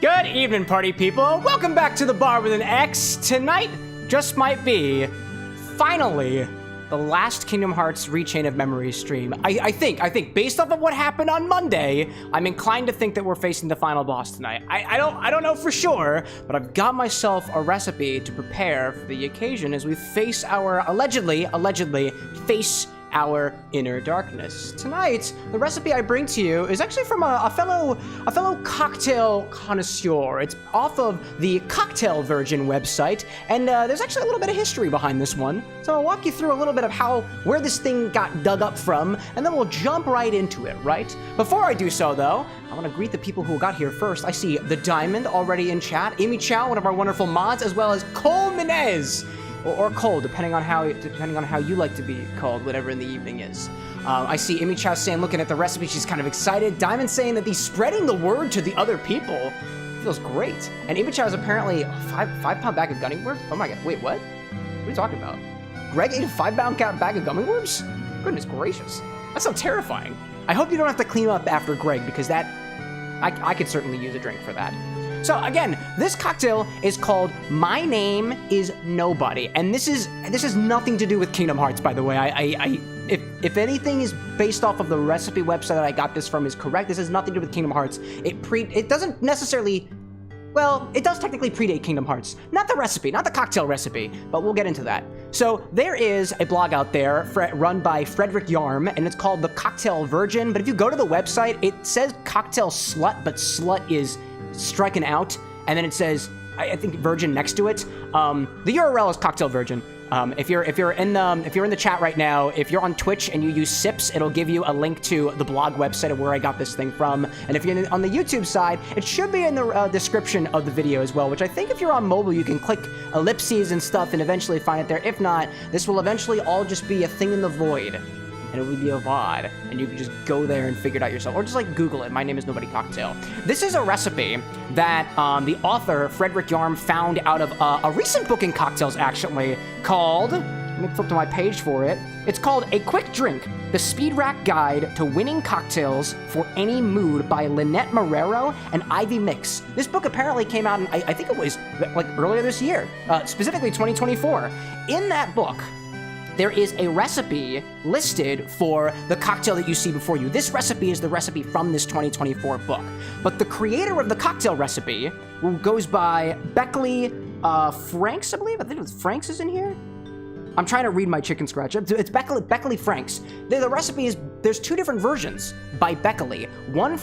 Good evening, party people. Welcome back to the Bar with an X. Tonight just might be, finally, the last Kingdom Hearts Rechain of Memories stream. I think, based off of what happened on Monday, I'm inclined to think that we're facing the final boss tonight. I don't know for sure, but I've got myself a recipe to prepare for the occasion as we face our, allegedly, face our inner darkness. Tonight, the recipe I bring to you is actually from a fellow cocktail connoisseur. It's off of the Cocktail Virgin website, and there's actually a little bit of history behind this one. So I'll walk you through a little bit of where this thing got dug up from, and then we'll jump right into it, right? Before I do so, though, I want to greet the people who got here first. I see the Diamond already in chat, Amy Chow, one of our wonderful mods, as well as Cole Menez. Or Cole, depending on how you like to be called, whatever in the evening is. I see Amy Chow saying, looking at the recipe, she's kind of excited. Diamond saying that he's spreading the word to the other people feels great. And Amy Chow is apparently a five-pound bag of gummy worms. Oh my god, wait, what? What are you talking about? Greg ate a 5-pound bag of gummy worms? Goodness gracious, that's so terrifying. I hope you don't have to clean up after Greg, because I could certainly use a drink for that. So again, this cocktail is called My Name is Nobody, and this has nothing to do with Kingdom Hearts, by the way. If anything is based off of the recipe website that I got this from is correct, this has nothing to do with Kingdom Hearts. It doesn't necessarily, well, it does technically predate Kingdom Hearts. Not the recipe, not the cocktail recipe, but we'll get into that. So there is a blog out there run by Frederic Yarm, and it's called The Cocktail Virgin, but if you go to the website, it says Cocktail Slut, but Slut is striking out, and then it says, I think, Virgin next to it. The URL is Cocktail Virgin. If you're in the chat right now, if you're on Twitch and you use Sips, it'll give you a link to the blog website of where I got this thing from. And if you're on the YouTube side, it should be in the description of the video as well, which I think if you're on mobile, you can click ellipses and stuff and eventually find it there. If not, this will eventually all just be a thing in the void. And it would be a VOD, and you can just go there and figure it out yourself, or just like Google it. My Name is Nobody Cocktail. This is a recipe that the author, Frederic Yarm, found out of a recent book in cocktails, actually, called, let me flip to my page for it. It's called A Quick Drink, The Speed Rack Guide to Winning Cocktails for Any Mood by Lynette Marrero and Ivy Mix. This book apparently came out, I think it was like earlier this year, specifically 2024. In that book, there is a recipe listed for the cocktail that you see before you. This recipe is the recipe from this 2024 book. But the creator of the cocktail recipe, who goes by Beckley Franks, I believe. I think it's Franks is in here. I'm trying to read my chicken scratch. It's Beckley Franks. The recipe is, there's two different versions by Beckley. One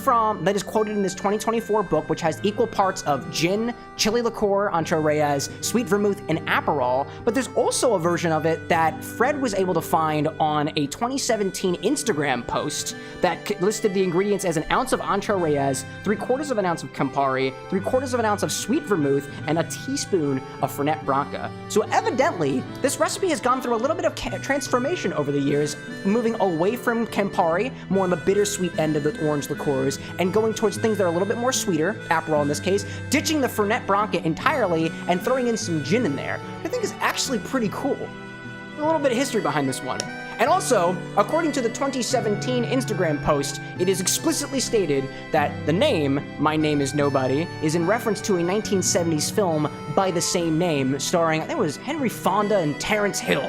that is quoted in this 2024 book, which has equal parts of gin, chili liqueur, Ancho, Reyes, sweet vermouth, and Aperol. But there's also a version of it that Fred was able to find on a 2017 Instagram post that listed the ingredients as an ounce of Ancho Reyes, 3/4 of an ounce of Campari, 3/4 of an ounce of sweet vermouth, and a teaspoon of Fernet Branca. So evidently, this recipe has gone through a little bit of transformation over the years, moving away from Campari, more on the bittersweet end of the orange liqueurs, and going towards things that are a little bit more sweeter, Aperol in this case, ditching the Fernet Branca entirely and throwing in some gin in there. I think is actually pretty cool. A little bit of history behind this one. And also, according to the 2017 Instagram post, it is explicitly stated that the name, My Name is Nobody, is in reference to a 1970s film by the same name, starring, I think it was Henry Fonda and Terrence Hill.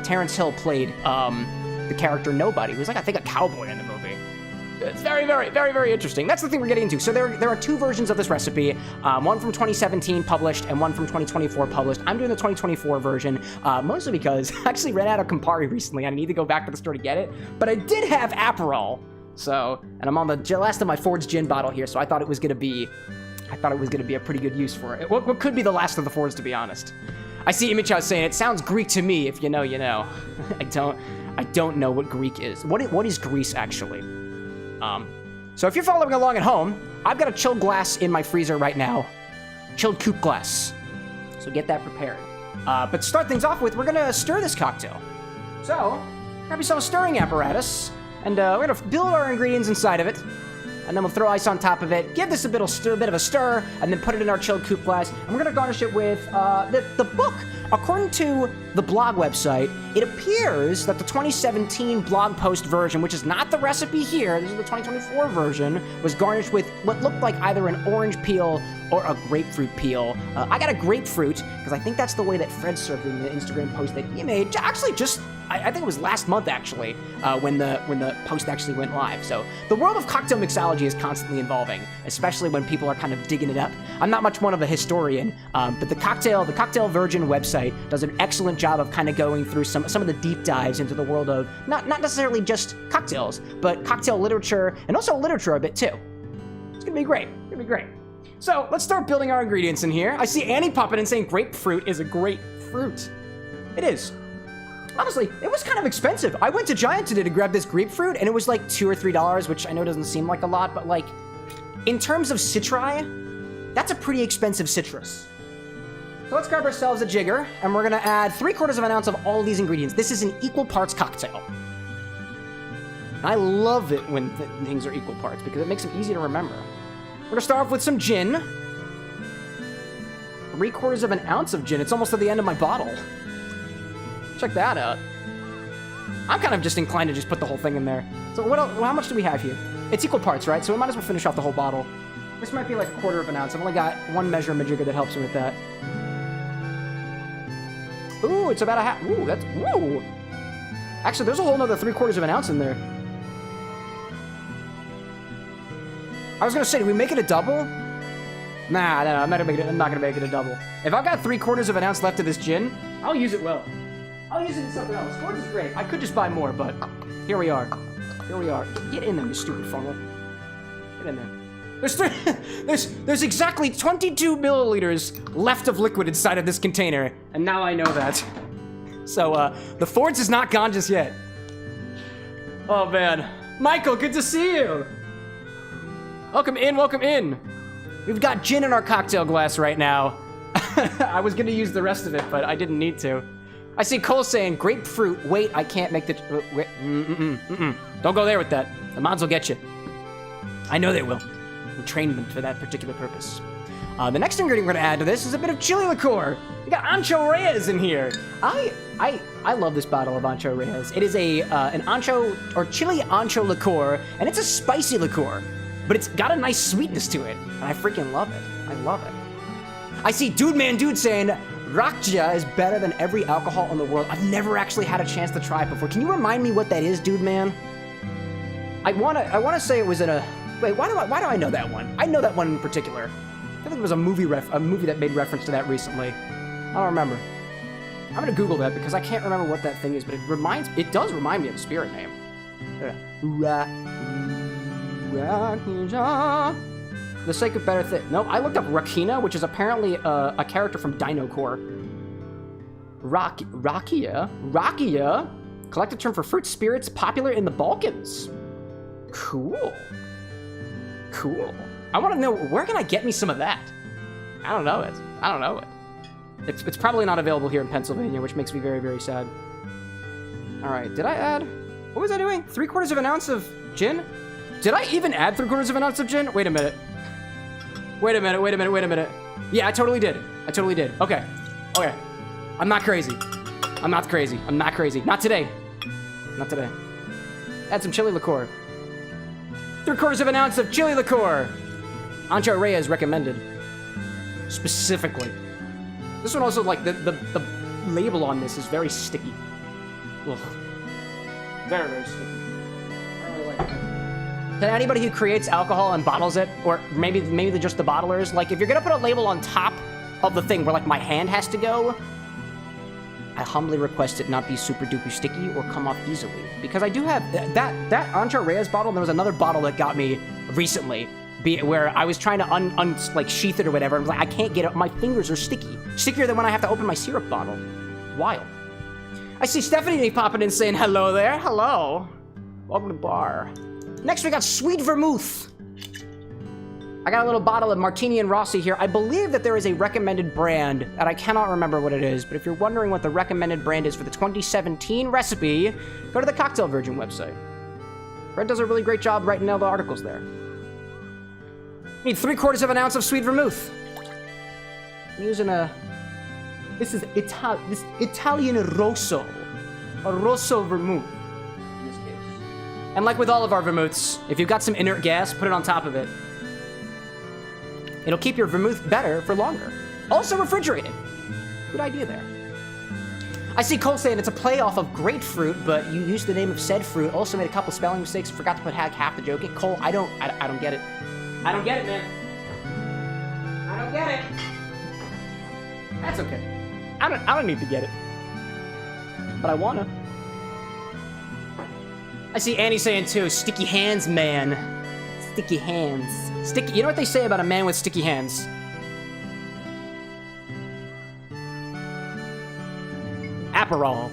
Terrence Hill played the character Nobody, who was like, I think, a cowboy in the movie. It's very, very, very, very interesting. That's the thing we're getting into. So there are two versions of this recipe, one from 2017 published and one from 2024 published. I'm doing the 2024 version, mostly because I actually ran out of Campari recently. I need to go back to the store to get it, but I did have Aperol. So, and I'm on the last of my Ford's gin bottle here, so I thought it was gonna be a pretty good use for it. What could be the last of the Fords, to be honest. I see Imichao saying, it sounds Greek to me. If you know, you know. I don't know what Greek is. What is Greece, actually? So if you're following along at home, I've got a chilled glass in my freezer right now. Chilled coupe glass. So get that prepared. But to start things off with, we're gonna stir this cocktail. So, grab yourself a stirring apparatus, and we're gonna build our ingredients inside of it. and then we'll throw ice on top of it, give this a bit of a stir, and then put it in our chilled coupe glass. And we're gonna garnish it with the book. According to the blog website, it appears that the 2017 blog post version, which is not the recipe here, this is the 2024 version, was garnished with what looked like either an orange peel or a grapefruit peel. I got a grapefruit, because I think that's the way that Fred served it in the Instagram post that he made. Actually, I think it was last month, actually, when the post actually went live. So the world of cocktail mixology is constantly evolving, especially when people are kind of digging it up. I'm not much one of a historian, but the Cocktail Virgin website does an excellent job of kind of going through some of the deep dives into the world of not necessarily just cocktails, but cocktail literature, and also literature a bit too. It's gonna be great. It's gonna be great. So let's start building our ingredients in here. I see Annie popping in saying grapefruit is a great fruit. It is. Honestly, it was kind of expensive. I went to Giant today to grab this grapefruit, and it was like $2 or $3, which I know doesn't seem like a lot, but like, in terms of citri, that's a pretty expensive citrus. So let's grab ourselves a jigger, and we're gonna add 3/4 of an ounce of all of these ingredients. This is an equal parts cocktail. And I love it when things are equal parts, because it makes them easy to remember. We're gonna start off with some gin. 3/4 of an ounce of gin. It's almost at the end of my bottle. Check that out. I'm kind of just inclined to just put the whole thing in there. So what else, how much do we have here? It's equal parts, right? So we might as well finish off the whole bottle. This might be like 1/4 of an ounce. I've only got one measure in my jigger that helps me with that. Ooh, it's about a half. Ooh, that's, whoa. Actually, there's a whole nother 3/4 of an ounce in there. I was gonna say, do we make it a double? Nah, no, I'm not gonna make it a double. If I've got 3/4 of an ounce left of this gin, I'll use it well. I'll use it in something else. Quartz is great. I could just buy more, but here we are. Here we are. Get in there, you stupid funnel. Get in there. There's exactly 22 milliliters left of liquid inside of this container, and now I know that. So, the Fords is not gone just yet. Oh, man. Michael, good to see you. Welcome in, welcome in. We've got gin in our cocktail glass right now. I was gonna use the rest of it, but I didn't need to. I see Cole saying, grapefruit, wait, I can't make the... Wait, Don't go there with that. The mods will get you. I know they will. We trained them for that particular purpose. The next ingredient we're gonna add to this is a bit of chili liqueur. We got Ancho Reyes in here. I love this bottle of Ancho Reyes. It is an Ancho, or chili Ancho liqueur, and it's a spicy liqueur, but it's got a nice sweetness to it, and I freaking love it. I love it. I see Dude saying, Rakja is better than every alcohol in the world. I've never actually had a chance to try it before. Can you remind me what that is, Dude Man? I wanna say it was in a... Wait, why do I know that one? I know that one in particular. I think it was a movie that made reference to that recently. I don't remember. I'm gonna Google that because I can't remember what that thing is, but it does remind me of the spirit name. The sake of better thing. Nope, I looked up Rakina, which is apparently a character from Dino Core. Rakia, collective term for fruit spirits popular in the Balkans. Cool. I want to know, where can I get me some of that? I don't know it. It's probably not available here in Pennsylvania, which makes me very, very sad. All right, did I add? What was I doing? 3/4 of an ounce of gin? Did I even add 3/4 of an ounce of gin? Wait a minute. Yeah, I totally did. Okay. I'm not crazy. Not today. Add some chili liqueur. 3/4 of an ounce of chili liqueur. Ancho Reyes recommended. Specifically. This one also, like, the label on this is very sticky. Ugh. Very, very sticky. I don't really like it. To anybody who creates alcohol and bottles it, or maybe just the bottlers, like, if you're gonna put a label on top of the thing where, like, my hand has to go, I humbly request it not be super duper sticky or come off easily. Because I do have that Ancho Reyes bottle, and there was another bottle that got me recently, where I was trying to like sheath it or whatever, and like, I can't get it, my fingers are sticky. Stickier than when I have to open my syrup bottle. Wild. I see Stephanie popping in saying hello there. Hello. Welcome to the bar. Next we got Sweet Vermouth. I got a little bottle of Martini and Rossi here. I believe that there is a recommended brand, and I cannot remember what it is, but if you're wondering what the recommended brand is for the 2017 recipe, go to the Cocktail Virgin website. Fred does a really great job writing all the articles there. Need 3/4 of an ounce of sweet vermouth. I'm using this is Italian Rosso. A Rosso vermouth, in this case. And like with all of our vermouths, if you've got some inert gas, put it on top of it. It'll keep your vermouth better for longer. Also refrigerated. Good idea there. I see Cole saying it's a playoff of grapefruit, but you used the name of said fruit. Also made a couple spelling mistakes. Forgot to put half the joke in. Cole, I don't get it. I don't get it, man. I don't get it. That's okay. I don't need to get it. But I wanna. I see Annie saying too, sticky hands, man. Sticky hands. Sticky. You know what they say about a man with sticky hands? Aperol.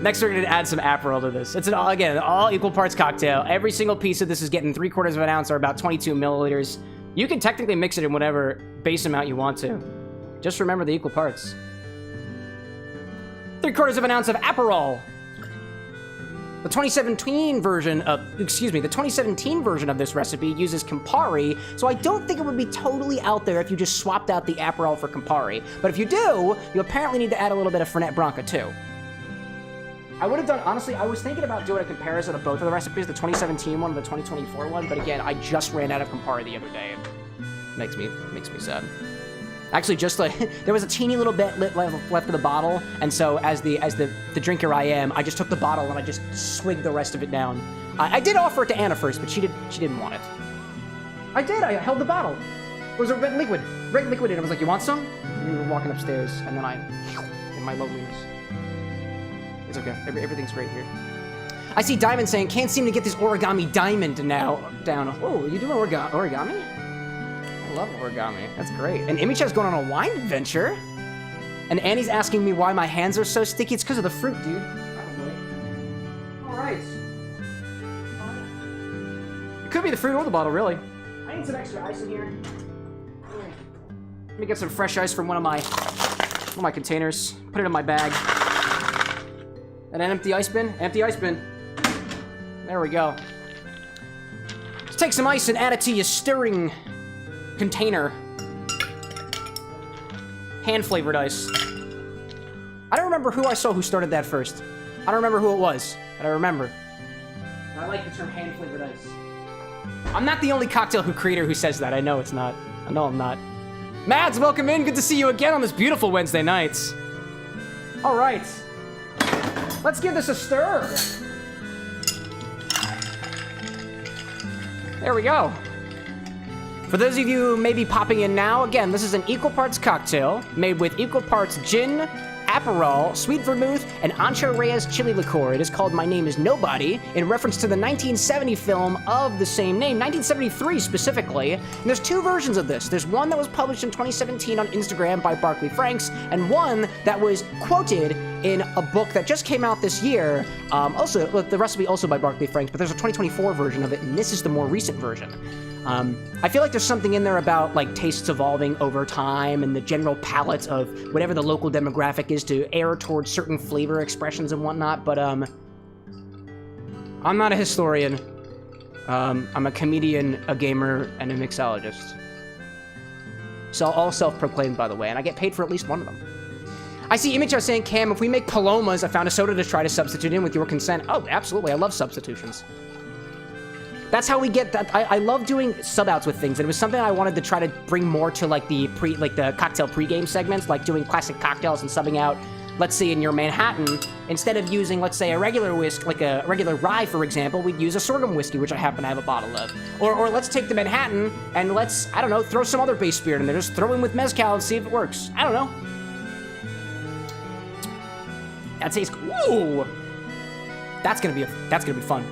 Next, we're gonna add some Aperol to this. It's an all equal parts cocktail. Every single piece of this is getting 3/4 of an ounce, or about 22 milliliters. You can technically mix it in whatever base amount you want to. Just remember the equal parts. 3/4 of an ounce of Aperol. The 2017 version of this recipe uses Campari, so I don't think it would be totally out there if you just swapped out the Aperol for Campari. But if you do, you apparently need to add a little bit of Fernet Branca too. I would have done, honestly, I was thinking about doing a comparison of both of the recipes, the 2017 one and the 2024 one, but again, I just ran out of Campari the other day. It makes me sad. Actually, just like, there was a teeny little bit left of the bottle, and so as the drinker I am, I just took the bottle and I just swigged the rest of it down. I did offer it to Anna first, but she didn't want it. I did, I held the bottle. It was a red liquid, and I was like, you want some? And we were walking upstairs, and then in my loneliness. It's okay, everything's great here. I see Diamond saying, can't seem to get this origami diamond down. Oh, you doing origami? I love origami. That's great. And Imicha's going on a wine adventure. And Annie's asking me why my hands are so sticky. It's because of the fruit, dude. Probably. All right. It could be the fruit or the bottle, really. I need some extra ice in here. Let me get some fresh ice from one of my containers. Put it in my bag. And an empty ice bin. Empty ice bin. There we go. Just take some ice and add it to your stirring container. Hand-flavored ice. I don't remember who I saw who started that first. I don't remember who it was, but I remember. I like the term hand-flavored ice. I'm not the only cocktail creator who says that. I know it's not. I know I'm not. Mads, welcome in. Good to see you again on this beautiful Wednesday night. All right. Let's give this a stir. There we go. For those of you maybe popping in now, again, this is an equal parts cocktail made with equal parts gin, Aperol, sweet vermouth, and Ancho Reyes chili liqueur. It is called My Name is Nobody, in reference to the 1970 film of the same name, 1973 specifically. And there's two versions of this. There's one that was published in 2017 on Instagram by xbarwithanx, and one that was quoted in a book that just came out this year. Also, look, the recipe also by xbarwithanx, but there's a 2024 version of it, and this is the more recent version. I feel like there's something in there about like tastes evolving over time and the general palate of whatever the local demographic is to err towards certain flavor expressions and whatnot, but I'm not a historian. I'm a comedian, a gamer, and a mixologist. So all self-proclaimed, by the way, and I get paid for at least one of them. I see Image saying, Cam, if we make palomas, I found a soda to try to substitute in with your consent. Oh, absolutely, I love substitutions. That's how we get that. I love doing sub-outs with things, and it was something I wanted to try to bring more to like the cocktail pregame segments, like doing classic cocktails and subbing out. Let's say in your Manhattan, instead of using, let's say, a regular whisk, like a regular rye, for example, we'd use a sorghum whiskey, which I happen to have a bottle of. Or let's take the Manhattan and let's, I don't know, throw some other base spirit in there. Just throw in with mezcal and see if it works. I don't know. That tastes, whoa! That's gonna be fun.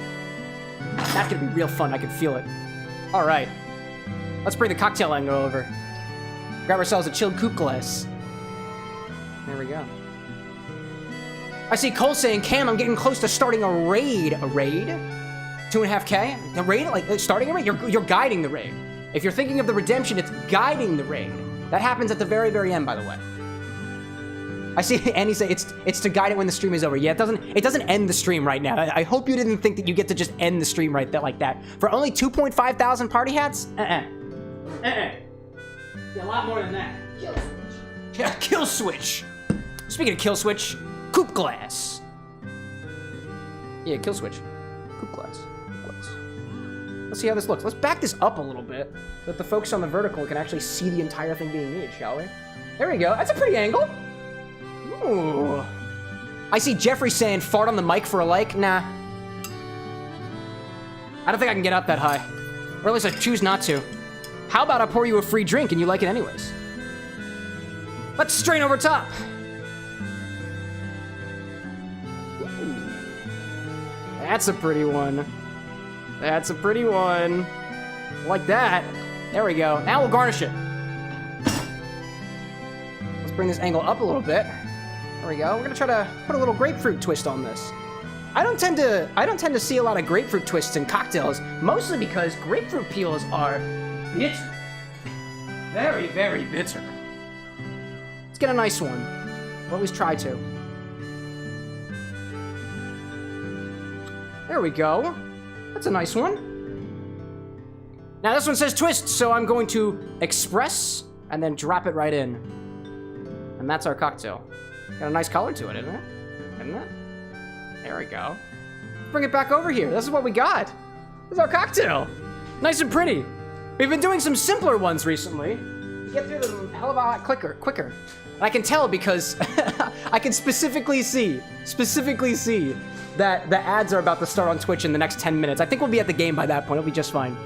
That's gonna be real fun, I can feel it. All right, let's bring the cocktail angle over. Grab ourselves a chilled coupe glass. There we go. I see Cole saying, Cam, I'm getting close to starting a raid. A raid? 2.5K? A raid? Like starting a raid? You're guiding the raid. If you're thinking of the redemption, it's guiding the raid. That happens at the very, very end, by the way. I see Andy say it's to guide it when the stream is over. Yeah, it doesn't end the stream right now. I hope you didn't think that you get to just end the stream right there like that. For only 2.5 thousand party hats? Yeah, a lot more than that. Kill switch. Yeah, kill switch. Speaking of kill switch, coupe glass. Yeah, kill switch. Coupe glass. Let's see how this looks. Let's back this up a little bit so that the folks on the vertical can actually see the entire thing being made, shall we? There we go. That's a pretty angle. Ooh. I see Jeffrey saying fart on the mic for a like. Nah. I don't think I can get up that high. Or at least I choose not to. How about I pour you a free drink and you like it anyways? Let's strain over top. Ooh. That's a pretty one. That's a pretty one. Like that. There we go. Now we'll garnish it. Let's bring this angle up a little bit. There we go. We're gonna try to put a little grapefruit twist on this. I don't tend to see a lot of grapefruit twists in cocktails, mostly because grapefruit peels are bitter. Very, very bitter. Let's get a nice one. We'll always try to. There we go. That's a nice one. Now this one says twist, so I'm going to express and then drop it right in. And that's our cocktail. Got a nice color to it, isn't it? Isn't it? There we go. Bring it back over here. This is what we got. This is our cocktail. Nice and pretty. We've been doing some simpler ones recently to get through them a hell of a lot quicker. And I can tell because I can specifically see that the ads are about to start on Twitch in the next 10 minutes. I think we'll be at the game by that point. It'll be just fine.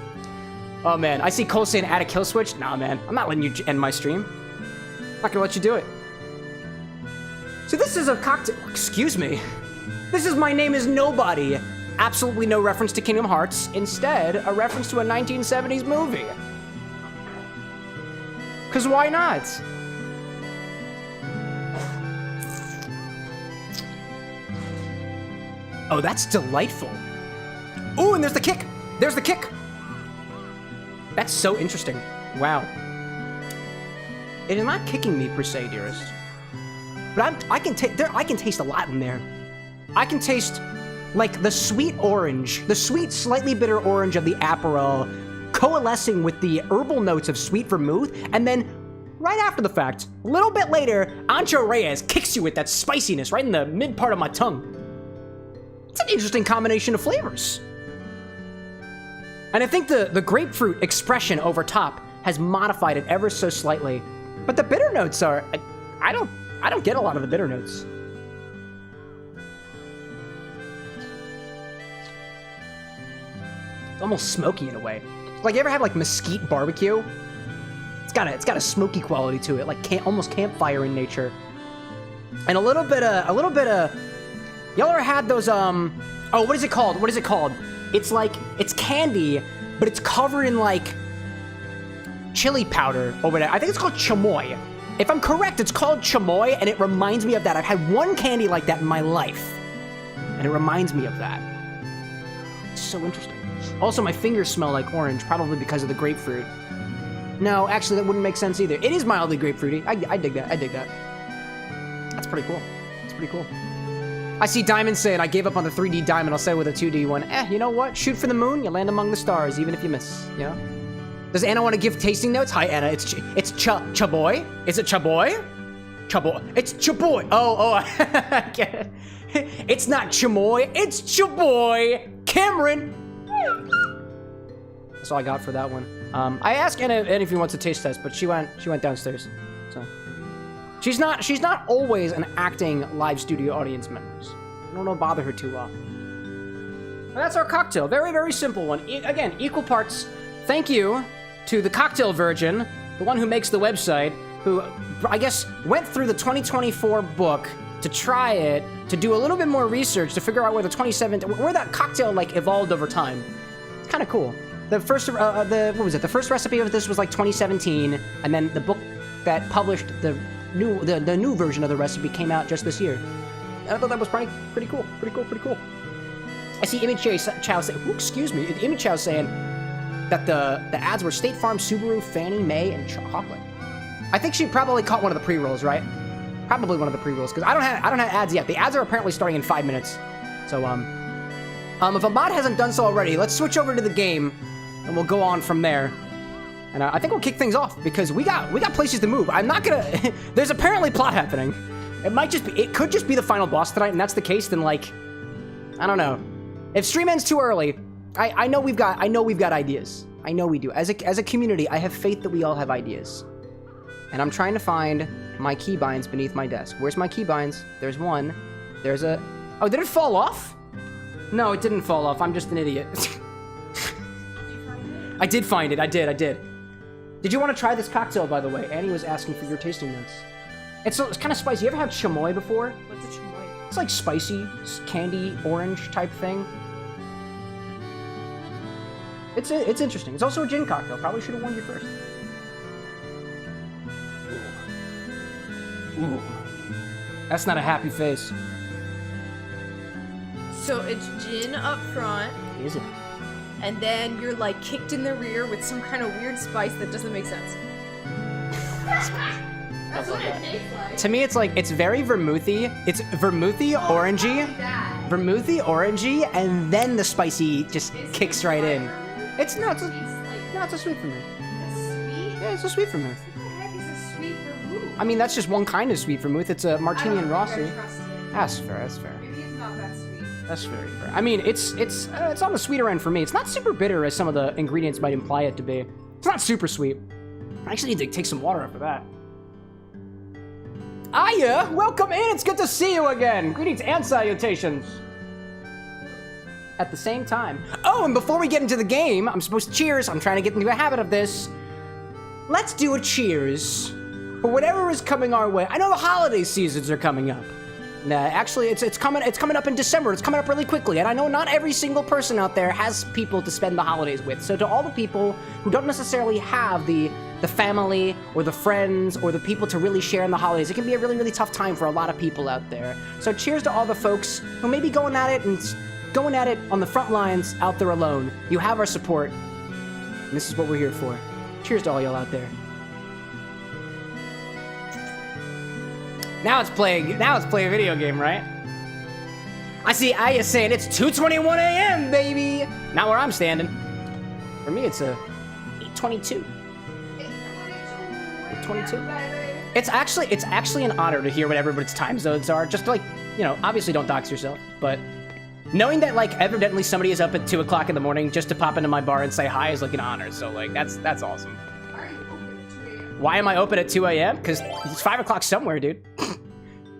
Oh man, I see Cole saying add a kill switch. Nah man, I'm not letting you end my stream. I'm not gonna let you do it. So this is a cocktail, excuse me. This is My Name is Nobody. Absolutely no reference to Kingdom Hearts. Instead, a reference to a 1970s movie. Cause why not? Oh, that's delightful. Ooh, and there's the kick. There's the kick. That's so interesting. Wow. It is not kicking me per se, dearest. But I can taste a lot in there. I can taste like the sweet orange, the sweet, slightly bitter orange of the Aperol coalescing with the herbal notes of sweet vermouth, and then right after the fact, a little bit later, Ancho Reyes kicks you with that spiciness right in the mid part of my tongue. It's an interesting combination of flavors. And I think the grapefruit expression over top has modified it ever so slightly. But the bitter notes are, I don't get a lot of the bitter notes. It's almost smoky in a way. Like, you ever have like mesquite barbecue? It's got a smoky quality to it, like almost campfire in nature. And a little bit of, y'all ever had those, oh, what is it called? What is it called? It's like, it's candy, but it's covered in like chili powder or whatever. I think it's called chamoy. If I'm correct, it's called chamoy, and it reminds me of that. I've had one candy like that in my life, and it reminds me of that. It's so interesting. Also, my fingers smell like orange, probably because of the grapefruit. No, actually, that wouldn't make sense either. It is mildly grapefruity. I dig that. I dig that. That's pretty cool. That's pretty cool. I see Diamond saying, I gave up on the 3D diamond. I'll say with a 2D one. You know what? Shoot for the moon. You land among the stars, even if you miss. You know? Does Anna want to give tasting notes? Hi, Anna. It's Chaboy. Is it Chaboy? Chaboy. It's Chaboy. Oh, I get it. It's not Chamoy. It's Chaboy. Cameron. That's all I got for that one. I asked Anna if he wants a taste test, but she went downstairs. So she's not always an acting live studio audience member. I don't know, bother her too well. But that's our cocktail. Very, very simple one. Again, equal parts. Thank you to the cocktail virgin, the one who makes the website, who I guess went through the 2024 book to try it, to do a little bit more research to figure out where where that cocktail like evolved over time. It's kind of cool. The first, what was it? The first recipe of this was like 2017, and then the book that published the new version of the recipe came out just this year. I thought that was pretty cool. Pretty cool. I see Image Chow say, excuse me, Image Chow saying that the ads were State Farm, Subaru, Fannie Mae, and chocolate. I think she probably caught one of the pre-rolls, right? Probably one of the pre-rolls, because I don't have ads yet. The ads are apparently starting in 5 minutes. So, if a mod hasn't done so already, let's switch over to the game, and we'll go on from there. And I think we'll kick things off, because we got places to move. I'm not gonna... There's apparently plot happening. It could just be the final boss tonight, and that's the case, then, like... I don't know. If stream ends too early, I know we've got ideas. I know we do. As a community, I have faith that we all have ideas. And I'm trying to find my keybinds beneath my desk. Where's my keybinds? There's one. There's a... Oh, did it fall off? No, it didn't fall off. I'm just an idiot. I did find it. I did. Did you want to try this cocktail, by the way? Annie was asking for your tasting notes. It's kind of spicy. You ever had chamoy before? What's a chamoy? It's like spicy, candy, orange type thing. It's interesting. It's also a gin cocktail. Probably should have warned you first. Ooh. That's not a happy face. So it's gin up front. Is it? And then you're like kicked in the rear with some kind of weird spice that doesn't make sense. That's what it tastes like. To me, it's very vermouthy. It's vermouthy, orangey. Vermouthy, orangey, and then the spicy just kicks right in. It's a sweet vermouth. Yeah, it's a sweet vermouth. I mean, that's just one kind of sweet vermouth. It's a Martini and Rossi. That's fair. Maybe it's not that sweet. That's very fair. I mean, it's on the sweeter end for me. It's not super bitter as some of the ingredients might imply it to be. It's not super sweet. I actually need to take some water after that. Aya, welcome in. It's good to see you again. Greetings and salutations. At the same time. Oh, and before we get into the game, I'm supposed to cheers. I'm trying to get into a habit of this. Let's do a cheers for whatever is coming our way. I know the holiday seasons are coming up. Actually, it's coming up in December. It's coming up really quickly, and I know not every single person out there has people to spend the holidays with. So to all the people who don't necessarily have the family or the friends or the people to really share in the holidays, it can be a really, really tough time for a lot of people out there. So cheers to all the folks who may be going at it on the front lines out there alone. You have our support, and this is what we're here for. Cheers to all y'all out there. Now it's playing a video game, right? I see Aya saying it's 2:21 a.m., baby. Not where I'm standing. For me, it's 8:22. 8:22. It's actually an honor to hear what everybody's time zones are. Just like, obviously don't dox yourself, but knowing that like evidently somebody is up at 2 o'clock in the morning just to pop into my bar and say hi is like an honor. So like that's awesome. Why am I open at 2 a.m.? Because it's 5 o'clock somewhere, dude.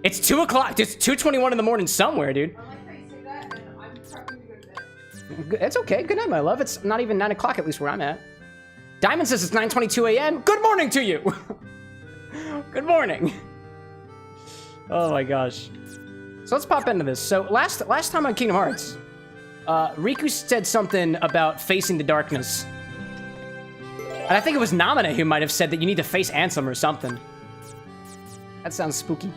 It's 2 o'clock. It's 2:21 in the morning somewhere, dude. I like how you say that, and I'm prepping to go to bed. It's okay. Good night, my love. It's not even 9 o'clock, at least where I'm at. Diamond says it's 9:22 a.m. Good morning to you. Good morning. Oh my gosh. So let's pop into this. So last time on Kingdom Hearts, Riku said something about facing the darkness. And I think it was Namine who might have said that you need to face Ansem or something. That sounds spooky.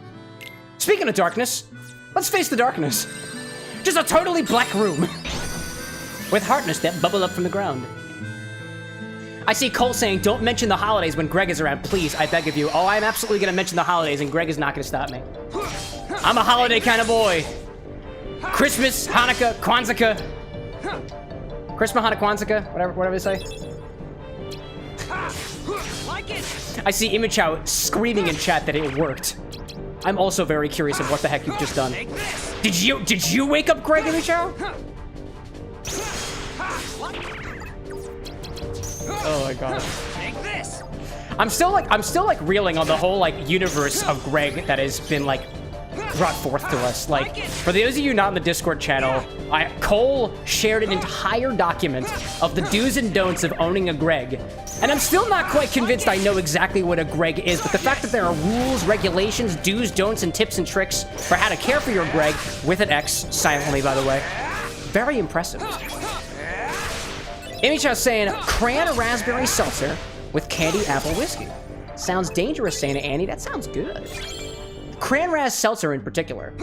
Speaking of darkness, let's face the darkness. Just a totally black room. With hardness that bubble up from the ground. I see Cole saying, don't mention the holidays when Greg is around, please, I beg of you. Oh, I'm absolutely gonna mention the holidays and Greg is not gonna stop me. I'm a holiday kind of boy. Christmas, Hanukkah, Kwanzaa. Christmas, Hanukkah, Kwanzaa, whatever they say. I see Imichow screaming in chat that it worked. I'm also very curious of what the heck you've just done. Did you wake up Greg, Imichow? Oh my gosh. I'm still like reeling on the whole like universe of Greg that has been like brought forth to us. Like, for those of you not in the Discord channel, Cole shared an entire document of the do's and don'ts of owning a Greg. And I'm still not quite convinced I know exactly what a Greg is, but the fact that there are rules, regulations, do's, don'ts, and tips and tricks for how to care for your Greg, with an X, silently by the way, very impressive. Imichow saying, cran raspberry seltzer with candy apple whiskey. Sounds dangerous, saying Annie. That sounds good. Cran ras seltzer in particular.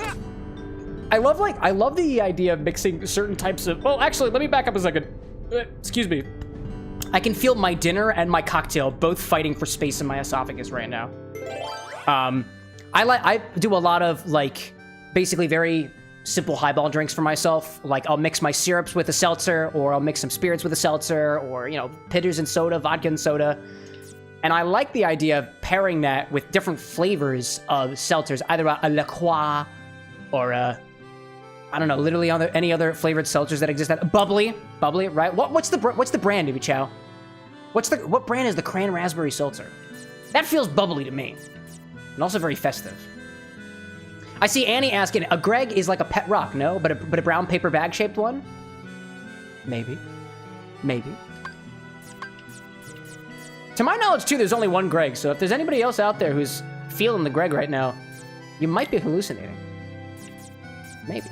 I love the idea of mixing certain types of, well, actually, let me back up a second. Excuse me. I can feel my dinner and my cocktail both fighting for space in my esophagus right now. I do a lot of, like, basically very simple highball drinks for myself. Like, I'll mix my syrups with a seltzer, or I'll mix some spirits with a seltzer, or, you know, bitters and soda, vodka and soda. And I like the idea of pairing that with different flavors of seltzers, either a Liqueur or a, I don't know, literally any other flavored seltzers that exist. Bubbly, right? What's the brand, Ibi Chow? What brand is the Cran Raspberry Seltzer? That feels bubbly to me, and also very festive. I see Annie asking, a Greg is like a pet rock, no? But a brown paper bag shaped one? Maybe. To my knowledge, too, there's only one Greg, so if there's anybody else out there who's feeling the Greg right now, you might be hallucinating. Maybe.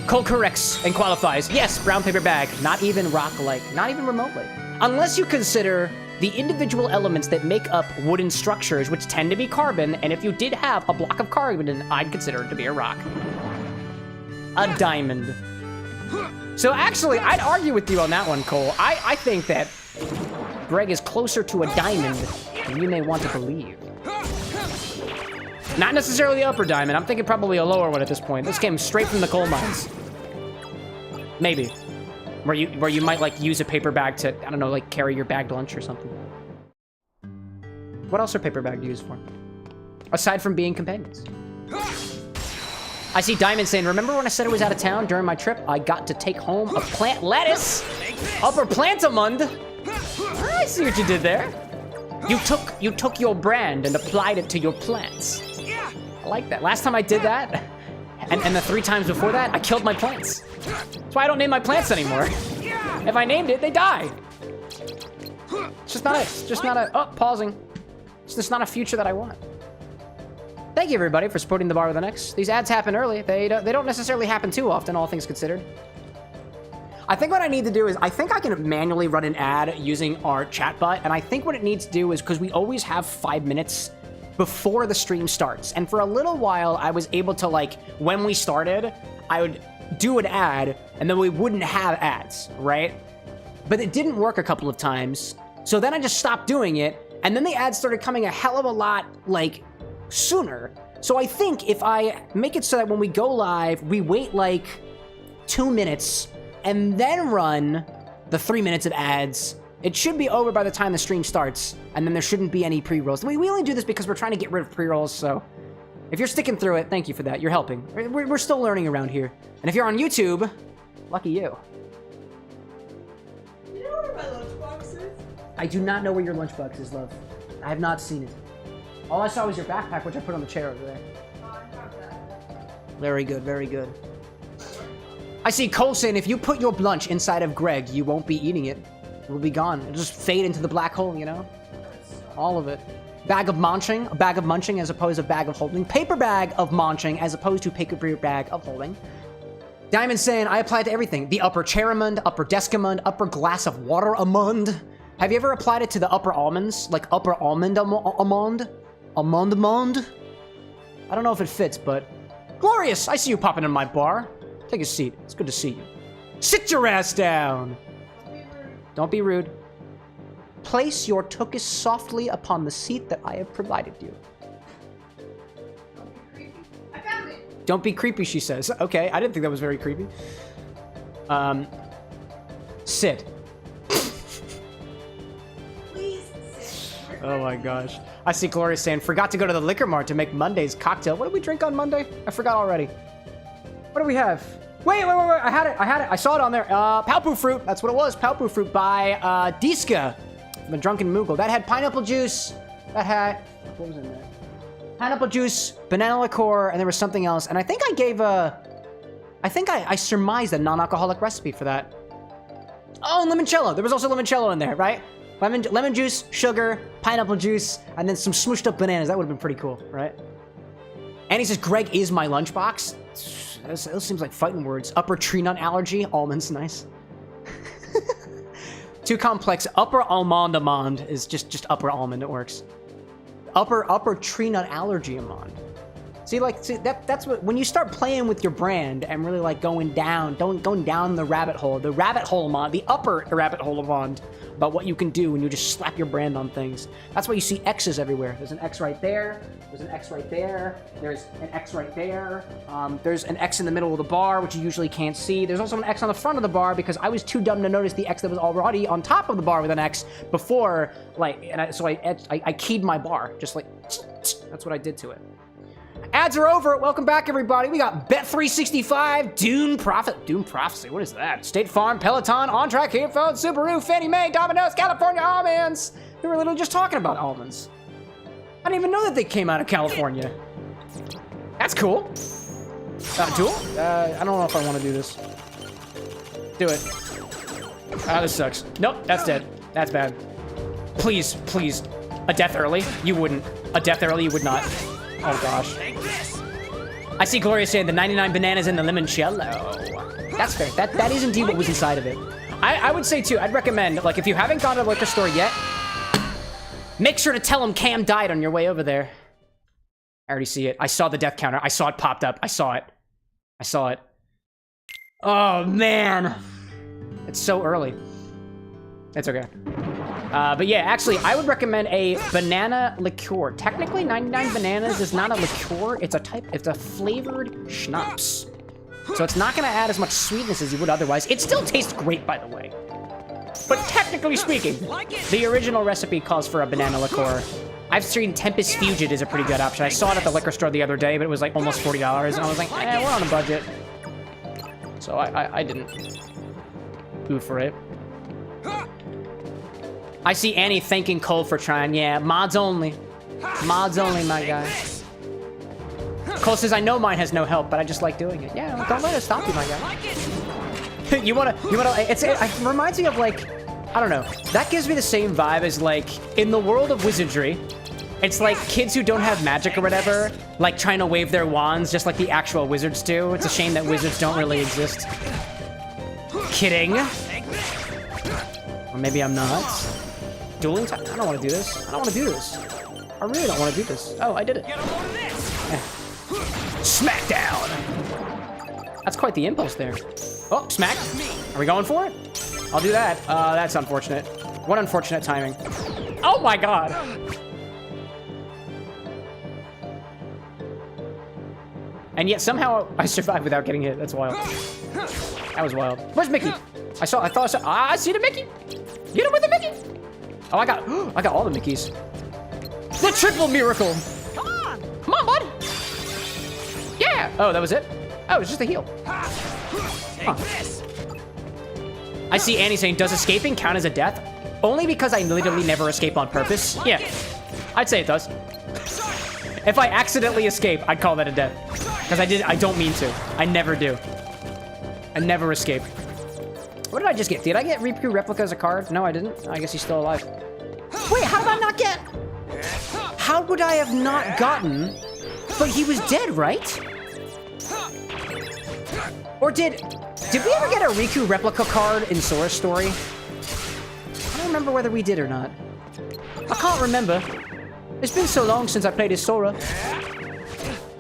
Cole corrects and qualifies. Yes, brown paper bag. Not even rock-like. Not even remotely. Unless you consider the individual elements that make up wooden structures, which tend to be carbon, and if you did have a block of carbon, I'd consider it to be a rock. A diamond. So actually, I'd argue with you on that one, Cole. I think that Greg is closer to a diamond than you may want to believe. Not necessarily the upper diamond. I'm thinking probably a lower one at this point. This came straight from the coal mines. Maybe. Where you might, like, use a paper bag to, I don't know, like, carry your bagged lunch or something. What else are paper bags used for? Aside from being companions. I see Diamond saying, remember when I said I was out of town during my trip? I got to take home a plant lettuce. Upper plantamund. I see what you did there. You took your brand and applied it to your plants. I like that. Last time I did that, and the 3 times before that, I killed my plants. That's why I don't name my plants anymore. If I named it, they die. It's just not a, oh, pausing. It's just not a future that I want. Thank you, everybody, for supporting the Bar with an X. These ads happen early. They don't necessarily happen too often, all things considered. I think what I need to do is, I think I can manually run an ad using our chatbot, and I think what it needs to do is, because we always have 5 minutes before the stream starts, and for a little while, I was able to, like, when we started, I would do an ad, and then we wouldn't have ads, right? But it didn't work a couple of times, so then I just stopped doing it, and then the ads started coming a hell of a lot, like, sooner. So I think if I make it so that when we go live, we wait, like, 2 minutes, and then run the 3 minutes of ads, it should be over by the time the stream starts, and then there shouldn't be any pre-rolls. We only do this because we're trying to get rid of pre-rolls, so if you're sticking through it, thank you for that. You're helping. We're still learning around here. And if you're on YouTube, lucky you. You know where my lunchbox is? I do not know where your lunchbox is, love. I have not seen it. All I saw was your backpack, which I put on the chair over there. Oh, I have that. Very good, very good. I see Cole saying if you put your lunch inside of Greg, you won't be eating it. It will be gone. It'll just fade into the black hole, you know? All of it. Bag of munching, a bag of munching as opposed to bag of holding. Paper bag of munching as opposed to paper bag of holding. Diamond saying, I applied to everything. The upper chair-amund, upper desk-amund, upper glass of water-amund. Have you ever applied it to the upper almonds? Like upper almond-amond? Almond-amond? I don't know if it fits, but... Glorious! I see you popping in my bar. Take a seat. It's good to see you. Sit your ass down! Don't be rude. Place your tuchus softly upon the seat that I have provided you. Don't be creepy. I found it! Don't be creepy, she says. Okay, I didn't think that was very creepy. Sit. Please sit. Oh my gosh. I see Gloria saying, forgot to go to the liquor mart to make Monday's cocktail. What did we drink on Monday? I forgot already. What do we have? Wait. I had it. I saw it on there. Palpu Fruit. That's what it was. Palpu Fruit by Diska. The Drunken Moogle. That had pineapple juice. That had... What was in there? Pineapple juice, banana liqueur, and there was something else. And I think I gave a... I think I surmised a non-alcoholic recipe for that. Oh, and limoncello. There was also limoncello in there, right? Lemon juice, sugar, pineapple juice, and then some smooshed up bananas. That would have been pretty cool, right? And he says, Greg is my lunchbox. Those seems like fighting words. Upper tree nut allergy. Almonds, nice. Too complex. Upper almond is just upper almond. It works. Upper tree nut allergy amond. See, that's what, when you start playing with your brand and really like going down the rabbit hole, the upper rabbit hole of Bond, about what you can do when you just slap your brand on things. That's why you see X's everywhere. There's an X right there. There's an X right there. There's an X right there. There's an X in the middle of the bar, which you usually can't see. There's also an X on the front of the bar because I was too dumb to notice the X that was already on top of the bar with an X before, so I keyed my bar, just like, that's what I did to it. Ads are over. Welcome back, everybody. We got Bet365, Dune Prophecy. What is that? State Farm, Peloton, On Track, Heatphone, Subaru, Fannie Mae, Domino's, California almonds. We were literally just talking about almonds. I didn't even know that they came out of California. That's cool. Duel? I don't know if I want to do this. Do it. This sucks. Nope, that's dead. That's bad. Please, please. A death early? You wouldn't. A death early, you would not. Oh gosh. I see Gloria saying the 99 bananas and the limoncello. That's fair. That is indeed what was inside of it. I would say too, I'd recommend, like, if you haven't gone to the liquor store yet, make sure to tell them Cam died on your way over there. I already see it. I saw the death counter. I saw it popped up. I saw it. I saw it. Oh man. It's so early. It's okay. But yeah, actually, I would recommend a banana liqueur. Technically, 99 bananas is not a liqueur. It's a flavored schnapps. So it's not gonna add as much sweetness as you would otherwise. It still tastes great, by the way. But technically speaking, the original recipe calls for a banana liqueur. I've seen Tempest Fugit is a pretty good option. I saw it at the liquor store the other day, but it was like almost $40, and I was like, we're on a budget. So I didn't go for it. I see Annie thanking Cole for trying. Yeah, mods only. Mods only, my guy. Cole says, I know mine has no help, but I just like doing it. Yeah, don't let it stop you, my guy. you wanna, it reminds me of, like, I don't know. That gives me the same vibe as, like, in the world of wizardry, it's like kids who don't have magic or whatever, like trying to wave their wands just like the actual wizards do. It's a shame that wizards don't really exist. Kidding. Or maybe I'm not. Dueling time? I don't want to do this. I don't want to do this. I really don't want to do this. Oh, I did it. Smackdown! That's quite the impulse there. Oh, smack. Are we going for it? I'll do that. That's unfortunate. What unfortunate timing. Oh my god! And yet somehow I survived without getting hit. That's wild. That was wild. Where's Mickey? I thought I saw. I see the Mickey. Get him with the Mickey. Oh, I got all the Mickeys. The triple miracle. Come on, bud. Yeah. Oh, that was it. Oh, it was just a heal. Huh. I see Annie saying, does escaping count as a death? Only because I literally never escape on purpose. Yeah, I'd say it does. If I accidentally escape, I'd call that a death. Because I don't mean to. I never do. I never escape. What did I just get? Did I get Riku replica as a card? No, I didn't. I guess he's still alive. Wait, how did I not get? How would I have not gotten? But he was dead, right? Or did we ever get a Riku replica card in Sora's story? I don't remember whether we did or not. I can't remember. It's been so long since I played as Sora.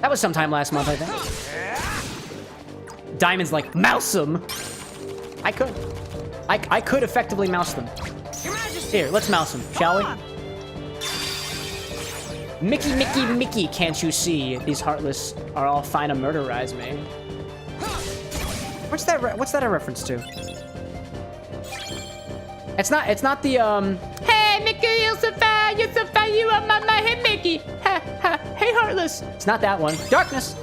That was sometime last month, I think. Diamond's like, mouse them. I could. I could effectively mouse them. Here, let's mouse them, shall we? Mickey, Mickey, Mickey, can't you see? These Heartless are all fine to murderize me. What's that a reference to? It's not the, hey, Mickey, you're so fine, you are my hey, Mickey. Ha, ha, hey, Heartless. It's not that one. Darkness.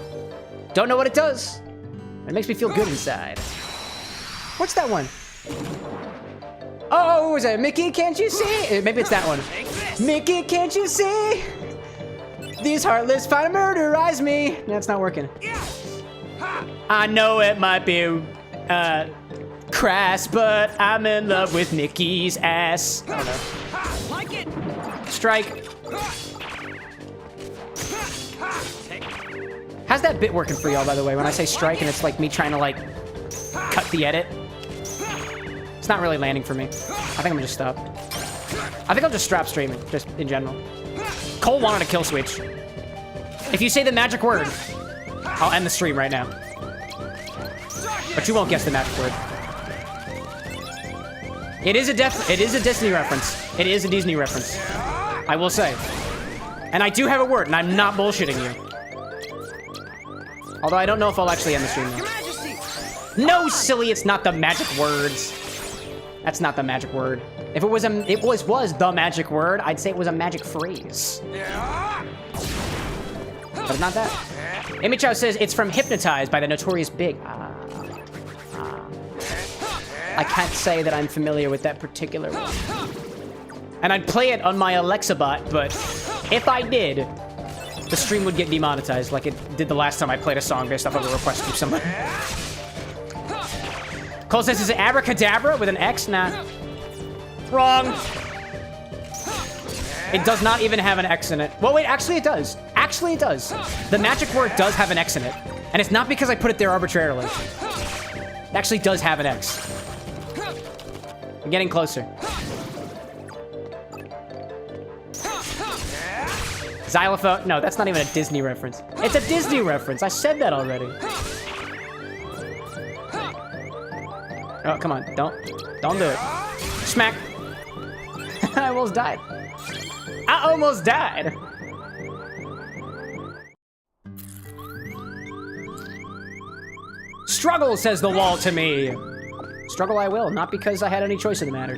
Don't know what it does. It makes me feel good inside. What's that one? Oh, what was that? Mickey, can't you see? Maybe it's that one. Mickey, can't you see? These Heartless try to murderize me. That's not working. I know it might be, crass, but I'm in love with Mickey's ass. I don't know. Strike. How's that bit working for y'all, by the way? When I say strike and it's like me trying to, like, cut the edit. It's not really landing for me. I think I'm gonna just stop. I think I'll just stop streaming, just in general. Cole wanted a kill switch. If you say the magic word, I'll end the stream right now. But you won't guess the magic word. It is a Disney reference. It is a Disney reference. I will say. And I do have a word, and I'm not bullshitting you. Although I don't know if I'll actually end the stream now. No, silly, it's not the magic words. That's not the magic word. If it was the magic word, I'd say it was a magic phrase. But it's not that. Amy Chow says it's from Hypnotized by the Notorious Big. I can't say that I'm familiar with that particular one. And I'd play it on my Alexa bot, but if I did, the stream would get demonetized like it did the last time I played a song based off of a request from somebody. Cole says, is it abracadabra with an X? Nah. Wrong. It does not even have an X in it. Well, wait, actually it does. Actually it does. The magic word does have an X in it. And it's not because I put it there arbitrarily. It actually does have an X. I'm getting closer. Xylophone. No, that's not even a Disney reference. It's a Disney reference. I said that already. Oh, come on. Don't do it. Smack. I almost died. I almost died. Struggle, says the wall to me. Struggle I will, not because I had any choice in the matter.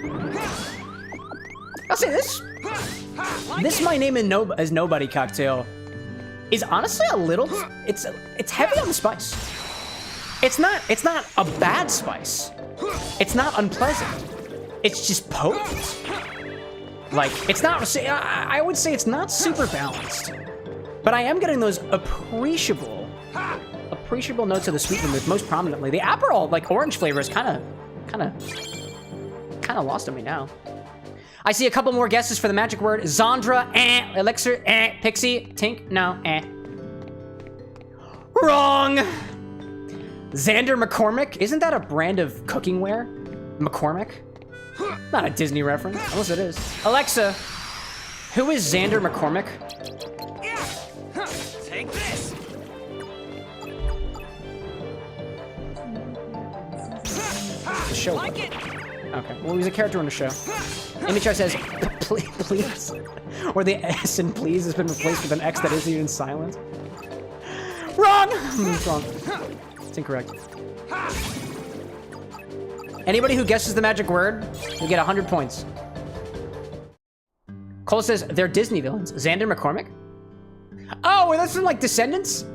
I'll say this. This My Name is Nobody cocktail is honestly a little, it's heavy on the spice. It's not a bad spice. It's not unpleasant. It's just potent. Like, it's not, I would say it's not super balanced, but I am getting those appreciable notes of the sweetness most prominently. The Aperol, like, orange flavor is kind of lost on me now. I see a couple more guesses for the magic word. Zandra, Elixir, Pixie, Tink, no, Wrong. Xander McCormick, isn't that a brand of cookingware? McCormick? Not a Disney reference, unless it is. Alexa, who is Xander McCormick? Take this. The show. Okay, well, he was a character on the show. Amy says, please. Or the S in please has been replaced with an X that isn't even silent. Wrong! It's wrong. It's incorrect. Anybody who guesses the magic word, you get 100 points. Cole says, they're Disney villains. Xander McCormick? Oh, that's from, like, Descendants?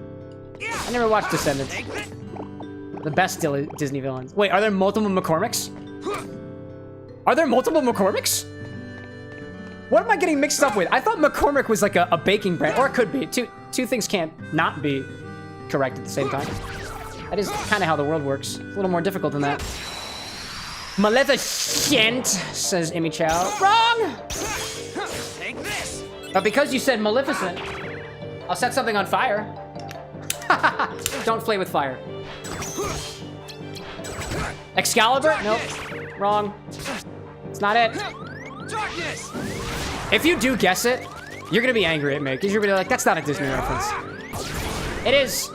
I never watched Descendants. The best Disney villains. Wait, are there multiple McCormicks? Are there multiple McCormicks? What am I getting mixed up with? I thought McCormick was like a baking brand, or it could be. Two things can't not be correct at the same time. That is kind of how the world works. It's a little more difficult than that. Maleficent, says Amy Chow. Wrong! Take this. But because you said Maleficent, I'll set something on fire. Don't play with fire. Excalibur? Nope. Wrong. It's not it. Darkness. If you do guess it, you're gonna be angry at me, because you're gonna be like, that's not a Disney reference. It is.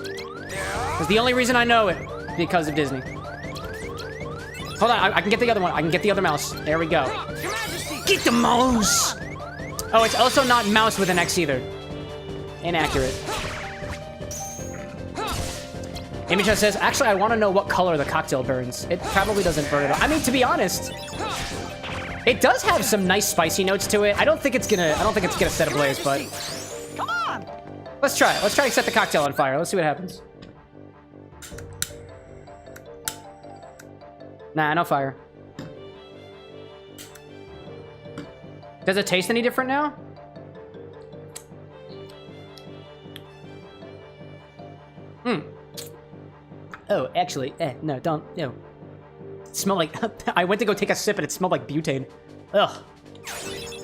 It's the only reason I know it, because of Disney. Hold on, I can get the other one. I can get the other mouse. There we go. Get the mouse! Oh, it's also not mouse with an X either. Inaccurate. Amy Chan says, actually, I want to know what color the cocktail burns. It probably doesn't burn at all. I mean, to be honest, it does have some nice spicy notes to it. I don't think it's gonna set ablaze, but Come on. let's try it. Let's try and set the cocktail on fire. Let's see what happens. Nah, no fire. Does it taste any different now? Oh, actually, no, don't, no. It smelled like, I went to go take a sip and it smelled like butane. Ugh.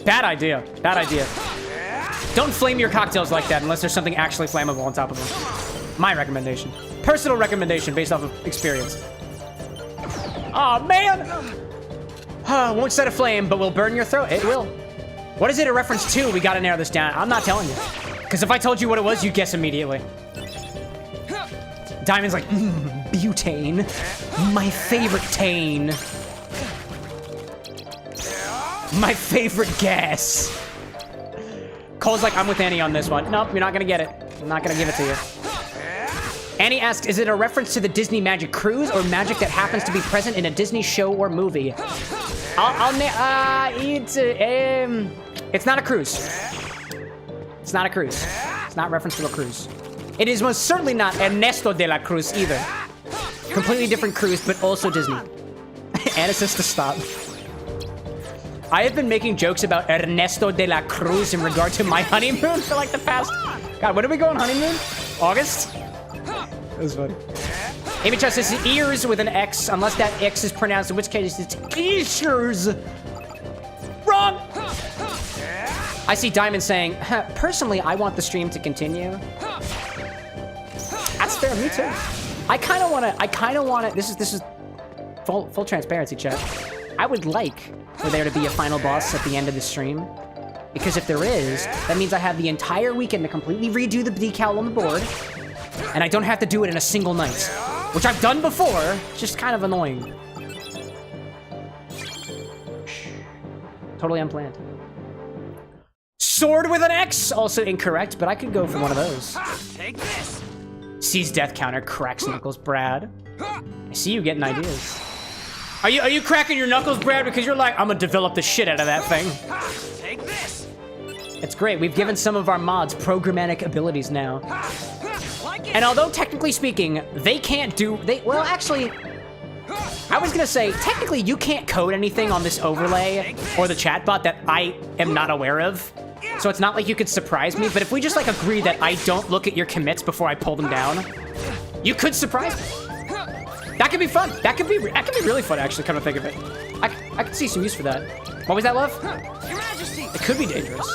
Bad idea, bad idea. Don't flame your cocktails like that unless there's something actually flammable on top of them. My recommendation. Personal recommendation based off of experience. Aw, oh, man! Won't set a flame, but will burn your throat. It will. What is it a reference to? We gotta narrow this down. I'm not telling you. Because if I told you what it was, you'd guess immediately. Diamond's like, butane. My favorite tane. My favorite gas. Cole's like, I'm with Annie on this one. Nope, you're not gonna get it. I'm not gonna give it to you. Annie asks, is it a reference to the Disney Magic Cruise or magic that happens to be present in a Disney show or movie? It's not a cruise. It's not a cruise. It's not reference to a cruise. It is most certainly not Ernesto de la Cruz either. Completely different cruise, but also Disney. Anna says to stop. I have been making jokes about Ernesto de la Cruz in regard to my honeymoon for like the past... God, when did we go on honeymoon? August? That was funny. Amy Chess says ears with an X, unless that X is pronounced, in which case it's ears. Wrong! I see Diamond saying, personally, I want the stream to continue. That's fair, me too. I kind of want to, this is full transparency, chat. I would like for there to be a final boss at the end of the stream. Because if there is, that means I have the entire weekend to completely redo the decal on the board. And I don't have to do it in a single night. Which I've done before, it's just kind of annoying. Totally unplanned. Sword with an X, also incorrect, but I could go for one of those. Take this. Sees death counter, cracks knuckles, Brad. I see you getting ideas. Are you cracking your knuckles, Brad? Because you're like, I'm gonna develop the shit out of that thing. Take this. It's great. We've given some of our mods programmatic abilities now. And although technically speaking, they can't do... Well, actually, I was gonna say, technically you can't code anything on this overlay or the chatbot that I am not aware of. So it's not like you could surprise me, but if we just like agree that I don't look at your commits before I pull them down, you could surprise me. That could be fun. That could be really fun, actually, come to think of it. I could see some use for that. What was that, love? Your Majesty. It could be dangerous.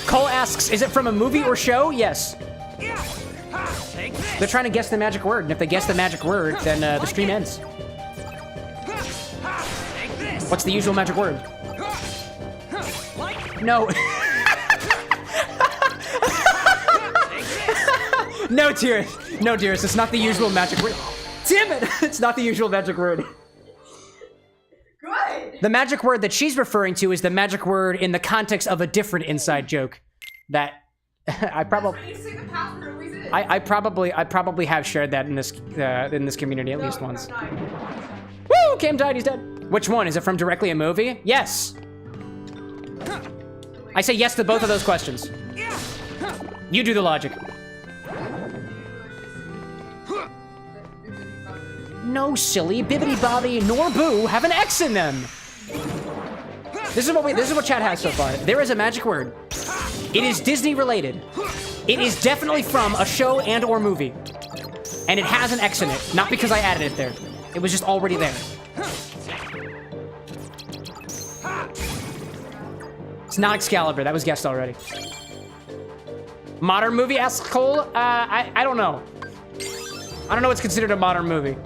Cole asks, is it from a movie or show? Yes. Take this. They're trying to guess the magic word, and if they guess the magic word, then the stream ends. Take this. What's the usual magic word? No. No, dearest. No, dearest. It's not the usual magic word. Damn it! It's not the usual magic word. Good. The magic word that she's referring to is the magic word in the context of a different inside joke. That I probably. I probably have shared that in this community at least once. Woo! Cam died. He's dead. Which one? Is it from directly a movie? Yes. I say yes to both of those questions. You do the logic. No, silly. Bibbidi Bobby nor Boo have an X in them. This is what chat has so far. There is a magic word. It is Disney related. It is definitely from a show and or movie. And it has an X in it. Not because I added it there. It was just already there. It's not Excalibur. That was guessed already. Modern movie, asks Cole? I don't know. I don't know what's considered a modern movie.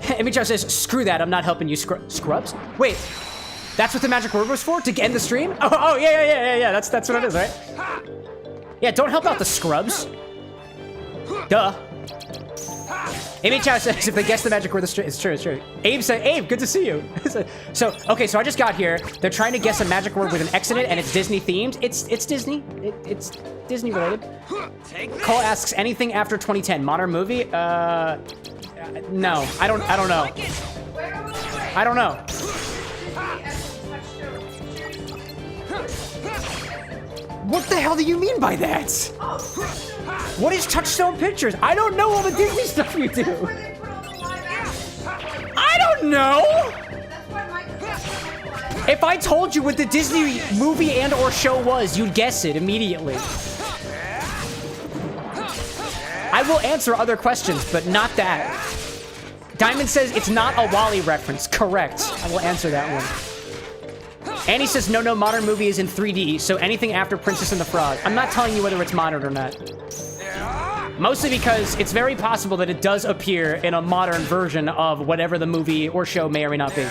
Emicho says, screw that. I'm not helping you, Scrubs? Wait. That's what the magic word was for? To end the stream? Oh, yeah. That's what it is, right? Yeah, don't help out the Scrubs. Duh. Amy Chow says, if they guess the magic word, it's true. Abe said, Abe, good to see you. So I just got here. They're trying to guess a magic word with an X in it, and it's Disney themed. It's Disney. It's Disney related. Cole asks, anything after 2010, modern movie? No, I don't know. I don't know. What the hell do you mean by that? What is Touchstone Pictures? I don't know all the Disney stuff you do. I don't know. If I told you what the Disney movie and or show was, you'd guess it immediately. I will answer other questions, but not that. Diamond says it's not a Wall-E reference. Correct. I will answer that one. Annie says, no, modern movie is in 3D, so anything after Princess and the Frog. I'm not telling you whether it's modern or not. Mostly because it's very possible that it does appear in a modern version of whatever the movie or show may or may not be.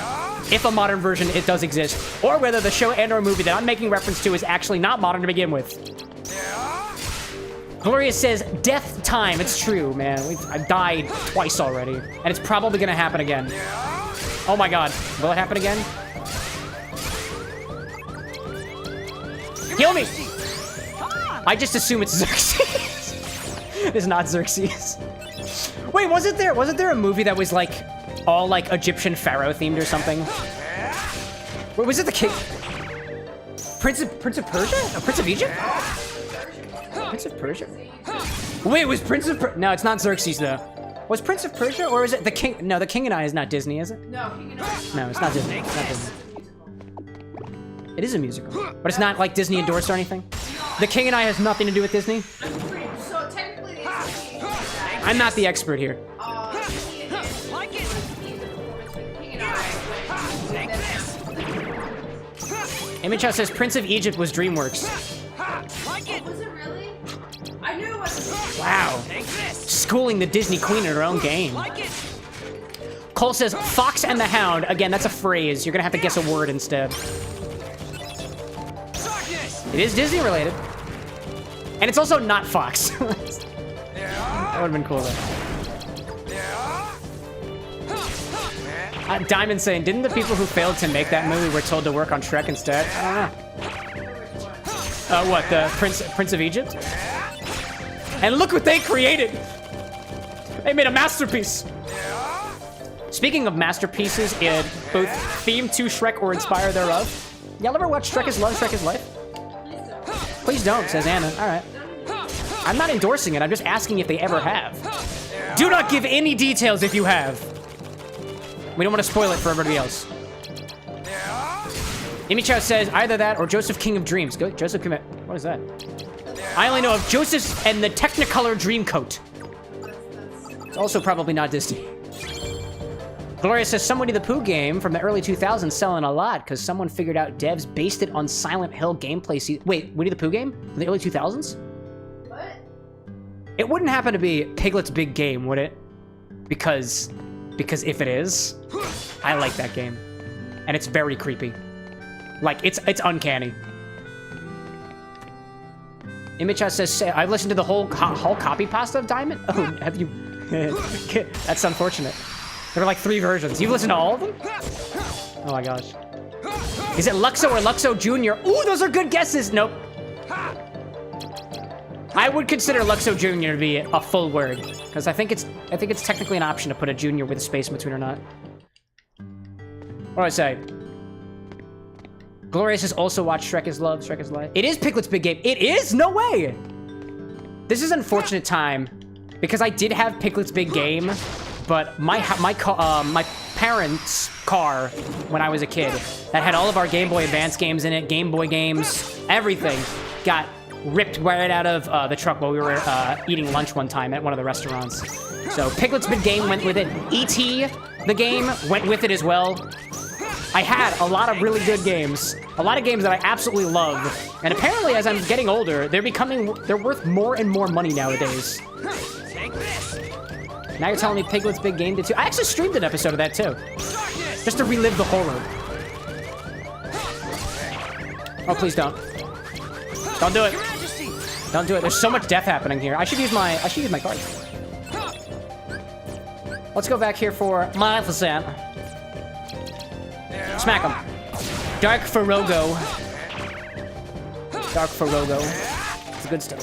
if a modern version it does exist, or whether the show and or movie that I'm making reference to is actually not modern to begin with. Gloria says, death time. It's true, man. I've died twice already, and it's probably gonna happen again. Oh my god. Will it happen again? Heal me! I just assume it's Xerxes. It's not Xerxes. Wait, wasn't there a movie that was like all like Egyptian pharaoh themed or something? Wait, was it the king? Prince of Persia? Oh, Prince of Egypt? Prince of Persia? Wait, was Prince of Persia? No, it's not Xerxes though. Was Prince of Persia or is it the King? No, the King and I is not Disney, is it? No, King and I. No, it's not Disney. It's not Disney. It is a musical, but it's not like Disney endorsed or anything. The King and I has nothing to do with Disney. So technically, they I'm not the expert here. Like it. Image House says Prince of Egypt was DreamWorks. Like it. Was it really? I knew it was. Wow. Take this. Schooling the Disney Queen in her own game. Like it. Cole says Fox and the Hound. Again, that's a phrase. You're gonna have to guess a word instead. Darkness. It is Disney related. And it's also not Fox. That would've been cool though. Diamond saying, didn't the people who failed to make that movie were told to work on Shrek instead? I don't know. What, the Prince of Egypt? And look what they created! They made a masterpiece! Speaking of masterpieces, both theme to Shrek or inspire thereof. Y'all ever watch Shrek is Love, Shrek is Life? Please don't, says Anna. Alright. I'm not endorsing it, I'm just asking if they ever have. Do not give any details if you have. We don't want to spoil it for everybody else. Imichao says either that or Joseph King of Dreams. Go, Joseph King. What is that? I only know of Joseph and the Technicolor Dreamcoat. It's also probably not Disney. Gloria says some Winnie the Pooh game from the early 2000s selling a lot because someone figured out devs based it on Silent Hill gameplay. Wait, Winnie the Pooh game from the early 2000s? What? It wouldn't happen to be Piglet's Big Game, would it? Because if it is, I like that game, and it's very creepy. Like it's uncanny. Image says I've listened to the whole copy pasta of Diamond. Oh, have you? That's unfortunate. There were like 3 versions. You've listened to all of them? Oh my gosh. Is it Luxo or Luxo Jr.? Ooh, those are good guesses. Nope. I would consider Luxo Jr. to be a full word, because I think it's technically an option to put a junior with a space in between or not. What do I say? Gloria says also watch Shrek is Love, Shrek is Life. It is Piglet's Big Game. It is? No way! This is unfortunate time, because I did have Piglet's Big Game, but my parents' car when I was a kid that had all of our Game Boy Advance games in it, Game Boy games, everything, got ripped right out of the truck while we were eating lunch one time at one of the restaurants. So Piglet's Big Game went with it. E.T. the game went with it as well. I had a lot of really good games. A lot of games that I absolutely love. And apparently as I'm getting older, they're worth more and more money nowadays. Take this. Now you're telling me Piglet's Big Game did too? I actually streamed an episode of that too. Just to relive the horror. Oh, please don't. Don't do it. Don't do it. There's so much death happening here. I should use my cards. Let's go back here for Maleficent. Smack him. Dark Farogo. Dark Farogo. It's good stuff.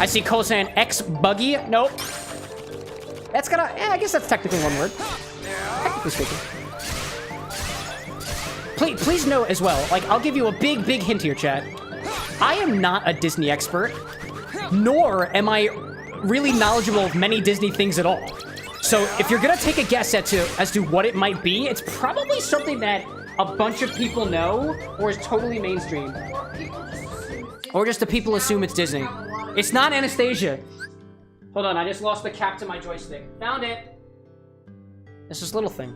I see Cole saying X buggy. Nope. That's gonna. I guess that's technically one word. Technically speaking. Please note as well, like, I'll give you a big hint here, chat. I am not a Disney expert, nor am I really knowledgeable of many Disney things at all. So if you're gonna take a guess as to what it might be, it's probably something that a bunch of people know or is totally mainstream. Or just the people assume it's Disney. It's not Anastasia. Hold on, I just lost the cap to my joystick. Found it. It's this little thing.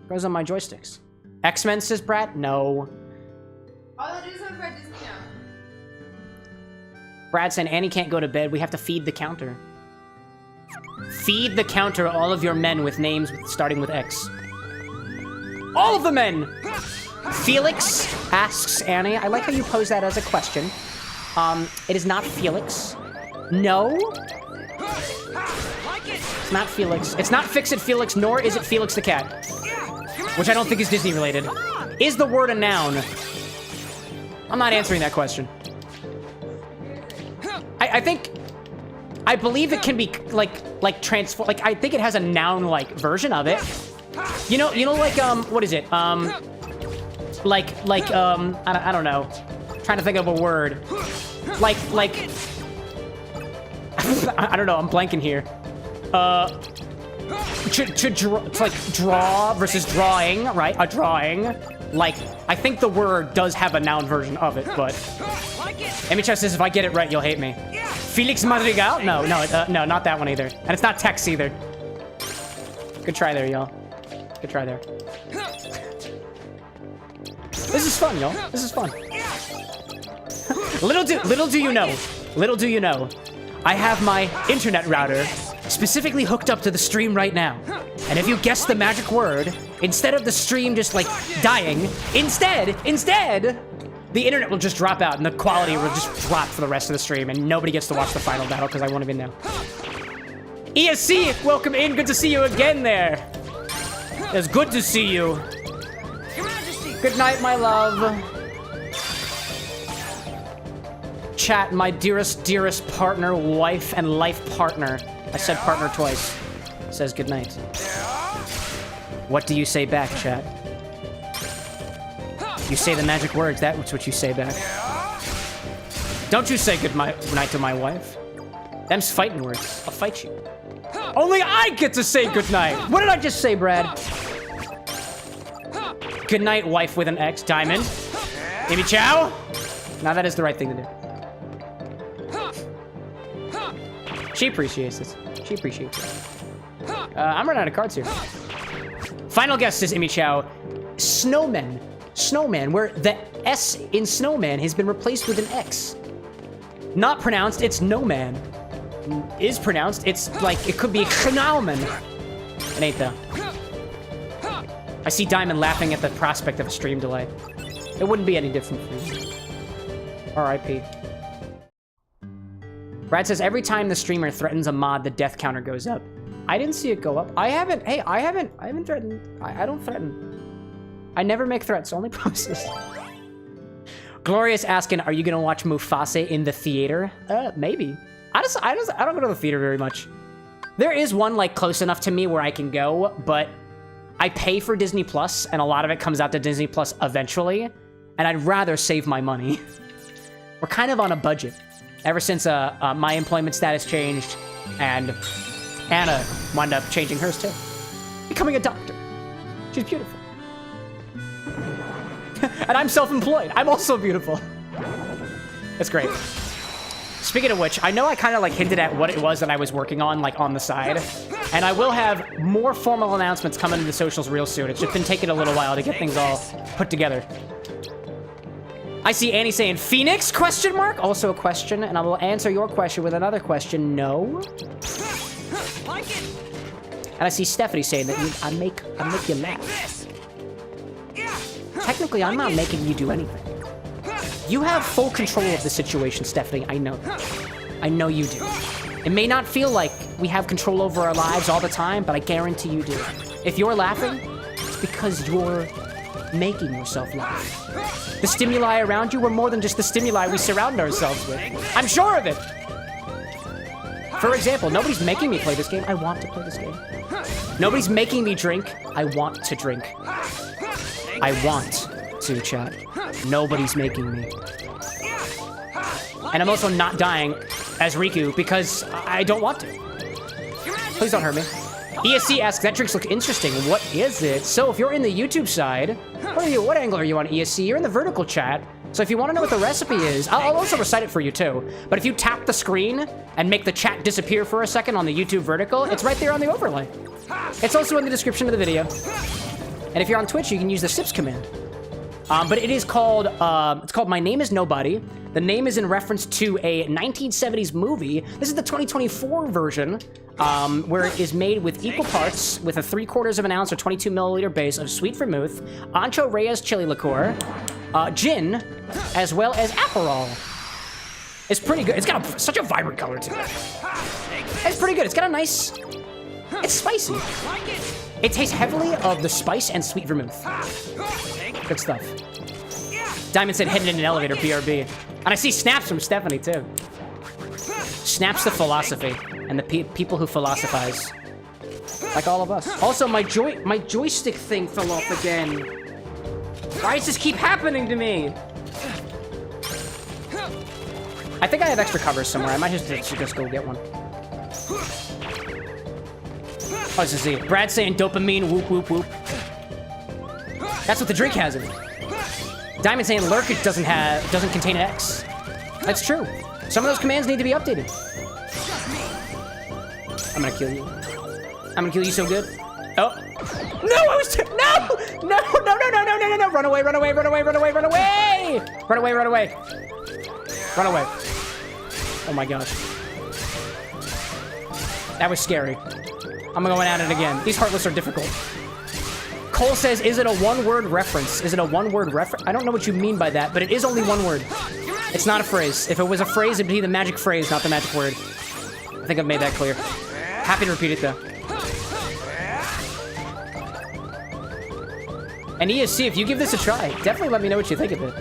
Goes on my joysticks. X-Men, says Brad? No. All I do is about Disney now. Brad saying Annie can't go to bed. We have to feed the counter. Feed the counter all of your men with names starting with X. All of the men! Felix asks Annie. I like how you pose that as a question. It is not Felix. No. It's not Felix. It's not Fix-It Felix, nor is it Felix the Cat. Which I don't think is Disney related. Is the word a noun? I'm not answering that question. I believe it can be like transform. Like I think it has a noun-like version of it. You know, like what is it? I don't know. Trying to think of a word. Like I don't know. I'm blanking here. It's like draw versus drawing, right? A drawing. Like I think the word does have a noun version of it, but. MHS says if I get it right, you'll hate me. Felix Madrigal? No, not that one either. And it's not Tex either. Good try there, y'all. Good try there. This is fun, y'all. This is fun. Little do you know, I have my internet router specifically hooked up to the stream right now. And if you guess the magic word, instead of the stream just like dying, instead, the internet will just drop out and the quality will just drop for the rest of the stream and nobody gets to watch the final battle because I won't even know. ESC, welcome in. Good to see you again there. It's good to see you. Good night, my love. Chat, my dearest partner, wife, and life partner. I said partner twice. Says good night. What do you say back, chat? You say the magic words, that's what you say back. Don't you say good night to my wife. Them's fighting words. I'll fight you. Only I get to say good night. What did I just say, Brad? Good night, wife with an X. Diamond. Amy Chow. Now that is the right thing to do. She appreciates it. She appreciates it. I'm running out of cards here. Final guess is Amy Chow. Snowman. Snowman, where the S in snowman has been replaced with an X. Not pronounced, it's no man. Is pronounced, it's like, it could be Snowman. It ain't though. I see Diamond laughing at the prospect of a stream delay. It wouldn't be any different for you. R.I.P. Brad says, every time the streamer threatens a mod, the death counter goes up. I didn't see it go up. I haven't threatened. I don't threaten. I never make threats, only promises. Glorious asking, are you gonna watch Mufasa in the theater? Maybe. I don't go to the theater very much. There is one like close enough to me where I can go, but I pay for Disney Plus, and a lot of it comes out to Disney Plus eventually, and I'd rather save my money. We're kind of on a budget. Ever since my employment status changed, and Anna wound up changing hers too. Becoming a doctor. She's beautiful. And I'm self-employed. I'm also beautiful. That's great. Speaking of which, I know I kind of like hinted at what it was that I was working on, like on the side. And I will have more formal announcements coming to the socials real soon. It's just been taking a little while to get things all put together. I see Annie saying, Phoenix, question mark? Also a question, and I will answer your question with another question. No. And I see Stephanie saying that I make you laugh. Technically, I'm not making you do anything. You have full control of the situation, Stephanie. I know that. I know you do. It may not feel like we have control over our lives all the time, but I guarantee you do. If you're laughing, it's because you're making yourself laugh. The stimuli around you are more than just the stimuli we surround ourselves with. I'm sure of it. For example, nobody's making me play this game. I want to play this game. Nobody's making me drink. I want to drink. I want to, chat. Nobody's making me. And I'm also not dying as Riku because I don't want to. Please don't hurt me. ESC asks, that drinks look interesting. What is it? So if you're in the YouTube side, what angle are you on, ESC? You're in the vertical chat. So if you want to know what the recipe is, I'll also recite it for you too. But if you tap the screen and make the chat disappear for a second on the YouTube vertical, it's right there on the overlay. It's also in the description of the video. And if you're on Twitch, you can use the sips command. But it is called, it's called My Name is Nobody. The name is in reference to a 1970s movie. This is the 2024 version, where it is made with equal parts with a 3/4 of an ounce or 22 milliliter base of sweet vermouth, Ancho Reyes chili liqueur, gin, as well as Aperol. It's pretty good. It's got such a vibrant color to it. It's pretty good. It's got a nice, it's spicy. It tastes heavily of the spice and sweet vermouth. Good stuff. Diamond said heading in an elevator, BRB. And I see snaps from Stephanie, too. Snaps the philosophy and the people who philosophize. Like all of us. Also, my joystick thing fell off again. Why does this keep happening to me? I think I have extra covers somewhere. I might just go get one. Oh, this is it. Brad saying dopamine, whoop, whoop, whoop. That's what the drink has in it. Diamond saying Lurkage doesn't contain an X. That's true. Some of those commands need to be updated. I'm gonna kill you. I'm gonna kill you so good. Oh. No, I was no! No! Run away, run away, run away, run away, run away! Run away, run away. Run away. Oh my gosh. That was scary. I'm going at it again. These heartless are difficult. Cole says, is it a one-word reference? Is it a one-word reference? I don't know what you mean by that, but it is only one word. It's not a phrase. If it was a phrase, it'd be the magic phrase, not the magic word. I think I've made that clear. Happy to repeat it, though. And ESC, if you give this a try, definitely let me know what you think of it.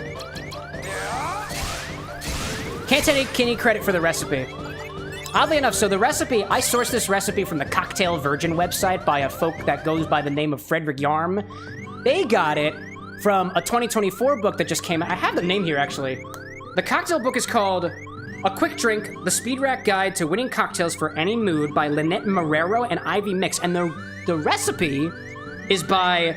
Can't take any credit for the recipe. Oddly enough, so the recipe, I sourced this recipe from the Cocktail Virgin website by a folk that goes by the name of Frederic Yarm. They got it from a 2024 book that just came out. I have the name here, actually. The cocktail book is called A Quick Drink, The Speed Rack Guide to Winning Cocktails for Any Mood by Lynette Marrero and Ivy Mix. And the recipe is by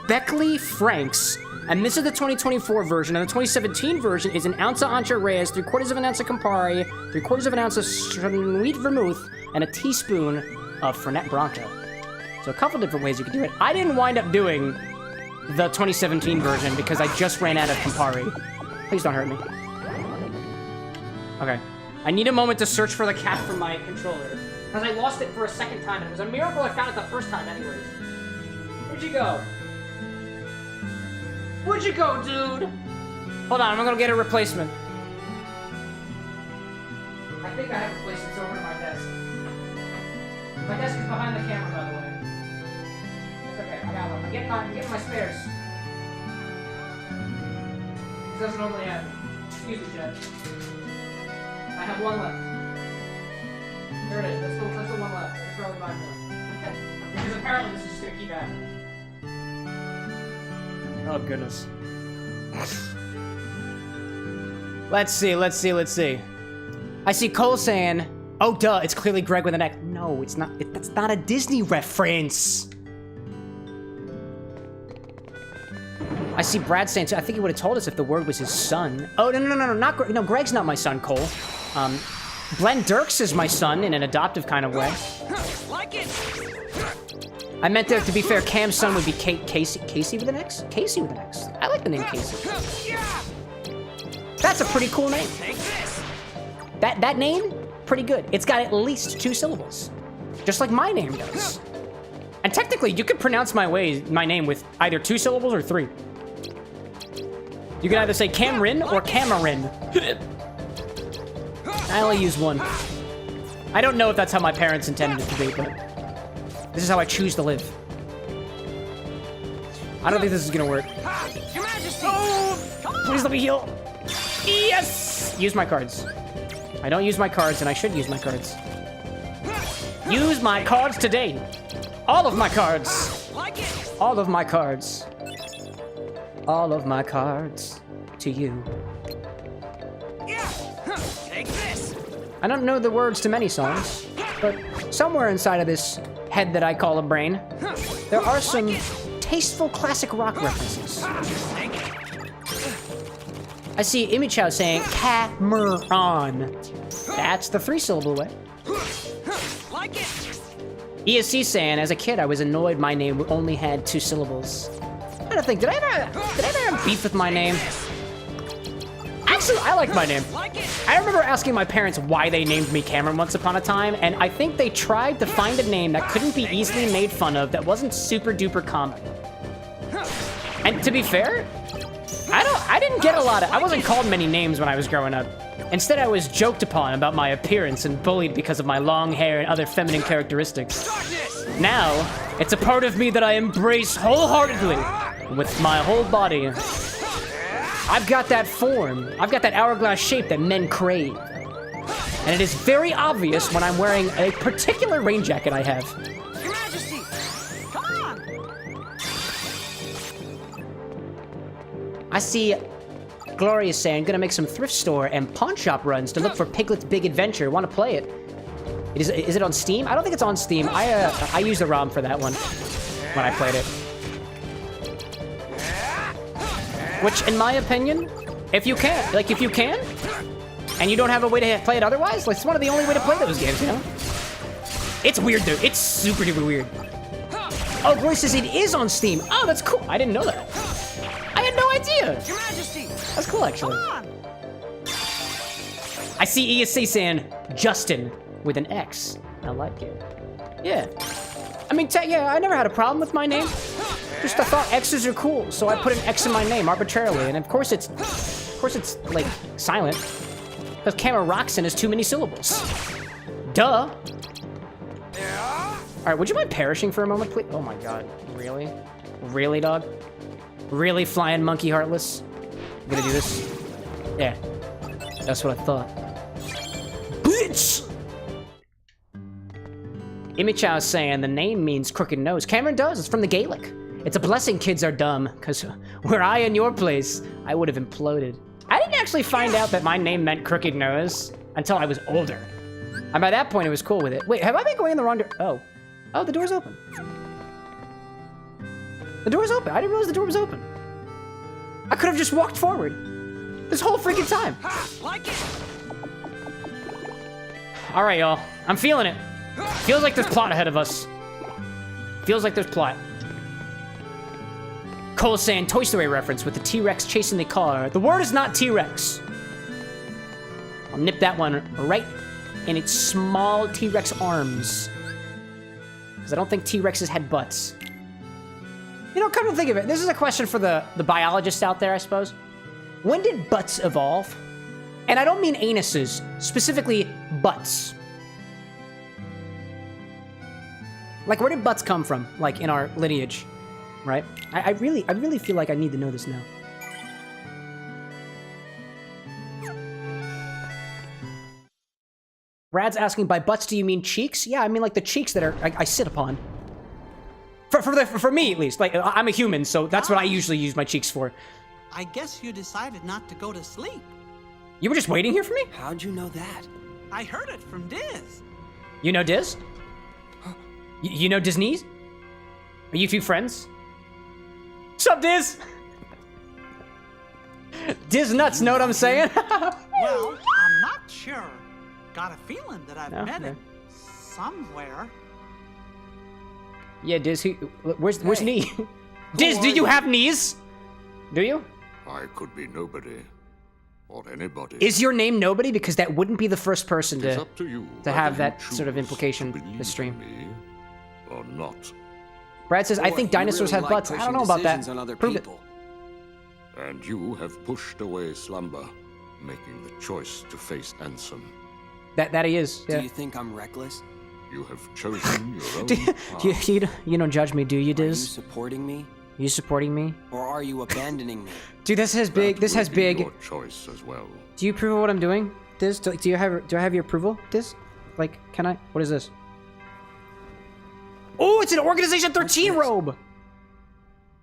Beckley Franks. And this is the 2024 version, and the 2017 version is an ounce of Ancho Reyes, 3/4 of an ounce of Campari, 3/4 of an ounce of sweet vermouth, and a teaspoon of Fernet Branca. So a couple different ways you can do it. I didn't wind up doing the 2017 version because I just ran out of Campari. Please don't hurt me. Okay. I need a moment to search for the cap from my controller, because I lost it for a second time, and it was a miracle I found it the first time anyways. Where'd you go? Where'd you go, dude? Hold on, I'm gonna get a replacement. I think I have replacements over at my desk. My desk is behind the camera, by the way. It's okay, I got one. I'm getting my spares. This doesn't normally happen. Excuse me, Jed. I have one left. There it is. That's the one left. I can probably buy more. Because apparently this is just gonna keep happening. Oh, goodness. Let's see. I see Cole saying, oh, duh, it's clearly Greg with an X. No, it's not. That's not a Disney reference. I see Brad saying, I think he would have told us if the word was his son. Oh, no, not Greg. No, Greg's not my son, Cole. Glenn Dirks is my son in an adoptive kind of way. Like it. I meant that, to be fair, Cam's son would be Casey with an X? Casey with an X. I like the name Casey. That's a pretty cool name. That name, pretty good. It's got at least 2 syllables. Just like my name does. And technically, you could pronounce my name with either 2 syllables or 3. You can either say Cameron or Cameron. I only use one. I don't know if that's how my parents intended it to be, but this is how I choose to live. I don't think this is gonna work. Your Majesty. Oh, please let me heal. Yes! Use my cards. I don't use my cards, and I should use my cards. Use my cards today. All of my cards. Like it. All of my cards. All of my cards to you. Take this. I don't know the words to many songs, but somewhere inside of this head that I call a brain, there are some tasteful classic rock references. I see Imichow saying Cameron. That's the 3-syllable way. Like it. ESC saying, as a kid, I was annoyed my name only had 2 syllables. I don't think, did I ever have beef with my name. Actually, I like my name. Like it. I remember asking my parents why they named me Cameron once upon a time, and I think they tried to find a name that couldn't be easily made fun of, that wasn't super duper common. And to be fair, I didn't get a lot of, I wasn't called many names when I was growing up. Instead, I was joked upon about my appearance and bullied because of my long hair and other feminine characteristics. Darkness. Now, it's a part of me that I embrace wholeheartedly with my whole body. I've got that form. I've got that hourglass shape that men crave. And it is very obvious when I'm wearing a particular rain jacket I have. Your Majesty. Come on. I see Gloria's saying, gonna make some thrift store and pawn shop runs to look for Piglet's Big Adventure. Want to play it? Is it on Steam? I don't think it's on Steam. I used the ROM for that one when I played it. Which, in my opinion, if you can, and you don't have a way to play it otherwise, like, it's one of the only way to play those games, you know? It's weird, though. It's super duper weird. Oh, Gloria says it is on Steam. Oh, that's cool. I didn't know that. I had no idea. Your Majesty. That's cool, actually. Come on. I see ESC saying Justin with an X. I like it. Yeah. I mean, yeah, I never had a problem with my name. Just I thought X's are cool, so I put an X in my name arbitrarily, and of course it's like silent, because Cameroxn is too many syllables. Duh. All right, would you mind perishing for a moment, please? Oh my God, really? Really, dog? Really, flying monkey heartless? You gonna do this? Yeah, that's what I thought. Bitch! Imichow is saying the name means crooked nose. Cameron does. It's from the Gaelic. It's a blessing kids are dumb, because were I in your place, I would have imploded. I didn't actually find out that my name meant crooked nose until I was older. And by that point, I was cool with it. Wait, have I been going in the wrong door? Oh. Oh, the door's open. The door's open. I didn't realize the door was open. I could have just walked forward this whole freaking time. Like it. All right, y'all. I'm feeling it. Feels like there's plot ahead of us. Feels like there's plot. Cole saying Toy Story reference with the T-Rex chasing the car. The word is not T-Rex. I'll nip that one right in its small T-Rex arms. Because I don't think T-Rexes had butts. You know, come to think of it, this is a question for the biologists out there, I suppose. When did butts evolve? And I don't mean anuses, specifically butts. Like, where did butts come from, like, in our lineage, right? I really feel like I need to know this now. Brad's asking, by butts do you mean cheeks? Yeah, I mean like the cheeks that I sit upon. For me, at least. Like, I'm a human, so that's what I usually use my cheeks for. I guess you decided not to go to sleep. You were just waiting here for me? How'd you know that? I heard it from Diz. You know Diz? You know Disney's? Are you two friends? Sup, Diz? Diz nuts, know what I'm saying? Well, I'm not sure. Got a feeling that I've No? met Okay. him somewhere. Yeah, Diz, where's knee? Diz, Who do are you you? have knees? Do you? I could be nobody, or anybody. Is your name Nobody? Because that wouldn't be the first person It's to... up to you to have whether you that sort of choose implication to believe this stream. in me or not. Brad says, I Boy, think you dinosaurs really have like butts. I don't pushing know about that. decisions on other Prove it. people. And you have pushed away slumber, making the choice to face Ansem. That he is. Do Yeah. you think I'm reckless? You have chosen your own Do path. you don't judge me, do you, Are you Diz? supporting me? Are you supporting me? Or are you abandoning me? Dude, this has big. That This will has be big. Your choice as well. Do you approve of what I'm doing, Diz? Do I have your approval, Diz? Like, can I? What is this? Oh, it's an Organization 13 this? robe.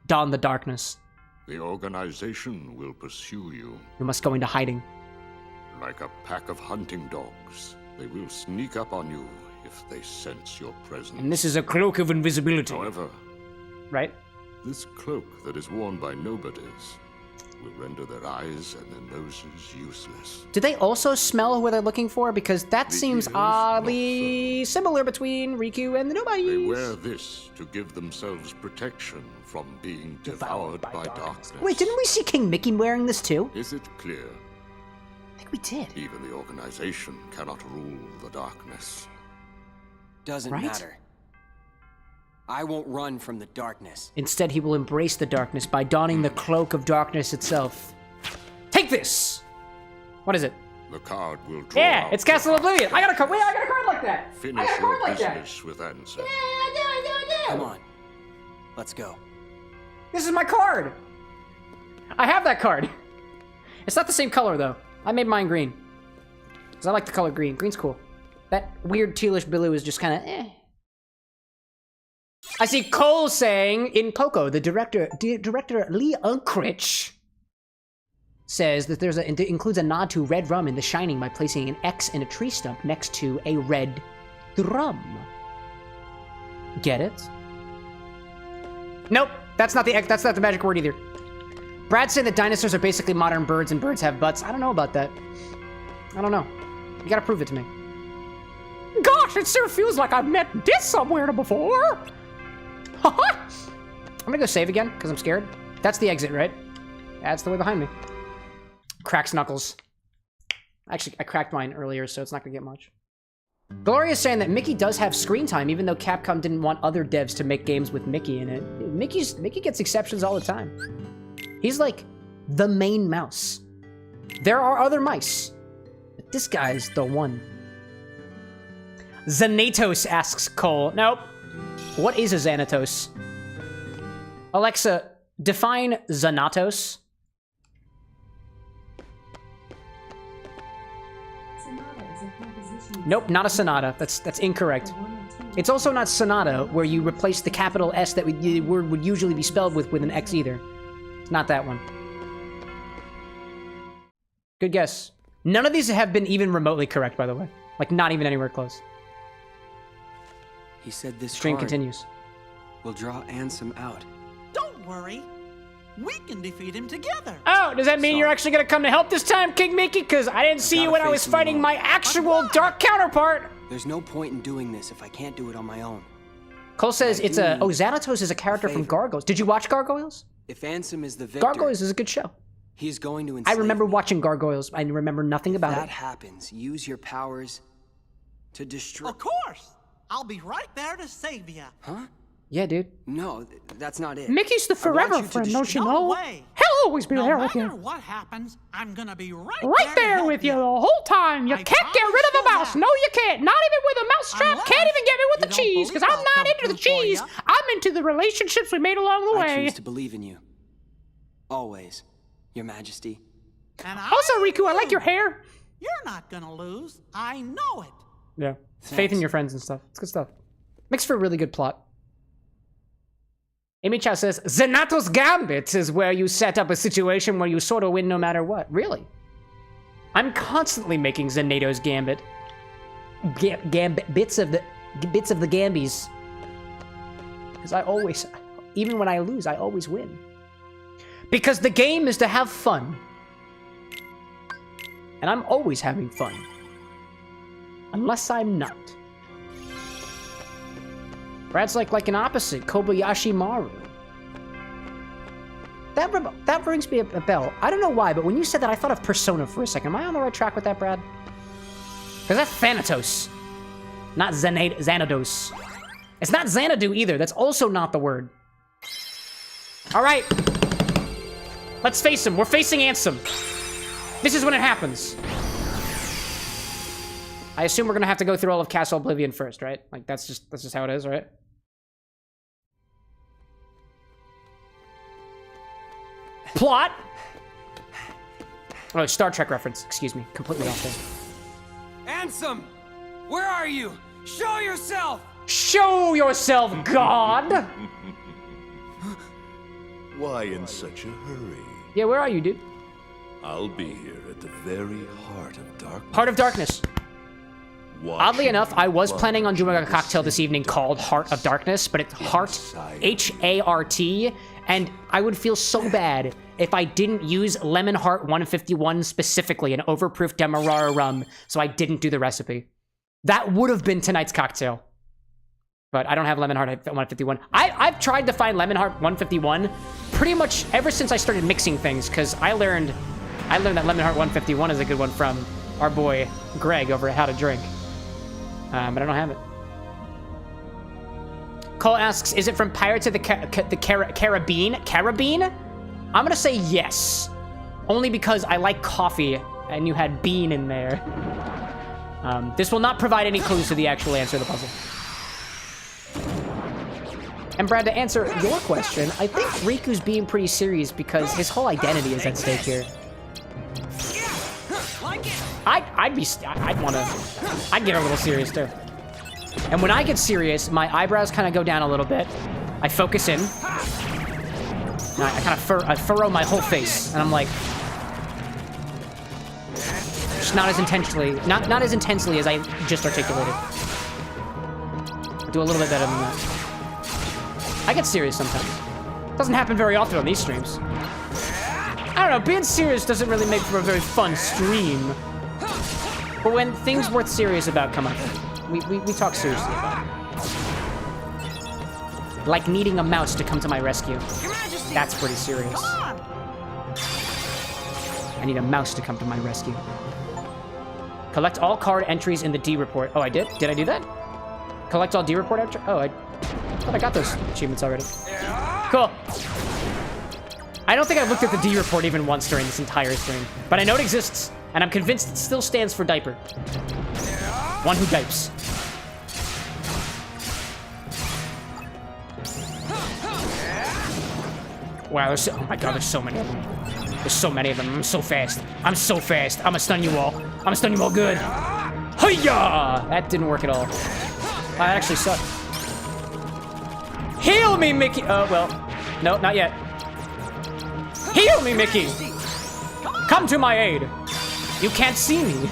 Dawn the darkness. The organization will pursue you We must go into hiding. like a pack of hunting dogs. They will sneak up on you if they sense your presence. And this is a cloak of invisibility, However, right? this cloak that is worn by nobodies will render their eyes and their noses useless. Do they also smell who they're looking for? Because that The seems ears, oddly similar between Riku and the nobodies. They wear this to give themselves protection from being devoured by darkness. Wait, didn't we see King Mickey wearing this too? Is it clear? I think we did. Even the organization cannot rule the darkness. Doesn't Right? matter. I won't run from the darkness. Instead, he will embrace the darkness by donning the cloak of darkness itself. Take this! What is it? The card will draw Yeah, out it's the Castle heart. Oblivion. I got a card. Wait, I got a card like that. I Finish got a card your like that. business with answer. Yeah, I do. Come on. Let's go. This is my card. I have that card. It's not the same color though. I made mine green. Because I like the color green. Green's cool. That weird tealish blue is just kind of eh. I see Cole saying in Coco, the director Lee Unkrich says that includes a nod to red rum in The Shining by placing an X and a tree stump next to a red drum. Get it? Nope, that's not the X. That's not the magic word either. Brad said that dinosaurs are basically modern birds and birds have butts. I don't know about that. I don't know. You gotta prove it to me. Gosh, it sure feels like I've met this somewhere before. I'm gonna go save again, because I'm scared. That's the exit, right? That's the way behind me. Cracks knuckles. Actually, I cracked mine earlier, so it's not gonna get much. Gloria's saying that Mickey does have screen time, even though Capcom didn't want other devs to make games with Mickey in it. Mickey gets exceptions all the time. He's like the main mouse. There are other mice, but this guy's the one. Xanatos asks Cole. Nope. What is a Xanatos? Alexa, define Xanatos. Nope, not a sonata. That's incorrect. It's also not sonata, where you replace the capital S that the word would usually be spelled with an X either. It's not that one. Good guess. None of these have been even remotely correct, by the way. Like, not even anywhere close. He said this Stream card continues. will draw Ansem out. Don't worry. We can defeat him together. Oh, does that mean you're Sorry. actually gonna come to help this time, King Mickey? Because I didn't see you gotta when I face was him fighting alone. my actual dark counterpart. There's no point in doing this if I can't do it on my own. Cole says I it's do a... need Oh, Xanatos is a character from favor. Gargoyles. Did you watch Gargoyles? If Ansem is the victor, Gargoyles is a good show. he's going to I enslave remember me. watching Gargoyles. I remember nothing If about that it. happens, use your powers to destroy... Of course. I'll be right there to save you. Huh? Yeah, dude. No, that's not it. Mickey's the I want forever you to friend, don't you No know? way. He'll always be No there with matter you. what happens, I'm gonna be right Right to there help with you the whole time. You I can't get rid of a promise you mouse. that. No, you can't. Not even with a mouse trap. Unless Can't even get me with you the don't cheese, because believe I'm I'll not come into the through for cheese. ya. I'm into the relationships we made along the I way. choose to believe in you. Always, Your Majesty. And Also, Riku, I like your hair. You're not gonna lose. I know it. Yeah. Faith in your friends and stuff. It's good stuff. Makes for a really good plot. Amy Chow says, Xanatos Gambit is where you set up a situation where you sort of win no matter what. Really? I'm constantly making Xanatos Gambit. Bits of the Gambies. Because I always, even when I lose, I always win. Because the game is to have fun. And I'm always having fun. Unless I'm not. Brad's like an opposite, Kobayashi Maru. That rings me a bell. I don't know why, but when you said that, I thought of Persona for a second. Am I on the right track with that, Brad? Because that's Thanatos, not Xanados. It's not Xanadu either. That's also not the word. All right. Let's face him. We're facing Ansem. This is when it happens. I assume we're gonna have to go through all of Castle Oblivion first, right? Like that's just how it is, right? Plot. Oh, Star Trek reference. Excuse me, completely off there. Ansem! Where are you? Show yourself! Show yourself, God! Why in such a hurry? Yeah, where are you, dude? I'll be here at the very heart of darkness. Heart of Darkness. Oddly enough, I was planning on doing a cocktail this evening called Heart of Darkness, but it's Heart, H-A-R-T, and I would feel so bad if I didn't use Lemon Heart 151 specifically, an overproof Demerara rum, so I didn't do the recipe. That would have been tonight's cocktail. But I don't have Lemon Heart 151. I've tried to find Lemon Heart 151 pretty much ever since I started mixing things, because I learned that Lemon Heart 151 is a good one from our boy Greg over at How to Drink. But I don't have it. Cole asks, is it from Pirates of the Caribbean? Caribbean? I'm gonna say yes. Only because I like coffee, and you had bean in there. This will not provide any clues to the actual answer to the puzzle. And Brad, to answer your question, I think Riku's being pretty serious because his whole identity is at stake here. I'd get a little serious too. And when I get serious, my eyebrows kind of go down a little bit. I focus in. And I kind of furrow my whole face, and I'm like, just not as intensely as I just articulated. I do a little bit better than that. I get serious sometimes. Doesn't happen very often on these streams. I don't know, being serious doesn't really make for a very fun stream. But when things worth serious about come up, we talk seriously about it. Like needing a mouse to come to my rescue. That's pretty serious. I need a mouse to come to my rescue. Collect all card entries in the D report. Oh, I did? Did I do that? Collect all D report entries? Oh, I thought I got those achievements already. Cool. I don't think I looked at the D report even once during this entire stream, but I know it exists, and I'm convinced it still stands for diaper. One who dipes. Wow, oh my god, there's so many of them. There's so many of them. I'm so fast. I'm so fast. I'm gonna stun you all. I'm gonna stun you all good. Hiya! That didn't work at all. That actually sucked. Heal me, Mickey! Oh, well. No, not yet. Heal me, Mickey! Come to my aid! You can't see me.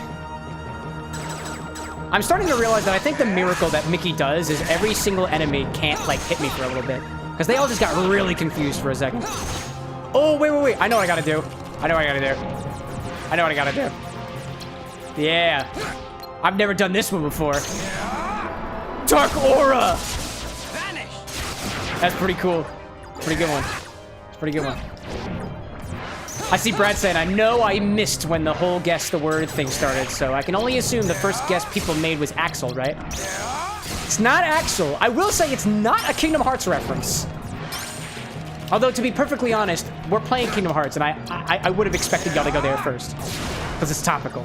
I'm starting to realize that I think the miracle that Mickey does is every single enemy can't, like, hit me for a little bit. Because they all just got really confused for a second. Oh, wait. I know what I gotta do. I know what I gotta do. Yeah. I've never done this one before. Dark Aura! That's pretty cool. Pretty good one. It's a pretty good one. I see Brad saying, I know I missed when the whole guess the word thing started, so I can only assume the first guess people made was Axel, right? It's not Axel. I will say it's not a Kingdom Hearts reference. Although, to be perfectly honest, we're playing Kingdom Hearts, and I would have expected y'all to go there first. Because it's topical.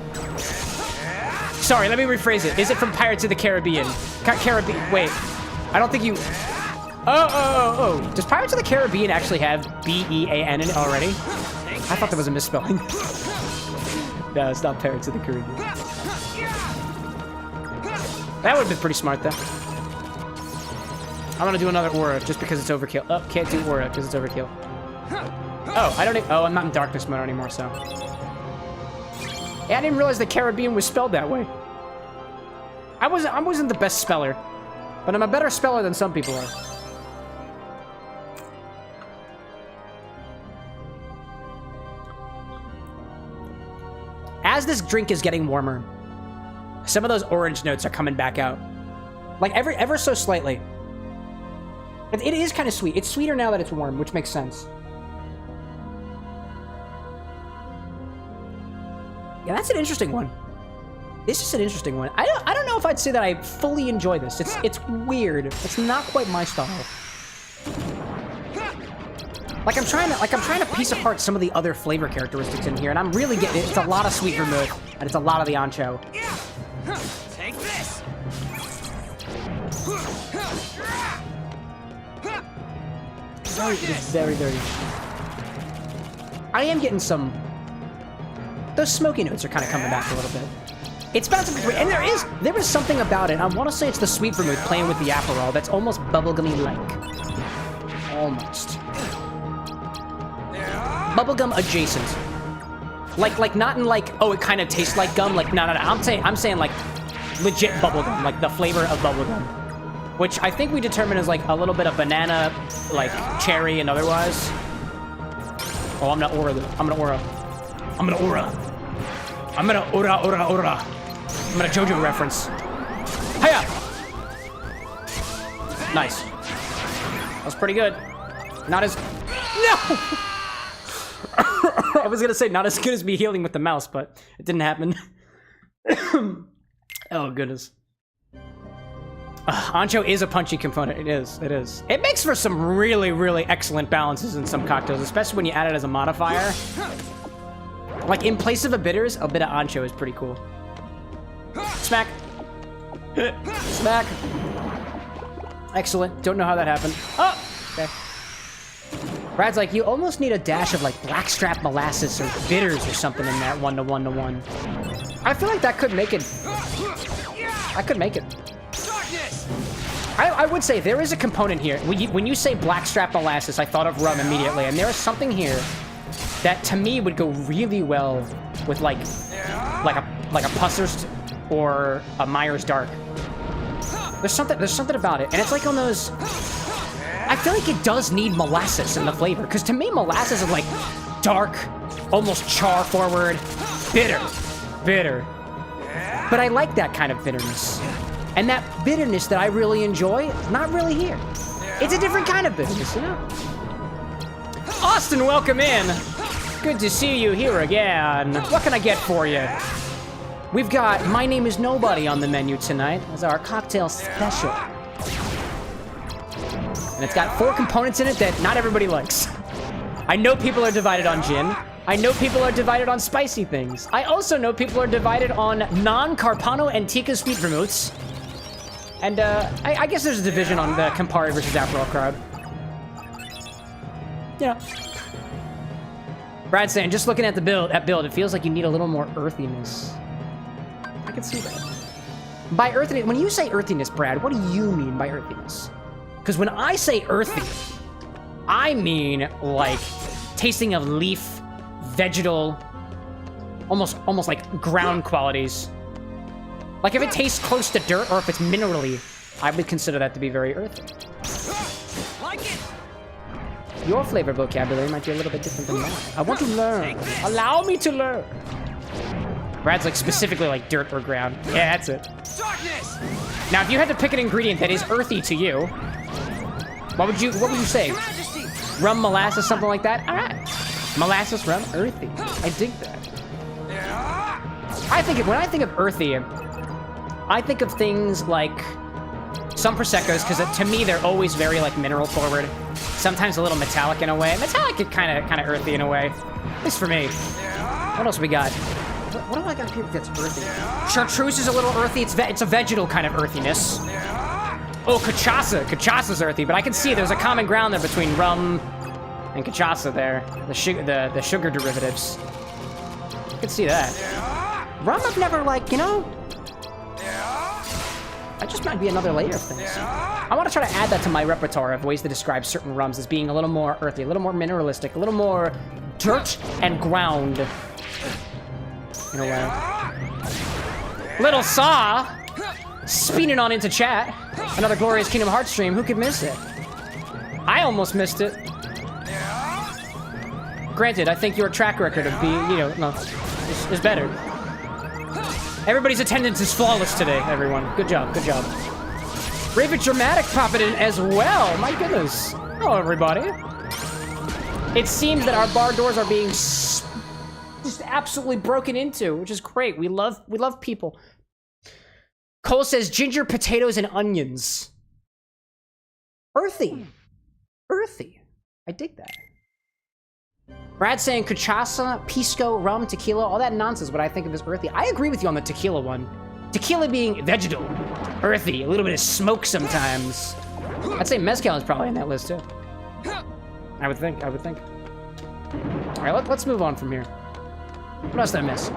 Sorry, let me rephrase it. Is it from Pirates of the Caribbean? Wait. I don't think you... Oh. Does Pirates of the Caribbean actually have B-E-A-N in it already? I thought that was a misspelling. No, it's not Pirates of the Caribbean. That would have been pretty smart, though. I'm gonna do another aura just because it's overkill. Oh, can't do aura because it's overkill. Oh, I'm not in darkness mode anymore, so. Yeah, I didn't realize the Caribbean was spelled that way. I wasn't the best speller, but I'm a better speller than some people are. As this drink is getting warmer, some of those orange notes are coming back out. Like, ever so slightly. It is kind of sweet. It's sweeter now that it's warm, which makes sense. Yeah, that's an interesting one. This is an interesting one. I don't know if I'd say that I fully enjoy this. It's weird. It's not quite my style. Like I'm trying to piece apart some of the other flavor characteristics in here, and I'm really getting it. It's a lot of sweet vermouth, and it's a lot of the Ancho. Take this. It is very, very. I am getting some. Those smoky notes are kind of coming back a little bit. It's bouncing between, and there is something about it. I want to say it's the sweet vermouth playing with the Aperol that's almost bubblegummy-like. Almost. Bubblegum adjacent. Like not in like, oh, it kind of tastes like gum. Like no. I'm saying like legit bubblegum, like the flavor of bubblegum. Which I think we determine is like a little bit of banana, like cherry and otherwise. Oh, I'm gonna aura. I'm gonna aura. I'm gonna aura. I'm gonna aura. I'm gonna JoJo reference. Hiya! Nice. That was pretty good. Not as... No! I was gonna say not as good as me healing with the mouse, but it didn't happen. Oh, goodness. Ancho is a punchy component. It is. It is. It makes for some really, really excellent balances in some cocktails, especially when you add it as a modifier. Like, in place of a bitters, a bit of Ancho is pretty cool. Smack. Smack. Excellent. Don't know how that happened. Oh! Okay. Brad's like, you almost need a dash of, like, blackstrap molasses or bitters or something in that 1-to-1-to-1. I feel like that could make it... I could make it. I would say there is a component here. When you say blackstrap molasses, I thought of rum immediately, and there is something here that to me would go really well with like a Pusser's or a Myers Dark. There's something about it, and it's like on those. I feel like it does need molasses in the flavor, because to me molasses is like dark, almost char forward, bitter. But I like that kind of bitterness. And that bitterness that I really enjoy, not really here. It's a different kind of bitterness, you know? Austin, welcome in. Good to see you here again. What can I get for you? We've got My Name is Nobody on the menu tonight as our cocktail special. And it's got 4 components in it that not everybody likes. I know people are divided on gin. I know people are divided on spicy things. I also know people are divided on non-Carpano Antica sweet vermouths. And I guess there's a division on the Campari versus Aperol crowd. Yeah. Brad's saying, just looking at the build, it feels like you need a little more earthiness. I can see that. By earthiness, when you say earthiness, Brad, what do you mean by earthiness? Because when I say earthy, I mean like tasting of leaf, vegetal, almost like ground qualities. Like if it tastes close to dirt or if it's minerally, I would consider that to be very earthy. Like it. Your flavor vocabulary might be a little bit different than mine. I want to learn. Allow me to learn. Brad's like specifically like dirt or ground. Yeah, that's it. Darkness. Now, if you had to pick an ingredient that is earthy to you, what would you say? Majesty. Rum, molasses, something like that? All right. Molasses, rum, earthy. I dig that. When I think of earthy, I think of things like some Prosecco's, because to me, they're always very like mineral forward. Sometimes a little metallic in a way. Metallic is kind of earthy in a way. At least for me. What else we got? What do I got here that's earthy? Chartreuse is a little earthy. It's a vegetal kind of earthiness. Oh, cachaça. Cachaça's earthy, but I can see there's a common ground there between rum and cachaça there. The sugar derivatives. I can see that. Rum I've never like, you know? That just might be another layer of things. I want to try to add that to my repertoire of ways to describe certain rums as being a little more earthy, a little more mineralistic, a little more dirt and ground. In a way. Little Saw spinning on into chat. Another glorious Kingdom Hearts stream. Who could miss it? I almost missed it. Granted, I think your track record of being, is better. Everybody's attendance is flawless today, everyone. Good job, good job. Raven Dramatic popping in as well. My goodness. Hello, everybody. It seems that our bar doors are being just absolutely broken into, which is great. We love people. Cole says ginger, potatoes, and onions. Earthy. Earthy. I dig that. Brad saying cachaça, pisco, rum, tequila, all that nonsense, what I think of as earthy. I agree with you on the tequila one. Tequila being vegetal, earthy, a little bit of smoke sometimes. I'd say mezcal is probably in that list too. I would think. All right, let's move on from here. What else did I miss?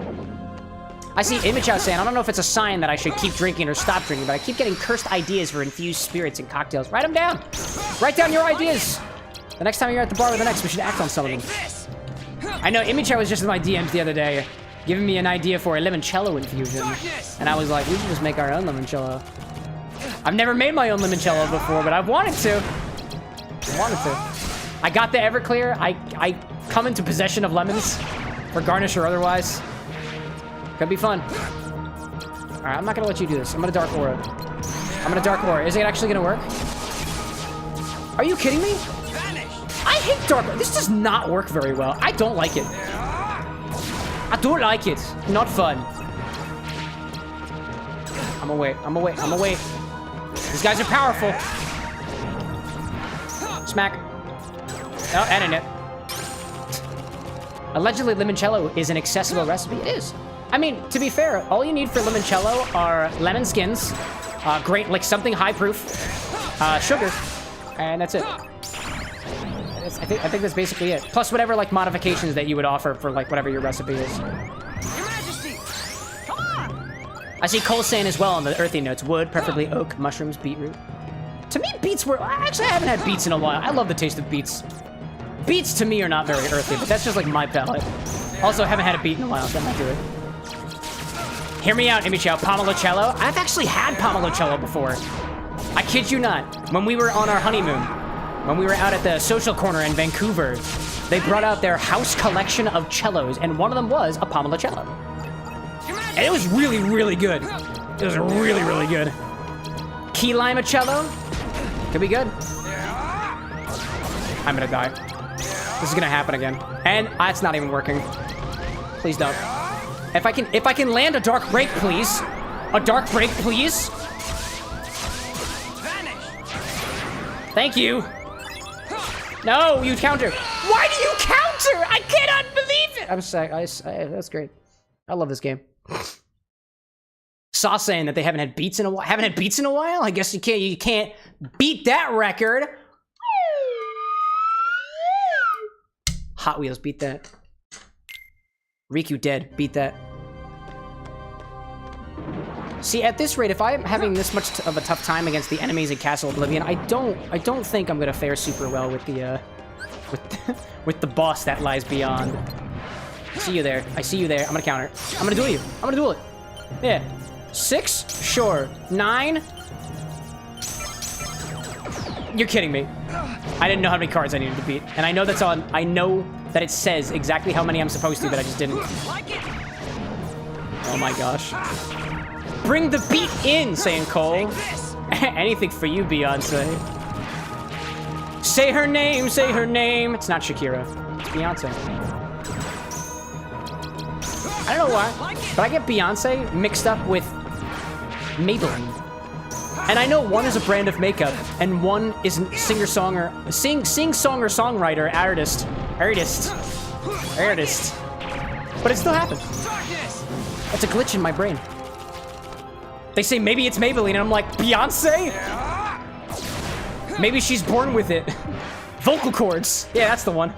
I see Image out saying, I don't know if it's a sign that I should keep drinking or stop drinking, but I keep getting cursed ideas for infused spirits and cocktails. Write them down. Write down your ideas. The next time you're at the bar with the next, we should act on some of them. I know Image was just in my DMs the other day, giving me an idea for a limoncello infusion. And I was like, we should just make our own limoncello. I've never made my own limoncello before, but I've wanted to. I got the Everclear. I come into possession of lemons for garnish or otherwise. Could be fun. All right, I'm not gonna let you do this. I'm gonna Dark Aura. I'm gonna Dark Aura. Is it actually gonna work? Are you kidding me? I hate Dark Aura. This does not work very well. I don't like it. I don't like it. Not fun. I'm away. I'm away. I'm away. These guys are powerful. Smack. Oh, and a net. Allegedly, limoncello is an accessible recipe. It is. I mean, to be fair, all you need for limoncello are lemon skins, great, like something high proof, sugar, and that's it. I think that's basically it. Plus whatever like modifications that you would offer for like whatever your recipe is. Your Majesty, come on! I see Cole saying as well on the earthy notes: wood, preferably oak, mushrooms, beetroot. To me, beets were. Actually, I haven't had beets in a while. I love the taste of beets. Beets to me are not very earthy, but that's just like my palate. Also, haven't had a beet in a while, so that might do it. Hear me out, Imichao. Pomolocello. I've actually had pomolocello before. I kid you not. When we were on our honeymoon, when we were out at the social corner in Vancouver, they brought out their house collection of cellos, and one of them was a pomolocello. And it was really, really good. It was really, really good. Key limoncello. Could be good. I'm gonna die. This is gonna happen again. And it's not even working. Please don't. If I can land a dark break, please. A dark break, please. Thank you. No, you counter. Why do you counter? I cannot believe it. I'm sorry. That's great. I love this game. Saw saying that they haven't had beats in a while. Haven't had beats in a while? I guess you can't beat that record. Hot Wheels, beat that. Riku dead, beat that. See, at this rate, if I'm having this much of a tough time against the enemies in Castle Oblivion, I don't think I'm gonna fare super well with the with the boss that lies beyond. I see you there. I see you there. I'm gonna counter. I'm gonna duel you. I'm gonna duel it. Yeah. 6? Sure. 9? You're kidding me. I didn't know how many cards I needed to beat. And I know that's on. I know that it says exactly how many I'm supposed to, but I just didn't. Oh my gosh. Bring the beat in, saying Cole. Anything for you, Beyonce. Say her name, say her name. It's not Shakira. It's Beyonce. I don't know why, but I get Beyonce mixed up with Maybelline. And I know one is a brand of makeup, and one is a sing-song or songwriter, artist. But it still happens. That's a glitch in my brain. They say maybe it's Maybelline, and I'm like, Beyonce? Maybe she's born with it. Vocal cords. Yeah, that's the one.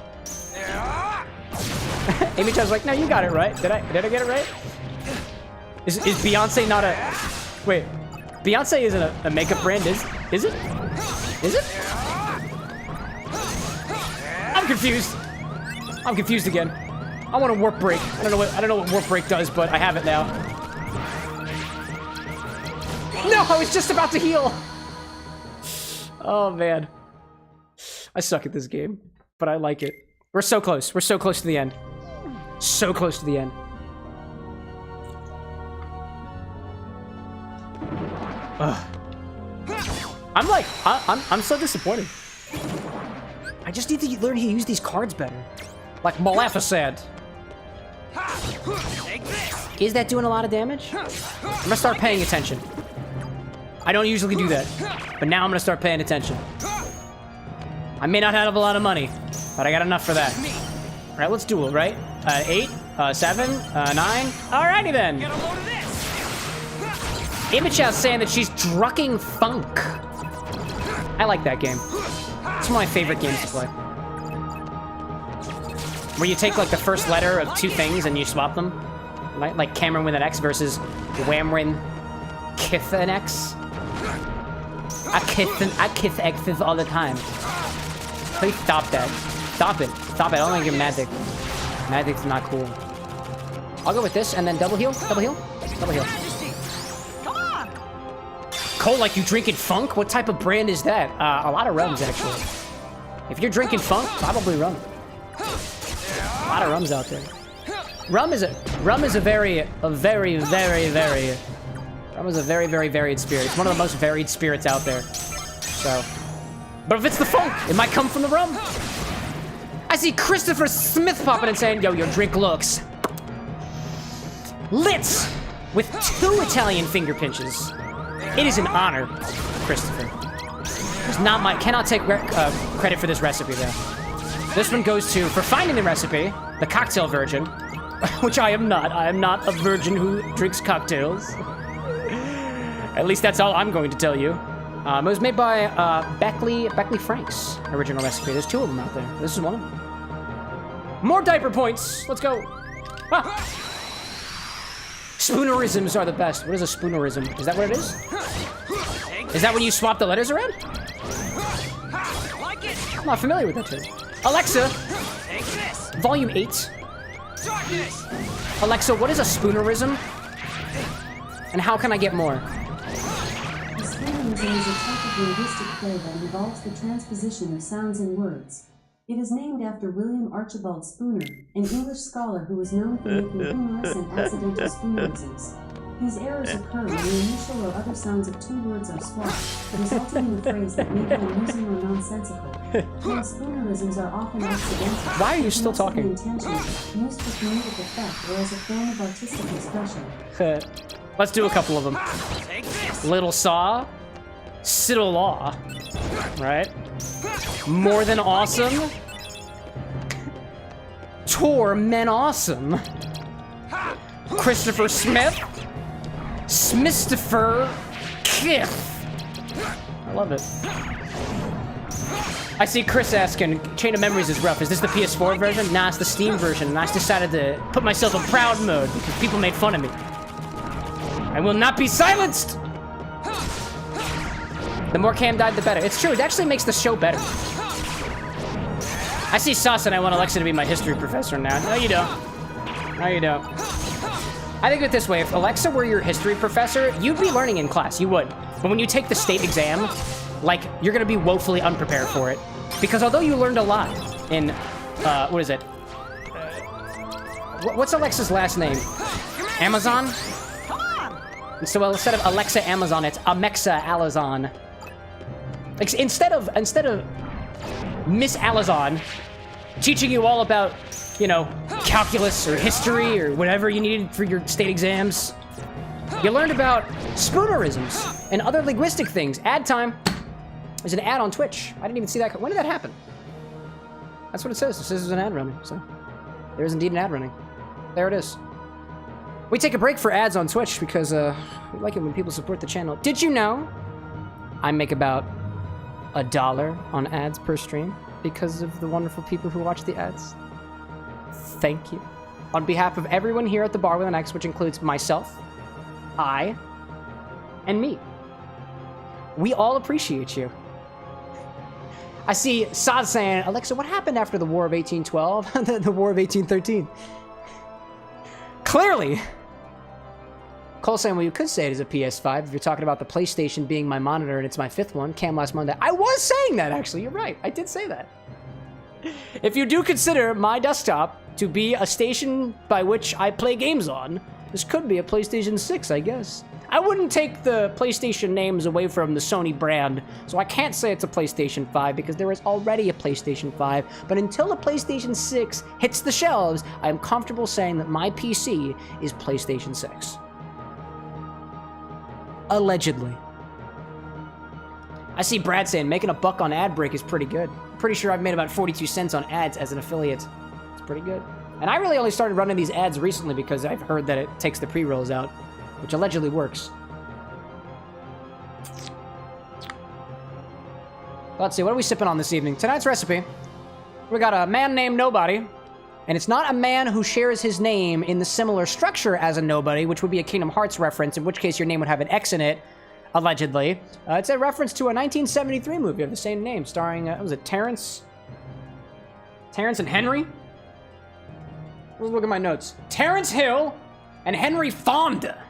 Amy Chan's like, no, you got it right. Did I get it right? Is Beyonce not a... Wait. Beyonce isn't a makeup brand, is it? Is it? I'm confused. I'm confused again. I want a warp break. I don't know what warp break does, but I have it now. No, I was just about to heal. Oh man. I suck at this game, but I like it. We're so close. We're so close to the end. So close to the end. Ugh. I'm so disappointed. I just need to learn how to use these cards better. Like Maleficent. Is that doing a lot of damage? I'm gonna start paying attention. I don't usually do that, but now I'm gonna start paying attention. I may not have a lot of money, but I got enough for that. All right, let's duel, right? 8, 7, 9. Alrighty then. Imichal's saying that she's drucking funk. I like that game. It's one of my favorite games to play. Where you take like the first letter of two things and you swap them. Right? Like CameroxnWithAnX versus CameroxnWithAnX. I kiss X's all the time. Please stop that. Stop it. Stop it. I don't want to get Magic. Magic's not cool. I'll go with this and then double heal. Double heal. Double heal. Cole, like you drinking funk? What type of brand is that? A lot of rums, actually. If you're drinking funk, probably rum. lot of rums out there. Rum is a very varied spirit. It's one of the most varied spirits out there. So, but if it's the funk, it might come from the rum. I see Christopher Smith popping and saying, yo, your drink looks lit with 2 Italian finger pinches. It is an honor, Christopher. Cannot take credit for this recipe though. This one goes to, for finding the recipe, the cocktail virgin, which I am not. I am not a virgin who drinks cocktails. At least that's all I'm going to tell you. It was made by Beckley Frank's original recipe. There's 2 of them out there. This is one of them. More diaper points. Let's go. Ah. Spoonerisms are the best. What is a spoonerism? Is that what it is? Is that when you swap the letters around? I'm not familiar with that term. Alexa, volume 8. Alexa, what is a spoonerism? And how can I get more? A spoonerism is a type of linguistic play that involves the transposition of sounds in words. It is named after William Archibald Spooner, an English scholar who was known for making humorous and accidental spoonerisms. These errors occur when the initial or other sounds of 2 words are swapped, resulting in a phrase that may be amusing or nonsensical. While spoonerisms are often accidental, why are you still talking? Intentional, used for comedic effect or as a form of artistic expression. Let's do a couple of them. Little Saw, Siddle Law, right? More Than Awesome, Tor Men Awesome, Christopher Smith, Smistopher Kith. I love it. I see Chris asking, Chain of Memories is rough. Is this the PS4 version? Nah, it's the Steam version, and I just decided to put myself in proud mode because people made fun of me. I will not be silenced! The more Cam died, the better. It's true, it actually makes the show better. I see Sauce and I want Alexa to be my history professor now. No, you don't. No, you don't. I think of it this way, if Alexa were your history professor, you'd be learning in class, you would. But when you take the state exam, like, you're gonna be woefully unprepared for it. Because although you learned a lot in, what is it? What's Alexa's last name? Amazon? And so instead of Alexa Amazon, it's Amexa Alazon. Like, instead of Miss Alazon teaching you all about, you know, calculus or history or whatever you needed for your state exams, you learned about spoonerisms and other linguistic things. Ad time. There's an ad on Twitch. I didn't even see that. When did that happen? That's what it says. It says there's an ad running. So there is indeed an ad running. There it is. We take a break for ads on Twitch because we like it when people support the channel. Did you know I make about $1 on ads per stream because of the wonderful people who watch the ads? Thank you. On behalf of everyone here at the Bar with an X, which includes myself, I, and me, we all appreciate you. I see Saz saying, Alexa, what happened after the War of 1812? the War of 1813? Clearly. Cole saying, well, you could say it is a PS5 if you're talking about the PlayStation being my monitor and it's my 5th one, Cam last Monday. I was saying that, actually. You're right. I did say that. If you do consider my desktop to be a station by which I play games on, this could be a PlayStation 6, I guess. I wouldn't take the PlayStation names away from the Sony brand, so I can't say it's a PlayStation 5 because there is already a PlayStation 5, but until the PlayStation 6 hits the shelves, I am comfortable saying that my PC is PlayStation 6. Allegedly. I see Brad saying making a buck on ad break is pretty good. I'm pretty sure I've made about 42 cents on ads as an affiliate. It's pretty good. And I really only started running these ads recently because I've heard that it takes the pre-rolls out, which allegedly works. Let's see, what are we sipping on this evening? Tonight's recipe, we got a man named Nobody, and it's not a man who shares his name in the similar structure as a nobody, which would be a Kingdom Hearts reference, in which case your name would have an X in it, allegedly. It's a reference to a 1973 movie of the same name, starring, was it Terrence and Henry? Let's look at my notes. Terrence Hill and Henry Fonda.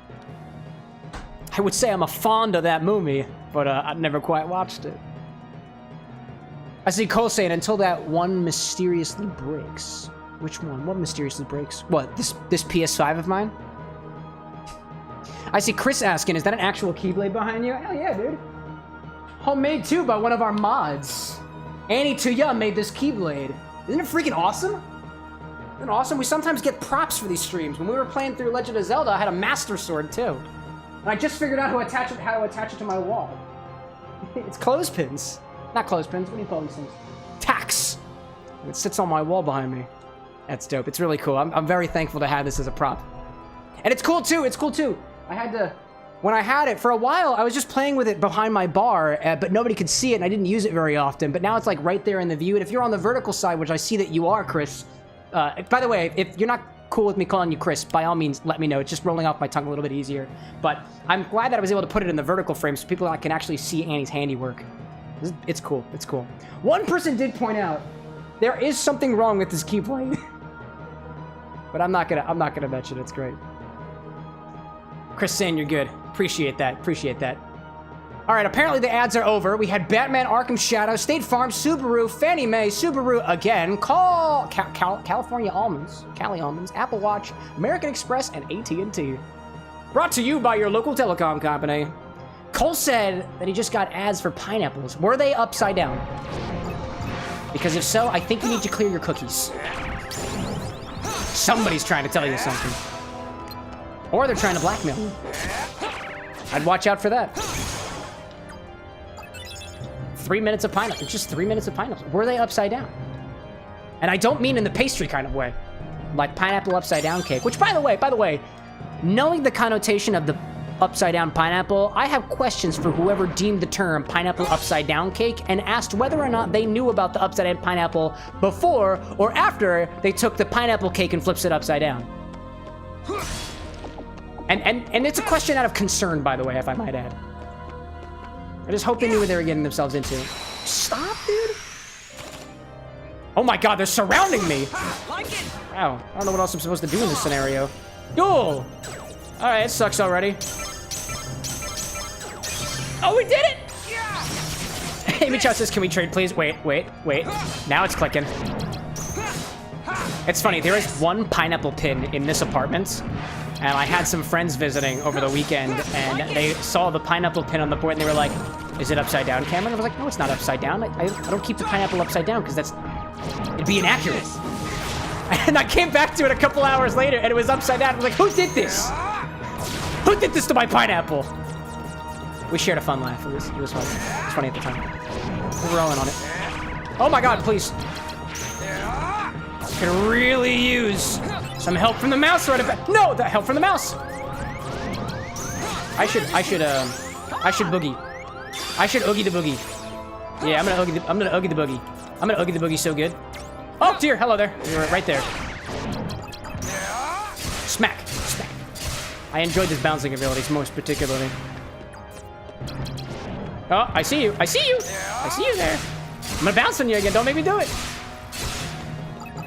I would say I'm a fond of that movie, but I've never quite watched it. I see Cole saying, until that one mysteriously breaks. Which one? What mysteriously breaks? What, this PS5 of mine? I see Chris asking, is that an actual Keyblade behind you? Hell yeah, dude. Homemade too by one of our mods. Annie Tuya made this Keyblade. Isn't it freaking awesome? Isn't it awesome? We sometimes get props for these streams. When we were playing through Legend of Zelda, I had a Master Sword too. And I just figured out how to attach it to my wall. It's clothespins. Not clothespins, what do you call these things? Tacks. It sits on my wall behind me. That's dope. It's really cool. I'm very thankful to have this as a prop. And it's cool too. It's cool too. I had to... When I had it, for a while, I was just playing with it behind my bar, but nobody could see it, and I didn't use it very often. But now it's like right there in the view. And if you're on the vertical side, which I see that you are, Chris... by the way, if you're not cool with me calling you Chris, by all means, let me know. It's just rolling off my tongue a little bit easier. But I'm glad that I was able to put it in the vertical frame so people can actually see Annie's handiwork. It's cool. It's cool. One person did point out there is something wrong with this Keyblade. But I'm not gonna mention it. It's great. Chris saying you're good. Appreciate that. Appreciate that. All right, apparently the ads are over. We had Batman Arkham Shadow, State Farm, Subaru, Fannie Mae, Subaru again, California Almonds, Cali Almonds, Apple Watch, American Express, and AT&T. Brought to you by your local telecom company. Cole said that he just got ads for pineapples. Were they upside down? Because if so, I think you need to clear your cookies. Somebody's trying to tell you something. Or they're trying to blackmail you. I'd watch out for that. 3 minutes of pineapple. It's just 3 minutes of pineapple. Were they upside down? And I don't mean in the pastry kind of way. Like pineapple upside down cake. Which, by the way, knowing the connotation of the upside down pineapple, I have questions for whoever deemed the term pineapple upside down cake and asked whether or not they knew about the upside down pineapple before or after they took the pineapple cake and flips it upside down. And it's a question out of concern, by the way, if I might add. I just hope they knew what they were getting themselves into. Stop, dude. Oh my god, they're surrounding me. Wow, I don't know what else I'm supposed to do in this scenario. Duel. All right, it sucks already. Oh, we did it! Amy Chow says, can we trade, please? Wait. Now it's clicking. It's funny, there is one pineapple pin in this apartment, and I had some friends visiting over the weekend, and they saw the pineapple pin on the board, and they were like, is it upside down, Cameron? I was like, no, it's not upside down. I don't keep the pineapple upside down, because it'd be inaccurate. And I came back to it a couple hours later, and it was upside down. I was like, who did this? Who did this to my pineapple? We shared a fun laugh. It was fun. It was funny at the time. We were rolling on it. Oh my god, please. Could really use some help from the mouse right about. No, the help from the mouse. I should boogie. I should oogie the boogie. Yeah, I'm gonna oogie the boogie. I'm gonna oogie the boogie so good. Oh dear, hello there. You're right there. Smack. I enjoyed his bouncing abilities most particularly. Oh, I see you. I see you there. I'm gonna bounce on you again. Don't make me do it.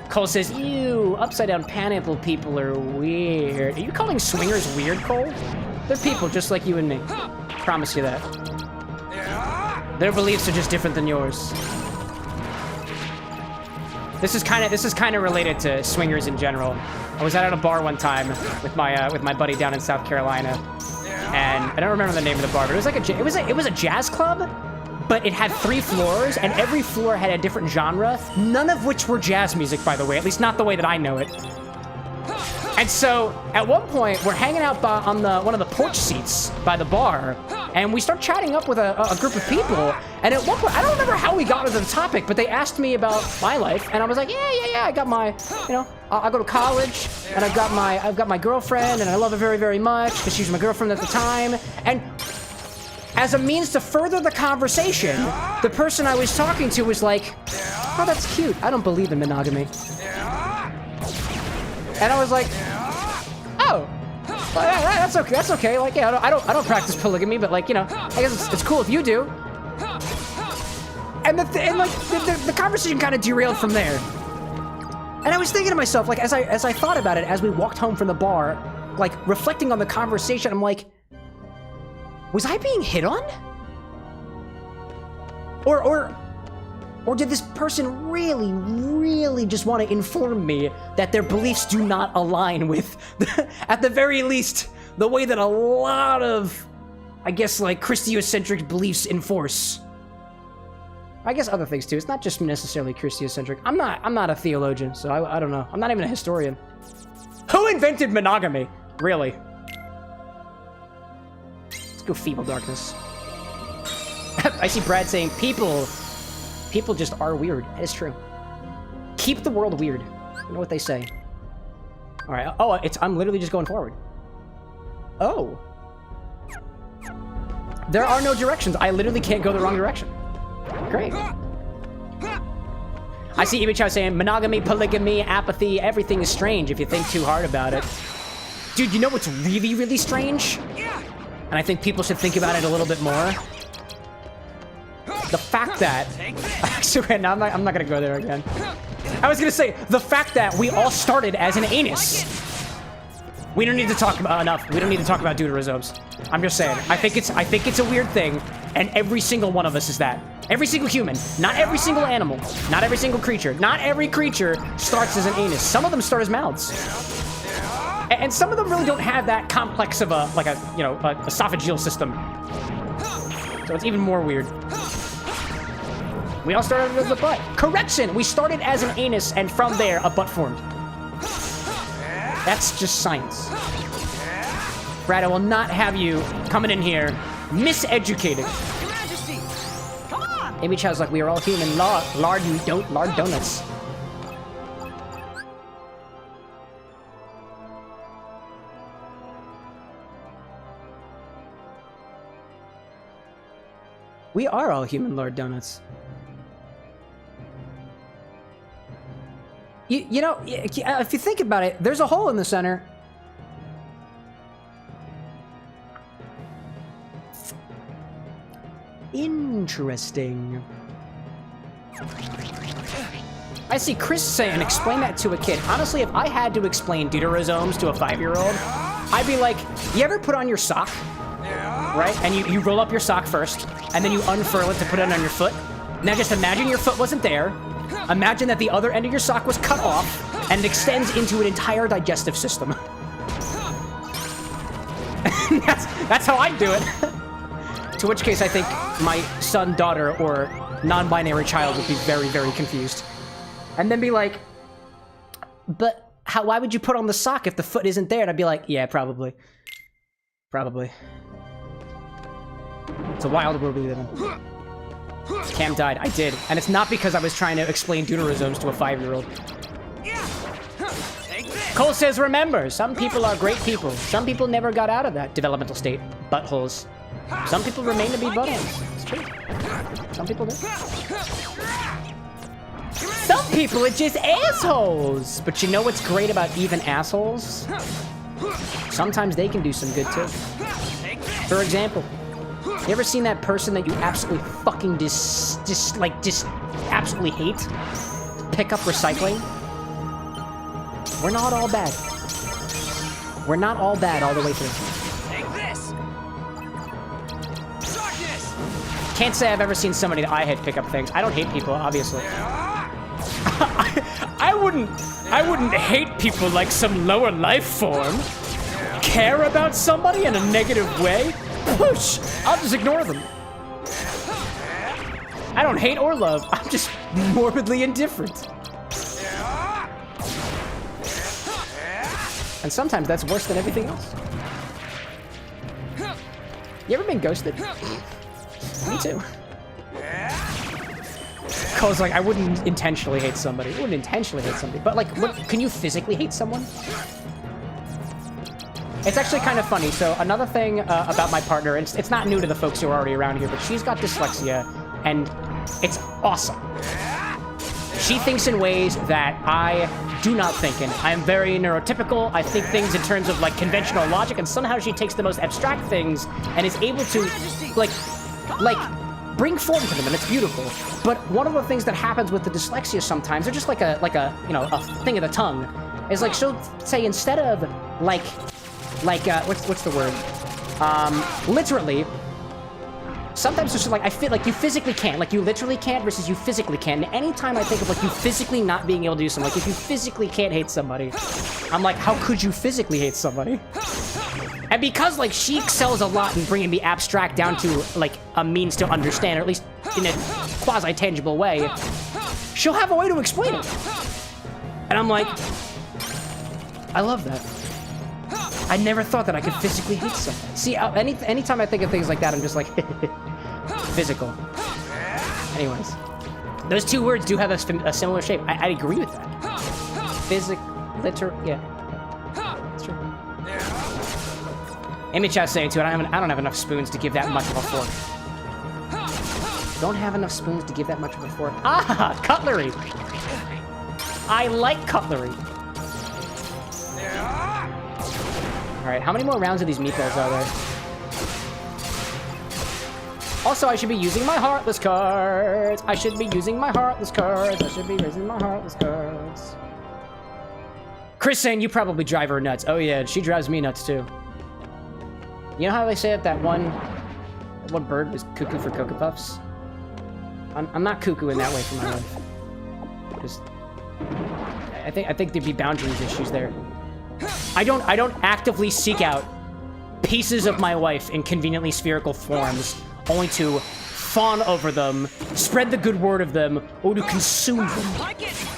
Cole says, ew, upside down pineapple people are weird. Are you calling swingers weird, Cole? They're people just like you and me. Promise you that. Their beliefs are just different than yours. This is kind of related to swingers in general. I was out at a bar one time with my buddy down in South Carolina, and I don't remember the name of the bar, but it was like it was a jazz club, but it had 3 floors, and every floor had a different genre, none of which were jazz music, by the way, at least not the way that I know it. And so at one point, we're hanging out on one of the porch seats by the bar, and we start chatting up with a group of people. And at one point, I don't remember how we got into the topic, but they asked me about my life, and I was like, yeah, I got my, I go to college, and I've got my girlfriend, and I love her very, very much because she was my girlfriend at the time. And as a means to further the conversation, the person I was talking to was like, oh, that's cute. I don't believe in monogamy. And I was like, oh, well, that's okay. That's okay. Like, yeah, I don't practice polygamy, but like, I guess it's cool if you do. And the conversation kind of derailed from there. And I was thinking to myself, like, as I thought about it, as we walked home from the bar, like reflecting on the conversation, I'm like, was I being hit on? Or Or did this person really, really just want to inform me that their beliefs do not align with, at the very least, the way that a lot of, I guess, like, Christocentric beliefs enforce? I guess other things too. It's not just necessarily Christocentric. I'm not a theologian, so I don't know. I'm not even a historian. Who invented monogamy? Really? Let's go Feeble Darkness. I see Brad saying people just are weird. It is true. Keep the world weird. You know what they say. All right. Oh, I'm literally just going forward. Oh. There are no directions. I literally can't go the wrong direction. Great. I see Ibichow saying monogamy, polygamy, apathy, everything is strange if you think too hard about it. Dude, you know what's really, really strange? And I think people should think about it a little bit more. The fact that... Actually, no, I'm not gonna go there again. I was gonna say, the fact that we all started as an anus. We don't need to talk about enough. We don't need to talk about deuterosomes. I'm just saying. I think it's a weird thing, and every single one of us is that. Every single human, not every single animal, not every single creature. Not every creature starts as an anus. Some of them start as mouths. And some of them really don't have that complex of a esophageal system. So it's even more weird. We all started as a butt. Correction! We started as an anus, and from there, a butt formed. That's just science. Brad, I will not have you coming in here miseducated. Your Majesty! Come on! Amy Chow's like, we are all human. Lard donuts. We are all human, Lord Donuts. You know, if you think about it, there's a hole in the center. Interesting. I see Chris saying, explain that to a kid. Honestly, if I had to explain deuterosomes to a 5-year-old, I'd be like, you ever put on your sock? Right? And you roll up your sock first, and then you unfurl it to put it on your foot. Now just imagine your foot wasn't there. Imagine that the other end of your sock was cut off, and it extends into an entire digestive system. that's how I'd do it. To which case I think my son, daughter, or non-binary child would be very, very confused. And then be like, but why would you put on the sock if the foot isn't there? And I'd be like, yeah, probably. Probably. It's a wild world we live in. Cam died. I did. And it's not because I was trying to explain deuterosomes to a 5-year-old. Cole says, remember, some people are great people. Some people never got out of that developmental state. Buttholes. Some people remain to be buttholes. It's true. Some people do. Some people are just assholes. But you know what's great about even assholes? Sometimes they can do some good too. For example, you ever seen that person that you absolutely fucking absolutely hate? Pick up recycling? We're not all bad. We're not all bad all the way through. Take this! Darkness! Can't say I've ever seen somebody that I hate pick up things. I don't hate people, obviously. I wouldn't hate people like some lower life form. Care about somebody in a negative way? Push! I'll just ignore them. I don't hate or love. I'm just morbidly indifferent. And sometimes that's worse than everything else. You ever been ghosted? Me too. Cole's like, I wouldn't intentionally hate somebody. I wouldn't intentionally hate somebody. But like, what, can you physically hate someone? It's actually kind of funny. So another thing about my partner, it's not new to the folks who are already around here, but she's got dyslexia, and it's awesome. She thinks in ways that I do not think in. I am very neurotypical. I think things in terms of like conventional logic, and somehow she takes the most abstract things and is able to like bring form to them, and it's beautiful. But one of the things that happens with the dyslexia sometimes, they're just like a thing of the tongue, is like she'll say instead of what's the word? Literally, sometimes it's just like, I feel like you physically can't. Like, you literally can't versus you physically can. And anytime I think of, like, you physically not being able to do something, like, if you physically can't hate somebody, I'm like, how could you physically hate somebody? And because, like, she excels a lot in bringing the abstract down to, like, a means to understand, or at least in a quasi-tangible way, she'll have a way to explain it. And I'm like, I love that. I never thought that I could physically hate somebody. See, anytime I think of things like that, I'm just like, physical. Anyways, those two words do have a similar shape. I agree with that. Yeah. It's true. Amy Chat's saying too, I don't have enough spoons to give that much of a fork. Don't have enough spoons to give that much of a fork. Ah, cutlery. I like cutlery. All right, how many more rounds of these meatballs are there? Also, I should be using my Heartless cards. I should be using my Heartless cards. I should be using my Heartless cards. Chris saying you probably drive her nuts. Oh yeah, she drives me nuts too. You know how they say that one bird was cuckoo for Cocoa Puffs? I'm not cuckoo in that way for my life. Just, I think there'd be boundaries issues there. I don't actively seek out pieces of my wife in conveniently spherical forms, only to fawn over them, spread the good word of them, or to consume them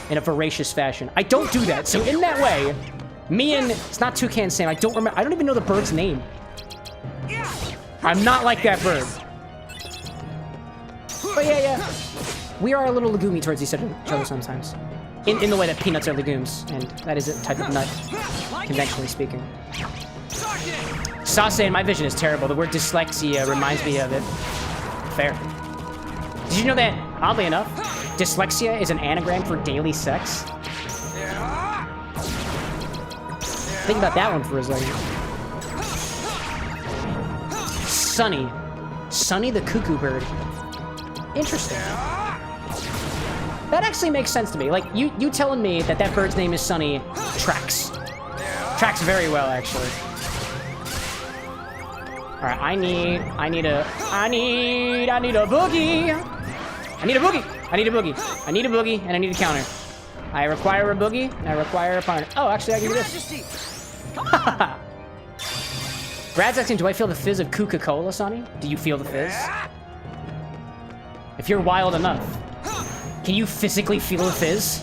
in a voracious fashion. I don't do that. So in that way, me and it's not Toucan Sam. I don't even know the bird's name. I'm not like that bird. But yeah. We are a little legoomy towards each other sometimes. In the way that peanuts are legumes, and that is a type of nut, conventionally speaking. Sauce saying my vision is terrible. The word dyslexia reminds me of it. Fair. Did you know that, oddly enough, dyslexia is an anagram for daily sex? Think about that one for a second. Sunny. Sunny the cuckoo bird. Interesting. That actually makes sense to me. Like, you telling me that bird's name is Sunny tracks. Tracks very well, actually. Alright, I need a boogie. I need a boogie. I need a boogie, and I need a counter. I require a boogie, and I require a partner. Oh, actually, I can do this. Brad's asking, do I feel the fizz of Coca-Cola, Sonny? Do you feel the fizz? If you're wild enough. Can you physically feel the fizz?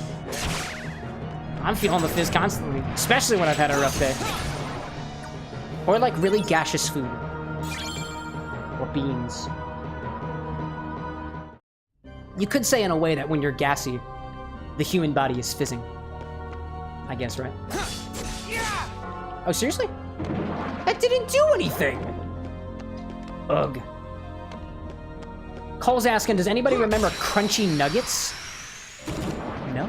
I'm feeling the fizz constantly, especially when I've had a rough day. Or like really gaseous food. Or beans. You could say in a way that when you're gassy, the human body is fizzing. I guess, right? Oh, seriously? That didn't do anything! Ugh. Cole's asking, does anybody remember Crunchy Nuggets? No.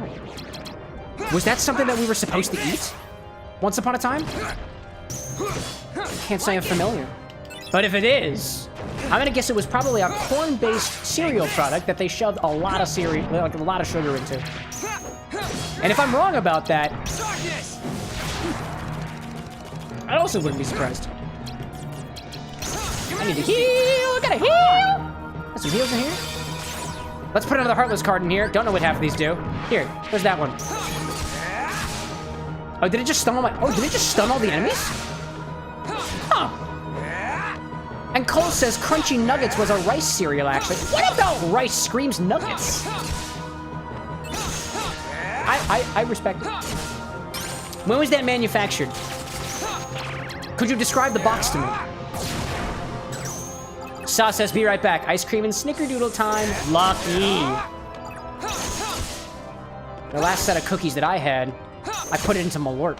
Was that something that we were supposed to eat? Once upon a time? Can't say I'm familiar. But if it is, I'm gonna guess it was probably a corn-based cereal product that they shoved a lot of like a lot of sugar into. And if I'm wrong about that, I also wouldn't be surprised. I need to heal! Gotta heal! Got some heals in here. Let's put another Heartless card in here. Don't know what half of these do. Here, where's that one? Oh, did it just stun all did it just stun all the enemies? Huh. And Cole says Crunchy Nuggets was a rice cereal, actually. What about Rice Screams Nuggets? I respect it. When was that manufactured? Could you describe the box to me? Sauce says, be right back. Ice cream and snickerdoodle time. Lucky. The last set of cookies that I had, I put it into Malort.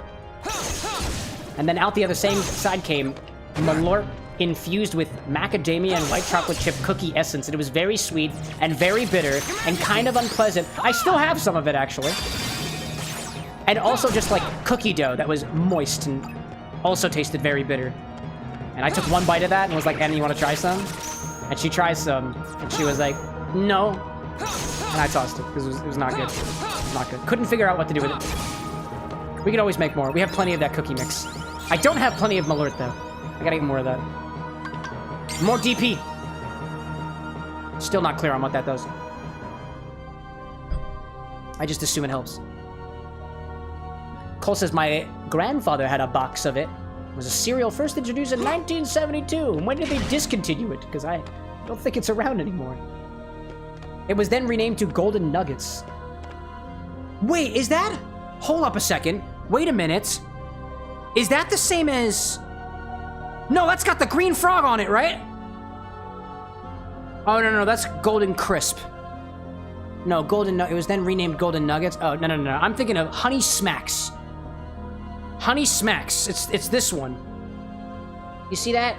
And then out the other same side came Malort infused with macadamia and white chocolate chip cookie essence. And it was very sweet and very bitter and kind of unpleasant. I still have some of it, actually. And also just like cookie dough that was moist and also tasted very bitter. And I took one bite of that and was like, Annie, you want to try some? And she tried some, and she was like, no. And I tossed it, because it was not good. It was not good. Couldn't figure out what to do with it. We could always make more. We have plenty of that cookie mix. I don't have plenty of Malort, though. I gotta get more of that. More DP. Still not clear on what that does. I just assume it helps. Cole says, my grandfather had a box of it. It was a cereal first introduced in 1972. And when did they discontinue it? Because I don't think it's around anymore. It was then renamed to Golden Nuggets. Wait, is that? Hold up a second. Wait a minute. Is that the same as... No, that's got the green frog on it, right? Oh, no, that's Golden Crisp. No, it was then renamed Golden Nuggets. Oh, no. I'm thinking of Honey Smacks. Honey Smacks. It's this one. You see that?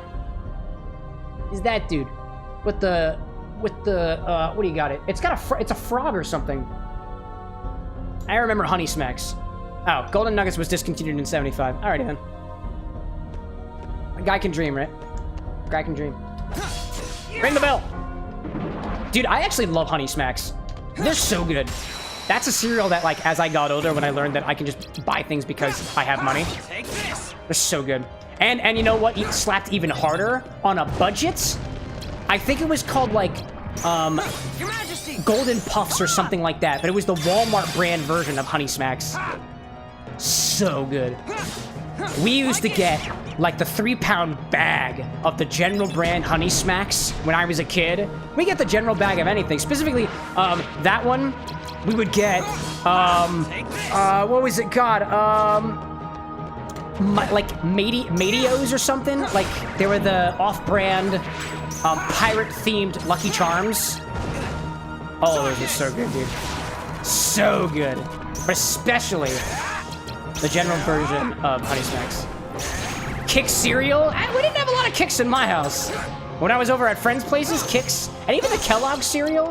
Is that dude? With the, what do you got it? It's got it's a frog or something. I remember Honey Smacks. Oh, Golden Nuggets was discontinued in 75. Alrighty then. A guy can dream, right? A guy can dream. Ring the bell! Dude, I actually love Honey Smacks. They're so good. That's a cereal that, like, as I got older, when I learned that I can just buy things because I have money. They're so good. And you know what slapped even harder on a budget? I think it was called, like, Your Majesty. Golden Puffs or something like that, but it was the Walmart brand version of Honey Smacks. So good. We used to get, like, the 3-pound bag of the general brand Honey Smacks when I was a kid. We get the general bag of anything. Specifically, that one, we would get, what was it? God, like, Matios or something? Like, they were the off-brand, pirate-themed Lucky Charms. Oh, those are so good, dude. So good. But especially the general version of Honey Smacks. Kix cereal? We didn't have a lot of Kix in my house. When I was over at friends' places, Kix, and even the Kellogg cereal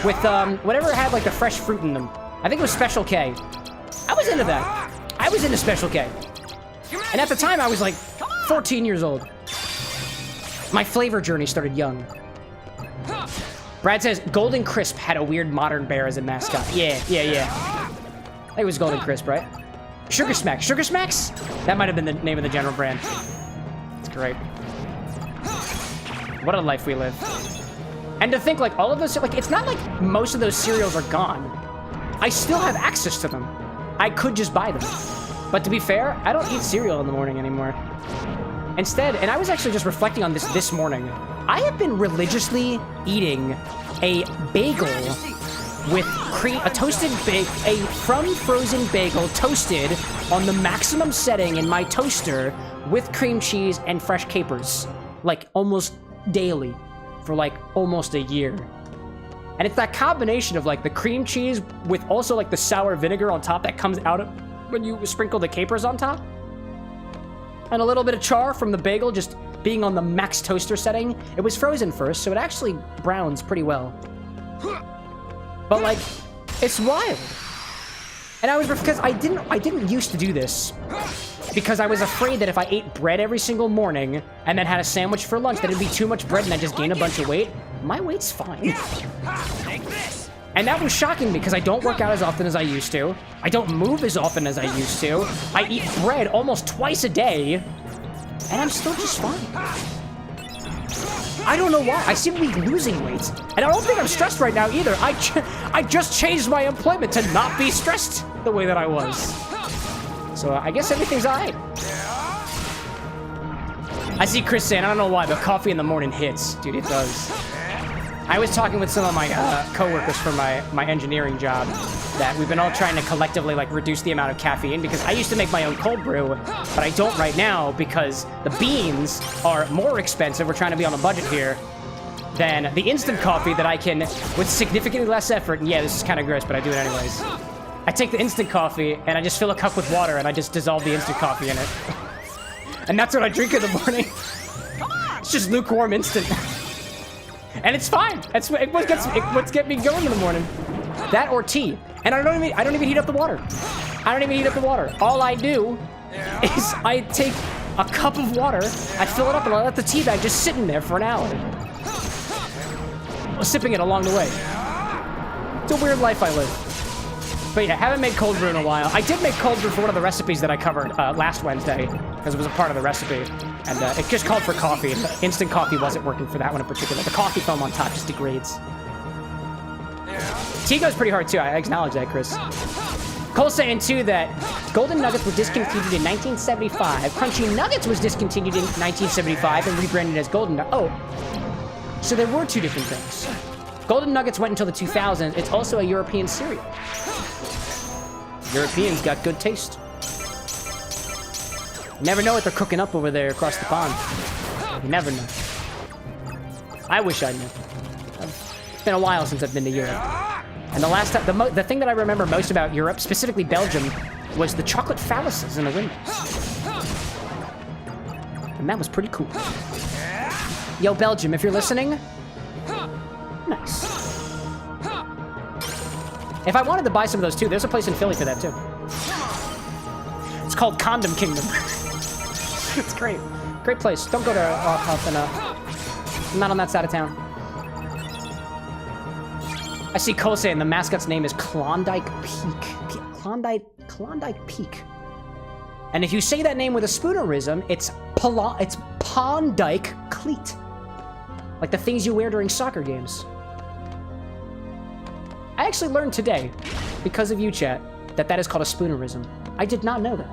with whatever had like the fresh fruit in them. I think it was Special K. I was into that. I was into Special K. And at the time, I was like 14 years old. My flavor journey started young. Brad says, Golden Crisp had a weird modern bear as a mascot. Yeah. I think it was Golden Crisp, right? Sugar Smacks. Sugar Smacks? That might have been the name of the general brand. It's great. What a life we live. And to think, like, all of those, like, it's not like most of those cereals are gone. I still have access to them. I could just buy them. But to be fair, I don't eat cereal in the morning anymore. Instead, and I was actually just reflecting on this morning, I have been religiously eating a bagel with a toasted a from frozen bagel toasted on the maximum setting in my toaster with cream cheese and fresh capers, like almost daily for like almost a year. And it's that combination of like the cream cheese with also like the sour vinegar on top that comes out of when you sprinkle the capers on top, and a little bit of char from the bagel just being on the max toaster setting. It was frozen first, so it actually browns pretty well. But like, it's wild. And I was, because I didn't used to do this because I was afraid that if I ate bread every single morning and then had a sandwich for lunch, that it'd be too much bread and I'd just gain a bunch of weight. My weight's fine. And that was shocking because I don't work out as often as I used to. I don't move as often as I used to. I eat bread almost twice a day, and I'm still just fine. I don't know why. I seem to be losing weight. And I don't think I'm stressed right now either. I just changed my employment to not be stressed the way that I was. So I guess everything's all right. I see Chris saying, I don't know why, but coffee in the morning hits. Dude, it does. I was talking with some of my coworkers from my engineering job that we've been all trying to collectively like reduce the amount of caffeine because I used to make my own cold brew, but I don't right now because the beans are more expensive. We're trying to be on a budget here than the instant coffee that I can with significantly less effort. And yeah, this is kind of gross, but I do it anyways. I take the instant coffee and I just fill a cup with water and I just dissolve the instant coffee in it. And that's what I drink in the morning. It's just lukewarm instant. And it's fine. That's what gets me going in the morning. That or tea. And I don't even heat up the water. I don't even heat up the water. All I do is I take a cup of water, I fill it up, and I let the tea bag just sit in there for an hour. Sipping it along the way. It's a weird life I live. But yeah, haven't made cold brew in a while. I did make cold brew for one of the recipes that I covered last Wednesday, because it was a part of the recipe. And it just called for coffee. Instant coffee wasn't working for that one in particular. The coffee foam on top just degrades. Tea goes pretty hard too. I acknowledge that, Chris. Cole saying too that Golden Nuggets were discontinued in 1975. Crunchy Nuggets was discontinued in 1975 and rebranded as Golden Nuggets. Oh, so there were two different things. Golden Nuggets went until the 2000s. It's also a European cereal. Europeans got good taste. You never know what they're cooking up over there across the pond. You never know. I wish I knew. It's been a while since I've been to Europe. And the last time, the thing that I remember most about Europe, specifically Belgium, was the chocolate phalluses in the windows. And that was pretty cool. Yo, Belgium, if you're listening, nice. If I wanted to buy some of those too, there's a place in Philly for that too. It's called Condom Kingdom. It's great. Great place. Don't go to I'm not on that side of town. I see Cole saying the mascot's name is Klondike Peak. Klondike Peak. And if you say that name with a spoonerism, it's Pondike Cleat. Like the things you wear during soccer games. I actually learned today, because of you, chat, that is called a spoonerism. I did not know that.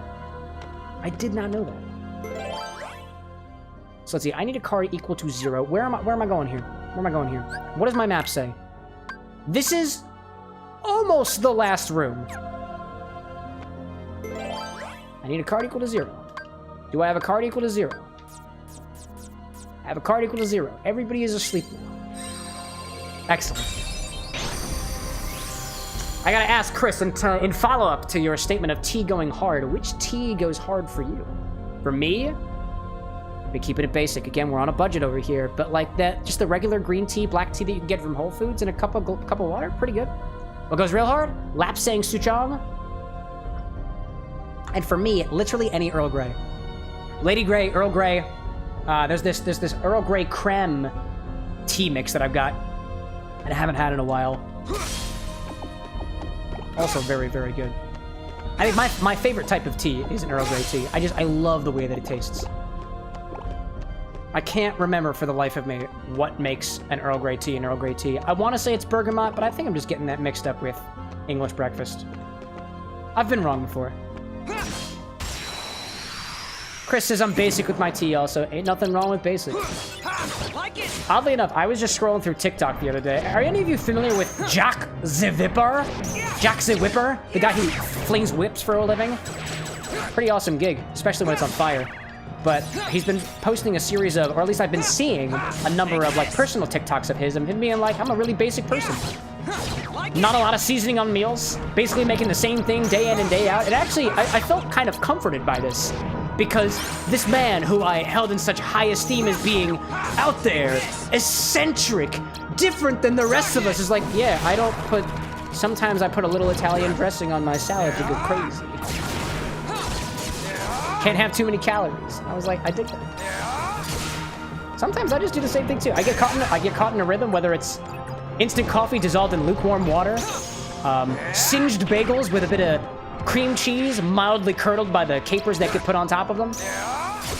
I did not know that. So let's see. I need a card equal to 0. Where am I going here? Where am I going here? What does my map say? This is almost the last room. I need a card equal to 0. Do I have a card equal to 0? I have a card equal to 0. Everybody is asleep now. Excellent. I gotta ask Chris, in follow-up to your statement of tea going hard, which tea goes hard for you? For me, we're keeping it basic. Again, we're on a budget over here, but like that, just the regular green tea, black tea that you can get from Whole Foods and a cup of water, pretty good. What goes real hard? Lapsang Souchong. And for me, literally any Earl Grey. Lady Grey, Earl Grey. There's this Earl Grey creme tea mix that I've got, and I haven't had in a while. Also very, very good. I mean, my favorite type of tea is an Earl Grey tea. I love the way that it tastes. I can't remember for the life of me what makes an Earl Grey tea an Earl Grey tea. I want to say it's bergamot, but I think I'm just getting that mixed up with English breakfast. I've been wrong before. Chris says I'm basic with my tea also. Ain't nothing wrong with basic. Oddly enough, I was just scrolling through TikTok the other day. Are any of you familiar with Jack the Whipper? Jack the Whipper? The guy who flings whips for a living? Pretty awesome gig, especially when it's on fire. But he's been posting a series of, or at least I've been seeing a number of like personal TikToks of his, and him being like, I'm a really basic person. Not a lot of seasoning on meals, basically making the same thing day in and day out. And actually, I felt kind of comforted by this, because this man who I held in such high esteem as being out there, eccentric, different than the rest of us, is like, yeah, sometimes I put a little Italian dressing on my salad to go crazy. Can't have too many calories. I was like, I dig that. Sometimes I just do the same thing too. I get caught in a rhythm, whether it's instant coffee dissolved in lukewarm water, singed bagels with a bit of cream cheese mildly curdled by the capers that get put on top of them,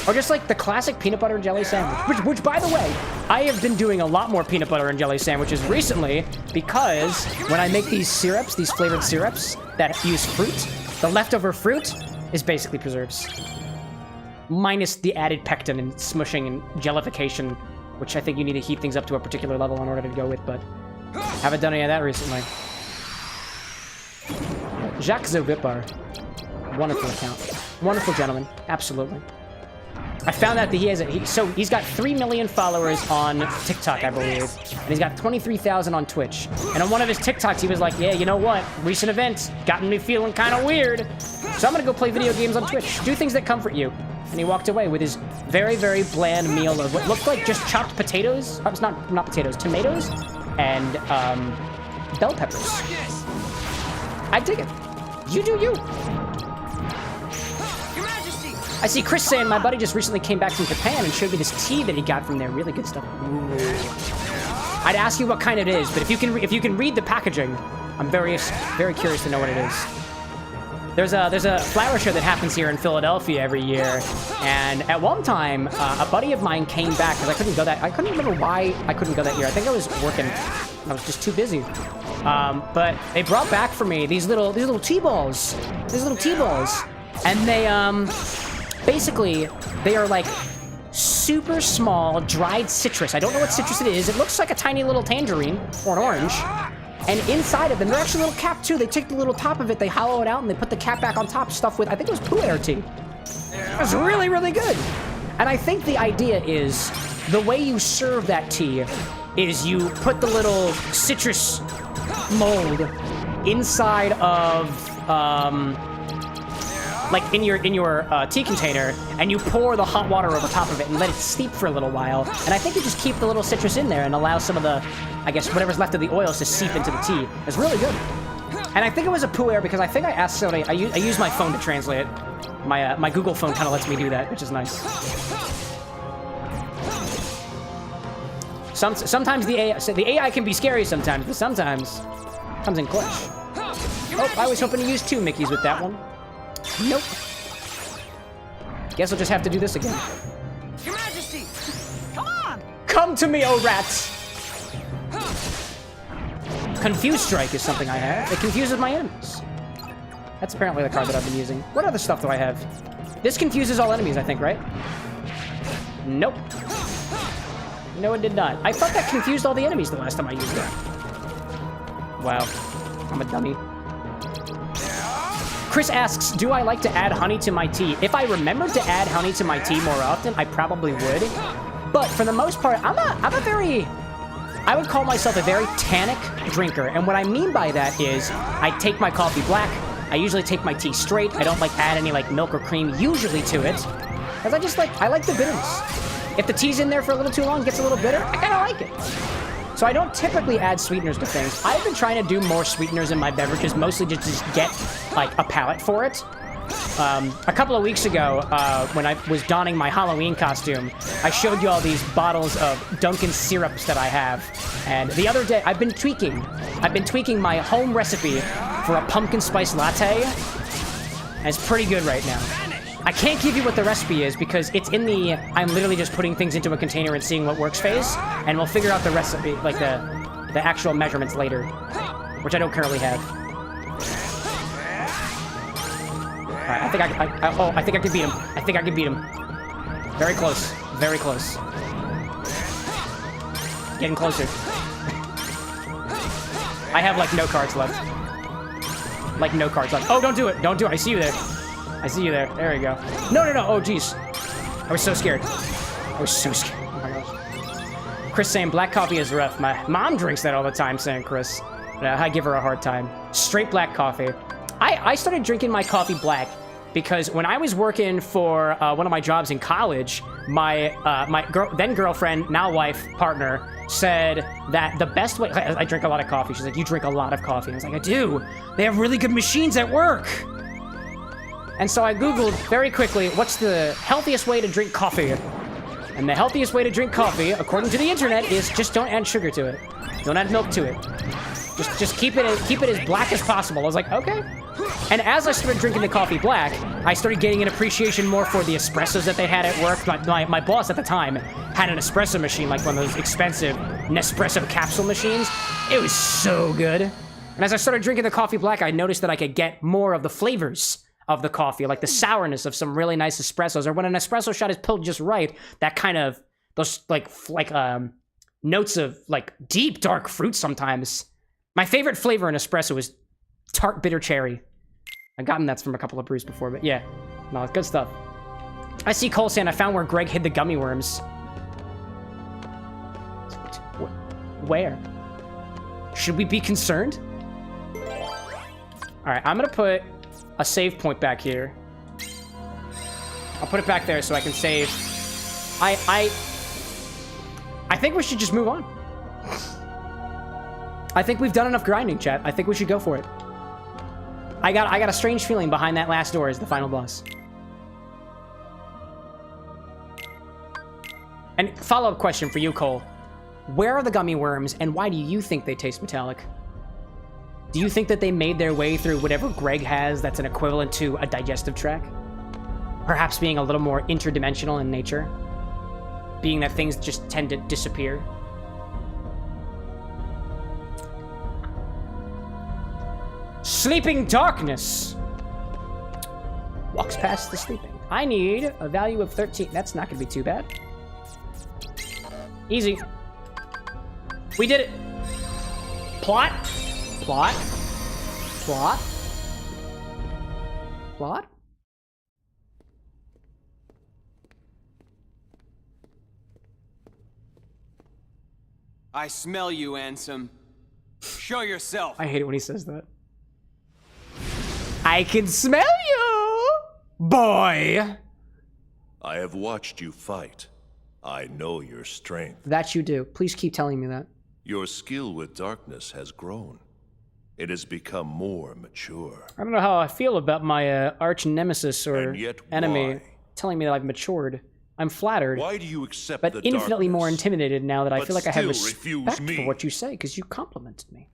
or just like the classic peanut butter and jelly sandwich, which by the way, I have been doing a lot more peanut butter and jelly sandwiches recently, because when I make these syrups, these flavored syrups that use fruit, the leftover fruit is basically preserves, minus the added pectin and smushing and jellification, which I think you need to heat things up to a particular level in order to go with, but haven't done any of that recently. Jacques Zovipar. Wonderful account. Wonderful gentleman. Absolutely. I found out that he's got 3 million followers on TikTok, I believe. And he's got 23,000 on Twitch. And on one of his TikToks, he was like, yeah, you know what? Recent events gotten me feeling kind of weird. So I'm going to go play video games on Twitch. Do things that comfort you. And he walked away with his very, very bland meal of what looked like just chopped potatoes. It's not potatoes, tomatoes and bell peppers. I dig it. You do you. Your Majesty. I see Chris saying my buddy just recently came back from Japan and showed me this tea that he got from there. Really good stuff. Ooh. I'd ask you what kind it is, but if you can read the packaging, I'm very curious to know what it is. There's a flower show that happens here in Philadelphia every year, and at one time, a buddy of mine came back because I couldn't go that. I couldn't remember why I couldn't go that year. I think I was working. I was just too busy. But they brought back for me these little T-balls, and they basically they are like super small dried citrus. I don't know what citrus it is. It looks like a tiny little tangerine or an orange. And inside of them, they're actually a little cap too. They take the little top of it, they hollow it out, and they put the cap back on top, stuffed with, I think it was pu'er tea. It was really, really good. And I think the idea is, the way you serve that tea is you put the little citrus mold inside of, like in your tea container, and you pour the hot water over top of it and let it steep for a little while. And I think you just keep the little citrus in there and allow some of the, I guess, whatever's left of the oils to seep into the tea. It's really good. And I think it was a pu'er because I think I asked somebody, I use my phone to translate it. My Google phone kind of lets me do that, which is nice. Sometimes the AI can be scary sometimes, but sometimes it comes in clutch. Oh, I was hoping to use 2 Mickeys with that one. Nope. Guess I'll just have to do this again. Your Majesty! Come on! Come to me, oh rats! Confuse Strike is something I have. It confuses my enemies. That's apparently the card that I've been using. What other stuff do I have? This confuses all enemies, I think, right? Nope. No, it did not. I thought that confused all the enemies the last time I used it. Wow. I'm a dummy. Chris asks, do I like to add honey to my tea? If I remembered to add honey to my tea more often, I probably would. But for the most part, I would call myself a very tannic drinker. And what I mean by that is I take my coffee black. I usually take my tea straight. I don't like add any like milk or cream usually to it. Because I like the bitterness. If the tea's in there for a little too long, it gets a little bitter, I kind of like it. So I don't typically add sweeteners to things. I've been trying to do more sweeteners in my beverages, mostly just to get, like, a palate for it. A couple of weeks ago, when I was donning my Halloween costume, I showed you all these bottles of Dunkin' syrups that I have. And the other day, I've been tweaking my home recipe for a pumpkin spice latte. And it's pretty good right now. I can't give you what the recipe is because it's in the I'm literally just putting things into a container and seeing what works phase, and we'll figure out the recipe, like the actual measurements later, which I don't currently have. All right, I think I can beat him. I think I can beat him. Very close. Very close. Getting closer. I have like no cards left. Like no cards left. Oh, don't do it. Don't do it. I see you there. I see you there. There we go. No. Oh, jeez. I was so scared. Oh my gosh. Chris saying black coffee is rough. My mom drinks that all the time, saying Chris. I give her a hard time. Straight black coffee. I started drinking my coffee black because when I was working for one of my jobs in college, my then girlfriend, now wife, partner, said that the best way... I drink a lot of coffee. She's like, you drink a lot of coffee. I was like, I do. They have really good machines at work. And so I Googled very quickly, what's the healthiest way to drink coffee? And the healthiest way to drink coffee, according to the internet, is just don't add sugar to it. Don't add milk to it. Just keep it as black as possible. I was like, okay. And as I started drinking the coffee black, I started getting an appreciation more for the espressos that they had at work. My boss at the time had an espresso machine, like one of those expensive Nespresso capsule machines. It was so good. And as I started drinking the coffee black, I noticed that I could get more of the flavors of the coffee, like the sourness of some really nice espressos, or when an espresso shot is pulled just right, that kind of, those like notes of like deep dark fruit sometimes. My favorite flavor in espresso is tart bitter cherry. I've gotten that from a couple of brews before, but yeah. No, it's good stuff. I see Cole saying I found where Greg hid the gummy worms. Where? Should we be concerned? Alright, I'm gonna put a save point back here. I'll put it back there so I can save. I think we should just move on. I think we've done enough grinding, chat. I think we should go for it. I got a strange feeling behind that last door is the final boss. And follow-up question for you, Cole. Where are the gummy worms, and why do you think they taste metallic? Do you think that they made their way through whatever Greg has that's an equivalent to a digestive tract? Perhaps being a little more interdimensional in nature? Being that things just tend to disappear? Sleeping darkness! Walks past the sleeping. I need a value of 13. That's not gonna be too bad. Easy. We did it. Plot. Plot. Plot. Plot. I smell you, Ansem. Show yourself. I hate it when he says that. I can smell you, boy. I have watched you fight. I know your strength. That you do. Please keep telling me that. Your skill with darkness has grown. It has become more mature. I don't know how I feel about my arch nemesis or And yet enemy why? telling me that I've matured. I'm flattered, Why do you accept but the infinitely more darkness? intimidated now that I but feel like I have still refuse respect me? for what you say because you complimented me.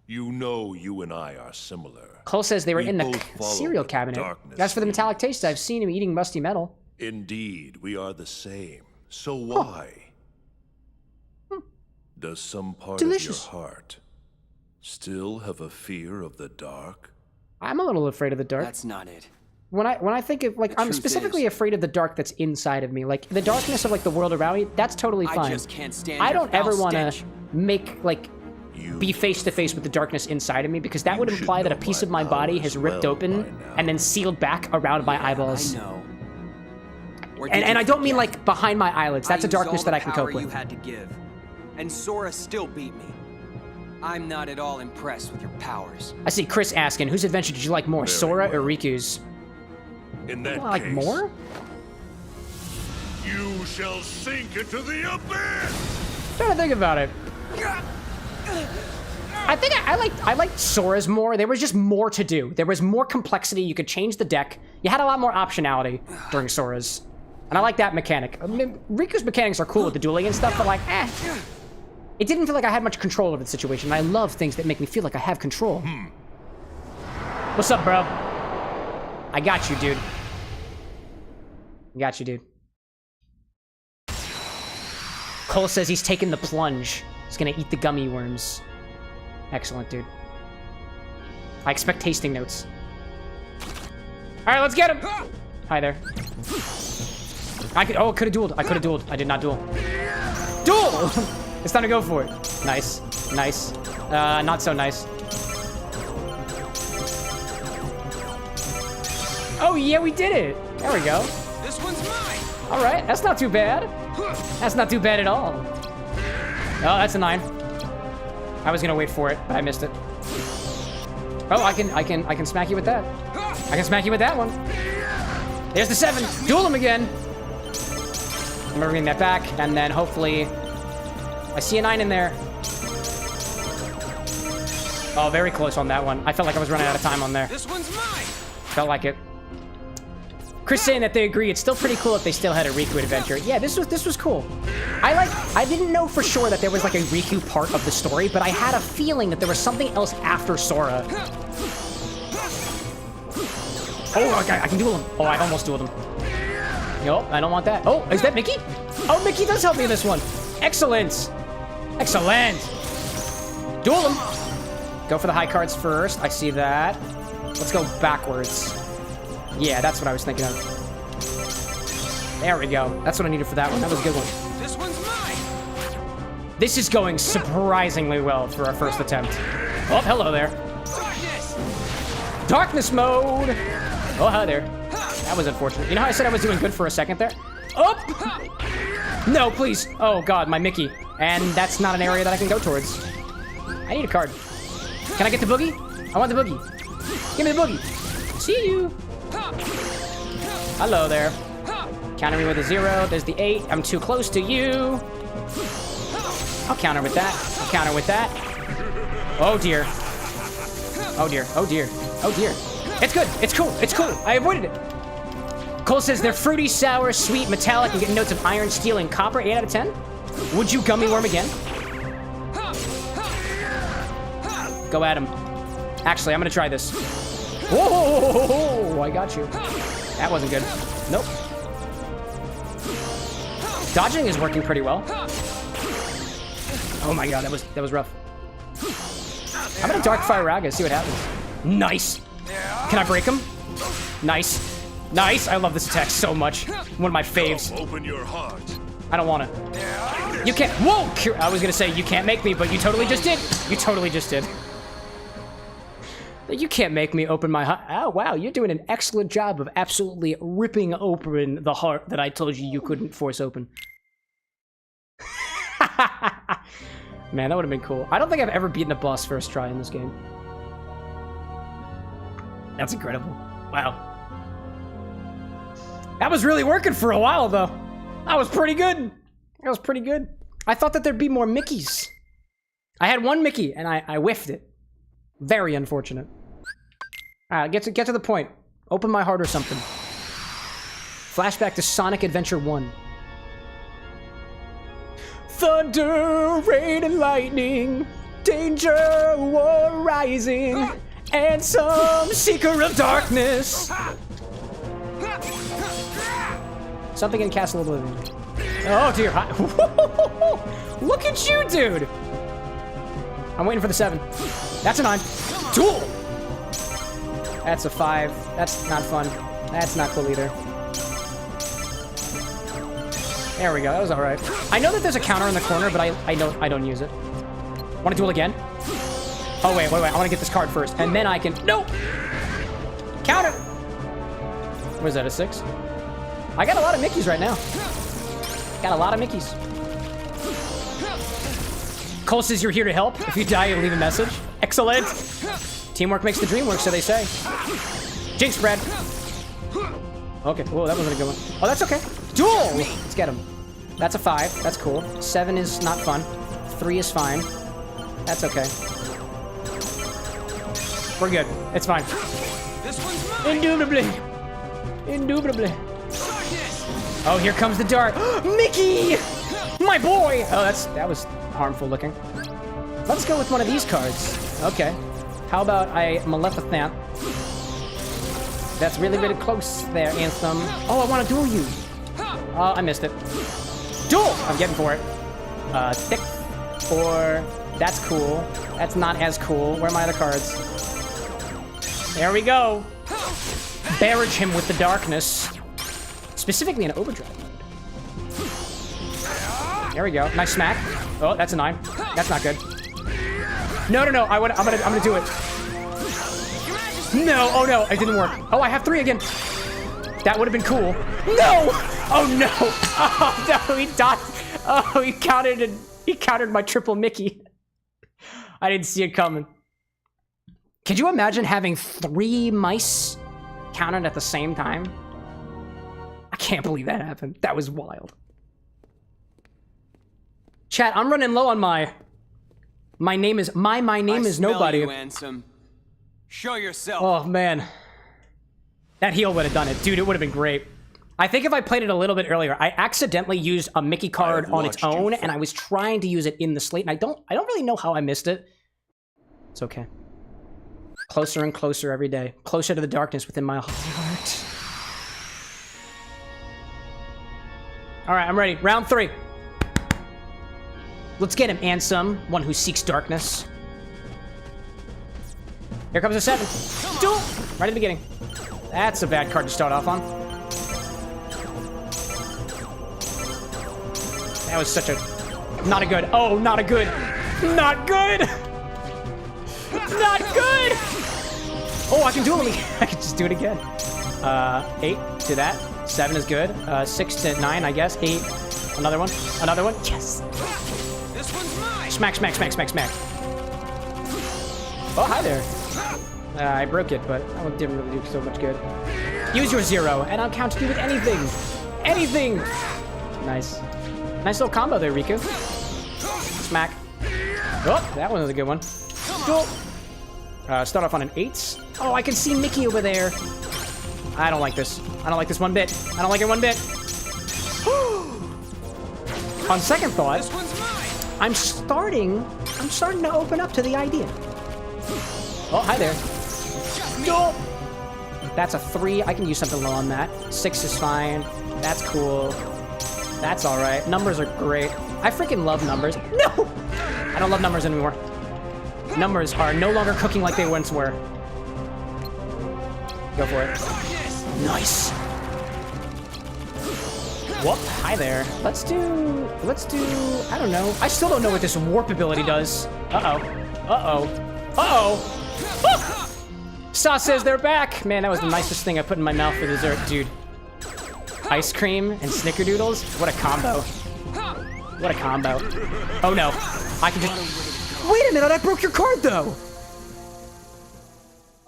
You know you and I are similar. Cole says they were We in the both follow cereal the cabinet. darkness As for the you- metallic taste, I've seen him eating musty metal. Indeed, we are the same. So why? Does some part Delicious. of your heart still have a fear of the dark? I'm a little afraid of the dark. That's not it. When I think of, like, The I'm truth specifically is- afraid of the dark that's inside of me. Like, the darkness of, like, the world around me, that's totally fine. I just can't stand I your don't ever foul want to stench. make, like, You be face to face with the darkness inside of me, because that You would should imply that a know piece my of my body powers has ripped well open by now. and then sealed back around my eyeballs. I know. Or did And you I don't mean, forget? like, behind my eyelids. That's a used all darkness the that I can power cope with. You had to give, and Sora still beat me. I'm not at all impressed with your powers. I see Chris asking, whose adventure did you like more, Very Sora or well. Riku's? In that I like case, more? You shall sink into the abyss! Trying to think about it. I think I liked Sora's more. There was just more to do. There was more complexity. You could change the deck. You had a lot more optionality during Sora's. And I like that mechanic. I mean, Riku's mechanics are cool with the dueling and stuff, but like, It didn't feel like I had much control over the situation. And I love things that make me feel like I have control. What's up, bro? I got you, dude. I got you, dude. Cole says he's taking the plunge. He's gonna eat the gummy worms. Excellent, dude. I expect tasting notes. All right, let's get him. Hi there. I could have dueled. I could have dueled. I did not duel. Duel! It's time to go for it. Nice. Nice. Not so nice. Oh, yeah, we did it. There we go. This one's mine. All right, that's not too bad. That's not too bad at all. Oh, that's a 9. I was gonna wait for it, but I missed it. Oh, I can smack you with that. I can smack you with that one. There's the 7. Duel him again. I'm gonna bring that back, and then hopefully I see a 9 in there. Oh, very close on that one. I felt like I was running out of time on there. This one's mine. Felt like it. Chris saying that they agree. It's still pretty cool if they still had a Riku adventure. Yeah, this was cool. I didn't know for sure that there was like a Riku part of the story, but I had a feeling that there was something else after Sora. Oh, okay, I can duel him. Oh, I almost dueled him. Nope, I don't want that. Oh, is that Mickey? Oh, Mickey does help me in this one. Excellent. Excellent. Duel him. Go for the high cards first. I see that. Let's go backwards. Yeah, that's what I was thinking of. There we go. That's what I needed for that one. That was a good one. This one's mine. This is going surprisingly well for our first attempt. Oh, hello there. Darkness. Darkness mode. Oh, hi there. That was unfortunate. You know how I said I was doing good for a second there? Oh! No, please. Oh, God, my Mickey. And that's not an area that I can go towards. I need a card. Can I get the boogie? I want the boogie. Give me the boogie. See you. Hello there. Counter me with a 0. There's the 8. I'm too close to you. I'll counter with that. I'll counter with that. Oh, dear. Oh, dear. Oh, dear. Oh, dear. It's good. It's cool. It's cool. I avoided it. Cole says they're fruity, sour, sweet, metallic, and get notes of iron, steel, and copper. 8 out of 10. Would you gummy worm again? Go at him. Actually, I'm gonna try this. Whoa! I got you. That wasn't good. Nope. Dodging is working pretty well. Oh my god, that was rough. I'm gonna Dark Fire Raga, see what happens. Nice. Can I break him? Nice. Nice. I love this attack so much. One of my faves. Open your heart. I don't wanna. You can't. Whoa! I was gonna say you can't make me, but you totally just did. You totally just did. You can't make me open my heart. Oh, wow. You're doing an excellent job of absolutely ripping open the heart that I told you couldn't force open. Man, that would have been cool. I don't think I've ever beaten a boss first try in this game. That's incredible. Wow. That was really working for a while, though. That was pretty good. That was pretty good. I thought that there'd be more Mickeys. I had one Mickey, and I whiffed it. Very unfortunate. Get to the point. Open my heart or something. Flashback to Sonic Adventure 1. Thunder, rain, and lightning, danger, war rising, and some seeker of darkness. Something in Castle Oblivion. Oh dear. Look at you, dude. I'm waiting for the 7. That's a 9. Duel. That's a 5. That's not fun. That's not cool either. There we go. That was all right. I know that there's a counter in the corner, but I don't use it. Want to duel again? Oh wait. I want to get this card first, and then I can. No. Counter. What is that? A 6? I got a lot of Mickeys right now. Got a lot of Mickeys. Cole says you're here to help. If you die, you leave a message. Excellent. Teamwork makes the dream work, so they say. Jinx spread. Okay. Whoa, that wasn't a good one. Oh, that's okay. Duel. Let's get him. That's a 5. That's cool. 7 is not fun. 3 is fine. That's okay. We're good. It's fine. This one's mine. Indubitably. Indubitably. Oh, here comes the dart. Mickey! My boy! Oh, that was harmful looking. Let's go with one of these cards. Okay. How about I Maleficent? That's really, really close there, Anthem. Oh, I want to duel you. Oh, I missed it. Duel! I'm getting for it. 6, 4. That's cool. That's not as cool. Where are my other cards? There we go. Barrage him with the darkness. Specifically in overdrive mode. There we go. Nice smack. Oh, that's a 9. That's not good. No. I'm gonna do it. No. Oh no, it didn't work. Oh, I have 3 again. That would have been cool. No. Oh no. Oh no. He dodged. Oh, he countered my triple Mickey. I didn't see it coming. Could you imagine having 3 mice countered at the same time? I can't believe that happened. That was wild. Chat, I'm running low on my name is nobody. You, Ansem. Show yourself. Oh man. That heal would have done it. Dude, it would have been great. I think if I played it a little bit earlier, I accidentally used a Mickey card on its own, and I was trying to use it in the slate, and I don't really know how I missed it. It's okay. Closer and closer every day. Closer to the darkness within my heart. All right, I'm ready. Round 3. Let's get him, Ansem, one who seeks darkness. Here comes a 7. Duel! Right in the beginning. That's a bad card to start off on. That was such a... Not a good. Oh, not a good. Not good! Not good! Oh, I can do it. I can just do it again. 8 to that. 7 is good. 6 to 9, I guess. 8. Another one. Another one. Yes! This one's mine. Smack, smack, smack, smack, smack. Oh, hi there. I broke it, but that didn't really do so much good. Use your 0, and I'll counter you with anything. Anything! Nice. Nice little combo there, Riku. Smack. Oh, that one was a good one. Cool. Start off on an 8. Oh, I can see Mickey over there. I don't like this. I don't like this one bit. I don't like it one bit. On second thought, I'm starting to open up to the idea. Oh, hi there. No! That's a 3. I can use something low on that. 6 is fine. That's cool. That's alright. Numbers are great. I freaking love numbers. No! I don't love numbers anymore. Numbers are no longer cooking like they once were. Go for it. Nice. Whoop, hi there. Let's do, I don't know. I still don't know what this warp ability does. Oh! Sauce says they're back! Man, that was the nicest thing I put in my mouth for dessert, dude. Ice cream and snickerdoodles? What a combo. What a combo. Oh no. I can just... Wait a minute, I broke your card though!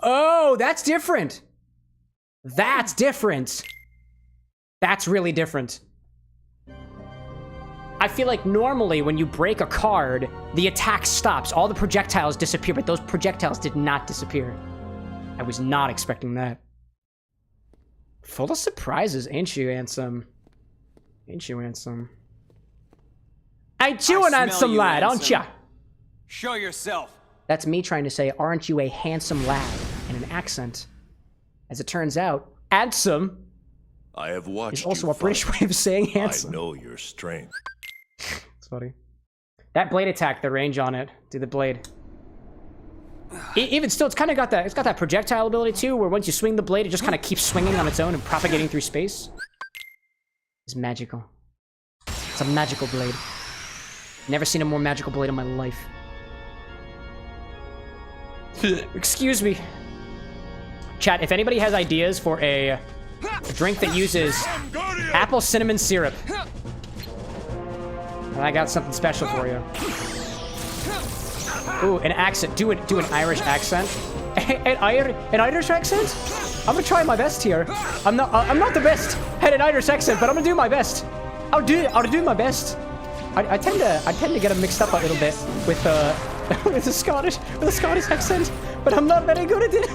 Oh, that's different. That's different. That's really different. I feel like normally when you break a card, the attack stops. All the projectiles disappear, but those projectiles did not disappear. I was not expecting that. Full of surprises, ain't you, Handsome? Ain't you, Handsome? Ain't you an handsome lad, aren't ya? Show yourself. That's me trying to say, aren't you a handsome lad, in an accent. As it turns out, handsome I have watched is also you a British way of saying handsome. I know your strength. It's funny. That blade attack, the range on it. Do the blade. Even still, it's kind of got that. It's got that projectile ability too, where once you swing the blade, it just kind of keeps swinging on its own and propagating through space. It's magical. It's a magical blade. Never seen a more magical blade in my life. Excuse me. Chat, if anybody has ideas for a drink that uses apple cinnamon syrup, I got something special for you. Ooh, an accent. Do an Irish accent. An Irish accent? I'm gonna try my best here. I'm not the best at an Irish accent, but I'm gonna do my best. I'll do my best. I tend to get them mixed up a little bit with with a Scottish accent, but I'm not very good at it.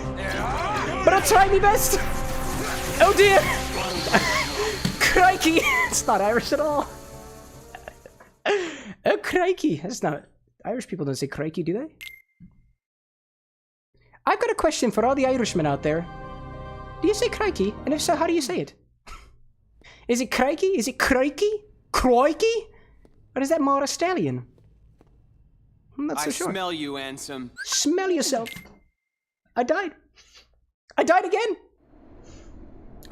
But I'll try my best. Oh dear! Crikey! It's not Irish at all. Oh crikey! That's not Irish people don't say crikey, do they? I've got a question for all the Irishmen out there. Do you say crikey? And if so, how do you say it? Is it crikey? Is it crikey? Crikey? Or is that more Australian? I'm not so sure. I smell you, Ansem. Smell yourself. I died. I died again.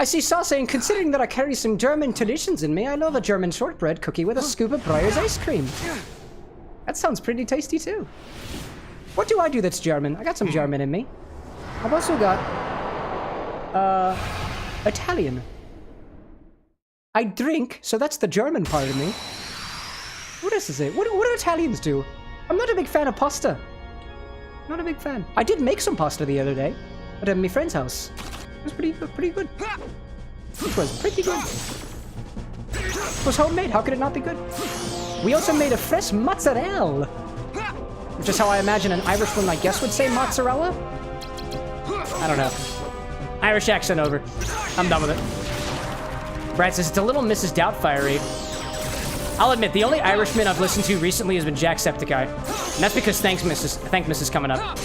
I see Saw saying, considering that I carry some German traditions in me, I love a German shortbread cookie with a scoop of Breyer's ice cream. That sounds pretty tasty too. What do I do that's German? I got some German in me. I've also got Italian. I drink, so that's the German part of me. What else is it? What do Italians do? I'm not a big fan of pasta. Not a big fan. I did make some pasta the other day, at my friend's house. It was pretty good. It was pretty good. It was homemade. How could it not be good? We also made a fresh mozzarella, which is how I imagine an Irishman, I guess, would say mozzarella. I don't know. Irish accent over. I'm done with it. Brad says it's a little Mrs. Doubtfire-y. I'll admit, the only Irishman I've listened to recently has been Jacksepticeye. And that's because Thank Mrs. coming up.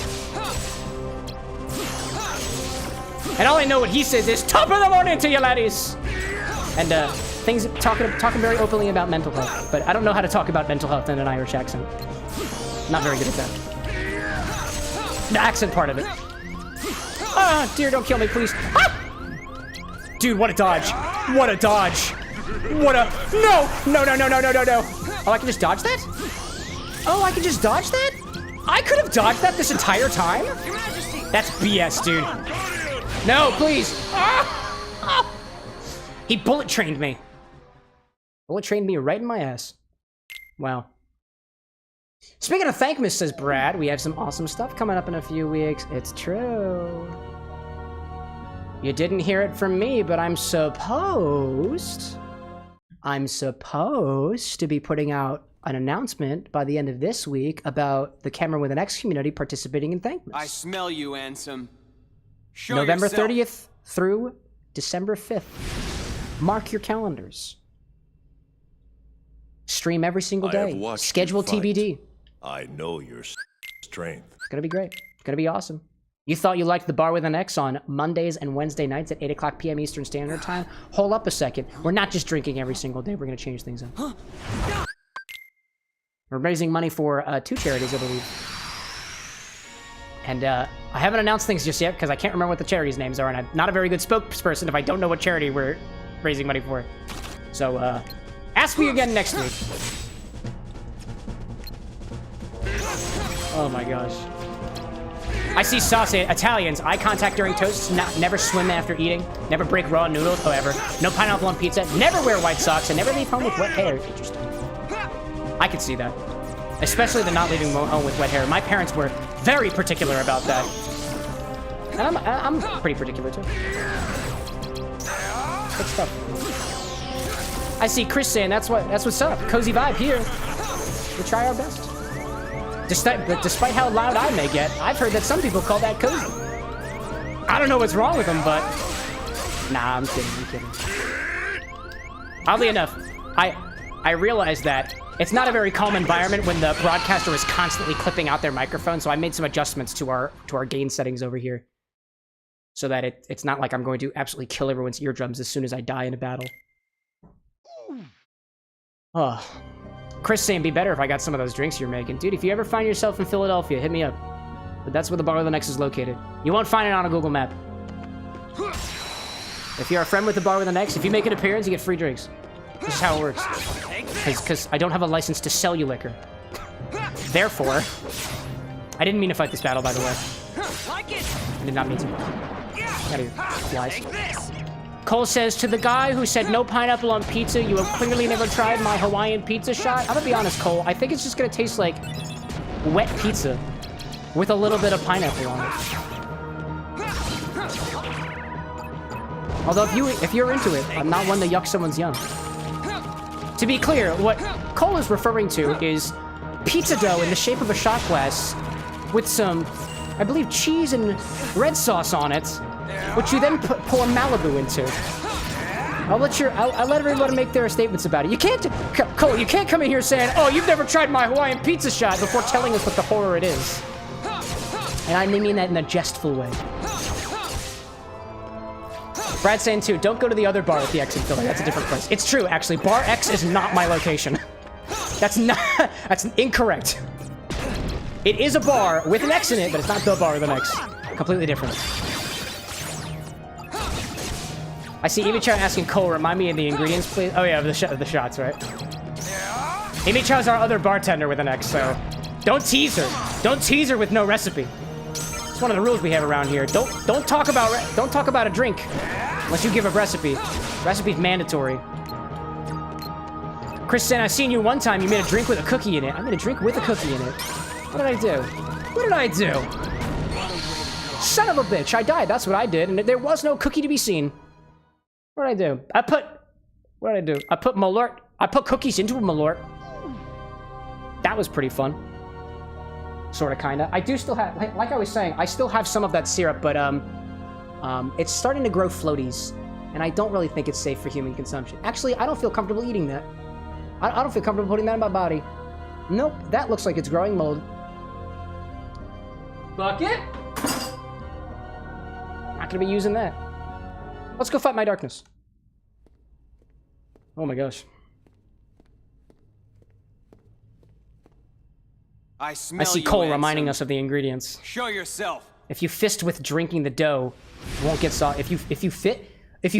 And all I know what he says is, top of the morning to you laddies! And things talking very openly about mental health. But I don't know how to talk about mental health in an Irish accent. Not very good at that. The accent part of it. Ah, dear, don't kill me, please. Ah! Dude, what a dodge. What a dodge. What a... No! No. Oh, I can just dodge that? Oh, I can just dodge that? I could have dodged that this entire time? That's BS, dude. No, please. Ah! He bullet trained me. Bullet trained me right in my ass. Wow. Speaking of Thankmas, says Brad, we have some awesome stuff coming up in a few weeks. It's true. You didn't hear it from me, but I'm supposed to be putting out an announcement by the end of this week about the CameroxnWithAnX community participating in Thankmas. I smell you, Ansem. Show November yourself. 30th through December 5th. Mark your calendars. Stream every single I have day. watched Schedule you fight. TBD. I know your strength. It's gonna be great. It's gonna be awesome. You thought you liked the Bar with an X on Mondays and Wednesday nights at 8 o'clock p.m. Eastern Standard Time? Hold up a second. We're not just drinking every single day. We're going to change things up. We're raising money for 2 charities, I believe. And I haven't announced things just yet because I can't remember what the charities' names are, and I'm not a very good spokesperson if I don't know what charity we're raising money for. So, ask me again next week. Oh my gosh. I see sauce. Italians, eye contact during toasts, never swim after eating, never break raw noodles, however, no pineapple on pizza, never wear white socks, and never leave home with wet hair. Interesting. I could see that. Especially the not leaving home with wet hair. My parents were very particular about that. And I'm pretty particular too. Good stuff. I see Chris saying that's what's up. Cozy vibe here. We try our best. Despite how loud I may get, I've heard that some people call that cozy. I don't know what's wrong with them, but... Nah, I'm kidding. Oddly enough, I realized that it's not a very calm environment when the broadcaster is constantly clipping out their microphone, so I made some adjustments to our gain settings over here. So that it's not like I'm going to absolutely kill everyone's eardrums as soon as I die in a battle. Oh... Chris saying be better if I got some of those drinks you're making. Dude, if you ever find yourself in Philadelphia, hit me up. But that's where the Bar with an X is located. You won't find it on a Google map. If you're a friend with the Bar with an X, if you make an appearance, you get free drinks. This is how it works. Because I don't have a license to sell you liquor. Therefore, I didn't mean to fight this battle, by the way. I did not mean to. Out of here, flies. Cole says, to the guy who said no pineapple on pizza, you have clearly never tried my Hawaiian pizza shot. I'm gonna be honest, Cole. I think it's just gonna taste like wet pizza with a little bit of pineapple on it. Although if you're into it, I'm not one to yuck someone's yum. To be clear, what Cole is referring to is pizza dough in the shape of a shot glass with some, I believe, cheese and red sauce on it, which you then pour Malibu into. I'll let everyone make their statements about it. You can't, Cole, you can't come in here saying, oh, you've never tried my Hawaiian pizza shot before telling us what the horror it is. And I mean that in a jestful way. Brad's saying too, don't go to the other bar with the X in Philly. That's a different place. It's true, actually. Bar X is not my location. That's incorrect. It is a bar with an X in it, but it's not the bar with an X. Completely different. I see Imi-chan asking Cole, remind me of the ingredients, please. Oh yeah, the shots, right? Imi-chan's our other bartender with an X, so don't tease her. Don't tease her with no recipe. It's one of the rules we have around here. Don't talk about a drink unless you give a recipe. Recipe's mandatory. Chris said, I've seen you one time. You made a drink with a cookie in it. I made a drink with a cookie in it. What did I do? What did I do? Son of a bitch! I died. That's what I did, and there was no cookie to be seen. What did I do? What did I do? I put Malort. I put cookies into a Malort. That was pretty fun. Sorta, kinda. I do still have, like I was saying, I still have some of that syrup, but it's starting to grow floaties, and I don't really think it's safe for human consumption. Actually, I don't feel comfortable eating that. I don't feel comfortable putting that in my body. Nope, that looks like it's growing mold. Bucket? Not gonna be using that. Let's go fight my darkness. Oh my gosh. I see Cole reminding us of the ingredients. Show yourself. If you fist with drinking the dough, you won't get sauce. If you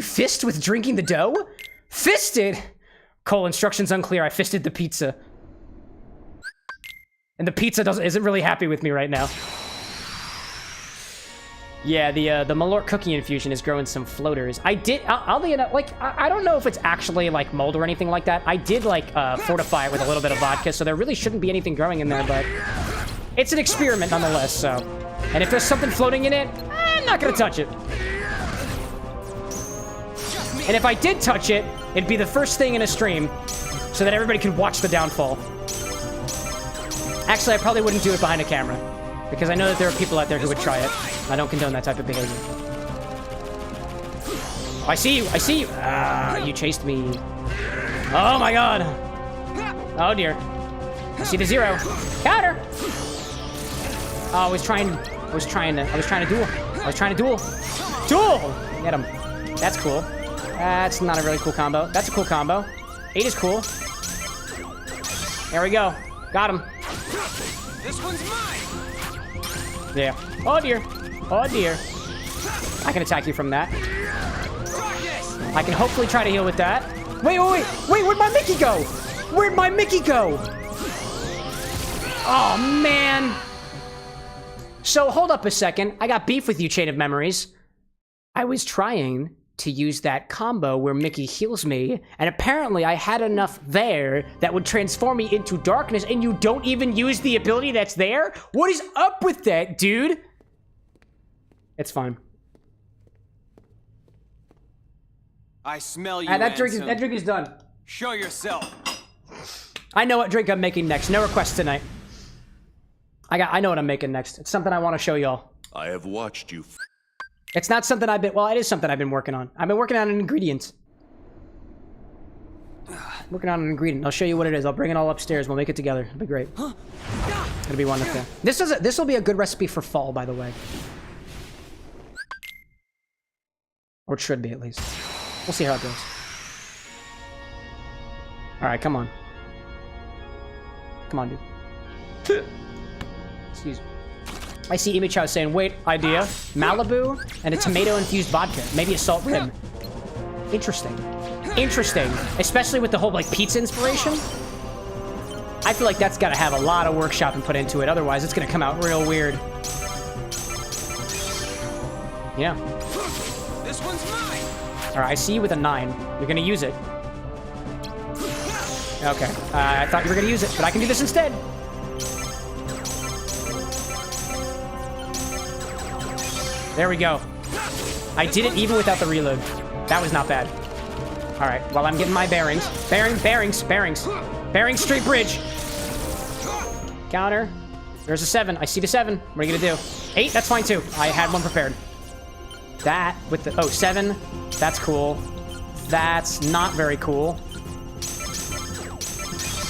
fist with drinking the dough? Fisted? Cole, instructions unclear. I fisted the pizza. And the pizza isn't really happy with me right now. Yeah, the Malort cookie infusion is growing some floaters. I don't know if it's actually like mold or anything like that. I did like fortify it with a little bit of vodka, so there really shouldn't be anything growing in there, but it's an experiment nonetheless, so. And if there's something floating in it, I'm not gonna touch it. And if I did touch it, it'd be the first thing in a stream, so that everybody could watch the downfall. Actually, I probably wouldn't do it behind a camera, because I know that there are people out there who would try it. I don't condone that type of behavior. I see you! I see you! Ah, you chased me. Oh my god! Oh dear. I see the zero. Got her! Oh, I was trying I was trying to duel. Duel! Get him. That's cool. That's not a really cool combo. That's a cool combo. 8 is cool. There we go. Got him. This one's mine. Yeah. Oh dear. Oh dear. I can attack you from that. I can hopefully try to heal with that. Wait, where'd my Mickey go? Where'd my Mickey go? Oh, man. So, hold up a second. I got beef with you, Chain of Memories. I was trying to use that combo where Mickey heals me, and apparently I had enough there that would transform me into darkness, and you don't even use the ability that's there? What is up with that, dude? It's fine. I smell you, that drink Ansem. is done. Show yourself. I know what drink I'm making next. No requests tonight. I know what I'm making next. It's something I want to show y'all. I have watched you. It's not something well, it is something I've been working on. I've been working on an ingredient. I'll show you what it is. I'll bring it all upstairs. We'll make it together. It'll be great. It'll be wonderful. This will be a good recipe for fall, by the way. Or it should be, at least. We'll see how it goes. Alright, come on. Come on, dude. Excuse me. I see Imichow saying, wait, idea. Malibu and a tomato-infused vodka. Maybe a salt rim. Interesting. Interesting. Especially with the whole, like, pizza inspiration. I feel like that's got to have a lot of workshop and put into it. Otherwise, it's going to come out real weird. Yeah. This one's mine. All right, I see you with a 9. You're going to use it. Okay. I thought you were going to use it, but I can do this instead. There we go. I did it even without the reload. That was not bad. All right, well, I'm getting my bearings. Bearings. Bearing Street Bridge. Counter. There's a 7. I see the 7. What are you gonna do? 8, that's fine too. I had one prepared. That with the, 7. That's cool. That's not very cool.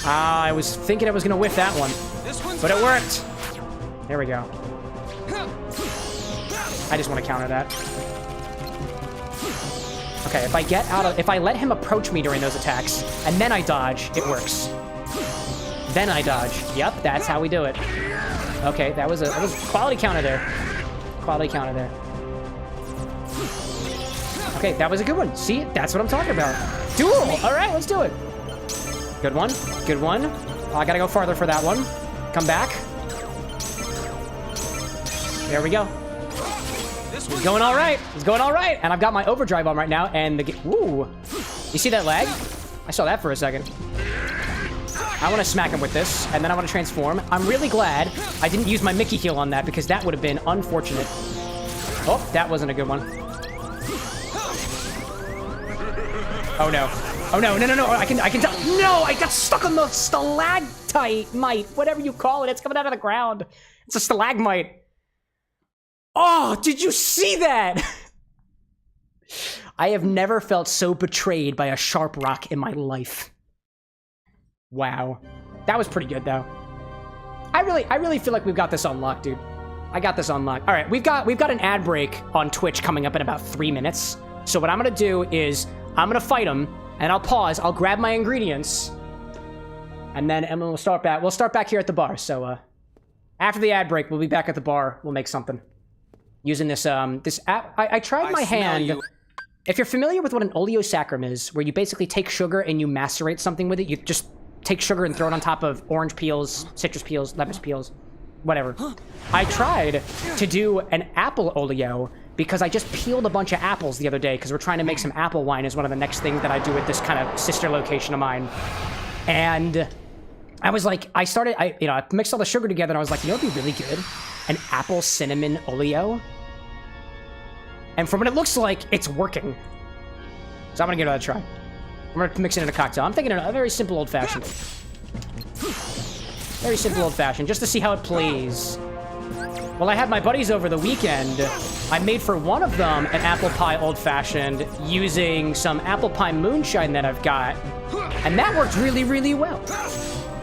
I was thinking I was gonna whiff that one, but it worked. There we go. I just want to counter that. Okay, if I let him approach me during those attacks, and then I dodge, it works. Then I dodge. Yep, that's how we do it. Okay, that was quality counter there. Quality counter there. Okay, that was a good one. See, that's what I'm talking about. Duel! All right, let's do it. Good one. Good one. Oh, I gotta go farther for that one. Come back. There we go. He's going all right. He's going all right. And I've got my overdrive on right now. And the ooh, you see that lag? I saw that for a second. I want to smack him with this, and then I want to transform. I'm really glad I didn't use my Mickey heal on that because that would have been unfortunate. Oh, that wasn't a good one. Oh no. Oh no, no. I can tell. No, I got stuck on the stalactite, whatever you call it. It's coming out of the ground. It's a stalagmite. Oh, did you see that? I have never felt so betrayed by a sharp rock in my life. Wow. That was pretty good, though. I really feel like we've got this on lock, dude. I got this on lock. All right, we've got an ad break on Twitch coming up in about 3 minutes. So what I'm going to do is I'm going to fight him, and I'll pause. I'll grab my ingredients, and then we'll start back. We'll start back here at the bar. So after the ad break, we'll be back at the bar. We'll make something. Using this this app. I tried my hand. If you're familiar with what an oleosaccharum is, where you basically take sugar and you macerate something with it, you just take sugar and throw it on top of orange peels, citrus peels, lemon peels, whatever. I tried to do an apple oleo because I just peeled a bunch of apples the other day because we're trying to make some apple wine is one of the next things that I do at this kind of sister location of mine. And I was like, I mixed all the sugar together and I was like, you know what'd be really good? An apple cinnamon oleo. And from what it looks like, it's working. So I'm gonna give it a try. I'm gonna mix it in a cocktail. I'm thinking a very simple old-fashioned. Very simple old-fashioned, just to see how it plays. Well, I had my buddies over the weekend. I made for one of them an apple pie old-fashioned using some apple pie moonshine that I've got. And that worked really, really well.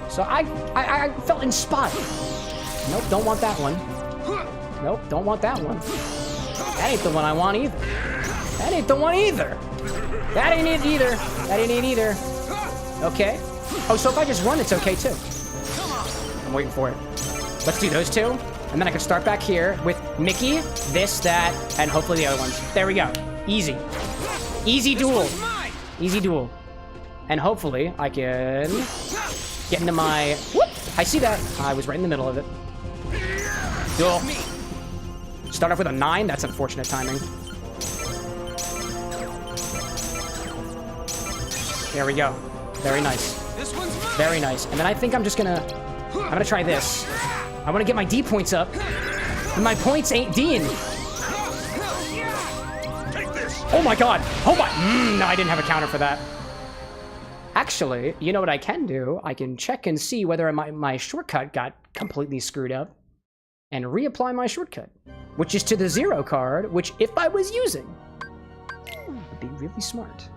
So I felt inspired. Nope, don't want that one. Nope, don't want that one. That ain't the one I want either. That ain't the one either. That ain't it either. That ain't it either. Okay. Oh, so if I just run, it's okay too. I'm waiting for it. Let's do those two. And then I can start back here with Mickey, this, that, and hopefully the other ones. There we go. Easy. Easy duel. Easy duel. And hopefully I can get into my... Whoop! I see that. I was right in the middle of it. Duel. Start off with a 9. That's unfortunate timing. There we go. Very nice. Very nice. And then I think I'm just gonna... I'm gonna try this. I want to get my D points up. And my points ain't D'ing. Oh my god. Oh my... no, I didn't have a counter for that. Actually, you know what I can do? I can check and see whether my shortcut got completely screwed up. And reapply my shortcut. Which is to the 0 card, which if I was using, would be really smart.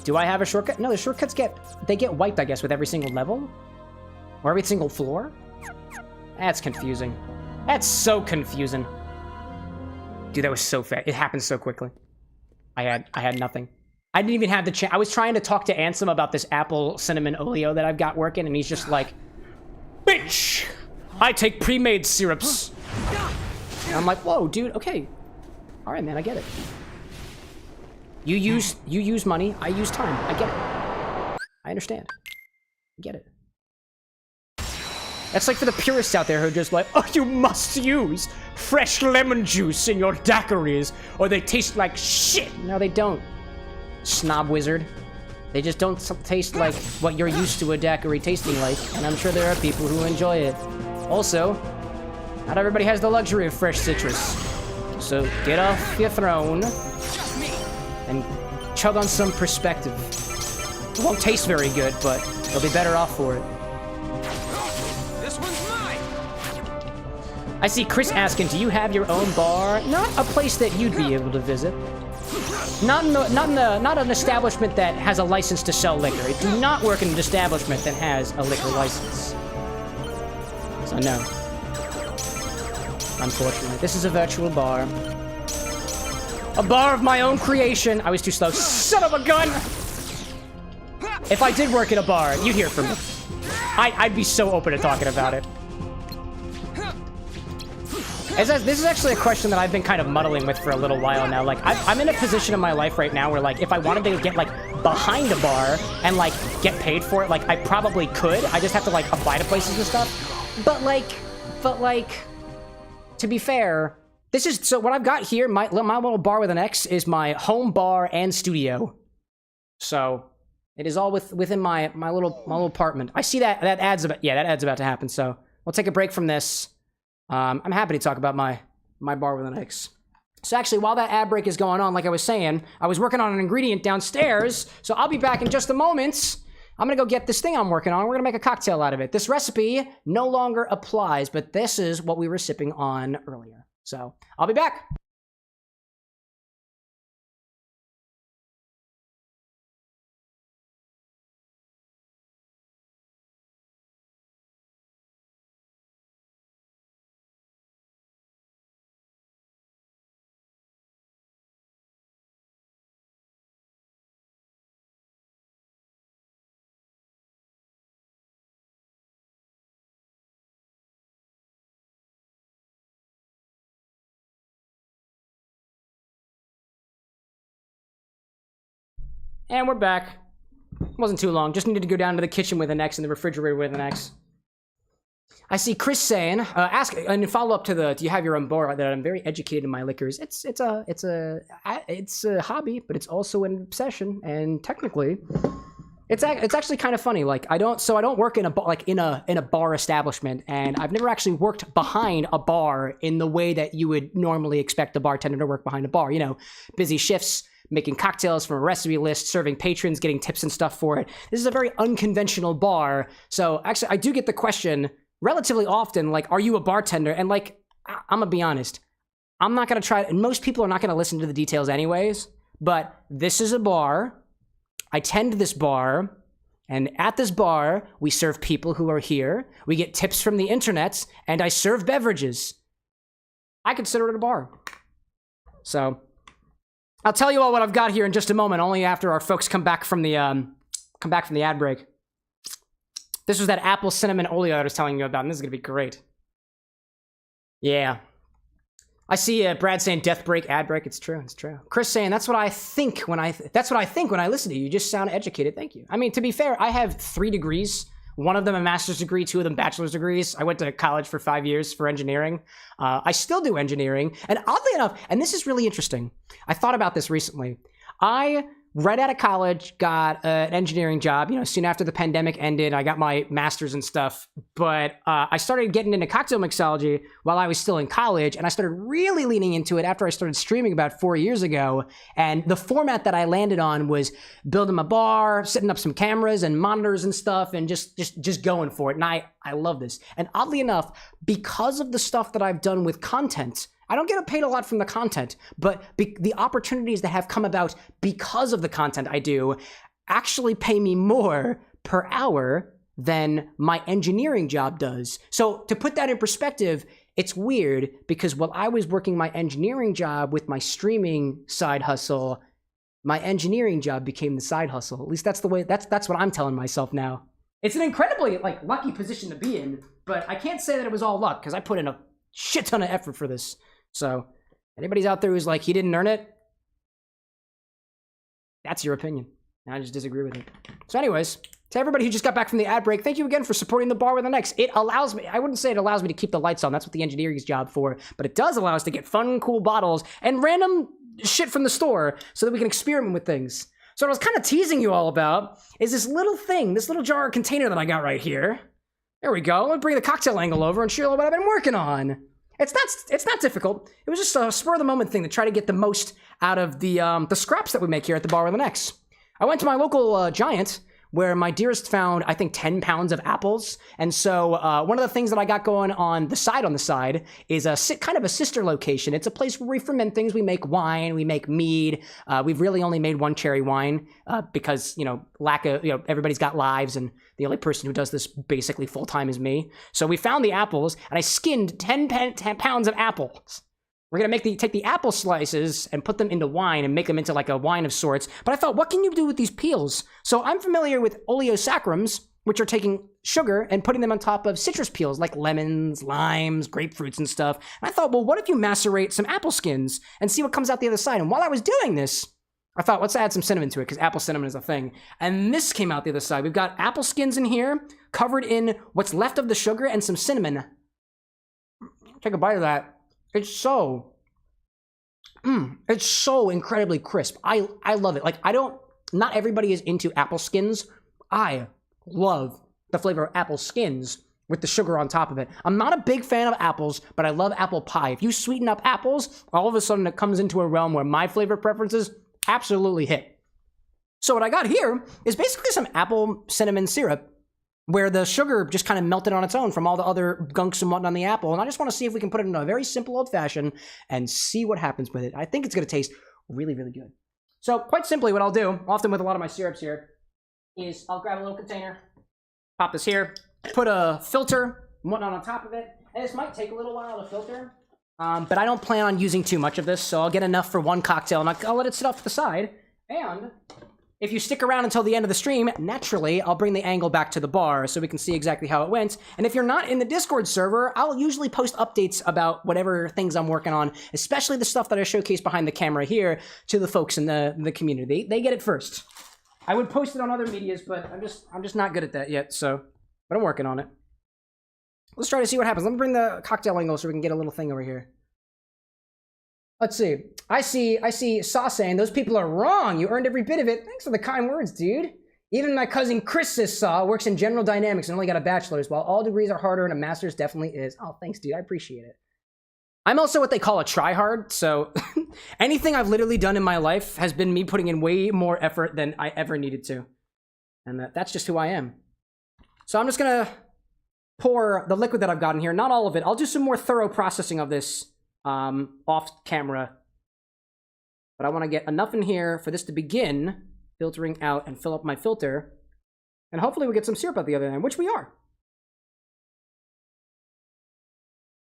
Do I have a shortcut? No, the shortcuts get wiped, I guess, with every single level? Or every single floor? That's confusing. That's so confusing. Dude, that was so fast. It happened so quickly. I had nothing. I didn't even have the chance. I was trying to talk to Ansem about this apple cinnamon oleo that I've got working, and he's just like, bitch! I take pre-made syrups. And I'm like, whoa, dude, okay. All right, man, I get it. You use money, I use time. I get it. I understand. I get it. That's like for the purists out there who are just like, oh, you must use fresh lemon juice in your daiquiris, or they taste like shit. No, they don't. Snob wizard. They just don't taste like what you're used to a daiquiri tasting like, and I'm sure there are people who enjoy it. Also, not everybody has the luxury of fresh citrus. So get off your throne and chug on some perspective. It won't taste very good, but you'll be better off for it. This one's mine. I see Chris asking, do you have your own bar? Not a place that you'd be able to visit. Not an establishment that has a license to sell liquor. I do not work in an establishment that has a liquor license. So no. Unfortunately. This is a virtual bar. A bar of my own creation. I was too slow. Son of a gun! If I did work at a bar, you'd hear from me. I'd be so open to talking about it. This is actually a question that I've been kind of muddling with for a little while now. Like, I'm in a position in my life right now where, like, if I wanted to get, like, behind a bar and, like, get paid for it, like, I probably could. I just have to, like, apply to places and stuff. But, like, to be fair, this is, so what I've got here, my little bar with an X is my home bar and studio. So, it is all within my little apartment. I see that ad's about to happen, so we'll take a break from this. I'm happy to talk about my bar with an X. So actually, while that ad break is going on, like I was saying, I was working on an ingredient downstairs, so I'll be back in just a moment. I'm gonna go get this thing I'm working on. We're gonna make a cocktail out of it. This recipe no longer applies, but this is what we were sipping on earlier. So, I'll be back. And we're back. Wasn't too long. Just needed to go down to the kitchen with an X and the refrigerator with an X. I see Chris saying, ask and follow up to the, do you have your own bar? That I'm very educated in my liquors. It's a hobby, but it's also an obsession. And technically, it's actually kind of funny. Like I don't work in a bar establishment, and I've never actually worked behind a bar in the way that you would normally expect a bartender to work behind a bar. You know, busy shifts, making cocktails from a recipe list, serving patrons, getting tips and stuff for it. This is a very unconventional bar. So actually, I do get the question relatively often, like, are you a bartender? And like, I'm gonna be honest, I'm not gonna try, and most people are not gonna listen to the details anyways, but this is a bar. I tend this bar, And at this bar, we serve people who are here. We get tips from the internet, and I serve beverages. I consider it a bar. So, I'll tell you all what I've got here in just a moment, only after our folks come back from the ad break. This was that apple cinnamon Oleo I was telling you about, and this is gonna be great. Yeah. I see Brad saying death break, ad break. It's true. It's true. Chris saying that's what I think when I listen to you. You just sound educated. Thank you. I mean, to be fair, I have 3 degrees. One of them a master's degree, 2 of them bachelor's degrees. I went to college for 5 years for engineering. I still do engineering, and oddly enough, and this is really interesting. I thought about this recently. I right out of college got an engineering job, soon after the pandemic ended. I got my master's and stuff, but I started getting into cocktail mixology while I was still in college, and I started really leaning into it after I started streaming about 4 years ago. And the format that I landed on was building my bar, setting up some cameras and monitors and stuff, and just going for it. And I love this. And oddly enough, because of the stuff that I've done with content, I don't get paid a lot from the content, but the opportunities that have come about because of the content I do actually pay me more per hour than my engineering job does. So to put that in perspective, it's weird because while I was working my engineering job with my streaming side hustle, my engineering job became the side hustle. At least that's the way, that's what I'm telling myself now. It's an incredibly lucky position to be in, but I can't say that it was all luck because I put in a shit ton of effort for this. So, anybody's out there who's like, he didn't earn it, that's your opinion. And I just disagree with it. So anyways, to everybody who just got back from the ad break, thank you again for supporting the bar with an X. It allows me, I wouldn't say it allows me to keep the lights on, that's what the engineering's job for, but it does allow us to get fun, cool bottles and random shit from the store so that we can experiment with things. So what I was kind of teasing you all about is this little thing, this little jar container that I got right here. There we go. Let me bring the cocktail angle over and show you what I've been working on. It's not difficult. It was just a spur of the moment thing to try to get the most out of the scraps that we make here at the bar with an X. I went to my local Giant where my dearest found, I think, 10 pounds of apples. And so one of the things that I got going on the side is kind of a sister location. It's a place where we ferment things. We make wine, we make mead. We've really only made one cherry wine because, everybody's got lives and the only person who does this basically full-time is me. So we found the apples and I skinned 10 pounds of apples. We're gonna take the apple slices and put them into wine and make them into like a wine of sorts. But I thought, what can you do with these peels? So I'm familiar with oleosaccharides, which are taking sugar and putting them on top of citrus peels like lemons, limes, grapefruits and stuff. And I thought, well, what if you macerate some apple skins and see what comes out the other side? And while I was doing this, I thought, let's add some cinnamon to it because apple cinnamon is a thing. And this came out the other side. We've got apple skins in here covered in what's left of the sugar and some cinnamon. Take a bite of that. It's so incredibly crisp. I love it. Not everybody is into apple skins. I love the flavor of apple skins with the sugar on top of it. I'm not a big fan of apples, but I love apple pie. If you sweeten up apples, all of a sudden it comes into a realm where my flavor preferences absolutely hit. So what I got here is basically some apple cinnamon syrup where the sugar just kind of melted on its own from all the other gunks and whatnot on the apple. And I just want to see if we can put it in a very simple old-fashioned and see what happens with it. I think it's going to taste really, really good. So quite simply what I'll do, often with a lot of my syrups here, is I'll grab a little container, pop this here, put a filter and whatnot on top of it. And this might take a little while to filter, but I don't plan on using too much of this, so I'll get enough for one cocktail and I'll let it sit off to the side. And if you stick around until the end of the stream, naturally, I'll bring the angle back to the bar so we can see exactly how it went. And if you're not in the Discord server, I'll usually post updates about whatever things I'm working on, especially the stuff that I showcase behind the camera here to the folks in the community. They get it first. I would post it on other medias, but I'm just not good at that yet, but I'm working on it. Let's try to see what happens. Let me bring the cocktail angle so we can get a little thing over here. Let's see. I see Saw saying, those people are wrong. You earned every bit of it. Thanks for the kind words, dude. Even my cousin Chris, says Saw, works in general dynamics and only got a bachelor's, while all degrees are harder and a master's definitely is. Oh, thanks, dude. I appreciate it. I'm also what they call a tryhard, so anything I've literally done in my life has been me putting in way more effort than I ever needed to. And that's just who I am. So I'm just going to pour the liquid that I've got in here. Not all of it. I'll do some more thorough processing of this off camera, but I want to get enough in here for this to begin filtering out and fill up my filter And hopefully we get some syrup at the other end, which we are.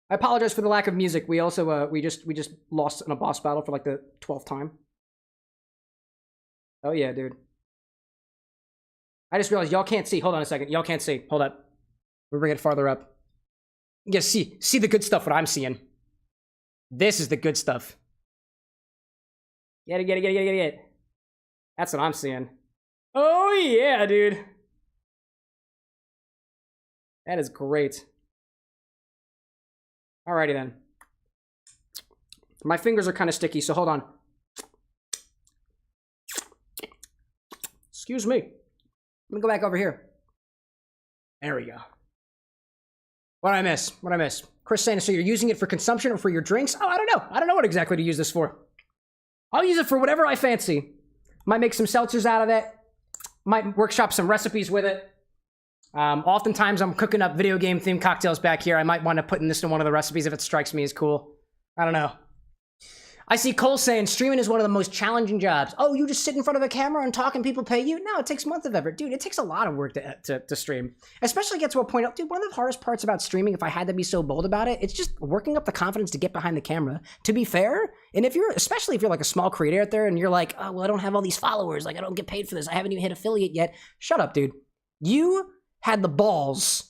I apologize for the lack of music. We also, we just lost in a boss battle for like the 12th time. Oh yeah, dude. I just realized y'all can't see. Hold on a second. Y'all can't see. Hold up. We'll bring it farther up. Yeah, see the good stuff, what I'm seeing. This is the good stuff. Get it. That's what I'm seeing. Oh yeah, dude. That is great. Alrighty then. My fingers are kind of sticky, so hold on. Excuse me. Let me go back over here. There we go. What did I miss? Chris saying, so you're using it for consumption or for your drinks? Oh, I don't know. I don't know what exactly to use this for. I'll use it for whatever I fancy. Might make some seltzers out of it. Might workshop some recipes with it. Oftentimes I'm cooking up video game themed cocktails back here. I might want to put in this in one of the recipes if it strikes me as cool. I don't know. I see Cole saying streaming is one of the most challenging jobs. Oh, you just sit in front of a camera and talk and people pay you? No, it takes months of effort. Dude, it takes a lot of work to stream. Especially get to a point, dude, one of the hardest parts about streaming, if I had to be so bold about it, it's just working up the confidence to get behind the camera. To be fair, and especially if you're like a small creator out there and you're like, oh, well, I don't have all these followers. Like, I don't get paid for this. I haven't even hit affiliate yet. Shut up, dude. You had the balls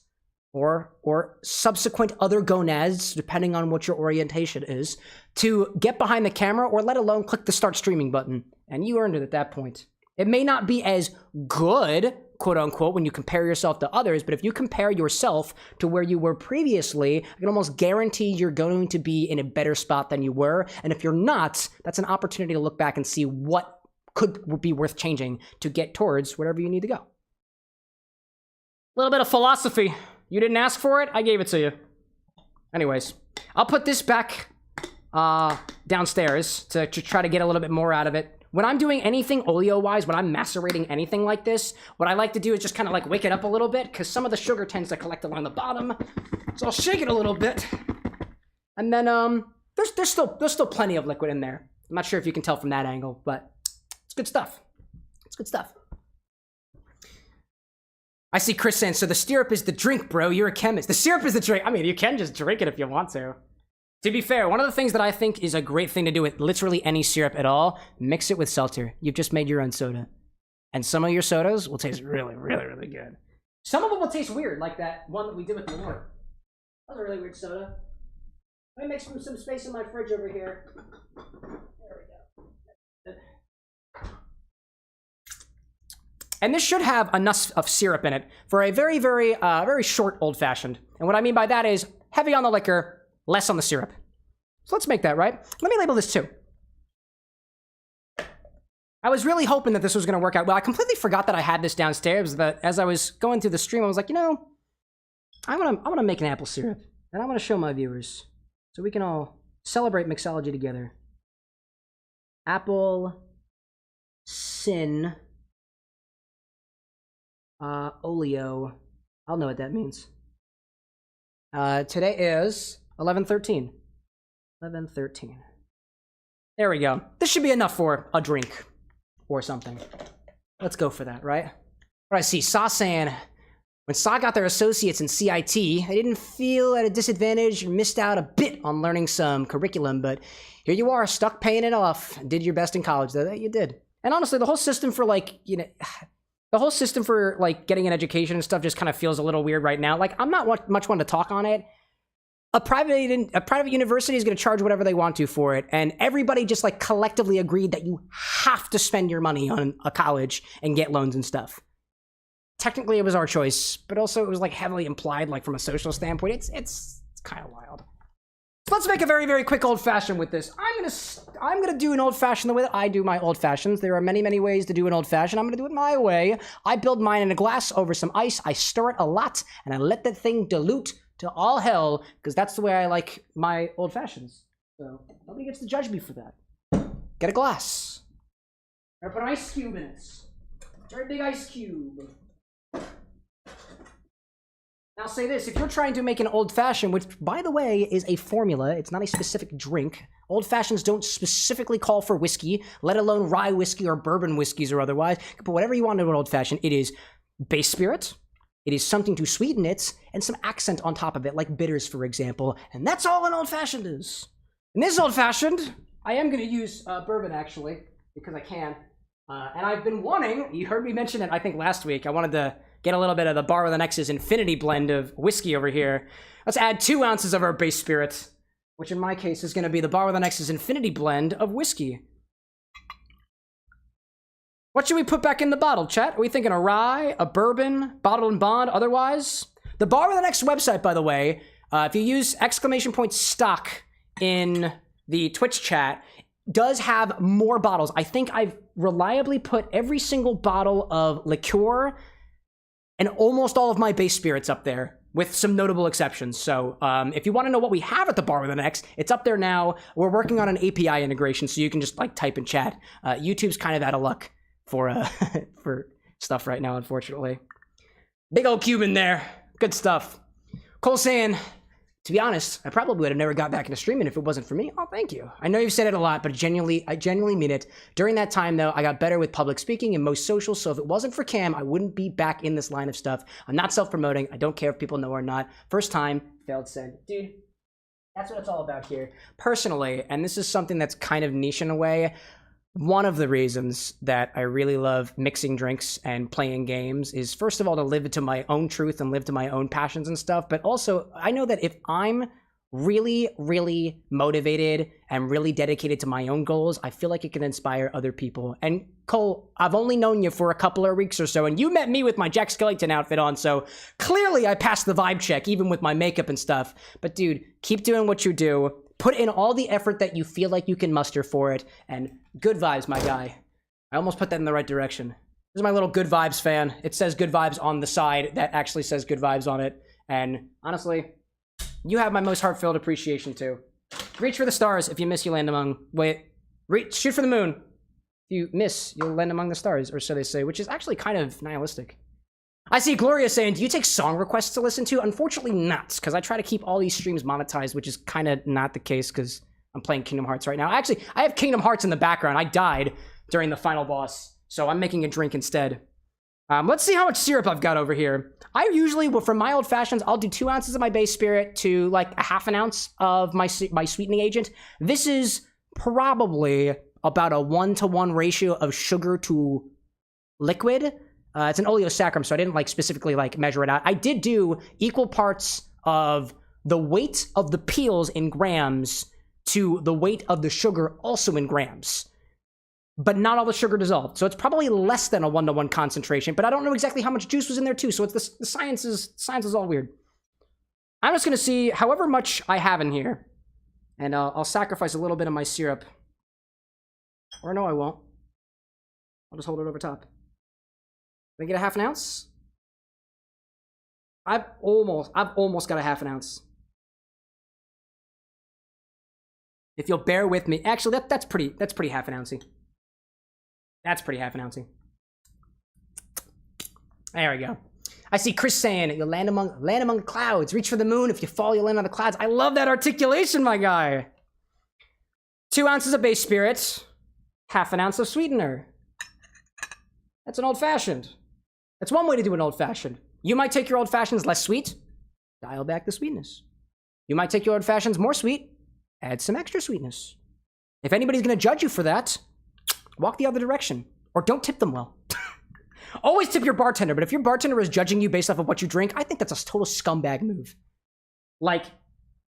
or subsequent other gonads, depending on what your orientation is, to get behind the camera or let alone click the start streaming button. And you earned it at that point. It may not be as good, quote unquote, when you compare yourself to others, but if you compare yourself to where you were previously, I can almost guarantee you're going to be in a better spot than you were. And if you're not, that's an opportunity to look back and see what could be worth changing to get towards wherever you need to go. A little bit of philosophy. You didn't ask for it, I gave it to you. Anyways, I'll put this back downstairs to try to get a little bit more out of it. When I'm doing anything oleo-wise, when I'm macerating anything like this, what I like to do is just kind of like wake it up a little bit, because some of the sugar tends to collect along the bottom. So I'll shake it a little bit. And then there's still plenty of liquid in there. I'm not sure if you can tell from that angle, but it's good stuff. It's good stuff. I see Chris saying, so the syrup is the drink, bro. You're a chemist. The syrup is the drink. I mean, you can just drink it if you want to. To be fair, one of the things that I think is a great thing to do with literally any syrup at all, mix it with seltzer. You've just made your own soda. And some of your sodas will taste really, really, really good. Some of them will taste weird, like that one that we did with the Lord. That was a really weird soda. Let me make some space in my fridge over here. There we go. And this should have enough of syrup in it for a very, very, very short old-fashioned. And what I mean by that is heavy on the liquor, less on the syrup. So let's make that, right? Let me label this too. I was really hoping that this was going to work out well. I completely forgot that I had this downstairs, but as I was going through the stream, I was like, you know, I'm gonna make an apple syrup, and I'm gonna show my viewers so we can all celebrate mixology together. Apple sin oleo. I'll know what that means. Today is 11/13. 11/13. There we go. This should be enough for a drink or something. Let's go for that, right? What I see, Saw saying, when Saw got their associates in CIT, they didn't feel at a disadvantage and missed out a bit on learning some curriculum, but here you are, stuck paying it off. Did your best in college, though. You did. And honestly, the whole system for, like, you know, the whole system for, like, getting an education and stuff just kind of feels a little weird right now. Like, I'm not much one to talk on it. A private university is going to charge whatever they want to for it, and everybody just, like, collectively agreed that you have to spend your money on a college and get loans and stuff. Technically, it was our choice, but also it was, like, heavily implied, like, from a social standpoint. It's kind of wild. So let's make a very, very quick old-fashioned with this. I'm gonna do an old-fashioned the way that I do my old-fashions. There are many, many ways to do an old-fashioned. I'm gonna do it my way. I build mine in a glass over some ice. I stir it a lot, and I let that thing dilute to all hell, because that's the way I like my old-fashions. So nobody gets to judge me for that. Get a glass. I put an ice cube in it. Very big ice cube. I'll say this, if you're trying to make an old-fashioned, which, by the way, is a formula, it's not a specific drink. Old-fashions don't specifically call for whiskey, let alone rye whiskey or bourbon whiskeys or otherwise. You can put whatever you want into an old-fashioned. It is base spirit. It is something to sweeten it, and some accent on top of it, like bitters, for example. And that's all an old-fashioned is. And this old-fashioned, I am going to use bourbon, actually, because I can. And I've been wanting, you heard me mention it, I think, last week. I wanted to get a little bit of the Bar with an X's infinity blend of whiskey over here. Let's add 2 ounces of our base spirit, which in my case is going to be the Bar with an X's infinity blend of whiskey. What should we put back in the bottle, chat? Are we thinking a rye, a bourbon, bottled and bond, otherwise? The Bar with an X website, by the way, if you use !stock in the Twitch chat, does have more bottles. I think I've reliably put every single bottle of Liqueur and almost all of my base spirits up there, with some notable exceptions. So if you want to know what we have at the Bar with an X, it's up there now. We're working on an API integration, so you can just like type in chat. YouTube's kind of out of luck for for stuff right now, unfortunately. Big old Cuban there. Good stuff. Cole saying, to be honest, I probably would have never got back into streaming if it wasn't for me. Oh, thank you. I know you've said it a lot, but I genuinely mean it. During that time, though, I got better with public speaking and most socials, so if it wasn't for Cam, I wouldn't be back in this line of stuff. I'm not self-promoting. I don't care if people know or not. First time, failed send. Dude, that's what it's all about here. Personally, and this is something that's kind of niche in a way, one of the reasons that I really love mixing drinks and playing games is, first of all, to live to my own truth and live to my own passions and stuff. But also, I know that if I'm really, really motivated and really dedicated to my own goals, I feel like it can inspire other people. And Cole, I've only known you for a couple of weeks or so, and you met me with my Jack Skellington outfit on, so clearly I passed the vibe check, even with my makeup and stuff. But dude, keep doing what you do. Put in all the effort that you feel like you can muster for it, and good vibes, my guy. I almost put that in the right direction. This is my little good vibes fan. It says good vibes on the side that actually says good vibes on it. And honestly, you have my most heartfelt appreciation too. Reach for the stars. If you miss, you land among... Wait. Shoot for the moon. If you miss, you'll land among the stars, or so they say, which is actually kind of nihilistic. I see Gloria saying, do you take song requests to listen to? Unfortunately not, because I try to keep all these streams monetized, which is kind of not the case because I'm playing Kingdom Hearts right now. Actually, I have Kingdom Hearts in the background. I died during the final boss, so I'm making a drink instead. Let's see how much syrup I've got over here. I usually, well, for my old fashions, I'll do 2 ounces of my base spirit to like a half an ounce of my sweetening agent. This is probably about a 1-to-1 ratio of sugar to liquid. It's an oleosaccharum, so I didn't like specifically like measure it out. I did do equal parts of the weight of the peels in grams to the weight of the sugar also in grams, but not all the sugar dissolved. So it's probably less than a 1-to-1 concentration, but I don't know exactly how much juice was in there too. So it's the science is all weird. I'm just gonna see however much I have in here, and I'll sacrifice a little bit of my syrup. Or no, I won't. I'll just hold it over top. Can I get a half an ounce? I've almost got a half an ounce. If you'll bear with me. Actually, that's pretty half an ouncey. That's pretty half an ouncey. There we go. I see Chris saying you'll land among the clouds. Reach for the moon. If you fall, you'll land on the clouds. I love that articulation, my guy. 2 ounces of base spirits. Half an ounce of sweetener. That's an old-fashioned. That's one way to do an old-fashioned. You might take your old-fashions less sweet. Dial back the sweetness. You might take your old-fashions more sweet. Add some extra sweetness. If anybody's going to judge you for that, walk the other direction. Or don't tip them well. Always tip your bartender, but if your bartender is judging you based off of what you drink, I think that's a total scumbag move. Like,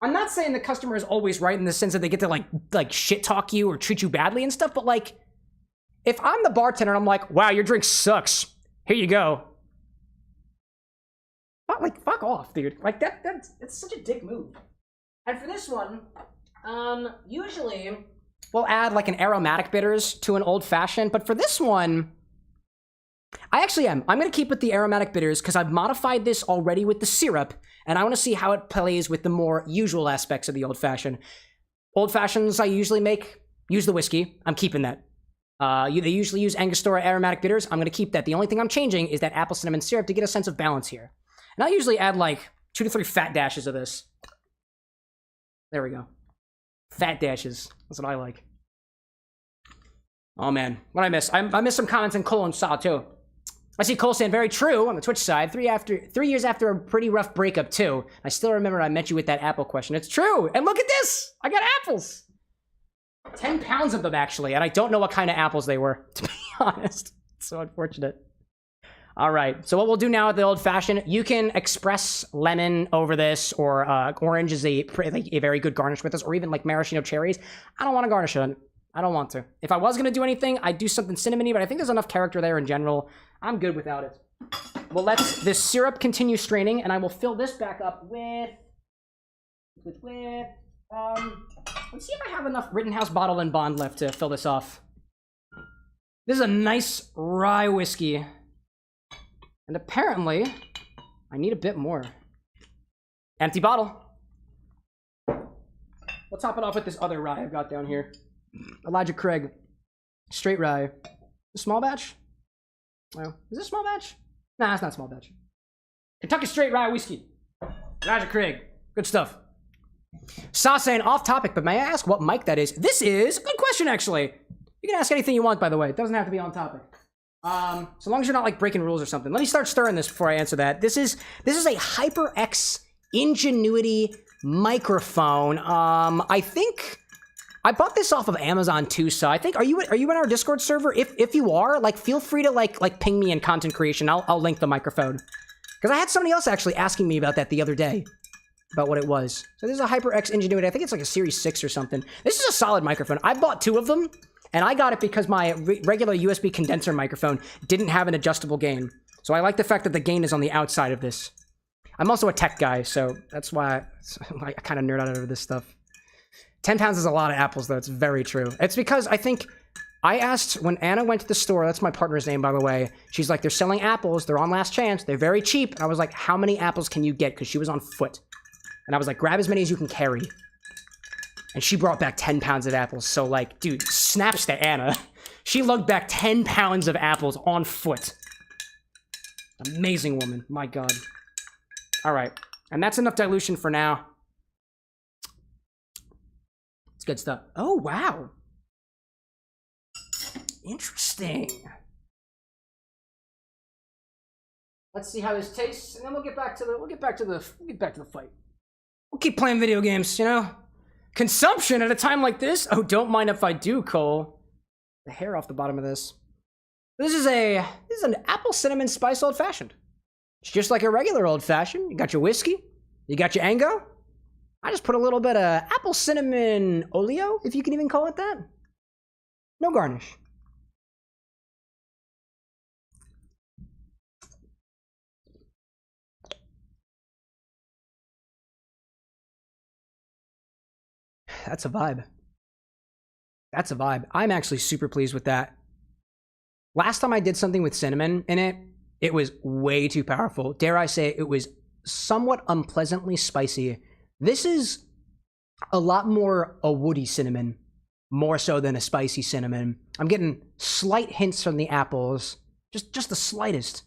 I'm not saying the customer is always right in the sense that they get to like shit talk you or treat you badly and stuff, but like, if I'm the bartender and I'm like, wow, your drink sucks. Here you go. Like, fuck off, dude. Like, it's such a dick move. And for this one, usually we'll add like an aromatic bitters to an old fashioned, but for this one, I actually am. I'm going to keep with the aromatic bitters because I've modified this already with the syrup, and I want to see how it plays with the more usual aspects of the old fashioned. Old fashions I usually use the whiskey. I'm keeping that. They usually use Angostura aromatic bitters. I'm going to keep that. The only thing I'm changing is that apple cinnamon syrup to get a sense of balance here. And I'll usually add like 2 to 3 fat dashes of this. There we go. Fat dashes. That's what I like. Oh man, what I miss? I missed some comments in Cole and Saw too. I see Cole saying very true on the Twitch side. 3 years after a pretty rough breakup too. I still remember I met you with that apple question. It's true. And look at this. I got apples. 10 pounds of them actually, and I don't know what kind of apples they were, to be honest. It's so unfortunate. All right. So what we'll do now at the old fashioned, you can express lemon over this, or orange is a very good garnish with this, or even like maraschino cherries. I don't want to garnish it. I don't want to. If I was going to do anything, I'd do something cinnamony, but I think there's enough character there in general. I'm good without it. We'll let this syrup continue straining, and I will fill this back up with let's see if I have enough Rittenhouse Bottle and Bond left to fill this off. This is a nice rye whiskey. And apparently, I need a bit more. Empty bottle. We'll top it off with this other rye I've got down here. Elijah Craig. Straight rye. A small batch? Well, is this small batch? Nah, it's not small batch. Kentucky Straight Rye Whiskey. Elijah Craig. Good stuff. Saw saying off topic, but may I ask what mic that is? This is a good question, actually. You can ask anything you want, by the way. It doesn't have to be on topic. So long as you're not like breaking rules or something. Let me start stirring this before I answer that. This is a HyperX Ingenuity microphone. I think I bought this off of Amazon too. So I think are you in our Discord server? If you are, like, feel free to like ping me in content creation. I'll link the microphone, because I had somebody else actually asking me about that the other day. About what it was. So this is a HyperX Ingenuity. I think it's like a Series 6 or something. This is a solid microphone. I bought 2 of them, and I got it because my regular USB condenser microphone didn't have an adjustable gain. So I like the fact that the gain is on the outside of this. I'm also a tech guy, so that's why I kind of nerd out over this stuff. 10 pounds is a lot of apples, though. It's very true. It's because I think I asked when Anna went to the store. That's my partner's name, by the way. She's like, they're selling apples. They're on last chance. They're very cheap. And I was like, how many apples can you get? Because she was on foot. And I was like, grab as many as you can carry. And she brought back 10 pounds of apples. So, like, dude, snaps to Anna. She lugged back 10 pounds of apples on foot. Amazing woman. My God. All right. And that's enough dilution for now. It's good stuff. Oh, wow. Interesting. Let's see how this tastes, and then we'll get back to the fight. We'll keep playing video games, you know? Consumption at a time like this? Oh, don't mind if I do, Cole. The hair off the bottom of this. This is an apple cinnamon spice old fashioned. It's just like a regular old fashioned. You got your whiskey, you got your Ancho. I just put a little bit of apple cinnamon oleo, if you can even call it that. No garnish. That's a vibe. That's a vibe. I'm actually super pleased with that. Last time I did something with cinnamon in it, it was way too powerful. Dare I say it was somewhat unpleasantly spicy. This is a lot more a woody cinnamon, more so than a spicy cinnamon. I'm getting slight hints from the apples, just the slightest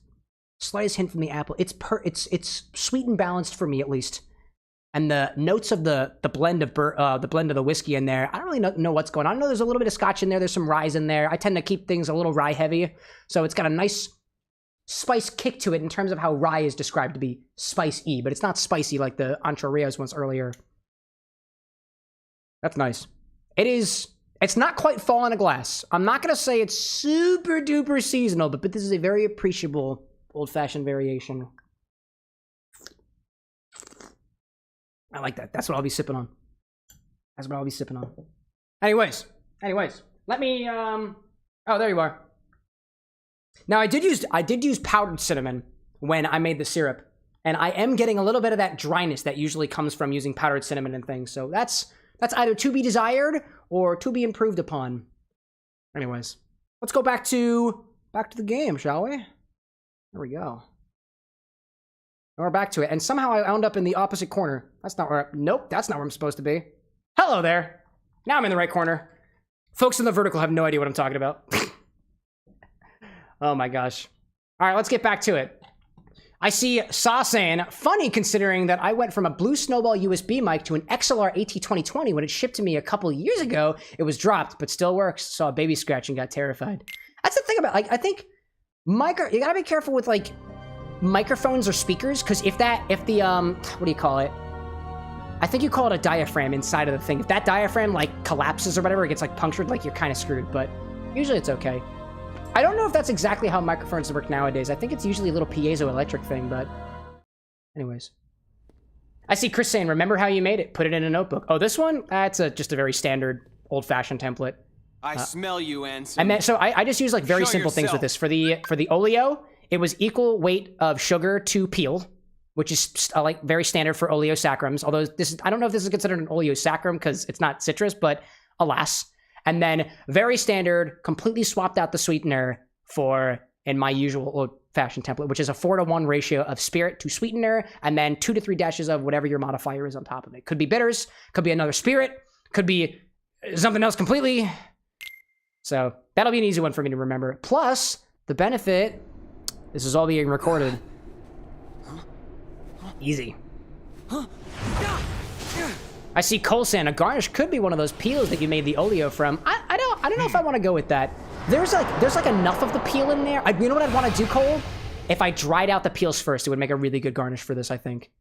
hint from the apple. It's sweet and balanced for me, at least. And the notes of the blend of the whiskey in there, I don't really know what's going on. I know there's a little bit of scotch in there. There's some rye in there. I tend to keep things a little rye heavy, so it's got a nice spice kick to it in terms of how rye is described to be spicy, but it's not spicy like the Ancho Reyes once earlier. That's nice. It's not quite fall in a glass. I'm not gonna say it's super duper seasonal, but this is a very appreciable old-fashioned variation. I like that. That's what I'll be sipping on. Anyways, let me, oh, there you are. Now, I did use powdered cinnamon when I made the syrup, and I am getting a little bit of that dryness that usually comes from using powdered cinnamon and things, so that's either to be desired or to be improved upon. Anyways, let's go back to the game, shall we? There we go. And we're back to it, and somehow I wound up in the opposite corner. Nope, that's not where I'm supposed to be. Hello there. Now I'm in the right corner. Folks in the vertical have no idea what I'm talking about. Oh my gosh. All right, let's get back to it. I see Saw saying, funny considering that I went from a Blue Snowball USB mic to an XLR AT2020 when it shipped to me a couple years ago. It was dropped, but still works. Saw a baby scratch and got terrified. That's the thing about, like, I think You gotta be careful with like microphones or speakers, because if the what do you call it? I think you call it a diaphragm inside of the thing. If that diaphragm like collapses or whatever, it gets like punctured, like you're kind of screwed, but usually it's okay. I don't know if that's exactly how microphones work nowadays. I think it's usually a little piezoelectric thing, but anyways. I see Chris saying, remember how you made it? Put it in a notebook. Oh, this one? That's just a very standard old-fashioned template. I smell you, Anson. And then, so I just use like very simple things with this. For the oleo, it was equal weight of sugar to peel, which is like very standard for oleosaccharides. Although I don't know if this is considered an oleosaccharum because it's not citrus, but alas. And then very standard, completely swapped out the sweetener for, in my usual old-fashioned template, which is a 4-to-1 ratio of spirit to sweetener, and then 2 to 3 dashes of whatever your modifier is on top of it. Could be bitters, could be another spirit, could be something else completely. So that'll be an easy one for me to remember. Plus, the benefit, this is all being recorded. Easy. I see Colsan. A garnish could be one of those peels that you made the oleo from. I don't know if I want to go with that. There's like enough of the peel in there. You know what I'd want to do, Cole? If I dried out the peels first, it would make a really good garnish for this, I think.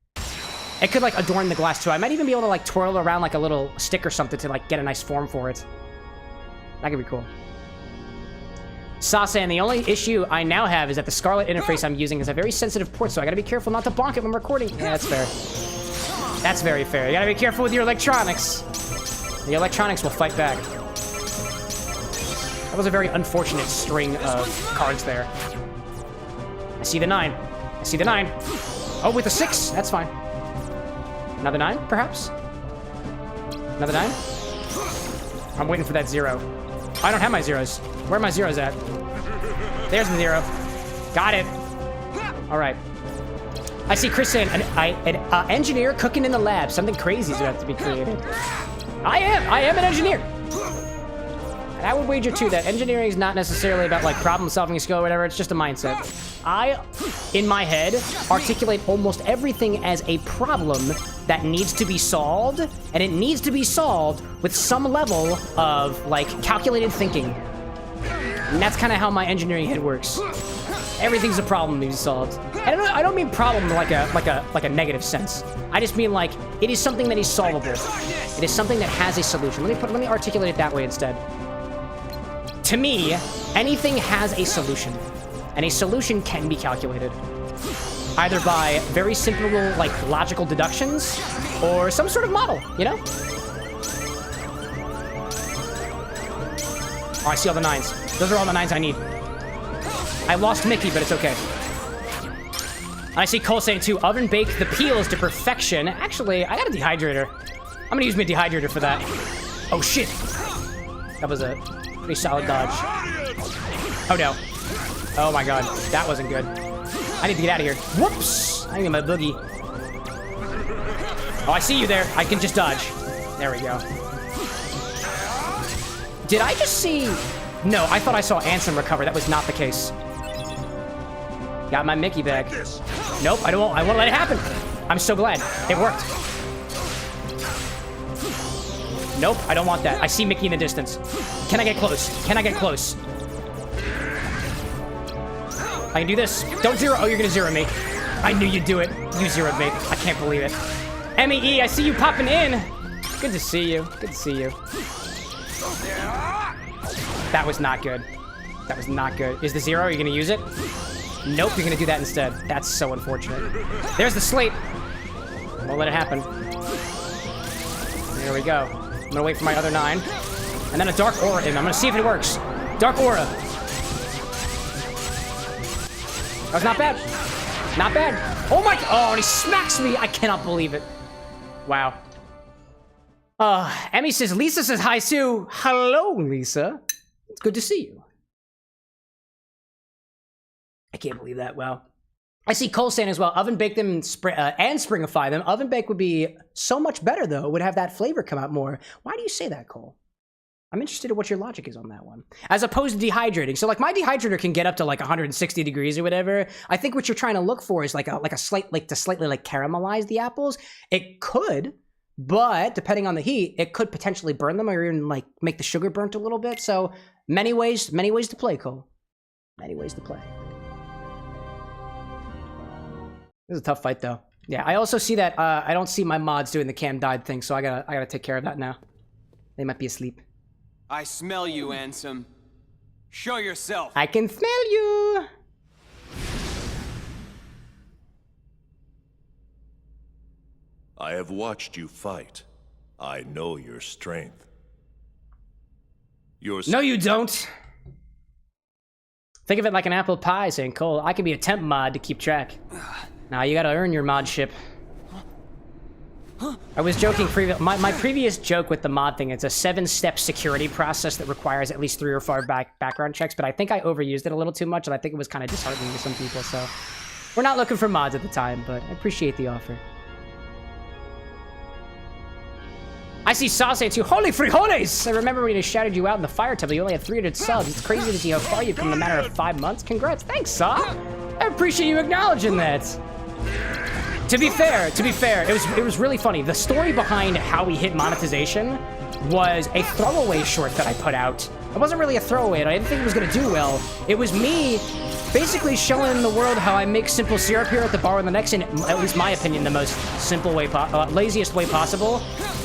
It could like adorn the glass too. I might even be able to like twirl around like a little stick or something to like get a nice form for it. That could be cool. Sasa, and the only issue I now have is that the Scarlet interface I'm using is a very sensitive port, so I gotta be careful not to bonk it when recording. Yeah, that's fair. That's very fair. You gotta be careful with your electronics. The electronics will fight back. That was a very unfortunate string of cards there. I see the 9. I see the 9. Oh, with a 6. That's fine. Another 9, perhaps? Another 9? I'm waiting for that 0. I don't have my zeros. Where are my zeros at? There's the 0. Got it. All right. I see Chris saying, an engineer cooking in the lab. Something crazy is about to be created. I am an engineer. And I would wager, too, that engineering is not necessarily about, like, problem-solving skill or whatever. It's just a mindset. I, in my head, articulate almost everything as a problem that needs to be solved, and it needs to be solved with some level of, like, calculated thinking. And that's kind of how my engineering head works. Everything's a problem to be solved. And I don't mean problem like a negative sense. I just mean like it is something that is solvable. It is something that has a solution. Let me articulate it that way instead. To me, anything has a solution, and a solution can be calculated either by very simple like logical deductions or some sort of model, you know? Oh, I see all the 9s. Those are all the 9s I need. I lost Mickey, but it's okay. I see Cole saying too, oven bake the peels to perfection. Actually, I got a dehydrator. I'm gonna use my dehydrator for that. Oh shit. That was a pretty solid dodge. Oh no. Oh my god, that wasn't good. I need to get out of here. Whoops! I need my boogie. Oh, I see you there. I can just dodge. There we go. Did I just see... No, I thought I saw Ansem recover. That was not the case. Got my Mickey back. Nope, I won't let it happen. I'm so glad. It worked. Nope, I don't want that. I see Mickey in the distance. Can I get close? Can I get close? I can do this. Don't zero. Oh, you're gonna zero me. I knew you'd do it. You zeroed me. I can't believe it. MEE, I see you popping in. Good to see you. Good to see you. That was not good. That was not good. Is the 0? Are you gonna use it? Nope, you're gonna do that instead. That's so unfortunate. There's the slate. Won't let it happen. There we go. I'm gonna wait for my other 9. And then a Dark Aura in. I'm gonna see if it works. Dark Aura. That was not bad. Not bad. Oh my... Oh, and he smacks me. I cannot believe it. Wow. Emmy says, Lisa says hi, Sue. Hello, Lisa. It's good to see you. I can't believe that. Wow. I see Cole saying as well, oven bake them and springify them. Oven bake would be so much better, though. It would have that flavor come out more. Why do you say that, Cole? I'm interested in what your logic is on that one. As opposed to dehydrating. So, like, my dehydrator can get up to, like, 160 degrees or whatever. I think what you're trying to look for is, like, to slightly, like, caramelize the apples. It could, but depending on the heat, it could potentially burn them or even, like, make the sugar burnt a little bit. So, many ways to play, Cole. Many ways to play. This is a tough fight, though. Yeah, I also see that I don't see my mods doing the cam died thing, so I gotta take care of that now. They might be asleep. I smell you, Ansem. Show yourself. I can smell you. I have watched you fight. I know your strength. No, you don't. Think of it like an apple pie, St. Cole. I can be a temp mod to keep track. Now you gotta earn your modship. I was joking. My previous joke with the mod thing, it's a 7-step security process that requires at least 3 or 4 background checks, but I think I overused it a little too much, and I think it was kind of disheartening to some people, so... We're not looking for mods at the time, but I appreciate the offer. I see Sauce saying too, holy frijoles! I remember when I shouted you out in the fire tub, you only had 300 subs. It's crazy to see how far you've come in a matter of 5 months. Congrats. Thanks, Saw. I appreciate you acknowledging that. To be fair, it was really funny. The story behind how we hit monetization was a throwaway short that I put out. It wasn't really a throwaway, and I didn't think it was gonna do well. It was me basically showing the world how I make simple syrup here at the bar with the next, in at least my opinion, the most simple way, laziest way possible,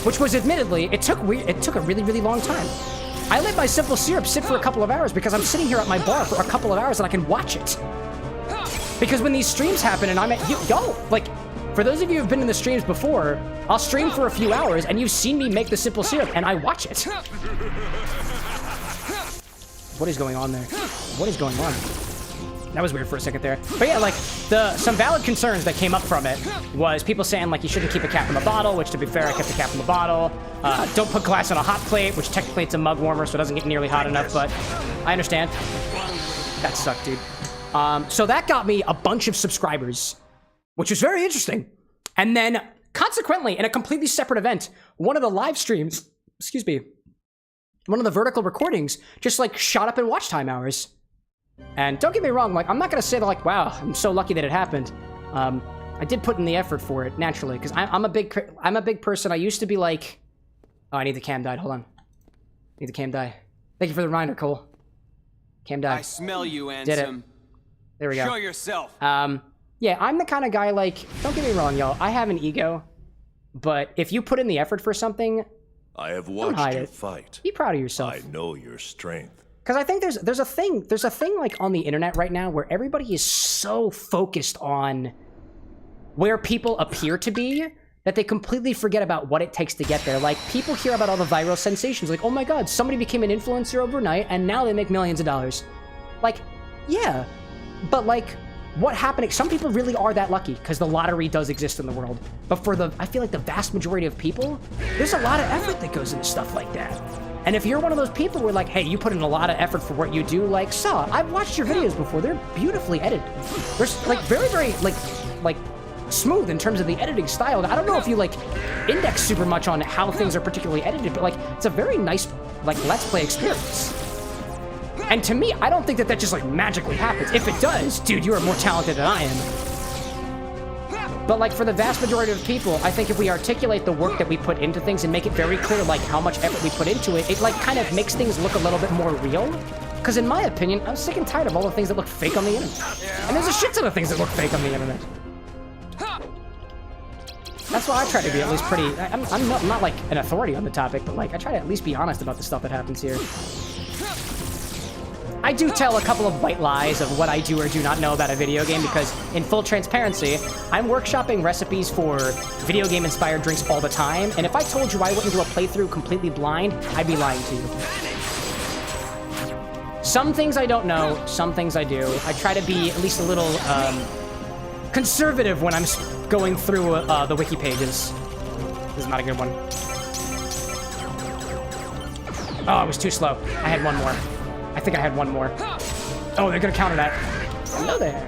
which was admittedly, it took a really, really long time. I let my simple syrup sit for a couple of hours because I'm sitting here at my bar for a couple of hours and I can watch it. Because when these streams happen and I'm at, yo, like, for those of you who've been in the streams before, I'll stream for a few hours and you've seen me make the simple syrup and I watch it. What is going on there? What is going on? That was weird for a second there. But yeah, like, some valid concerns that came up from it was people saying, like, you shouldn't keep a cap in the bottle, which, to be fair, I kept the cap in the bottle. Don't put glass on a hot plate, which technically it's a mug warmer, so it doesn't get nearly hot enough, but I understand. That sucked, dude. So that got me a bunch of subscribers, which was very interesting. And then, consequently, in a completely separate event, one of the live streams, excuse me, one of the vertical recordings just, like, shot up in watch time hours. And don't get me wrong, like, I'm not gonna say that, like, wow, I'm so lucky that it happened. I did put in the effort for it, naturally, because I'm a big person. I used to be like, oh, I need the cam died, hold on. Need the cam die. Thank you for the reminder, Cole. Cam die. I smell you, Ansem. Did it. There we go. Show yourself. Yeah, I'm the kind of guy, like, don't get me wrong, y'all, I have an ego, but if you put in the effort for something, I have watched you fight. Be proud of yourself. I know your strength. Because I think there's a thing like on the internet right now where everybody is so focused on where people appear to be that they completely forget about what it takes to get there. Like, people hear about all the viral sensations, like, oh my god, somebody became an influencer overnight and now they make millions of dollars. Like, yeah, but like, what happened? Some people really are that lucky because the lottery does exist in the world. But for I feel like the vast majority of people, there's a lot of effort that goes into stuff like that. And if you're one of those people where, like, hey, you put in a lot of effort for what you do, like, I've watched your videos before. They're beautifully edited. They're, like, very, very, like, smooth in terms of the editing style. I don't know if you, like, index super much on how things are particularly edited, but, like, it's a very nice, like, Let's Play experience. And to me, I don't think that just, like, magically happens. If it does, dude, you are more talented than I am. But, like, for the vast majority of people, I think if we articulate the work that we put into things and make it very clear, like, how much effort we put into it, it, like, kind of makes things look a little bit more real. Because in my opinion, I'm sick and tired of all the things that look fake on the internet. And there's a shit ton of things that look fake on the internet. That's why I try to be at least pretty... I'm not, like, an authority on the topic, but, like, I try to at least be honest about the stuff that happens here. I do tell a couple of white lies of what I do or do not know about a video game because, in full transparency, I'm workshopping recipes for video game-inspired drinks all the time, and if I told you I wouldn't do a playthrough completely blind, I'd be lying to you. Some things I don't know, some things I do. I try to be at least a little, conservative when I'm going through the wiki pages. This is not a good one. Oh, it was too slow. I had one more. I think I had one more. Oh, they're gonna counter that. Hello there.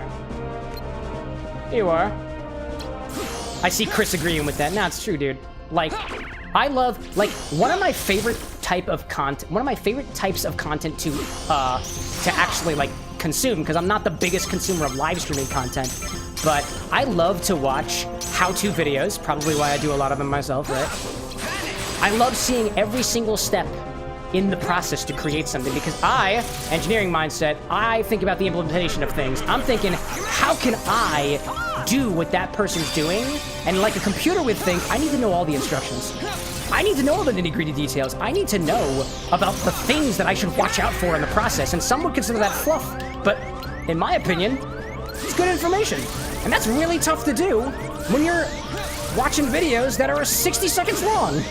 Here you are. I see Chris agreeing with that. Nah, it's true, dude. Like, I love, like, one of my favorite types of content to actually, like, consume, because I'm not the biggest consumer of live streaming content, but I love to watch how-to videos, probably why I do a lot of them myself, right? I love seeing every single step in the process to create something, because engineering mindset, I think about the implementation of things. I'm thinking, how can I do what that person's doing? And like a computer would think, I need to know all the instructions. I need to know all the nitty-gritty details. I need to know about the things that I should watch out for in the process. And some would consider that fluff, but in my opinion, it's good information. And that's really tough to do when you're watching videos that are 60 seconds long.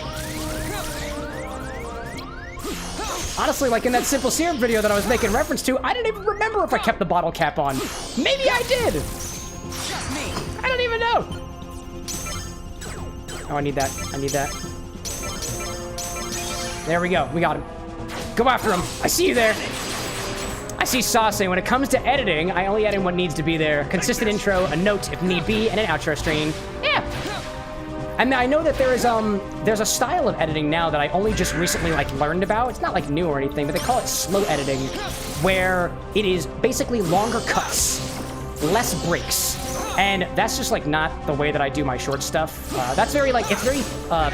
Honestly, like in that simple syrup video that I was making reference to, I didn't even remember if I kept the bottle cap on. Maybe I did. I don't even know. Oh, I need that. I need that. There we go. We got him. Go after him. I see you there. I see Sauce saying, when it comes to editing, I only edit what needs to be there. Consistent intro, a note if need be, and an outro stream. Yeah. And I know that there's a style of editing now that I only just recently like learned about. It's not like new or anything, but they call it slow editing, where it is basically longer cuts, less breaks. And that's just like not the way that I do my short stuff. That's very like, it's very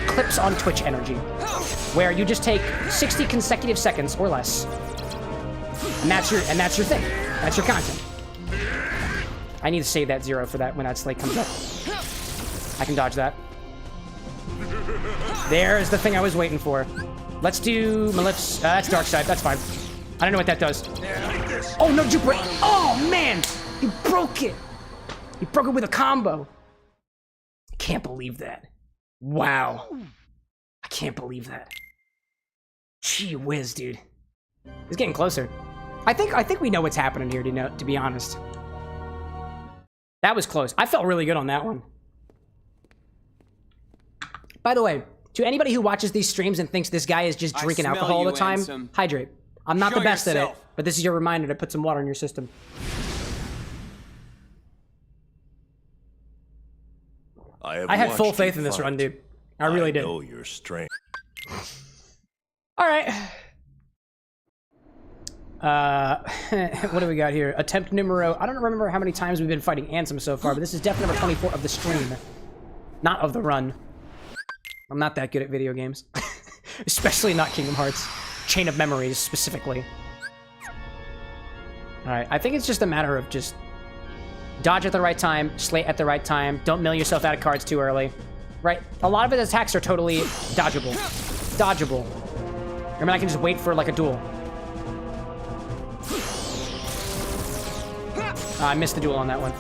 clips on Twitch energy, where you just take 60 consecutive seconds or less. And that's your thing. That's your content. I need to save that 0 for that when that slate comes up. I can dodge that. There's the thing I was waiting for. Let's do Maleficent. That's Dark Side. That's fine. I don't know what that does. Oh, no, you break. Oh, man. You broke it. You broke it with a combo. I can't believe that. Wow. I can't believe that. Gee whiz, dude. It's getting closer. I think we know what's happening here, to be honest. That was close. I felt really good on that one. By the way, to anybody who watches these streams and thinks this guy is just drinking alcohol all the time, hydrate. I'm not the best at it, but this is your reminder to put some water in your system. I had full faith in this run, dude. I really did. I know your strength. All right. What do we got here? Attempt numero. I don't remember how many times we've been fighting Ansem so far, but this is definitely number 24 of the stream, not of the run. I'm not that good at video games, especially not Kingdom Hearts. Chain of Memories, specifically. All right, I think it's just a matter of just dodge at the right time, slate at the right time, don't mill yourself out of cards too early, right? A lot of his attacks are totally dodgeable. Dodgeable. I mean, I can just wait for, like, a duel. I missed the duel on that one.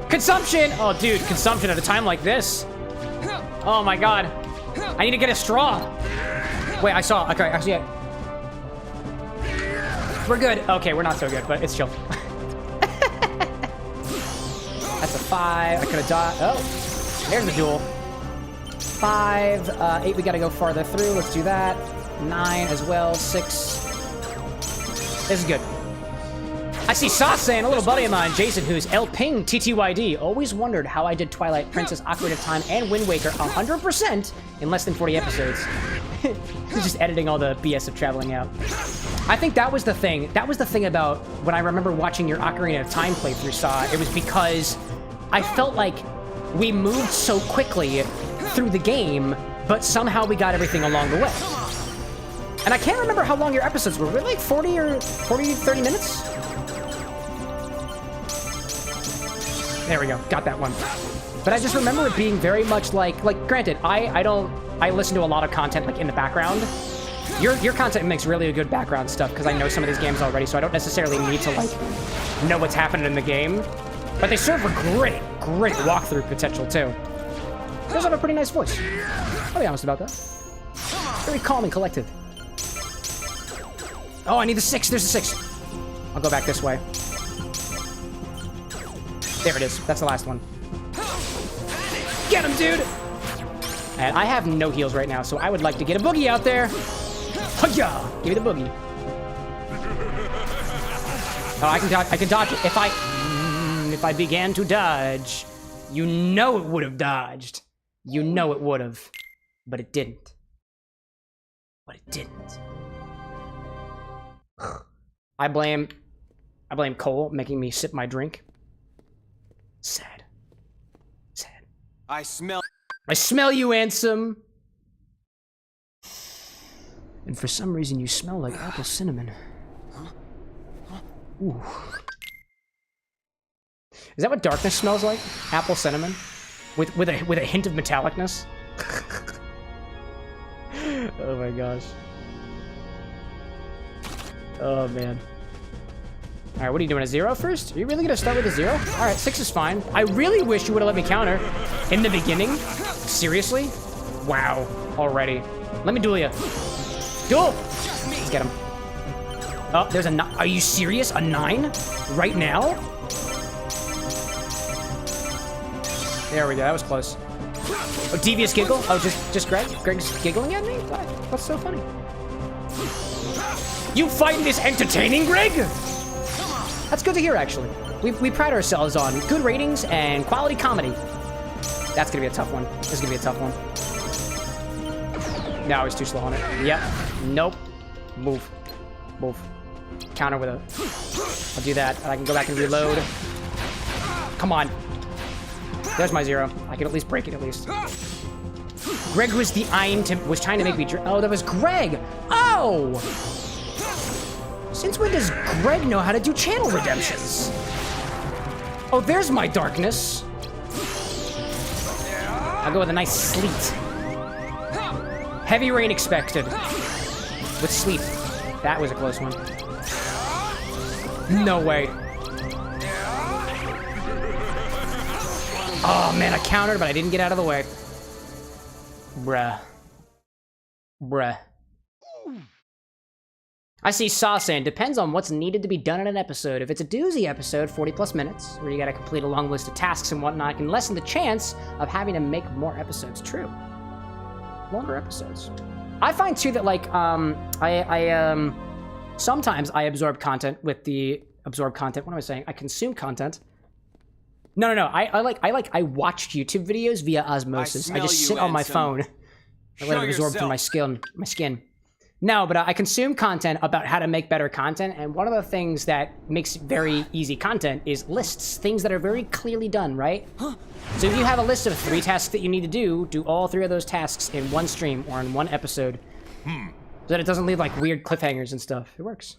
Consumption! Oh, dude, consumption at a time like this. Oh, my God. I need to get a straw. Wait, I saw. Okay, I see it. We're good. Okay, we're not so good, but it's chill. That's a 5. I could have died. Oh, there's the duel. 5, 8, we gotta go farther through. Let's do that. 9 as well. 6. This is good. I see Sauce saying, a little buddy of mine, Jason, who's El Ping TTYD, always wondered how I did Twilight Princess Ocarina of Time and Wind Waker 100% in less than 40 episodes. He's just editing all the BS of traveling out. I think that was the thing. That was the thing about when I remember watching your Ocarina of Time playthrough, Saw. It was because I felt like we moved so quickly through the game, but somehow we got everything along the way. And I can't remember how long your episodes were. Were they like 30 minutes? There we go, got that one. But I just remember it being very much like granted, I listen to a lot of content like in the background. Your content makes really good background stuff because I know some of these games already, so I don't necessarily need to like know what's happening in the game. But they serve for great walkthrough potential too. He does have a pretty nice voice. I'll be honest about that. Very calm and collected. Oh, I need the 6. There's a 6. I'll go back this way. There it is. That's the last one. Get him, dude! And I have no heals right now, so I would like to get a boogie out there. Hiya! Give me the boogie. Oh, I can dodge it. If I began to dodge, you know it would have dodged. You know it would have. But it didn't. But it didn't. I blame Cole making me sip my drink. Sad. Sad. I smell you, Ansem. And for some reason, you smell like apple cinnamon. Ooh. Is that what darkness smells like? Apple cinnamon? With a hint of metallicness? Oh my gosh. Oh man. Alright, what are you doing? A 0 first? Are you really gonna start with a 0? Alright, 6 is fine. I really wish you would have let me counter in the beginning. Seriously? Wow. Already. Let me duel you. Duel! Let's get him. Oh, there's a 9. Are you serious? A 9? Right now? There we go. That was close. Oh, devious giggle? Oh, just Greg? Greg's giggling at me? What's so funny? You fighting this entertaining, Greg? That's good to hear, actually. We pride ourselves on good ratings and quality comedy. That's gonna be a tough one. This is gonna be a tough one. No, he's too slow on it. Yep. Nope. Move. Move. Counter with a... I'll do that. I can go back and reload. Come on. There's my 0. I can at least break it, at least. Greg was was trying to make me... Oh, that was Greg! Oh! Since when does Greg know how to do channel redemptions? Oh, there's my darkness. I'll go with a nice sleet. Heavy rain expected. With sleep. That was a close one. No way. Oh man, I countered, but I didn't get out of the way. Bruh. Bruh. I see Saw saying, depends on what's needed to be done in an episode. If it's a doozy episode, 40+ minutes, where you gotta complete a long list of tasks and whatnot, can lessen the chance of having to make more episodes. True. Longer episodes. I find too that like, sometimes I absorb content with the absorb content. What am I saying? I consume content. No. I watch YouTube videos via osmosis. I just sit on my phone. I let it absorb through my skin. No, but I consume content about how to make better content, and one of the things that makes very easy content is lists, things that are very clearly done, right? So if you have a list of 3 tasks that you need to do all 3 of those tasks in one stream or in one episode, so that it doesn't leave like weird cliffhangers and stuff. It works.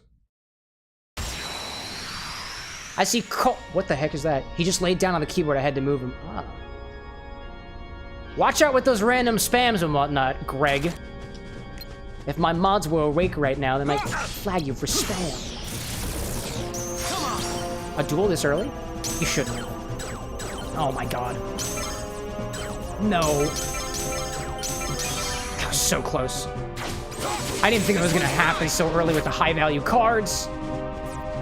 I see Cole. What the heck is that? He just laid down on the keyboard. I had to move him. Ah. Watch out with those random spams and whatnot, Greg. If my mods were awake right now, they might flag you for spam. A duel this early? You shouldn't. Oh my god. No. That was so close. I didn't think it was gonna happen so early with the high value cards.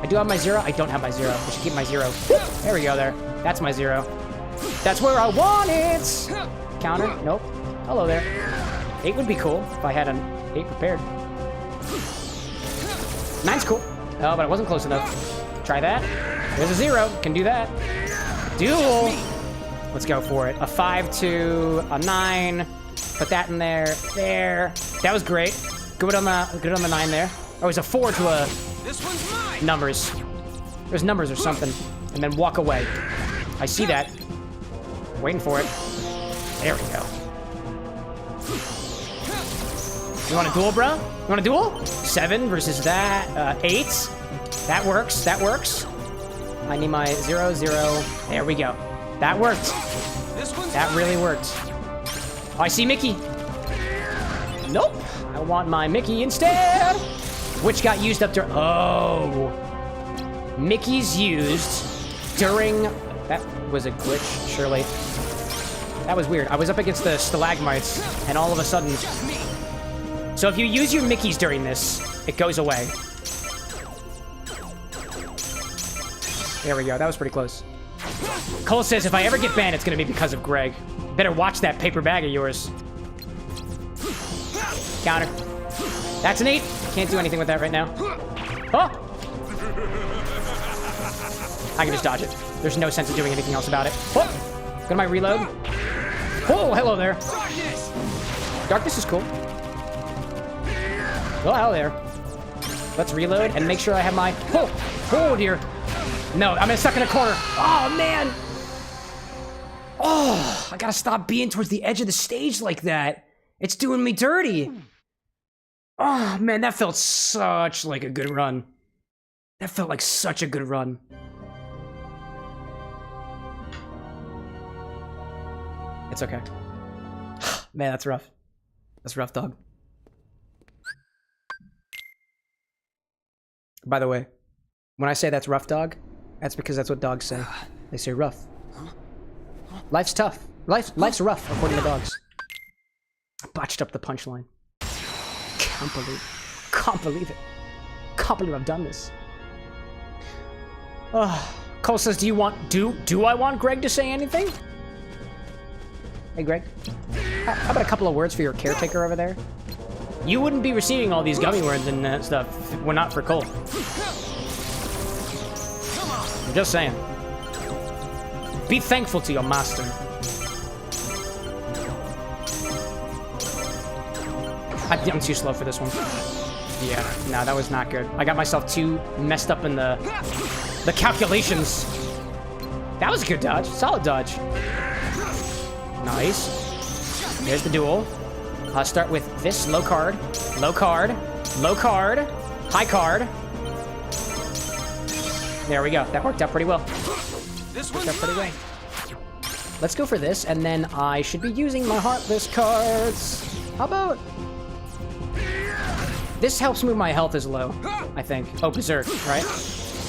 I do have my 0. I don't have my 0. I should keep my 0. There we go there. That's my 0. That's where I want it! Counter? Nope. Hello there. 8 would be cool if I had an 8 prepared. 9's cool. Oh, but it wasn't close enough. Try that. There's a 0. Can do that. Duel! Let's go for it. A 5 to a 9. Put that in there. There. That was great. Good on the 9 there. Oh, it's a 4 to a... This one's mine. Numbers. There's numbers or something. And then walk away. I see that. Waiting for it. There we go. You want a duel, bro? You want a duel? 7 versus that. 8. That works. That works. I need my 0, 0. There we go. That worked. That really worked. Oh, I see Mickey. Nope. I want my Mickey instead. Which got used up during... Oh. Mickey's used during... That was a glitch, surely. That was weird. I was up against the stalagmites, and all of a sudden... So if you use your Mickeys during this, it goes away. There we go. That was pretty close. Cole says, if I ever get banned, it's going to be because of Greg. Better watch that paper bag of yours. Counter. That's an 8. Can't do anything with that right now. Oh! I can just dodge it. There's no sense of doing anything else about it. Oh! Go to my reload. Oh, hello there. Darkness is cool. Oh, hello there. Let's reload and make sure I have my... Oh dear. No, I'm stuck in a corner. Oh, man. Oh, I gotta stop being towards the edge of the stage like that. It's doing me dirty. Oh, man, that felt such like a good run. That felt like such a good run. It's okay. Man, that's rough. That's rough, dog. By the way, when I say that's rough, dog, that's because that's what dogs say. They say rough. Life's tough. Life's rough, according to dogs. Botched up the punchline. Can't believe it. Can't believe it. Can't believe I've done this. Cole says, do I want Greg to say anything? Hey, Greg. How about a couple of words for your caretaker over there? You wouldn't be receiving all these gummy words and stuff if it were not for Cole. I'm just saying. Be thankful to your master. I'm too slow for this one. Yeah, no, that was not good. I got myself too messed up in the calculations. That was a good dodge. Solid dodge. Nice. There's the duel. I'll start with this low card, low card, low card, high card. There we go. That worked out pretty well. Worked out pretty well. Let's go for this, and then I should be using my Heartless cards. How about... This helps move my health as low, I think. Oh, Berserk, right?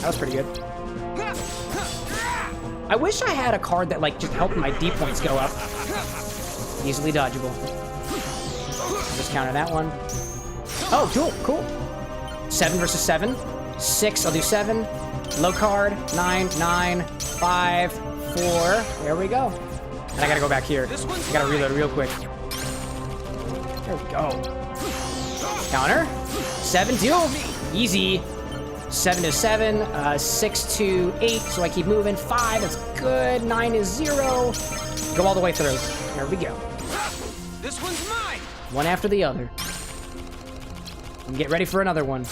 That was pretty good. I wish I had a card that, like, just helped my D points go up. Easily dodgeable. Just counter that one. Oh, cool, cool. 7 versus 7. 6, I'll do 7. Low card, 9, 9, 5, 4. There we go. And I gotta go back here. I gotta reload real quick. There we go. Counter. 7 duel. Easy. 7 to 7. 6 to 8. So I keep moving. 5. That's good. 9 is 0. Go all the way through. There we go. This one's mine. One after the other. And get ready for another one.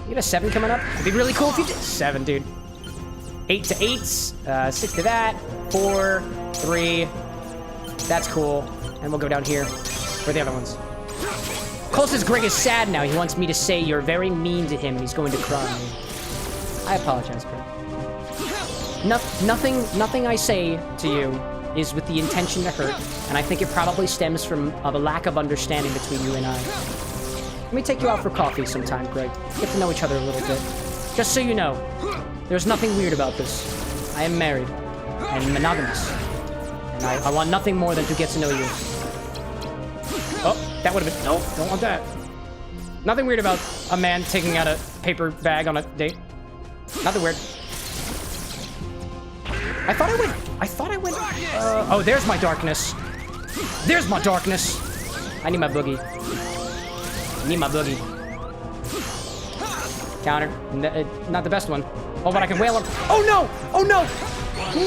You got a 7 coming up? It'd be really cool if you did. 7, dude. 8 to 8s. 6 to that. 4, 3. That's cool. And we'll go down here for the other ones. Cole says Greg is sad now. He wants me to say you're very mean to him. He's going to cry. I apologize, Greg. Nothing I say to you is with the intention to hurt, and I think it probably stems from a lack of understanding between you and I. Let me take you out for coffee sometime, Greg. Get to know each other a little bit. Just so you know, there's nothing weird about this. I am married. I am monogamous. And I want nothing more than to get to know you. Oh, that would have been... Nope, don't want that. Nothing weird about a man taking out a paper bag on a date. Nothing weird. I thought I went... oh, there's my darkness. There's my darkness. I need my boogie. I need my boogie. Counter. Not the best one. Oh, but I can wail him. Oh, no! Oh, no!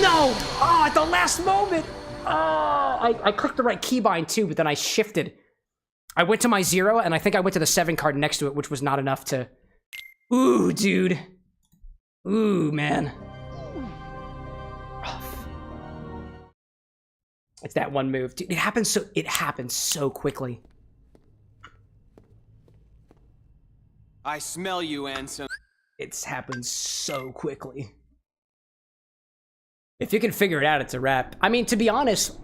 No! Oh, at the last moment! Oh, I clicked the right keybind, too, but then I shifted. I went to my 0, and I think I went to the 7 card next to it, which was not enough to... Ooh, dude. Ooh, man. Rough. It's that one move. Dude, it happens so quickly. I smell you, Ansem. It's happened so quickly. If you can figure it out, it's a wrap. I mean, to be honest,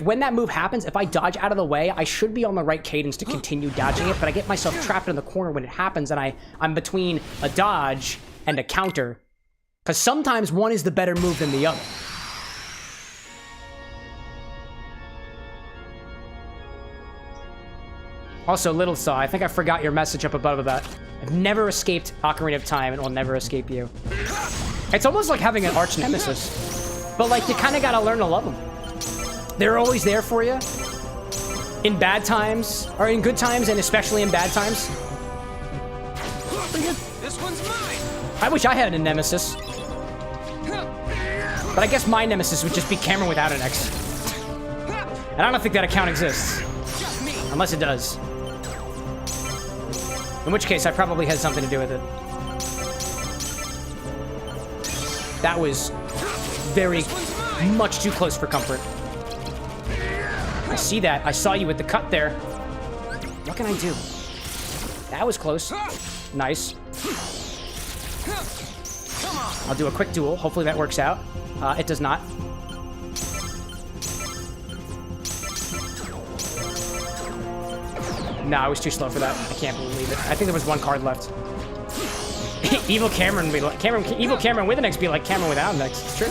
when that move happens, if I dodge out of the way, I should be on the right cadence to continue dodging it, but I get myself trapped in the corner when it happens, and I'm between a dodge and a counter. Because sometimes one is the better move than the other. Also, Little Saw, I think I forgot your message up above about I've never escaped Ocarina of Time and will never escape you. It's almost like having an arch nemesis. But, like, you kind of got to learn to love them. They're always there for you. In bad times, or in good times, and especially in bad times. Pretty good. This one's mine. I wish I had a nemesis. But I guess my nemesis would just be CameroxnWithAnX. And I don't think that account exists. Unless it does. In which case, I probably had something to do with it. That was very much too close for comfort. I see that. I saw you with the cut there. What can I do? That was close. Nice. I'll do a quick duel. Hopefully that works out. It does not. No, I was too slow for that. I can't believe it. I think there was one card left. Evil Cameron be like Evil Cameron with an X be like Cameron without an X. It's true.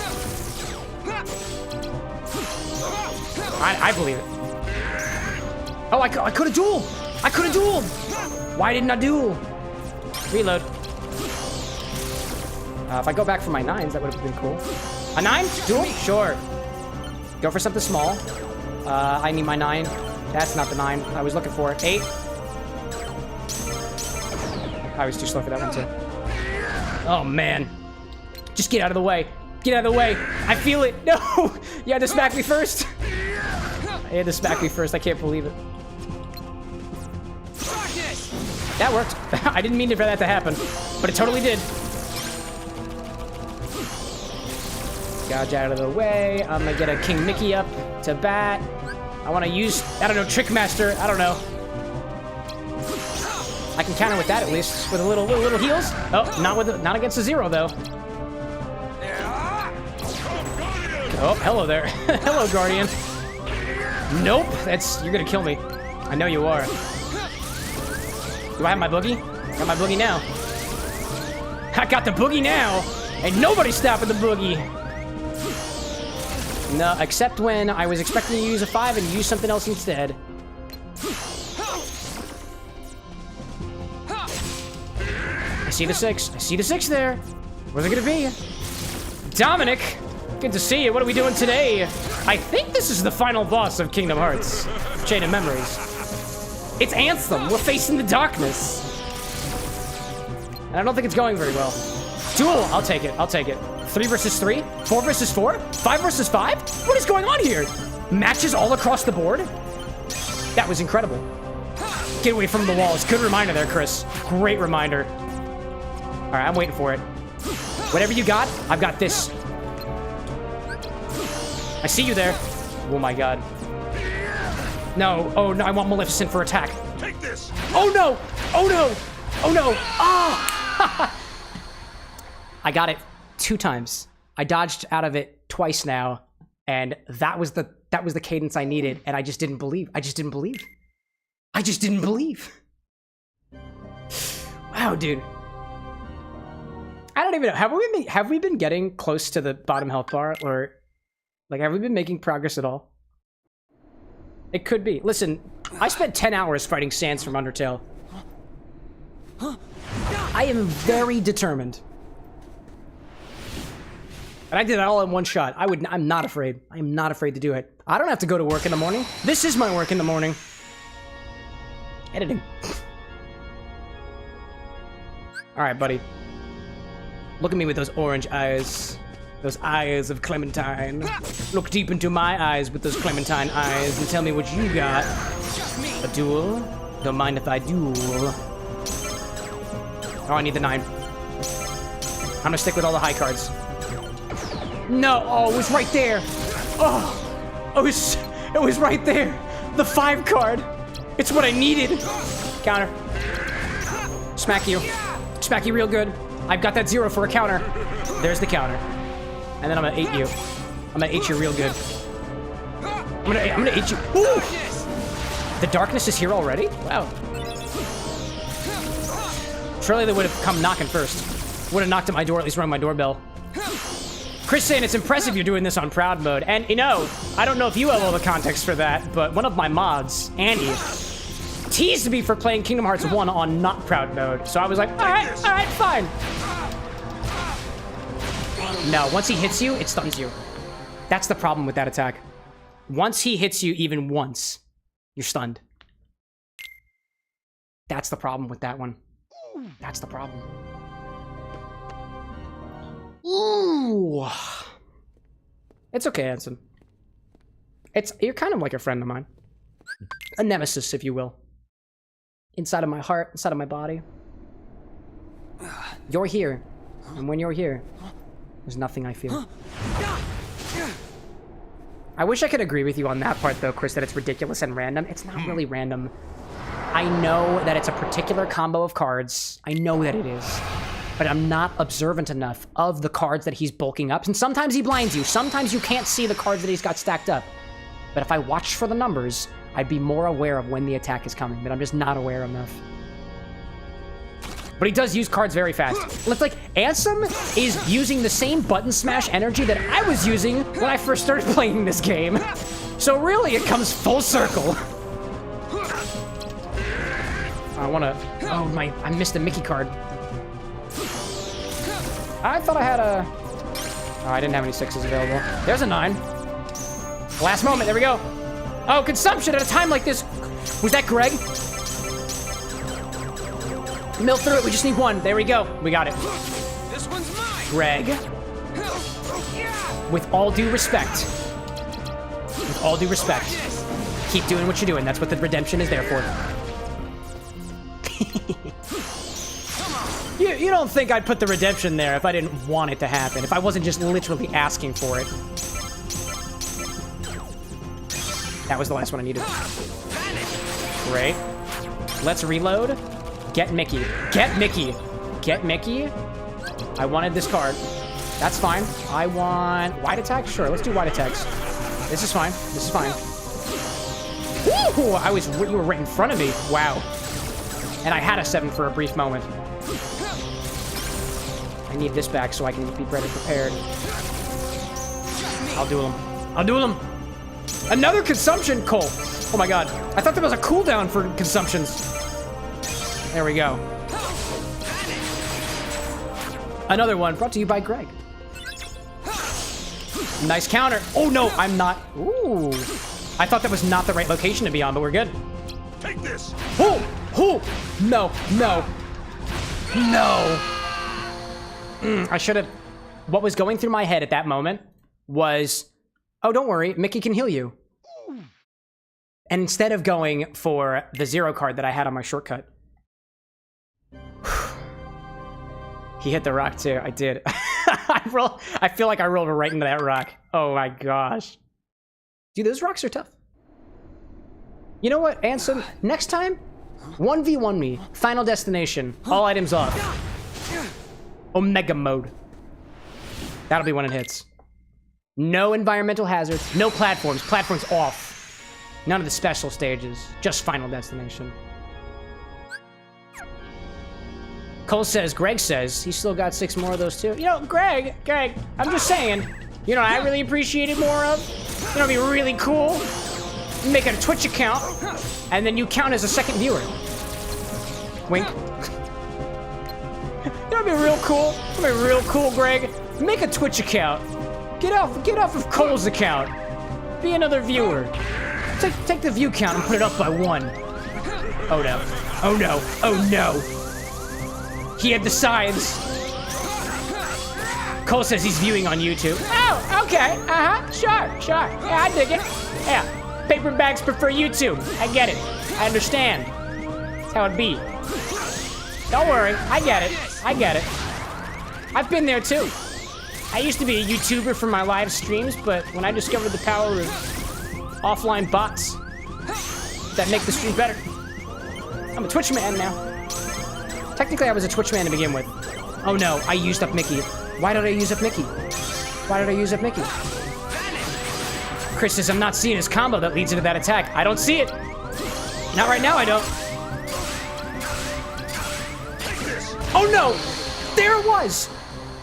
I believe it. Oh, I could have dueled. I could have dueled. Why didn't I duel? Reload. If I go back for my 9s, that would have been cool. A 9? Duel? Sure. Go for something small. I need my 9. That's not the 9 I was looking for. 8. I was too slow for that one, too. Oh, man. Just get out of the way. Get out of the way. I feel it. No! You had to smack me first. You had to smack me first. I can't believe it. That worked. I didn't mean for that to happen, but it totally did. Dodge out of the way. I'm gonna get a King Mickey up to bat. I want to use, I don't know, Trickmaster. I don't know. I can counter with that at least, with a little heals. Oh, not against a 0 though. Oh, hello there. Hello, Guardian. Nope, you're gonna kill me. I know you are. Do I have my boogie? I got my boogie now. I got the boogie now. Ain't nobody stopping the boogie. No, except when I was expecting to use a 5 and use something else instead. I see the 6. I see the 6 there. Where's it gonna be? Dominic, good to see you. What are we doing today? I think this is the final boss of Kingdom Hearts Chain of Memories. It's Anthem. We're facing the darkness. And I don't think it's going very well. Duel. I'll take it. I'll take it. 3 versus 3? 4 versus 4? 5 versus 5? What is going on here? Matches all across the board? That was incredible. Get away from the walls. Good reminder there, Chris. Great reminder. All right, I'm waiting for it. Whatever you got, I've got this. I see you there. Oh my god. No. Oh no, I want Maleficent for attack. Take this. Oh no! Oh no! Oh no! Ah! I got it 2 times. I dodged out of it twice now, and that was the cadence I needed, and I just didn't believe. I just didn't believe. Wow, dude. I don't even know. Have we been getting close to the bottom health bar, or like have we been making progress at all? It could be. Listen, I spent 10 hours fighting Sans from Undertale. I am very determined. And I did it all in one shot. I'm not afraid. I am not afraid to do it. I don't have to go to work in the morning. This is my work in the morning. Editing. All right, buddy. Look at me with those orange eyes. Those eyes of Clementine. Look deep into my eyes with those Clementine eyes and tell me what you got. A duel? Don't mind if I duel. Oh, I need the 9. I'm gonna stick with all the high cards. No, oh, it was right there. Oh, it was right there. The 5 card. It's what I needed. Counter. Smack you. Smack you real good. I've got that 0 for a counter. There's the counter. And then I'm gonna 8 you. I'm gonna 8 you real good. I'm gonna 8 you. Ooh! The darkness is here already? Wow. Surely they would have come knocking first. Would have knocked at my door, at least rung my doorbell. Chris saying it's impressive you're doing this on proud mode. And you know, I don't know if you have all the context for that, but one of my mods, Andy, teased me for playing Kingdom Hearts 1 on not proud mode. So I was like, all right, fine. No, once he hits you, it stuns you. That's the problem with that attack. Once he hits you even once, you're stunned. That's the problem with that one. That's the problem. Ooh. It's okay, Anson. You're kind of like a friend of mine. A nemesis, if you will. Inside of my heart, inside of my body. You're here. And when you're here, there's nothing I feel. I wish I could agree with you on that part, though, Chris, that it's ridiculous and random. It's not really random. I know that it's a particular combo of cards. I know that it is. But I'm not observant enough of the cards that he's bulking up. And sometimes he blinds you. Sometimes you can't see the cards that he's got stacked up. But if I watch for the numbers, I'd be more aware of when the attack is coming, but I'm just not aware enough. But he does use cards very fast. Looks like Ansem is using the same button smash energy that I was using when I first started playing this game. So really, it comes full circle. I wanna... Oh, I missed a Mickey card. I thought I had a... Oh, I didn't have any 6s available. There's a 9. Last moment, there we go. Oh, consumption at a time like this. Was that Greg? Mill through it, we just need 1. There we go. We got it. This one's mine. Greg. With all due respect. With all due respect. Keep doing what you're doing. That's what the redemption is there for. You don't think I'd put the redemption there if I didn't want it to happen, if I wasn't just literally asking for it. That was the last one I needed. Great. Let's reload. Get Mickey. Get Mickey. Get Mickey. I wanted this card. That's fine. I want wide attack? Sure, let's do wide attacks. This is fine. This is fine. Woo! You were right in front of me. Wow. And I had a 7 for a brief moment. I need this back so I can be better prepared. I'll duel him. I'll duel him. Another consumption, Cole. Oh my god. I thought there was a cooldown for consumptions. There we go. Another one brought to you by Greg. Nice counter. Oh no, I'm not. Ooh. I thought that was not the right location to be on, but we're good. Take this. Oh, oh, no, no, no. I should have... What was going through my head at that moment was, oh, don't worry, Mickey can heal you. And instead of going for the 0 card that I had on my shortcut, he hit the rock too. I did. I feel like I rolled right into that rock. Oh my gosh. Dude, those rocks are tough. You know what, Ansem? Next time, 1v1 me. Final destination. All items off. Omega mode. That'll be when it hits. No environmental hazards. No platforms. Platforms off. None of the special stages. Just final destination. Cole says, Greg says, he's still got 6 more of those too. You know, Greg, I'm just saying, you know, I really appreciate it more of. You know, it'd be really cool. Make a Twitch account, and then you count as a second viewer. Wink. That'd be real cool. That'd be real cool, Greg. Make a Twitch account. Get off of Cole's account. Be another viewer. Take the view count and put it up by 1. Oh no. Oh no. Oh no. He had the signs. Cole says he's viewing on YouTube. Oh, okay. Sure. Yeah, I dig it. Yeah. Paper bags prefer YouTube. I get it. I understand. That's how it be. Don't worry. I get it. I've been there too. I used to be a YouTuber for my live streams, but when I discovered the power of offline bots that make the stream better, I'm a Twitch man now. Technically, I was a Twitch man to begin with. Oh no, I used up Mickey. Why did I use up Mickey? Chris says, I'm not seeing his combo that leads into that attack. I don't see it. Not right now, I don't. Oh no! There it was!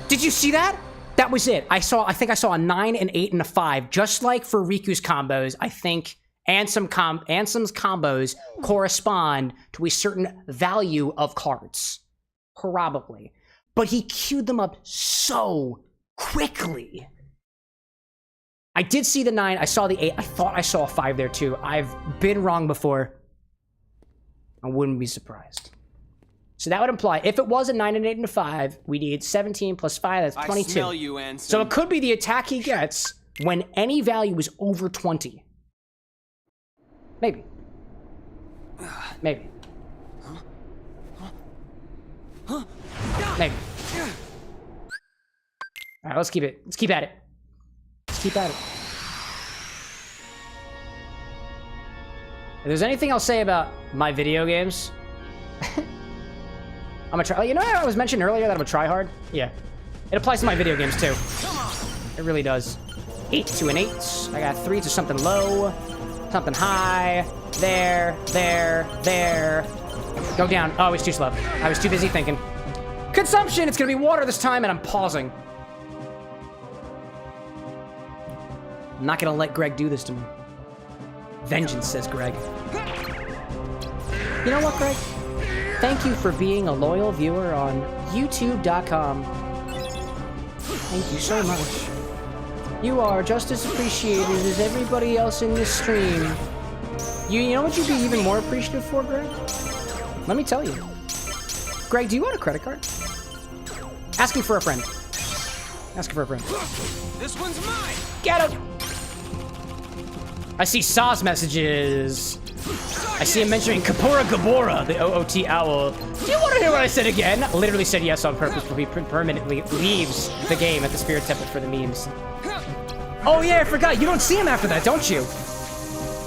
Did you see that? That was it. I think I saw a 9, an 8, and a 5. Just like for Riku's combos, I think Ansem's combos correspond to a certain value of cards. Probably. But he queued them up so quickly. I did see the 9. I saw the 8. I thought I saw a 5 there too. I've been wrong before. I wouldn't be surprised. So that would imply, if it was a 9, an 8, and a 5, we need 17 plus 5, that's 22. I smell you, Ansem. So it could be the attack he gets when any value is over 20. Maybe. Maybe. Maybe. Alright, let's keep it. Let's keep at it. Let's keep at it. If there's anything I'll say about my video games, I'm gonna try. You know how I was mentioning earlier that I'm a tryhard? Yeah. It applies to my video games too. It really does. 8 to an 8. I got 3 to something low. Something high. There. Go down. Oh, it's too slow. I was too busy thinking. Consumption! It's gonna be water this time, and I'm pausing. I'm not gonna let Greg do this to me. Vengeance, says Greg. You know what, Greg? Thank you for being a loyal viewer on YouTube.com. Thank you so much. You are just as appreciated as everybody else in this stream. You know what you'd be even more appreciative for, Greg? Let me tell you. Greg, do you want a credit card? Asking for a friend. Asking for a friend. This one's mine! Get him! I see Saw's messages. I see him mentioning Kapora Gabora, the OOT owl. Do you want to hear what I said again? Literally said yes on purpose, but he permanently leaves the game at the Spirit Temple for the memes. Oh yeah, I forgot. You don't see him after that, don't you?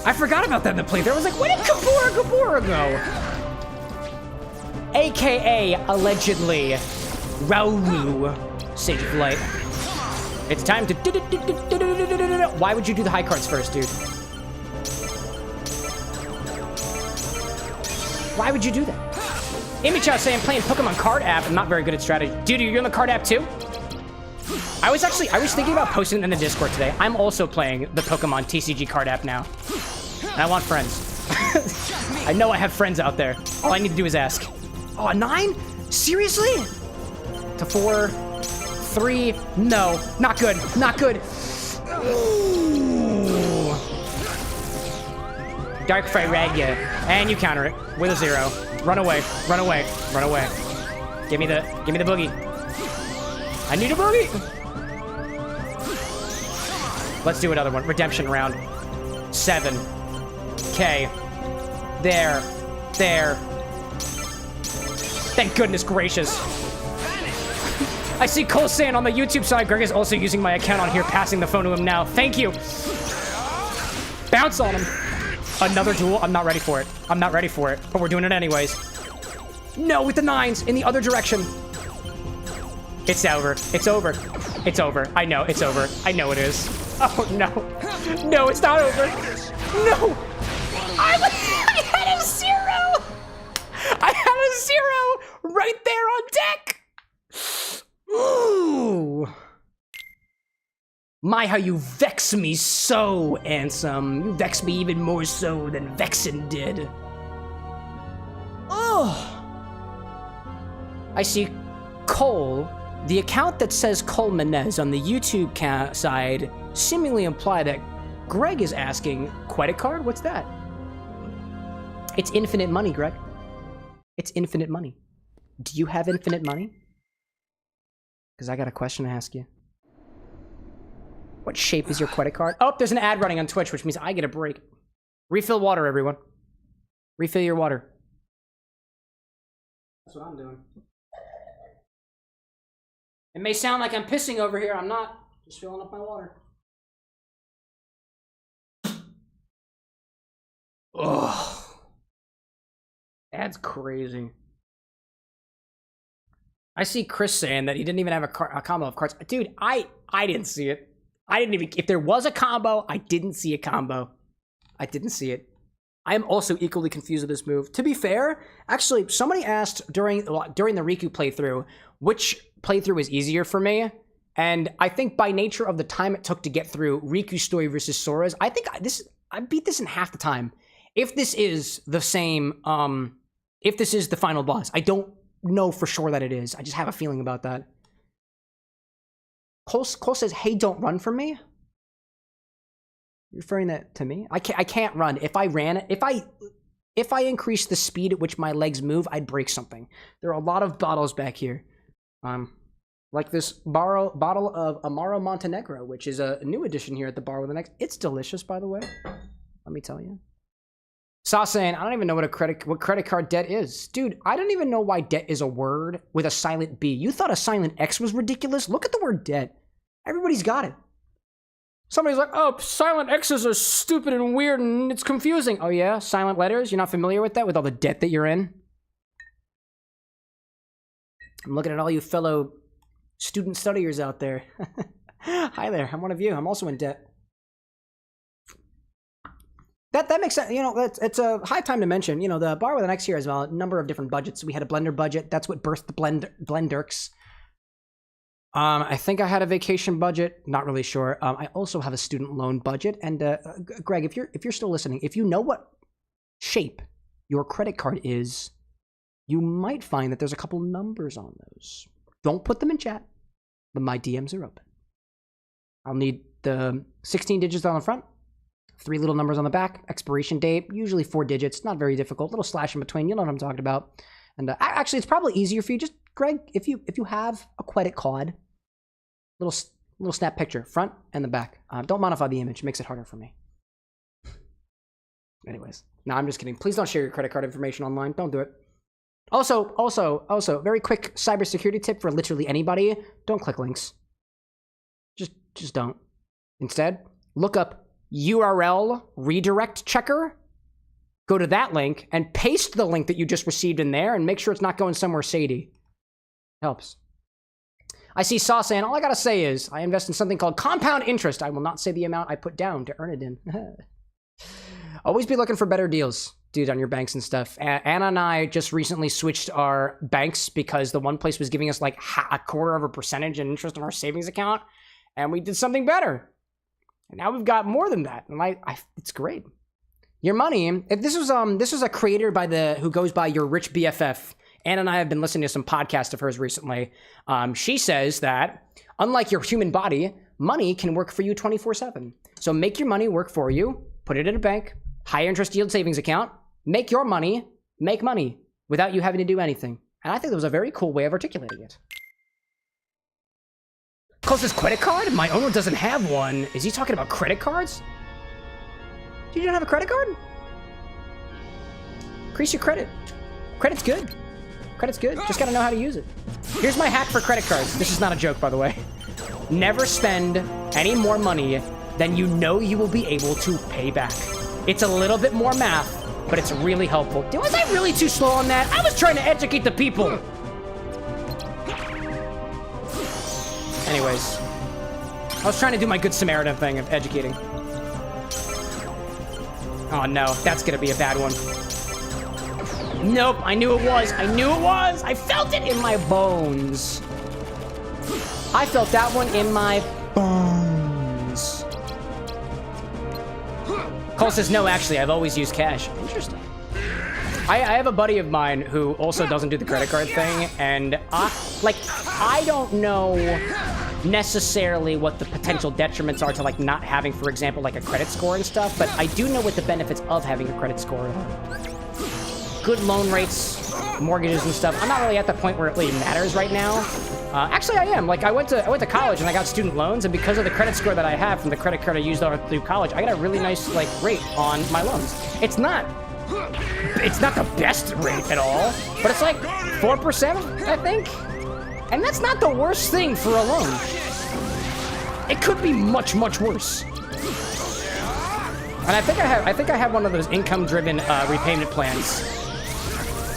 I forgot about that in the playthrough. I was like, where did Kapora Gabora go? AKA, allegedly, Raulu, Sage of Light. It's time to... Why would you do the high cards first, dude? Why would you do that? Amichao saying playing Pokemon card app. I'm not very good at strategy. Dude, you're on the card app too? I was thinking about posting it in the Discord today. I'm also playing the Pokemon TCG card app now. And I want friends. I know I have friends out there. All I need to do is ask. Oh, a 9? Seriously? To 4, 3, no. Not good, not good. Ooh. Dark Firaga. And you counter it with a 0. Run away, run away, run away. Give me the boogie. I need a boogie. Let's do another one. Redemption round. 7. Okay. There. Thank goodness gracious. I see Cole saying on the YouTube side, Greg is also using my account on here, passing the phone to him now. Thank you. Bounce on him. Another duel. I'm not ready for it. I'm not ready for it, but we're doing it anyways. No, with the 9s in the other direction. It's over. It's over. It's over. I know it's over. I know it is. Oh no. No, it's not over. No. I had a 0. I had a 0 right there on deck. Ooh. My, how you vex me so, Ansem. You vex me even more so than Vexen did. Oh. I see Cole, the account that says Cole Menez on the YouTube side, seemingly imply that Greg is asking, credit card? What's that? It's infinite money, Greg. It's infinite money. Do you have infinite money? Because I got a question to ask you. What shape is your credit card? Oh, there's an ad running on Twitch, which means I get a break. Refill water, everyone. Refill your water. That's what I'm doing. It may sound like I'm pissing over here. I'm not. Just filling up my water. Ugh. That's crazy. I see Chris saying that he didn't even have a combo of cards. Dude, I didn't see it. I didn't even... If there was a combo, I didn't see a combo. I didn't see it. I am also equally confused with this move. To be fair, actually, somebody asked during the Riku playthrough, which playthrough is easier for me? And I think by nature of the time it took to get through Riku's story versus Sora's, I think I beat this in half the time. If this is the same, if this is the final boss, I don't know for sure that it is. I just have a feeling about that. Cole says, hey, don't run from me? You're referring that to me? I can't run. If I ran, if I increase the speed at which my legs move, I'd break something. There are a lot of bottles back here. Like this bottle of Amaro Montenegro, which is a new addition here at the bar with the next. It's delicious, by the way. Let me tell you. Saw saying, I don't even know what credit card debt is. Dude, I don't even know why debt is a word with a silent B. You thought a silent X was ridiculous? Look at the word debt. Everybody's got it. Somebody's like, oh, silent X's are stupid and weird and it's confusing. Oh yeah? Silent letters? You're not familiar with that? With all the debt that you're in? I'm looking at all you fellow student studiers out there. Hi there, I'm one of you. I'm also in debt. That makes sense. You know, it's a high time to mention. You know, the Bar with an X here has a number of different budgets. We had a blender budget. That's what birthed the Blenderks. I think I had a vacation budget. Not really sure. I also have a student loan budget. And Greg, if you're still listening, if you know what shape your credit card is, you might find that there's a couple numbers on those. Don't put them in chat, but my DMs are open. I'll need the 16 digits on the front, 3 little numbers on the back, expiration date, usually 4 digits, not very difficult, little slash in between, you know what I'm talking about. And actually, it's probably easier for you, just, Greg, if you have a credit card, little snap picture, front and the back. Don't modify the image, it makes it harder for me. Anyways, no, I'm just kidding. Please don't share your credit card information online, don't do it. Also, very quick cybersecurity tip for literally anybody, don't click links. Just don't. Instead, look up URL redirect checker, go to that link, and paste the link that you just received in there, and make sure it's not going somewhere shady. Helps. I see Saw saying, all I gotta say is, I invest in something called compound interest. I will not say the amount I put down to earn it in. Always be looking for better deals, dude, on your banks and stuff. Anna and I just recently switched our banks because the one place was giving us like 0.25% in interest on our savings account, and we did something better. And now we've got more than that, and it's great. Your money. If this was a creator who goes by Your Rich BFF. Anna and I have been listening to some podcasts of hers recently. She says that unlike your human body, money can work for you 24/7. So make your money work for you. Put it in a bank, high interest yield savings account. Make your money make money without you having to do anything. And I think that was a very cool way of articulating it. Closest credit card? My owner doesn't have one. Is he talking about credit cards? You don't have a credit card? Increase your credit. Credit's good. Credit's good. Just gotta know how to use it. Here's my hack for credit cards. This is not a joke, by the way. Never spend any more money than you know you will be able to pay back. It's a little bit more math, but it's really helpful. Dude, was I really too slow on that? I was trying to educate the people. Anyways, I was trying to do my Good Samaritan thing of educating. Oh no, that's gonna be a bad one. Nope, I knew it was. I knew it was. I felt it in my bones. I felt that one in my bones. Cole says, no, actually, I've always used cash. Interesting. I have a buddy of mine who also doesn't do the credit card thing, and I don't know necessarily what the potential detriments are to like not having, for example, like a credit score and stuff, but I do know what the benefits of having a credit score are. Good loan rates, mortgages and stuff. I'm not really at the point where it really matters right now. Actually, I am. Like, I went to college and I got student loans, and because of the credit score that I have from the credit card I used all through college, I got a really nice like rate on my loans. It's not the best rate at all, but it's like 4%, I think. And that's not the worst thing for a loan. It could be much, much worse. And I think I have one of those income-driven repayment plans.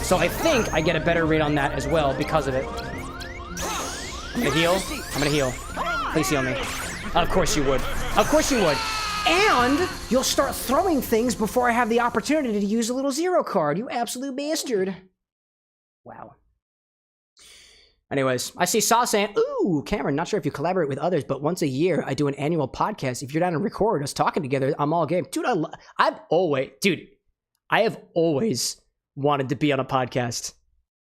So I think I get a better rate on that as well because of it. I'm gonna heal. I'm gonna heal. Please heal me. Of course you would. Of course you would. And you'll start throwing things before I have the opportunity to use a little zero card. You absolute bastard. Wow. Anyways, I see Saw saying, ooh, Cameron, not sure if you collaborate with others, but once a year I do an annual podcast. If you're down to record us talking together, I'm all game. Dude, I have always wanted to be on a podcast.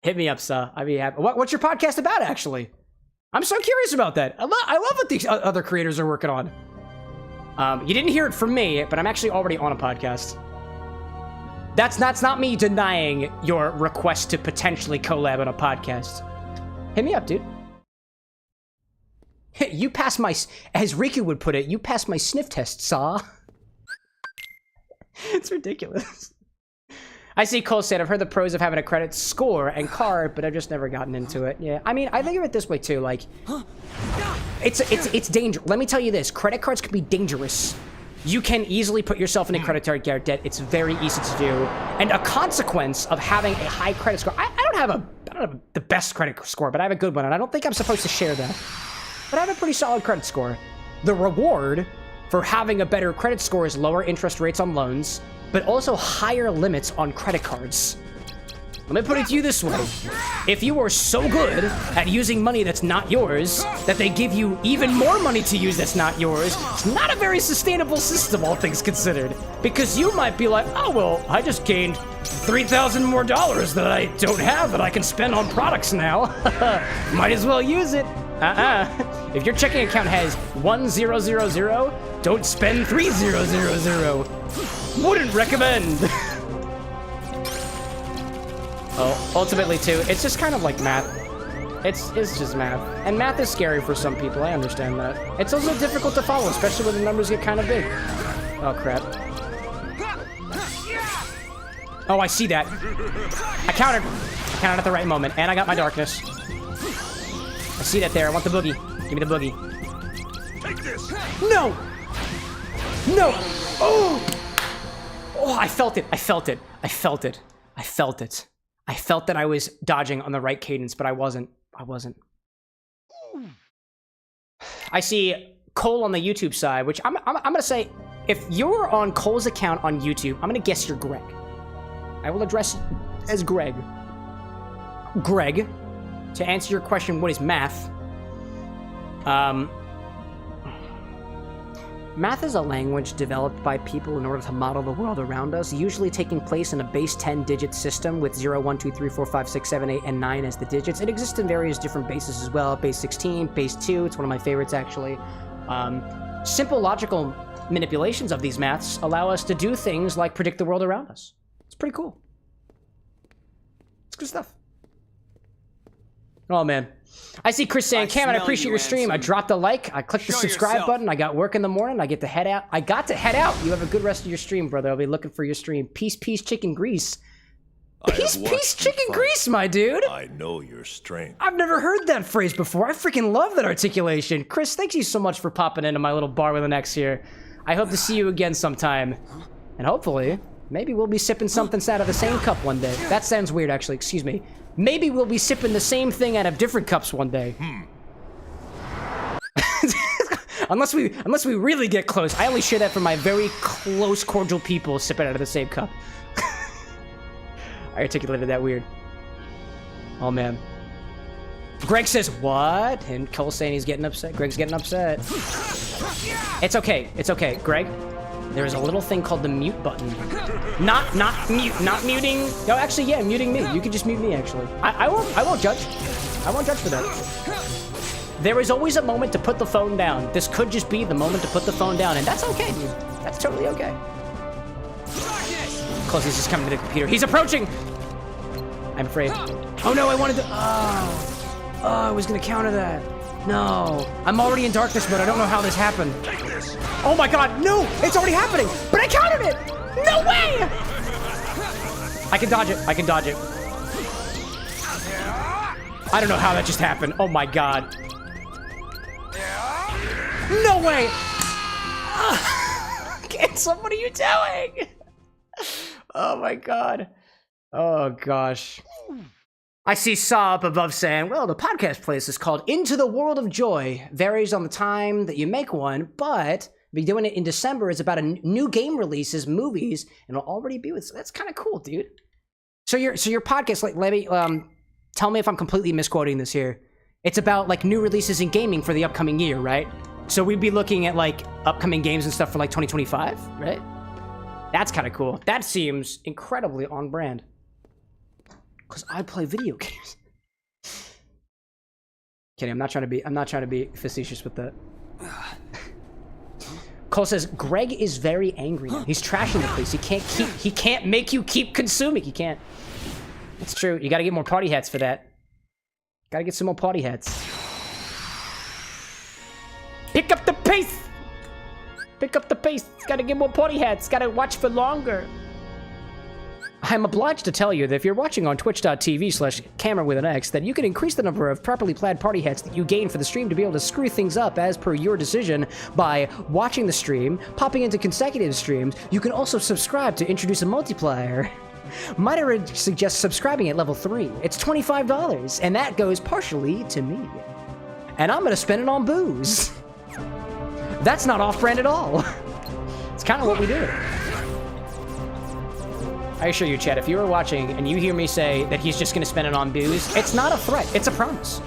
Hit me up, Saw. I'd be happy. What's your podcast about, actually? I'm so curious about that. I love what these other creators are working on. You didn't hear it from me, but I'm actually already on a podcast. That's not me denying your request to potentially collab on a podcast. Hit me up, dude. You passed my, as Riku would put it, you passed my sniff test, Saw. It's ridiculous. I see Cole said, I've heard the pros of having a credit score and card, but I've just never gotten into it. Yeah, I mean, I think of it this way too, like, it's dangerous. Let me tell you this, credit cards can be dangerous. You can easily put yourself in a credit card debt. It's very easy to do. And a consequence of having a high credit score, I don't have the best credit score, but I have a good one, and I don't think I'm supposed to share that. But I have a pretty solid credit score. The reward for having a better credit score is lower interest rates on loans, but also higher limits on credit cards. Let me put it to you this way. If you are so good at using money that's not yours, that they give you even more money to use that's not yours, it's not a very sustainable system, all things considered. Because you might be like, oh, well, I just gained $3,000 more that I don't have that I can spend on products now. Might as well use it. If your checking account has 1000, don't spend 3000. Wouldn't recommend. Oh, ultimately too, it's just kind of like math. It's just math. And math is scary for some people, I understand that. It's also difficult to follow, especially when the numbers get kind of big. Oh, crap. Oh, I see that. I countered. I countered at the right moment, and I got my darkness. I see that there. I want the boogie. Give me the boogie. Take this. No! No! Oh! Oh, I felt it. I felt it. I felt it. I felt it. I felt that I was dodging on the right cadence, but I wasn't. I wasn't. I see Cole on the YouTube side, which I'm gonna say, if you're on Cole's account on YouTube, I'm gonna guess you're Greg. I will address you as Greg. Greg, to answer your question, what is math? Math is a language developed by people in order to model the world around us, usually taking place in a base 10-digit system with 0, 1, 2, 3, 4, 5, 6, 7, 8, and 9 as the digits. It exists in various different bases as well. Base 16, base 2, it's one of my favorites actually. Simple logical manipulations of these maths allow us to do things like predict the world around us. It's pretty cool. It's good stuff. Oh man. I see Chris saying, Cam, I appreciate your stream. I dropped a like. I clicked the subscribe button. I got work in the morning. I get to head out. I got to head out. You have a good rest of your stream, brother. I'll be looking for your stream. Peace, peace, chicken grease. Peace, peace, chicken grease, my dude. I know your strength. I've never heard that phrase before. I freaking love that articulation. Chris, thank you so much for popping into my little bar with an X here. I hope to see you again sometime. And hopefully, maybe we'll be sipping something out of the same cup one day. That sounds weird, actually. Excuse me. Maybe we'll be sipping the same thing out of different cups one day. unless we really get close. I only share that for my very close, cordial people sipping out of the same cup. I articulated that weird. Oh, man. Greg says, what? And Cole's saying he's getting upset. Greg's getting upset. It's okay. It's okay. Greg, there's a little thing called the mute button. Not muting. No, actually, yeah, muting me. You can just mute me, actually. I won't judge. I won't judge for that. There is always a moment to put the phone down. This could just be the moment to put the phone down, and that's okay, dude. That's totally okay. Close, he's just coming to the computer. He's approaching! I'm afraid. Oh no, I wanted to... Oh, I was gonna counter that. No. I'm already in darkness mode. I don't know how this happened. Oh my god, no! It's already happening! But I countered it! No way! I can dodge it. I can dodge it. I don't know how that just happened. Oh my god. No way! Cancel, what are you doing? Oh my god. Oh gosh. I see Saw up above saying, well, the podcast place is called Into the World of Joy. Varies on the time that you make one, but be doing it in December. It's about a new game releases, movies, and it'll already be with. So that's kind of cool, dude. So your podcast, like, let me tell me if I'm completely misquoting this here. It's about like new releases in gaming for the upcoming year, right? So we'd be looking at like upcoming games and stuff for like 2025, right? That's kind of cool. That seems incredibly on brand. Because I play video games. Kidding, I'm not trying to be facetious with that. Cole says, Greg is very angry now. He's trashing the place. He can't make you keep consuming. He can't. It's true. You gotta get more party hats for that. Gotta get some more party hats. Pick up the pace! Pick up the pace. Gotta get more party hats. Gotta watch for longer. I'm obliged to tell you that if you're watching on twitch.tv/CameroxnWithAnX, that you can increase the number of properly plaid party hats that you gain for the stream to be able to screw things up as per your decision by watching the stream, popping into consecutive streams. You can also subscribe to introduce a multiplier. Might I suggest subscribing at level 3? It's $25, and that goes partially to me. And I'm gonna spend it on booze. That's not off-brand at all. It's kind of what we do. I assure you, Chad, if you were watching and you hear me say that he's just gonna spend it on booze, it's not a threat, it's a promise.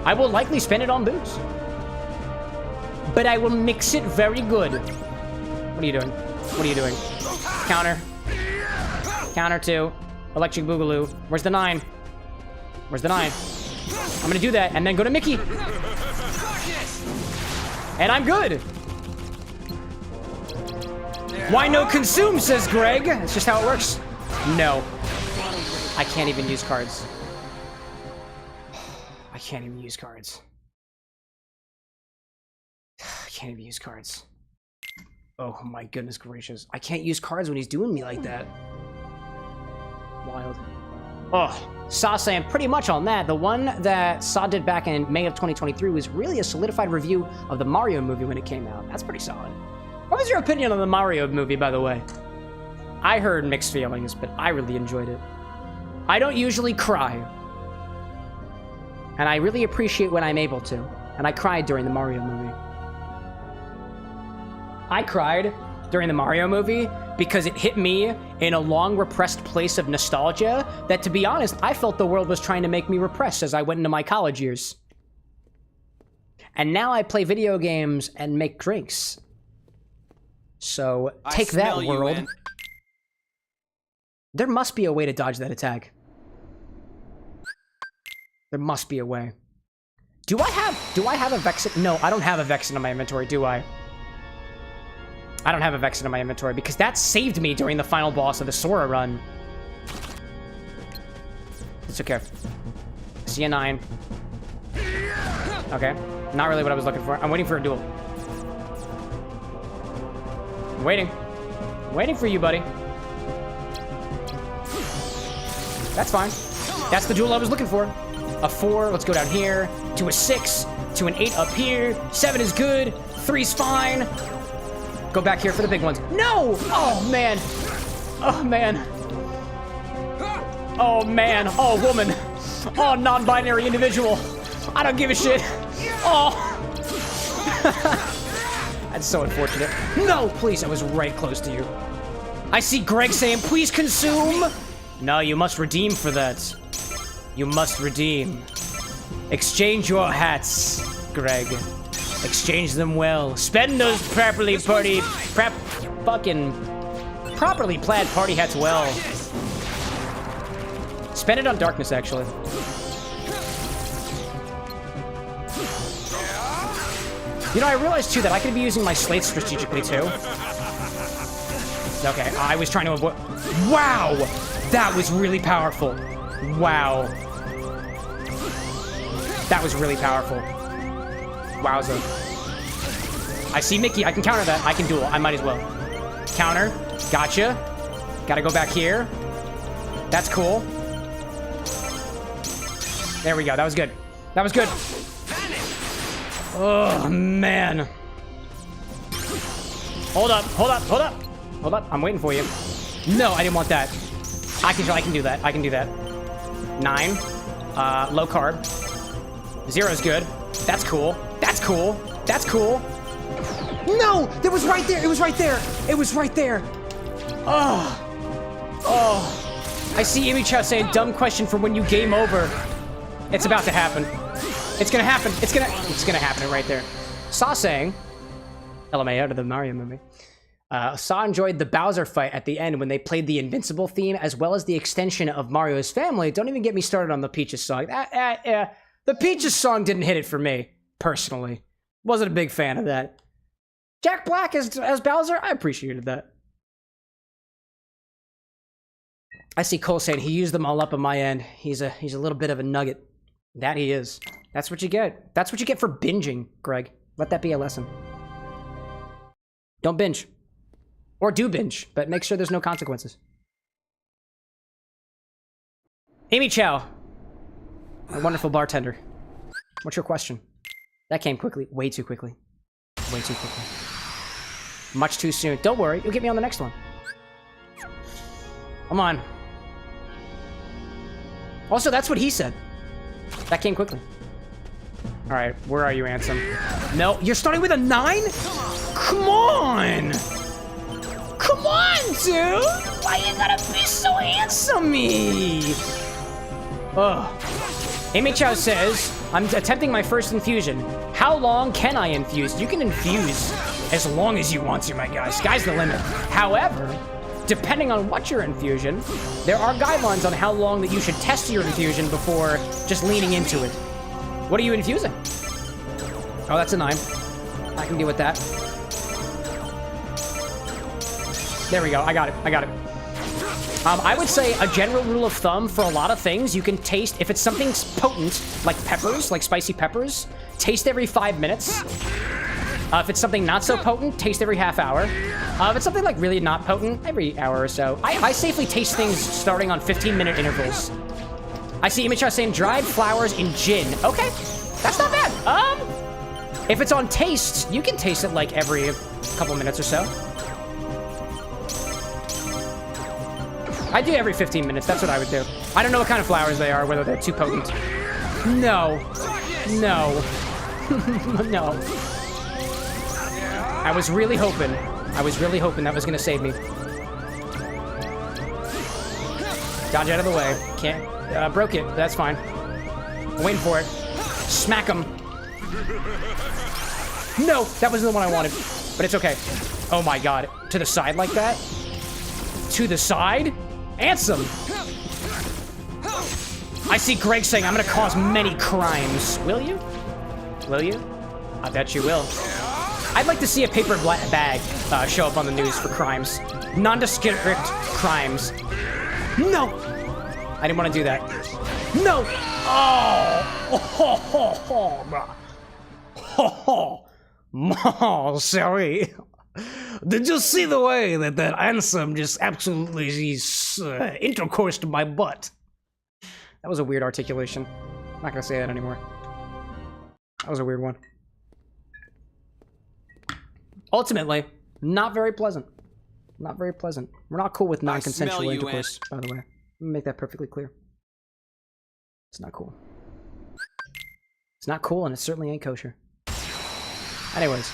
I will likely spend it on booze. But I will mix it very good. What are you doing? What are you doing? Counter. Counter 2. Electric Boogaloo. Where's the 9? Where's the 9? I'm gonna do that and then go to Mickey. And I'm good. Why no consume, says Greg. It's just how it works. No. I can't even use cards. I can't even use cards. I can't even use cards. Oh my goodness gracious. I can't use cards when he's doing me like that. Wild. Oh, Saw saying pretty much on that. The one that Saw did back in May of 2023 was really a solidified review of the Mario movie when it came out. That's pretty solid. What was your opinion on the Mario movie, by the way? I heard mixed feelings, but I really enjoyed it. I don't usually cry. And I really appreciate when I'm able to. And I cried during the Mario movie. I cried during the Mario movie because it hit me in a long repressed place of nostalgia that, to be honest, I felt the world was trying to make me repressed as I went into my college years. And now I play video games and make drinks. So, take that, world. There must be a way to dodge that attack. There must be a way. Do I have a Vexen? No, I don't have a Vexen in my inventory, do I? I don't have a Vexen in my inventory because that saved me during the final boss of the Sora run. It's okay. See a 9. Okay. Not really what I was looking for. I'm waiting for a duel. I'm waiting. I'm waiting for you, buddy. That's fine. That's the duel I was looking for. A 4, let's go down here. To a 6, to an 8 up here. 7 is good. 3's fine. Go back here for the big ones. No! Oh, man. Oh, man. Oh, man. Oh, woman. Oh, non-binary individual. I don't give a shit. Oh. That's so unfortunate. No, please. I was right close to you. I see Greg saying, please consume. No, you must redeem for that. You must redeem. Exchange your hats, Greg. Exchange them well. Spend those properly plaid party hats well. Spend it on darkness, actually. You know, I realized, too, that I could be using my slates strategically, too. Okay, I was trying to avoid... Wow! That was really powerful. Wow. That was really powerful. Wowza. I see Mickey. I can counter that. I can duel. I might as well. Counter. Gotcha. Gotta go back here. That's cool. There we go. That was good. That was good. Oh, man. Hold up. Hold up. Hold up. Hold up. I'm waiting for you. No, I didn't want that. I can do that. I can do that. 9. Low carb. 0 is good. That's cool. That's cool. That's cool. No! It was right there! It was right there! It was right there! Oh! Oh! I see Amy Chow saying, dumb question for when you game over. It's about to happen. It's gonna happen. It's gonna happen right there. Saw saying, LMAO to the Mario movie. Saw enjoyed the Bowser fight at the end when they played the Invincible theme as well as the extension of Mario's family. Don't even get me started on the Peaches song. The Peaches song didn't hit it for me, personally. Wasn't a big fan of that. Jack Black as Bowser, I appreciated that. I see Cole saying he used them all up on my end. He's a little bit of a nugget. That he is. That's what you get. That's what you get for binging, Greg. Let that be a lesson. Don't binge. Or do binge, but make sure there's no consequences. Amy Chow, a wonderful bartender. What's your question? That came quickly. Way too quickly. Way too quickly. Much too soon. Don't worry, you'll get me on the next one. Come on. Also, that's what he said. That came quickly. Alright, where are you, Ansem? No, you're starting with a 9? Come on! Come on, dude! Why you gotta be so handsome-y? Ugh. Amy Chow says, I'm attempting my first infusion. How long can I infuse? You can infuse as long as you want to, my guy. Sky's the limit. However, depending on what your infusion, there are guidelines on how long that you should test your infusion before just leaning into it. What are you infusing? Oh, that's a 9. I can deal with that. There we go. I got it. I got it. I would say a general rule of thumb for a lot of things, you can taste, if it's something potent, like peppers, like spicy peppers, taste every 5 minutes. If it's something not so potent, taste every half hour. If it's something like really not potent, every hour or so. I safely taste things starting on 15-minute intervals. I see Image saying dried flowers in gin. Okay, that's not bad. If it's on taste, you can taste it like every couple minutes or so. I do every 15 minutes. That's what I would do. I don't know what kind of flowers they are, whether they're too potent. No. No. No. I was really hoping that was going to save me. Dodge out of the way. Can't. Broke it. That's fine. I'm waiting for it. Smack him. No, that wasn't the one I wanted. But it's okay. Oh my god. To the side like that? To the side? Ansem! I see Greg saying I'm gonna cause many crimes. Will you? Will you? I bet you will. I'd like to see a paper bag show up on the news for crimes. Nondescript crimes. No! I didn't want to do that. No! Oh, sorry. Did you see the way that Ansem just absolutely intercoursed my butt? That was a weird articulation. I'm not gonna say that anymore. That was a weird one. Ultimately, not very pleasant. Not very pleasant. We're not cool with non-consensual intercourse, by the way. Let me make that perfectly clear. It's not cool. It's not cool, and it certainly ain't kosher. Anyways.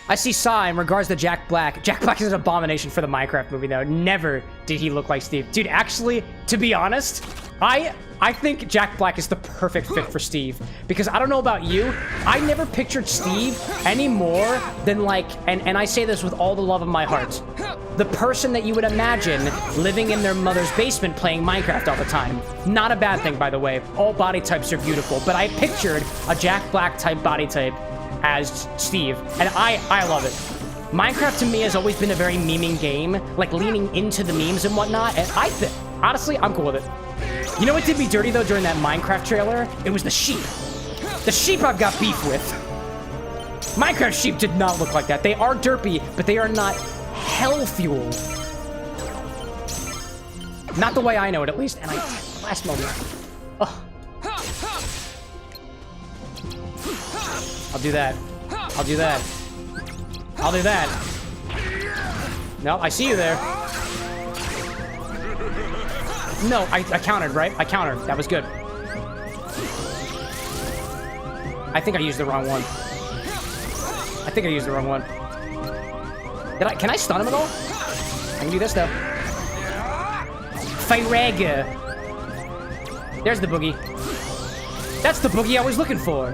I see Sai in regards to Jack Black. Jack Black is an abomination for the Minecraft movie, though. Never did he look like Steve. Dude, actually, to be honest, I think Jack Black is the perfect fit for Steve. Because I don't know about you, I never pictured Steve any more than like, and I say this with all the love of my heart, the person that you would imagine living in their mother's basement playing Minecraft all the time. Not a bad thing, by the way. All body types are beautiful, but I pictured a Jack Black type body type as Steve, and I love it. Minecraft to me has always been a very meming game, like leaning into the memes and whatnot, and I think, honestly, I'm cool with it. You know what did me dirty though during that Minecraft trailer? It was the sheep. The sheep I've got beef with. Minecraft sheep did not look like that. They are derpy, but they are not hell fuel. Not the way I know it, at least, and last moment. Ugh. I'll do that. I'll do that. I'll do that. No, I see you there. No, I countered, right? I countered. That was good. I think I used the wrong one. I think I used the wrong one. Can I stun him at all? I can do this, though. Fyrega. There's the boogie. That's the boogie I was looking for.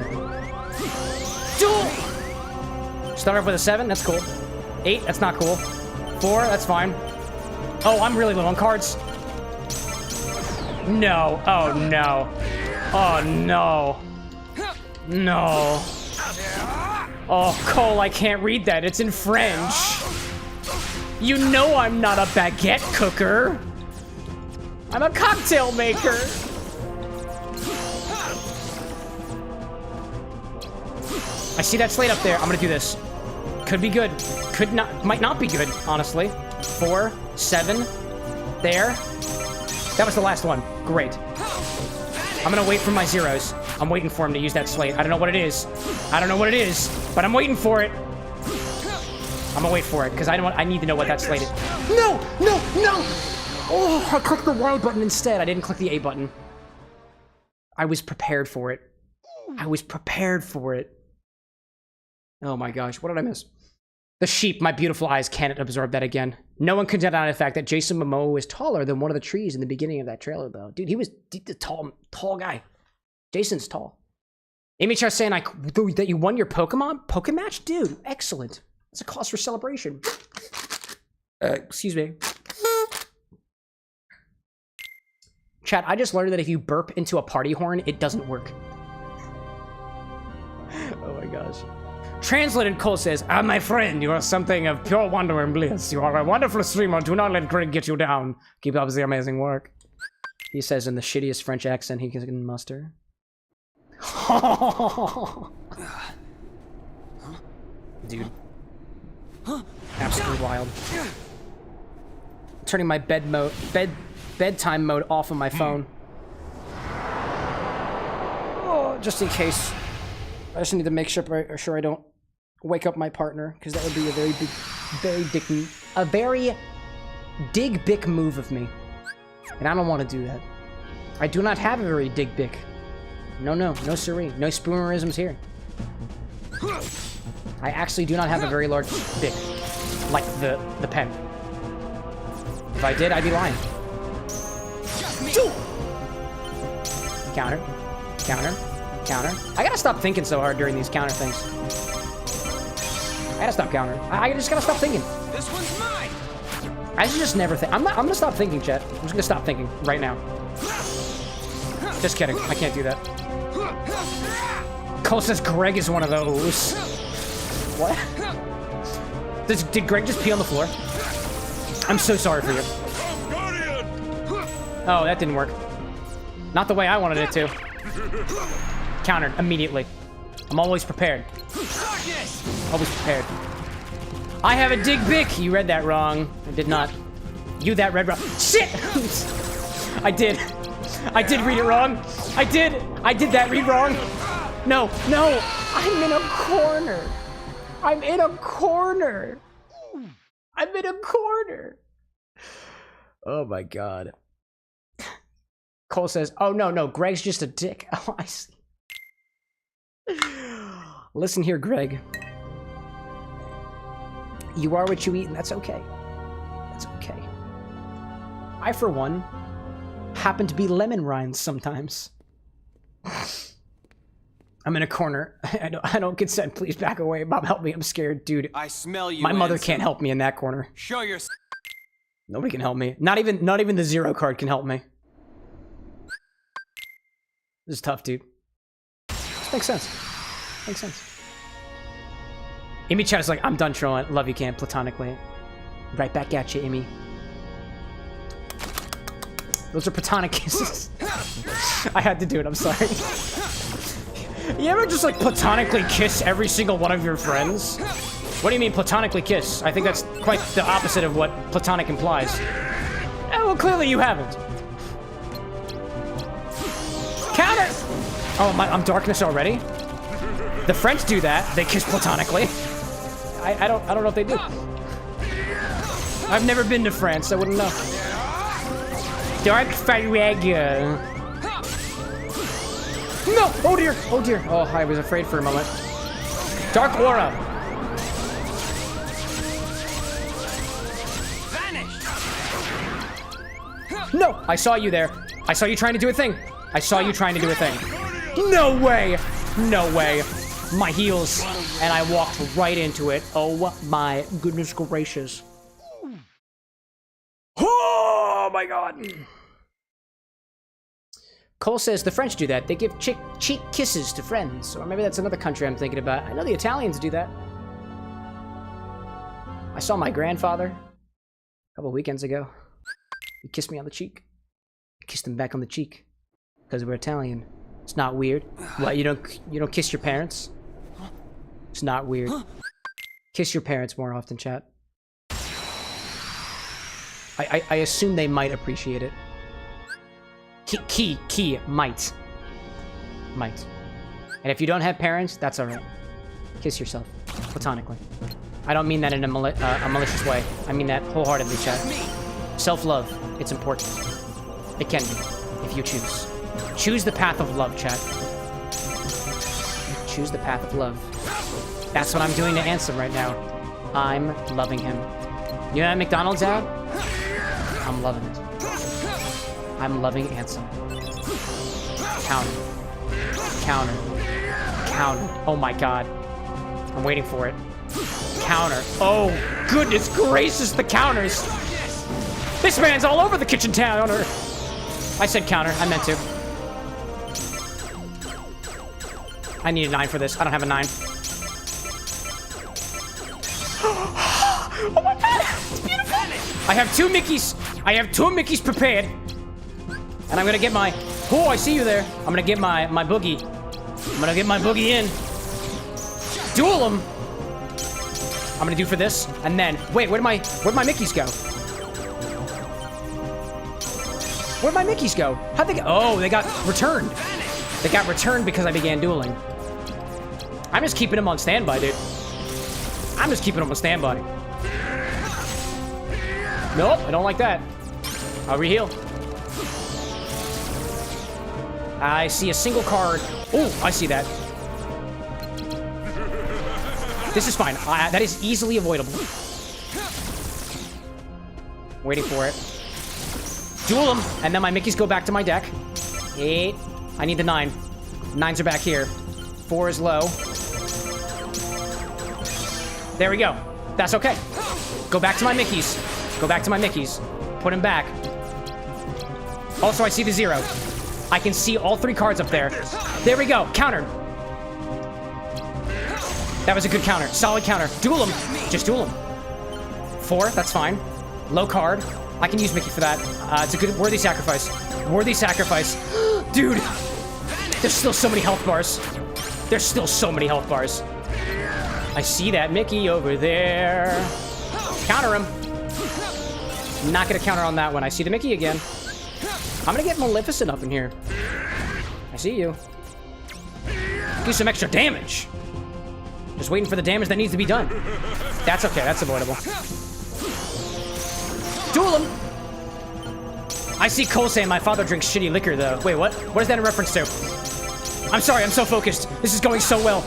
Start off with a 7, that's cool. 8, that's not cool. 4, that's fine. Oh, I'm really low on cards. No. Oh, no. Oh, no. No. Oh, Cole, I can't read that. It's in French. You know I'm not a baguette cooker. I'm a cocktail maker. I see that slate up there. I'm gonna do this. Could be good. Could not. Might not be good, honestly. 4, 7. There. That was the last one. Great. I'm gonna wait for my zeros. I'm waiting for him to use that slate. I don't know what it is. I don't know what it is, but I'm waiting for it. I'm gonna wait for it, because I need to know what that slate is. No! No! No! Oh, I clicked the Y button instead. I didn't click the A button. I was prepared for it. I was prepared for it. Oh my gosh, what did I miss? The sheep, my beautiful eyes cannot absorb that again. No one can deny the fact that Jason Momoa was taller than one of the trees in the beginning of that trailer, though. Dude, he was the tall guy. Jason's tall. Amy Char's saying that you won your Pokemon match? Dude, excellent. That's a cause for celebration. Excuse me. Chat, I just learned that if you burp into a party horn, it doesn't work. Oh my gosh. Translated, Cole says, "Ah, my friend, you are something of pure wonder and bliss. You are a wonderful streamer. Do not let Greg get you down. Keep up the amazing work." He says in the shittiest French accent he can muster. Dude. Absolutely wild. Turning my bedtime mode off on my phone. Oh, just in case. I just need to make sure I don't wake up my partner, because that would be a very dig-bick move of me. And I don't want to do that. I do not have a very dig-bick. No siree. No spoonerisms here. I actually do not have a very large bick. Like the pen. If I did, I'd be lying. Counter. I gotta stop thinking so hard during these counter things. I gotta stop countering. I just gotta stop thinking. This one's mine. I should just never think. I'm gonna stop thinking, chat. I'm just gonna stop thinking right now. Just kidding. I can't do that. Cole says Greg is one of those. What? Did Greg just pee on the floor? I'm so sorry for you. Oh, that didn't work. Not the way I wanted it to. Countered immediately. I'm always prepared. Always prepared. I have a dig bick. You read that wrong. I did not. You that read wrong. Shit! I did read it wrong. I did that read wrong. No. I'm in a corner. I'm in a corner. Oh my god. Cole says, "Oh no, Greg's just a dick." Oh, I see. Listen here, Greg. You are what you eat, and that's okay. That's okay. I, for one, happen to be lemon rinds sometimes. I'm in a corner. I don't consent. Please back away. Mom, help me. I'm scared. Dude, I smell you. My mother can't help me in that corner. Show your... Nobody can help me. Not even the zero card can help me. This is tough, dude. This makes sense. Amy Chat is like, "I'm done trolling. Love you, Cam. Platonically." Right back at you, Amy. Those are platonic kisses. I had to do it. I'm sorry. You ever just like platonically kiss every single one of your friends? What do you mean platonically kiss? I think that's quite the opposite of what platonic implies. Well, clearly you haven't. Counter! Oh, I'm darkness already? The French do that. They kiss platonically. I don't know if they do. I've never been to France. I wouldn't know. Dark Frederic. No! Oh dear! Oh, I was afraid for a moment. Dark Aura. Vanish. No! I saw you there. I saw you trying to do a thing. No way! My heels. And I walked right into it. Oh my goodness gracious. Oh my god. Cole says the French do that. They give cheek kisses to friends. Or maybe that's another country I'm thinking about. I know the Italians do that. I saw my grandfather a couple weekends ago. He kissed me on the cheek. I kissed him back on the cheek. Because we're Italian. It's not weird. What, you don't kiss your parents? It's not weird. Kiss your parents more often, chat. I assume they might appreciate it. Might. And if you don't have parents, that's alright. Kiss yourself. Platonically. I don't mean that in a malicious way. I mean that wholeheartedly, chat. Self-love. It's important. It can be, if you choose. Choose the path of love, chat. Choose the path of love. That's what I'm doing to Ansem right now. I'm loving him. You know that McDonald's ad? I'm loving it. I'm loving Ansem. Counter. Counter. Counter. Oh my god. I'm waiting for it. Counter. Oh, goodness gracious, the counters. This man's all over the kitchen counter. I said counter. I meant to. I need a 9 for this. I don't have a 9. Oh my god! It's beautiful! I have 2 Mickeys. I have 2 Mickeys prepared. And I'm gonna get my... Oh, I see you there. I'm gonna get my boogie. I'm gonna get my boogie in. Duel them. I'm gonna do for this, and then... Wait, where'd my Mickeys go? Where'd my Mickeys go? How'd they go? Oh, they got returned. They got returned because I began dueling. I'm just keeping them on standby, dude. I'm just keeping them on standby. Nope, I don't like that. I'll reheal. I see a single card. Oh, I see that. This is fine. That is easily avoidable. Waiting for it. Duel them, and then my Mickeys go back to my deck. 8. I need the 9. 9s are back here. 4 is low. There we go. That's okay. Go back to my Mickeys. Go back to my Mickeys. Put him back. Also, I see the 0. I can see all 3 cards up there. There we go. Countered. That was a good counter. Solid counter. Duel him. Just duel him. 4. That's fine. Low card. I can use Mickey for that. It's a good, worthy sacrifice. Worthy sacrifice. Dude. There's still so many health bars. There's still so many health bars. I see that Mickey over there. Counter him. Not gonna counter on that one. I see the Mickey again. I'm gonna get Maleficent up in here. I see you. Do some extra damage. Just waiting for the damage that needs to be done. That's okay. That's avoidable. Duel him. I see Cole saying my father drinks shitty liquor, though. Wait, what? What is that in reference to? I'm sorry. I'm so focused. This is going so well.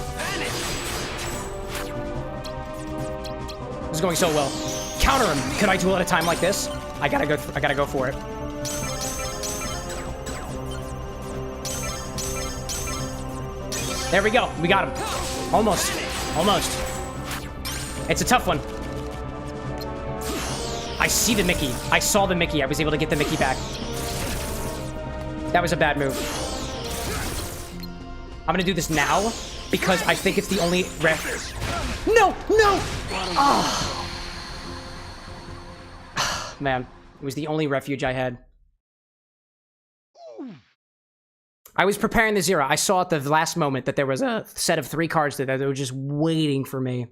This is going so well. Counter him. Could I duel at a time like this? I gotta go for it. There we go. We got him. Almost. Almost. It's a tough one. I see the Mickey. I saw the Mickey. I was able to get the Mickey back. That was a bad move. I'm gonna do this now because I think it's the only ref. No! No! Oh. Man, it was the only refuge I had. I was preparing the 0. I saw at the last moment that there was a set of 3 cards that were just waiting for me.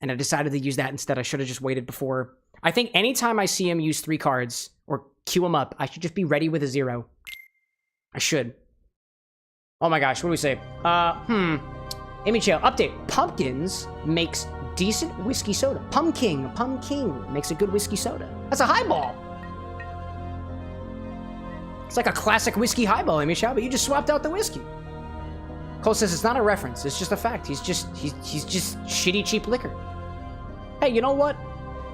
And I decided to use that instead. I should have just waited before. I think anytime I see him use 3 cards or queue him up, I should just be ready with a 0. I should. Oh my gosh, what do we say? Amy Chael, update. Pumpkins makes decent whiskey soda. Pumpkin makes a good whiskey soda. That's a highball. It's like a classic whiskey highball, Amy Chow, but you just swapped out the whiskey. Cole says it's not a reference. It's just a fact. He's just shitty, cheap liquor. Hey, you know what?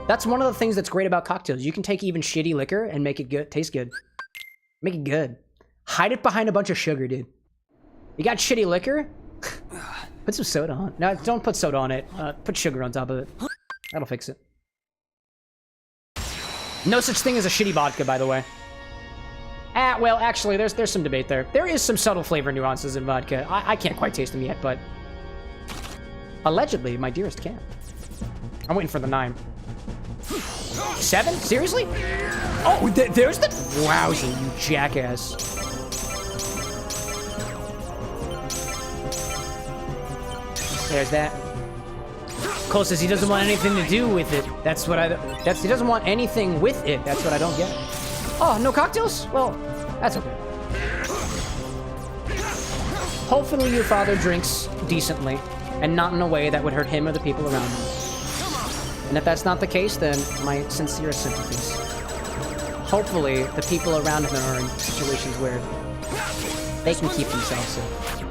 That's one of the things that's great about cocktails. You can take even shitty liquor and make it good, taste good. Make it good. Hide it behind a bunch of sugar, dude. You got shitty liquor? Put some soda on. No, don't put soda on it. Put sugar on top of it. That'll fix it. No such thing as a shitty vodka, by the way. Well, actually, there's some debate there. There is some subtle flavor nuances in vodka. I can't quite taste them yet, but... Allegedly, my dearest can. I'm waiting for the 9. 7? Seriously? Oh, there's the... Wowza, you jackass. There's that. Cole says he doesn't want anything to do with it. That's what he doesn't want anything with it. That's what I don't get. Oh, no cocktails? Well, that's okay. Hopefully your father drinks decently and not in a way that would hurt him or the people around him. And if that's not the case, then my sincerest sympathies. Hopefully the people around him are in situations where they can keep themselves safe.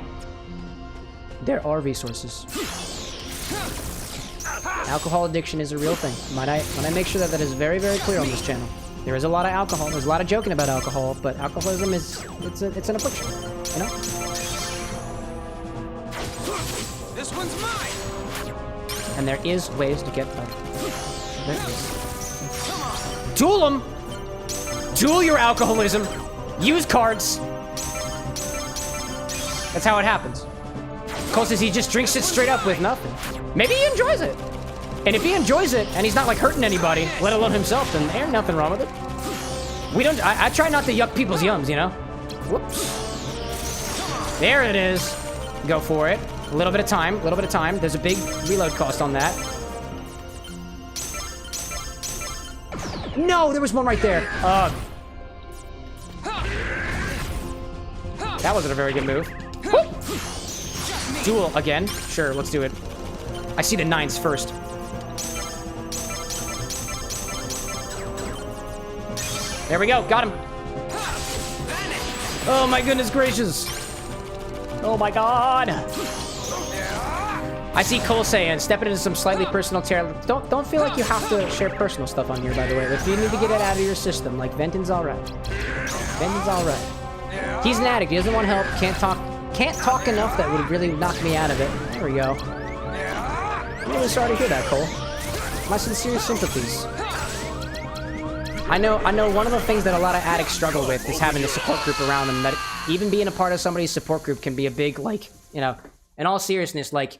There are resources. Alcohol addiction is a real thing. Might I make sure that that is very, very clear on this channel. There is a lot of alcohol. There's a lot of joking about alcohol, but alcoholism is it's an affliction. You know. This one's mine. And there is ways to get better. There is. Duel them. Duel your alcoholism. Use cards. That's how it happens. Cole says he just drinks it straight up with nothing. Maybe he enjoys it. And if he enjoys it and he's not like hurting anybody, let alone himself, then there ain't nothing wrong with it. We don't. I try not to yuck people's yums, you know. Whoops. There it is. Go for it. A little bit of time. A little bit of time. There's a big reload cost on that. No, there was one right there. That wasn't a very good move. Whoop. Duel again. Sure, let's do it. I see the 9s first. There we go. Got him. Oh my goodness gracious. Oh my god. I see Cole saying, stepping into some slightly personal territory. Don't feel like you have to share personal stuff on here, by the way. If you need to get it out of your system, like venting's alright. Venting's alright. He's an addict. He doesn't want help. Can't talk enough that would really knock me out of it. There we go. I'm really sorry to hear that, Cole. My sincere sympathies. I know one of the things that a lot of addicts struggle with is having a support group around them, that even being a part of somebody's support group can be a big, like, you know, in all seriousness, like,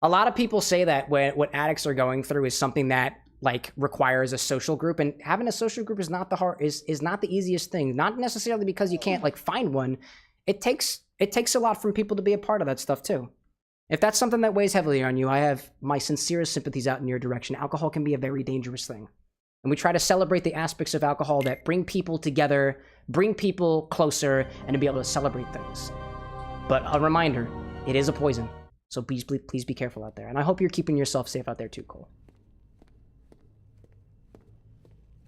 a lot of people say that what addicts are going through is something that, like, requires a social group, and having a social group is not the easiest thing. Not necessarily because you can't, like, find one. It takes a lot from people to be a part of that stuff too. If that's something that weighs heavily on you, I have my sincerest sympathies out in your direction. Alcohol can be a very dangerous thing. And we try to celebrate the aspects of alcohol that bring people together, bring people closer, and to be able to celebrate things. But a reminder, it is a poison. So please be careful out there. And I hope you're keeping yourself safe out there too, Cole.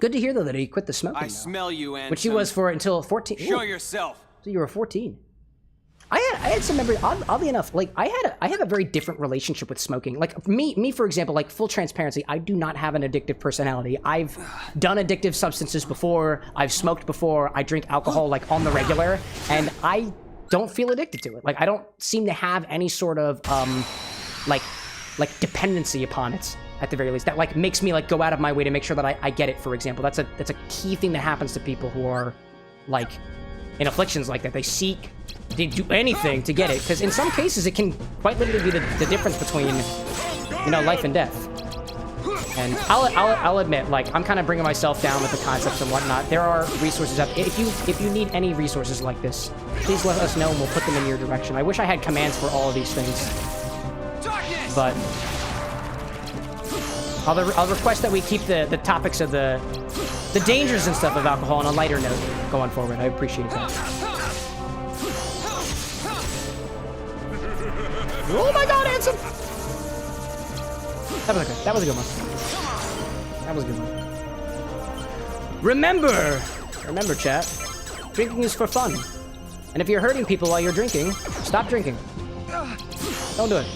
Good to hear, though, that he quit the smoking. I smell you, Ancho. Which he was for until 14. Show yourself. So you were 14. I had some memory. Oddly enough, like I have a very different relationship with smoking. Like me for example, like full transparency, I do not have an addictive personality. I've done addictive substances before. I've smoked before. I drink alcohol like on the regular, and I don't feel addicted to it. Like I don't seem to have any sort of like dependency upon it at the very least. That like makes me like go out of my way to make sure that I get it. For example, that's a key thing that happens to people who are like in afflictions like that. They do anything to get it, because in some cases it can quite literally be the difference between, you know, life and death. And I'll admit, like, I'm kind of bringing myself down with the concepts and whatnot. There are resources up. If you need any resources like this, please let us know and we'll put them in your direction. I wish I had commands for all of these things, but I'll request that we keep the topics of the dangers and stuff of alcohol on a lighter note going forward. I appreciate that. Oh my god, handsome! That was okay. That was a good one. That was a good one. Remember, chat. Drinking is for fun. And if you're hurting people while you're drinking, stop drinking. Don't do it.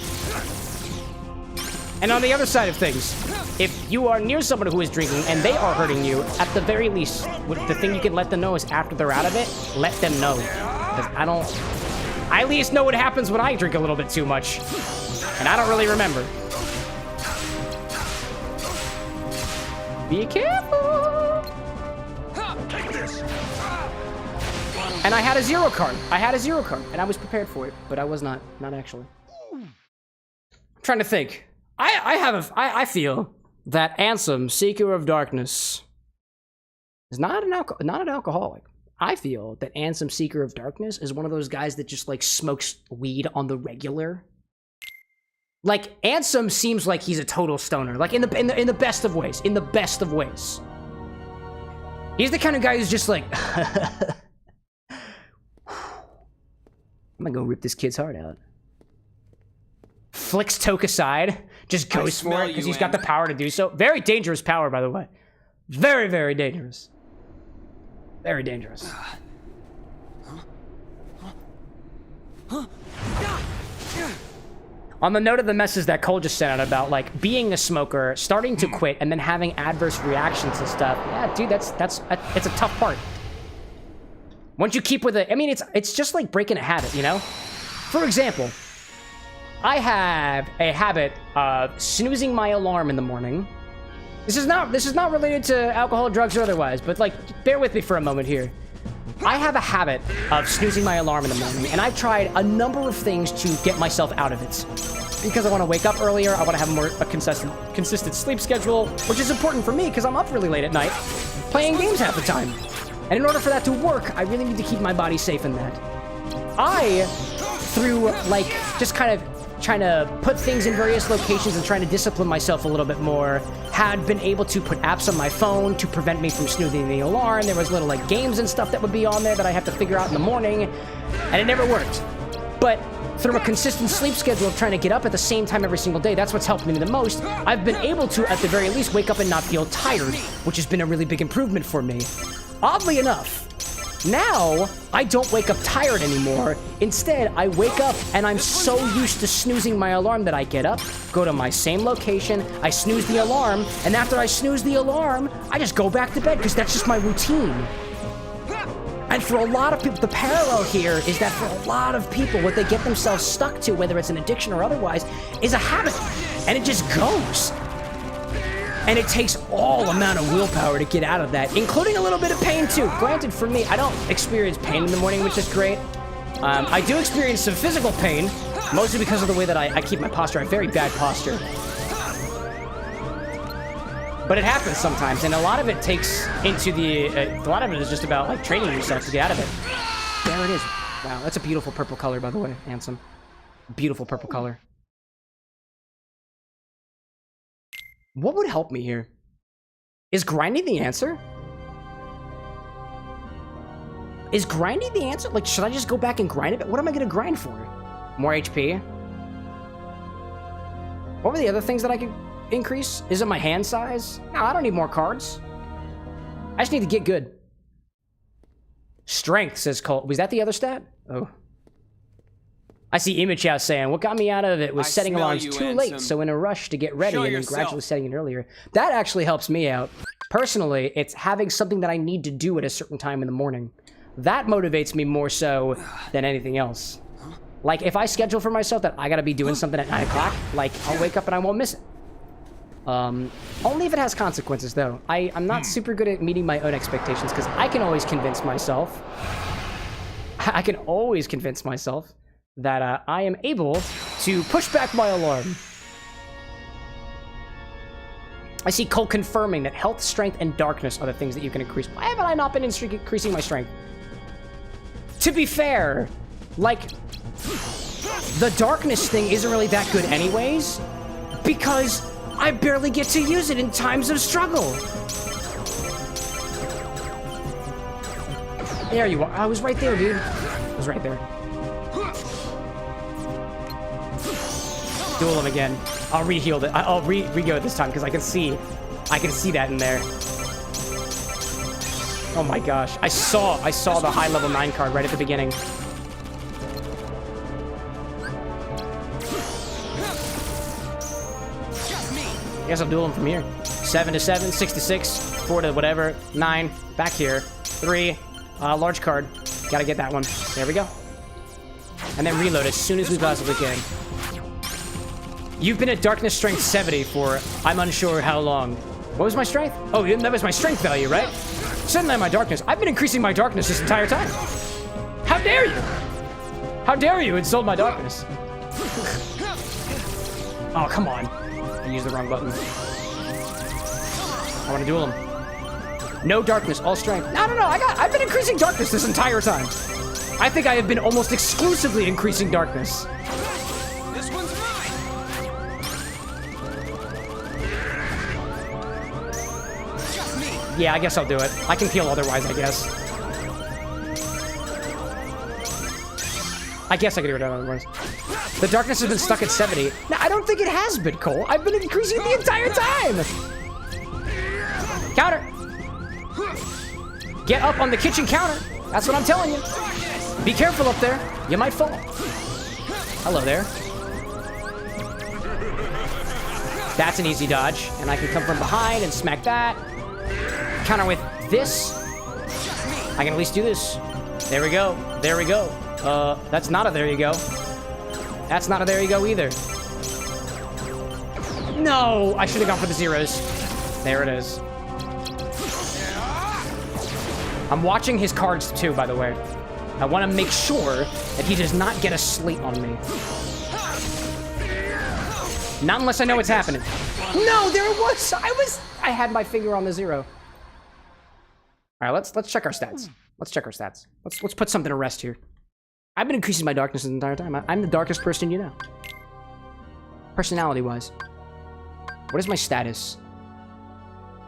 And on the other side of things, if you are near someone who is drinking and they are hurting you, at the very least, the thing you can let them know is after they're out of it, let them know. Because I at least know what happens when I drink a little bit too much. And I don't really remember. Be careful! Take this. And I had a 0 card. And I was prepared for it, but I was not actually. I'm trying to think. I feel that Ansem, Seeker of Darkness, is not an alcoholic. I feel that Ansem, Seeker of Darkness, is one of those guys that just, like, smokes weed on the regular. Like, Ansem seems like he's a total stoner. Like, in the best of ways. In the best of ways. He's the kind of guy who's just like... I'm gonna go rip this kid's heart out. Flicks Toke aside. Just goes for it, because he's got the power to do so. Very dangerous power, by the way. Very, very dangerous. Very dangerous. On the note of the message that Cole just sent out about like being a smoker, starting to quit, and then having adverse reactions and stuff. Yeah, dude, it's a tough part. Once you keep with it, I mean, it's just like breaking a habit, you know? For example, I have a habit of snoozing my alarm in the morning. This is not related to alcohol, drugs, or otherwise, but like, bear with me for a moment here. I have a habit of snoozing my alarm in the morning, and I've tried a number of things to get myself out of it. Because I want to wake up earlier, I want to have a consistent sleep schedule, which is important for me because I'm up really late at night, playing games half the time. And in order for that to work, I really need to keep my body safe in that. I, through like just kind of trying to put things in various locations and trying to discipline myself a little bit more, had been able to put apps on my phone to prevent me from snoozing the alarm. There was little like games and stuff that would be on there that I have to figure out in the morning, and it never worked. But through a consistent sleep schedule of trying to get up at the same time every single day, that's what's helped me the most. I've been able to, at the very least, wake up and not feel tired, which has been a really big improvement for me. Oddly enough, now, I don't wake up tired anymore. Instead, I wake up and I'm so used to snoozing my alarm that I get up, go to my same location, I snooze the alarm, and after I snooze the alarm, I just go back to bed because that's just my routine. And for a lot of people, the parallel here is that for a lot of people, what they get themselves stuck to, whether it's an addiction or otherwise, is a habit. And it just goes. And it takes all amount of willpower to get out of that, including a little bit of pain too. Granted, for me, I don't experience pain in the morning, which is great. I do experience some physical pain, mostly because of the way that I keep my posture. I have very bad posture. But it happens sometimes, and a lot of it takes into the... a lot of it is just about like training yourself to get out of it. There it is. Wow, that's a beautiful purple color, by the way, Handsome. Beautiful purple color. What would help me here? Is grinding the answer? Is grinding the answer? Like, should I just go back and grind it? What am I going to grind for? More HP? What were the other things that I could increase? Is it my hand size? No, I don't need more cards. I just need to get good. Strength, says Colt. Was that the other stat? Oh. I see Image House saying, what got me out of it was setting alarms too late, so in a rush to get ready and then gradually setting it earlier. That actually helps me out. Personally, it's having something that I need to do at a certain time in the morning. That motivates me more so than anything else. Like, if I schedule for myself that I gotta be doing something at 9 o'clock, like, I'll wake up and I won't miss it. Only if it has consequences, though. I'm not super good at meeting my own expectations, because I can always convince myself... I can always convince myself that I am able to push back my alarm. I see Cole confirming that health, strength, and darkness are the things that you can increase. Why haven't I not been increasing my strength? To be fair, like, the darkness thing isn't really that good anyways, because I barely get to use it in times of struggle. There you are. I was right there, dude. I was right there. Duel him again. I'll re-heal it. I'll re-go it this time because I can see that in there. Oh my gosh. I saw the high level 9 card right at the beginning. I guess I'll duel him from here. 7 to 7, 6 to 6, 4 to whatever, 9, back here, 3, large card. Gotta get that one. There we go. And then reload as soon as we possibly can. You've been at Darkness Strength 70 for I'm unsure how long. What was my strength? Oh, that was my strength value, right? 79 my darkness. I've been increasing my darkness this entire time. How dare you? How dare you insult my darkness? Oh, come on. I used the wrong button. I want to duel him. No darkness, all strength. No. I've been increasing darkness this entire time. I think I have been almost exclusively increasing darkness. This one's mine. Just me. Yeah, I guess I'll do it. I can heal otherwise, I guess. I guess I can do it otherwise. The darkness has been stuck at 70. No, I don't think it has been, Cole. I've been increasing it the entire time. Counter. Get up on the kitchen counter. That's what I'm telling you. Be careful up there. You might fall. Hello there. That's an easy dodge. And I can come from behind and smack that. Counter with this. I can at least do this. There we go. There we go. That's not a there you go. That's not a there you go either. No! I should have gone for the zeros. There it is. I'm watching his cards too, by the way. I want to make sure that he does not get a slate on me. Not unless I know what's happening. No, there it was! I had my finger on the zero. All right, let's check our stats. Let's check our stats. Let's put something to rest here. I've been increasing my darkness the entire time. I'm the darkest person you know. Personality-wise. What is my status?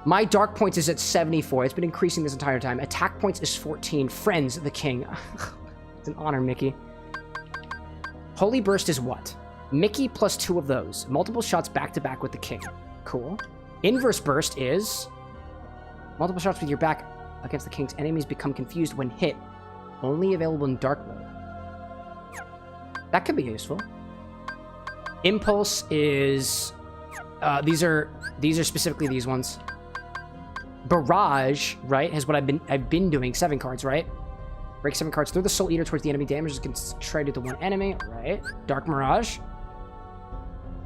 My dark points is at 74. It's been increasing this entire time. Attack points is 14. Friends, the king. It's an honor, Mickey. Holy Burst is what? Mickey plus 2 of those. Multiple shots back-to-back with the king. Cool. Inverse Burst is... multiple shots with your back against the king's enemies become confused when hit. Only available in dark mode. That could be useful. Impulse is... these are specifically these ones. Barrage, right, is what I've been doing. 7 cards, right? Break 7 cards. Throw the Soul Eater towards the enemy. Damage is concentrated to 1 enemy, right? Dark Mirage.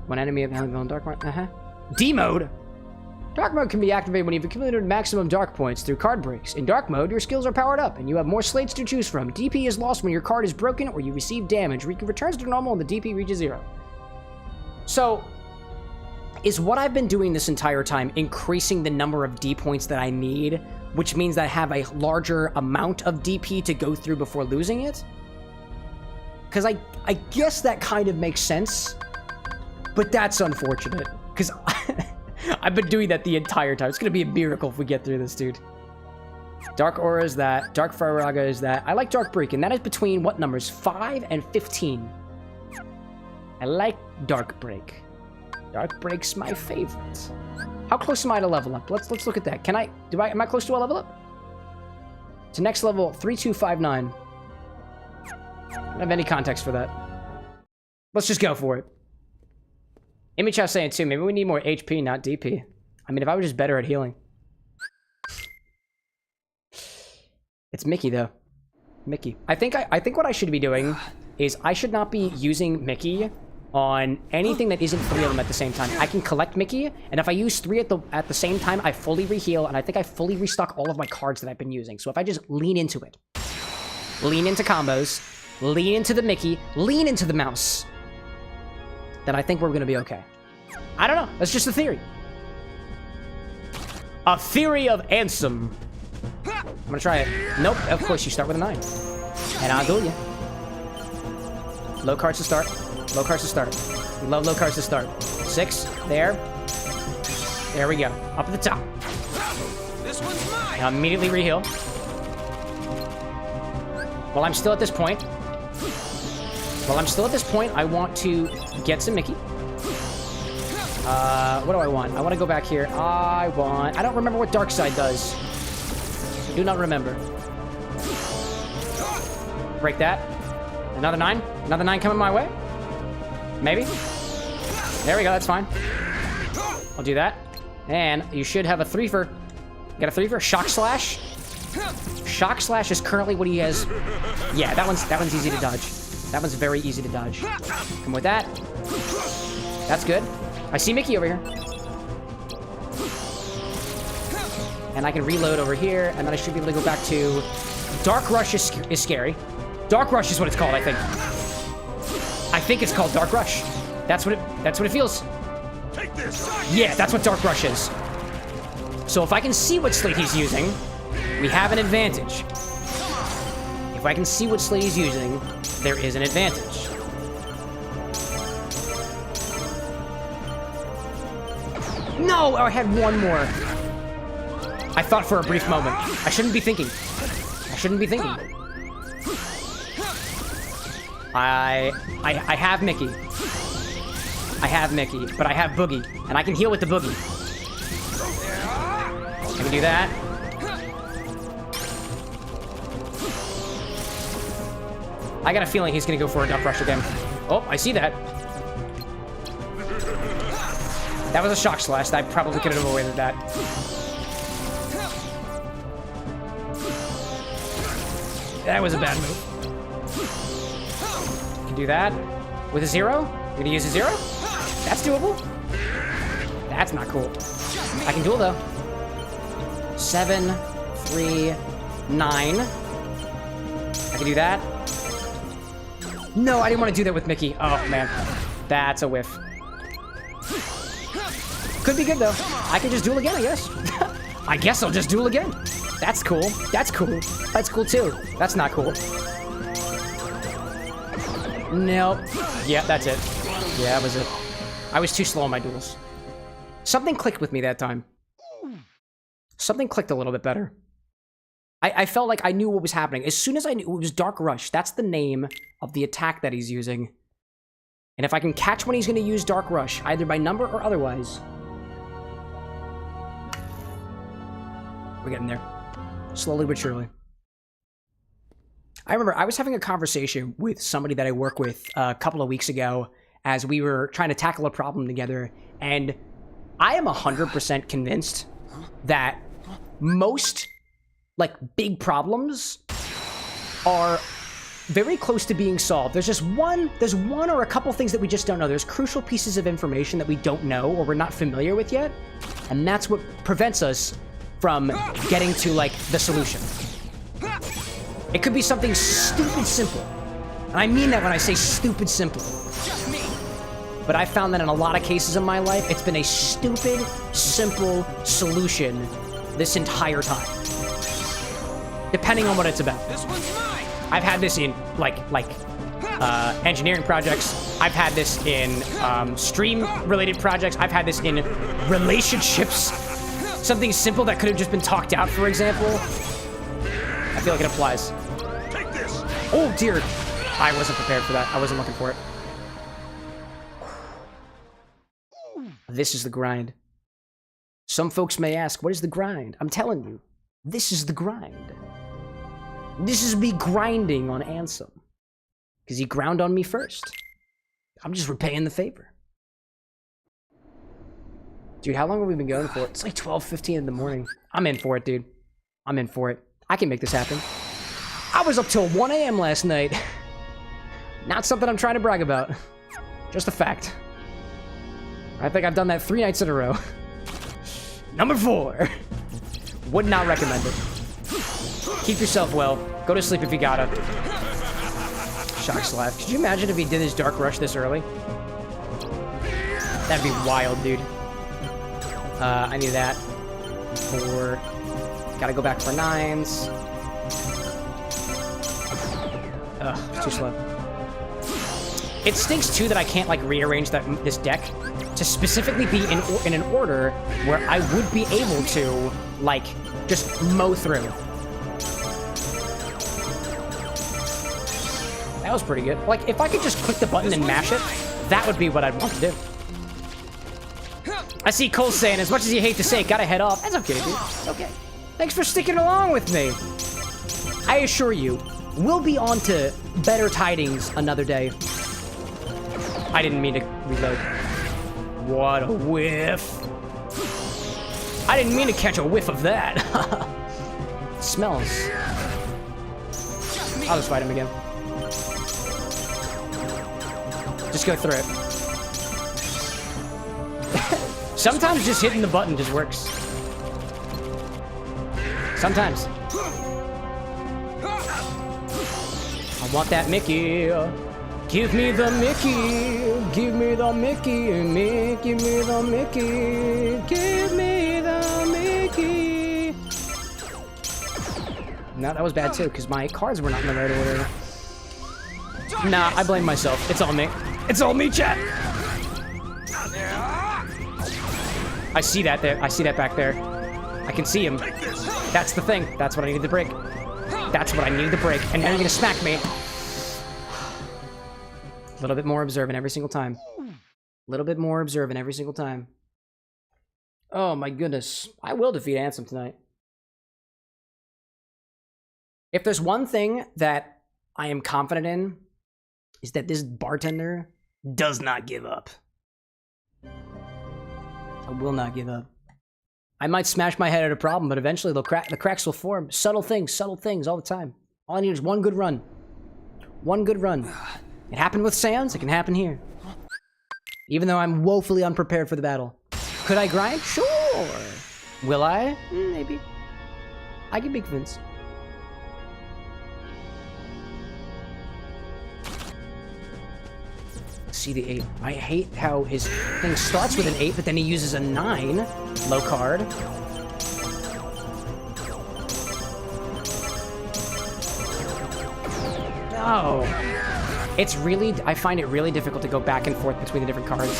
1 enemy available in Dark Mirage. D mode. Dark mode can be activated when you've accumulated maximum dark points through card breaks. In dark mode, your skills are powered up, and you have more slates to choose from. DP is lost when your card is broken or you receive damage. Riku returns to normal and the DP reaches 0. So, is what I've been doing this entire time increasing the number of D points that I need, which means that I have a larger amount of DP to go through before losing it? Because I guess that kind of makes sense, but that's unfortunate, because I've been doing that the entire time. It's going to be a miracle if we get through this, dude. Dark Aura is that. Dark Firaga is that. I like Dark Break, and that is between what numbers? 5 and 15. I like Dark Break. Dark Break's my favorite. How close am I to level up? Let's look at that. Am I close to a level up? To next level, 3259. I don't have any context for that. Let's just go for it. Image House saying too, maybe we need more HP, not DP. I mean, if I was just better at healing. It's Mickey, though. Mickey. I think what I should be doing is I should not be using Mickey on anything that isn't 3 of them at the same time. I can collect Mickey, and if I use 3 at the same time, I fully reheal, and I think I fully restock all of my cards that I've been using. So if I just lean into it, lean into combos, lean into the Mickey, lean into the mouse, then I think we're gonna be okay. I don't know. That's just a theory. A theory of Ansem. I'm gonna try it. Nope. Of course, you start with a 9. And I'll do you. Low cards to start. Low cards to start. We love low cards to start. 6. There. There we go. Up at the top. This one's mine. Now immediately reheal. While I'm still at this point, I want to get some Mickey. What do I want? I want to go back here. I don't remember what Dark Side does. I do not remember. Break that. Another 9. Another 9 coming my way. Maybe. There we go. That's fine. I'll do that. And you should have a 3-fer. Got a 3-fer. Shock Slash. Shock Slash is currently what he has. Yeah, that one's easy to dodge. That one's very easy to dodge. Come with that. That's good. I see Mickey over here. And I can reload over here, and then I should be able to go back to... Dark Rush is scary. Dark Rush is what it's called, I think. I think it's called Dark Rush. That's what it feels. Take this. Yeah, that's what Dark Rush is. So if I can see what slate he's using, we have an advantage. If I can see what slate he's using, there is an advantage. No, I had one more. I thought for a brief moment. I shouldn't be thinking. I shouldn't be thinking. I have Mickey. I have Mickey, but I have Boogie, and I can heal with the Boogie. I can do that. I got a feeling he's gonna go for a Dark Rush again. Oh, I see that. That was a shock slash. I probably could have avoided that. That was a bad move. Can do that with a 0. You're gonna use a 0? That's doable. That's not cool. I can duel though. 7, 3, 9. I can do that. No, I didn't want to do that with Mickey. Oh man, that's a whiff. Could be good though. I can just duel again, I guess. I guess I'll just duel again. That's cool. That's cool. That's cool too. That's not cool. Nope. Yeah, that's it. Yeah, that was it. I was too slow on my duels. Something clicked with me that time. Something clicked a little bit better. I felt like I knew what was happening. As soon as I knew it was Dark Rush, that's the name of the attack that he's using. And if I can catch when he's going to use Dark Rush, either by number or otherwise, we're getting there. Slowly but surely. I remember I was having a conversation with somebody that I work with a couple of weeks ago as we were trying to tackle a problem together, and I am 100% convinced that most, like, big problems are very close to being solved. There's one or a couple things that we just don't know. There's crucial pieces of information that we don't know or we're not familiar with yet, and that's what prevents us from getting to, like, the solution. It could be something stupid simple. And I mean that when I say stupid simple. But I found that in a lot of cases in my life, it's been a stupid, simple solution this entire time. Depending on what it's about. This one's mine. I've had this in, like engineering projects. I've had this in stream-related projects. I've had this in relationships. Something simple that could have just been talked out, for example. I feel like it applies. Take this. Oh, dear. I wasn't prepared for that. I wasn't looking for it. This is the grind. Some folks may ask, what is the grind? I'm telling you, this is the grind. This is me grinding on Ansem. Because he ground on me first. I'm just repaying the favor. Dude, how long have we been going for? It's like 12:15 in the morning. I'm in for it, dude. I'm in for it. I can make this happen. I was up till 1 a.m. last night. Not something I'm trying to brag about. Just a fact. I think I've done that 3 nights in a row. Number 4. Would not recommend it. Keep yourself well. Go to sleep if you gotta. Shock slap. Could you imagine if he did his Dark Rush this early? That'd be wild, dude. I need that. 4. Gotta go back for 9s. Ugh, too slow. It stinks too that I can't, like, rearrange this deck to specifically be in an order where I would be able to, like, just mow through. That was pretty good. Like, if I could just click the button and mash it, that would be what I'd want to do. I see Cole saying, as much as you hate to say it, gotta head off. That's okay, dude. Okay. Thanks for sticking along with me. I assure you, we'll be on to better tidings another day. I didn't mean to reload. What a whiff. I didn't mean to catch a whiff of that. It smells. I'll just fight him again. Just go through it. Sometimes just hitting the button just works. Sometimes. I want that Mickey. Give me the Mickey. Give me the Mickey. Give me the Mickey. Give me the Mickey. No, that was bad too, because my cards were not in the right order. Nah, I blame myself. It's all me. It's all me, chat. I see that there. I see that back there. I can see him. That's the thing. That's what I needed to break. That's what I needed to break. And now you're gonna smack me. A little bit more observant every single time. A little bit more observant every single time. Oh my goodness. I will defeat Ansem tonight. If there's one thing that I am confident in, is that this bartender does not give up. I will not give up. I might smash my head at a problem, but eventually the cracks will form. Subtle things all the time. All I need is one good run. One good run. It happened with Sans, it can happen here. Even though I'm woefully unprepared for the battle. Could I grind? Sure. Will I? Maybe. I can be convinced. See the 8. I hate how his thing starts with an 8, but then he uses a 9. Low card. No. It's really, I find it really difficult to go back and forth between the different cards.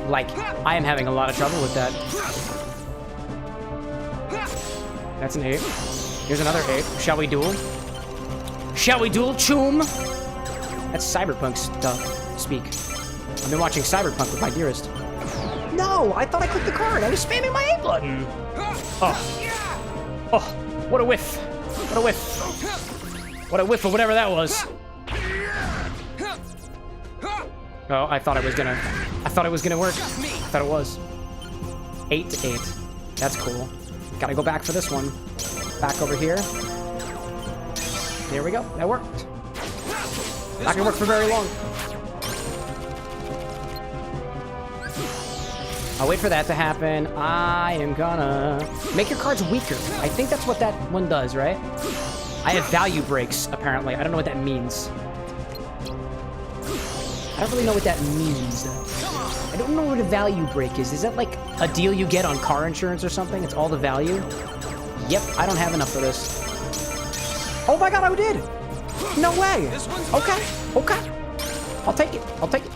Like, I am having a lot of trouble with that. That's an 8. Here's another 8. Shall we duel? Shall we duel, Choom? That's Cyberpunk stuff. Speak. I've been watching Cyberpunk with my dearest. No, I thought I clicked the card. I was spamming my A button. Oh. Oh, what a whiff. What a whiff. What a whiff of whatever that was. Oh, I thought it was gonna work. I thought it was. 8 to 8. That's cool. Gotta go back for this one. Back over here. There we go. That worked. Not gonna work for very long. I'll wait for that to happen. I am gonna make your cards weaker. I think that's what that one does, right? I have value breaks, apparently. I don't know what that means. I don't really know what that means, though. I don't know what a value break is. Is that like a deal you get on car insurance or something? It's all the value? Yep, I don't have enough for this. Oh my god, I did! No way! Okay, okay. I'll take it, I'll take it.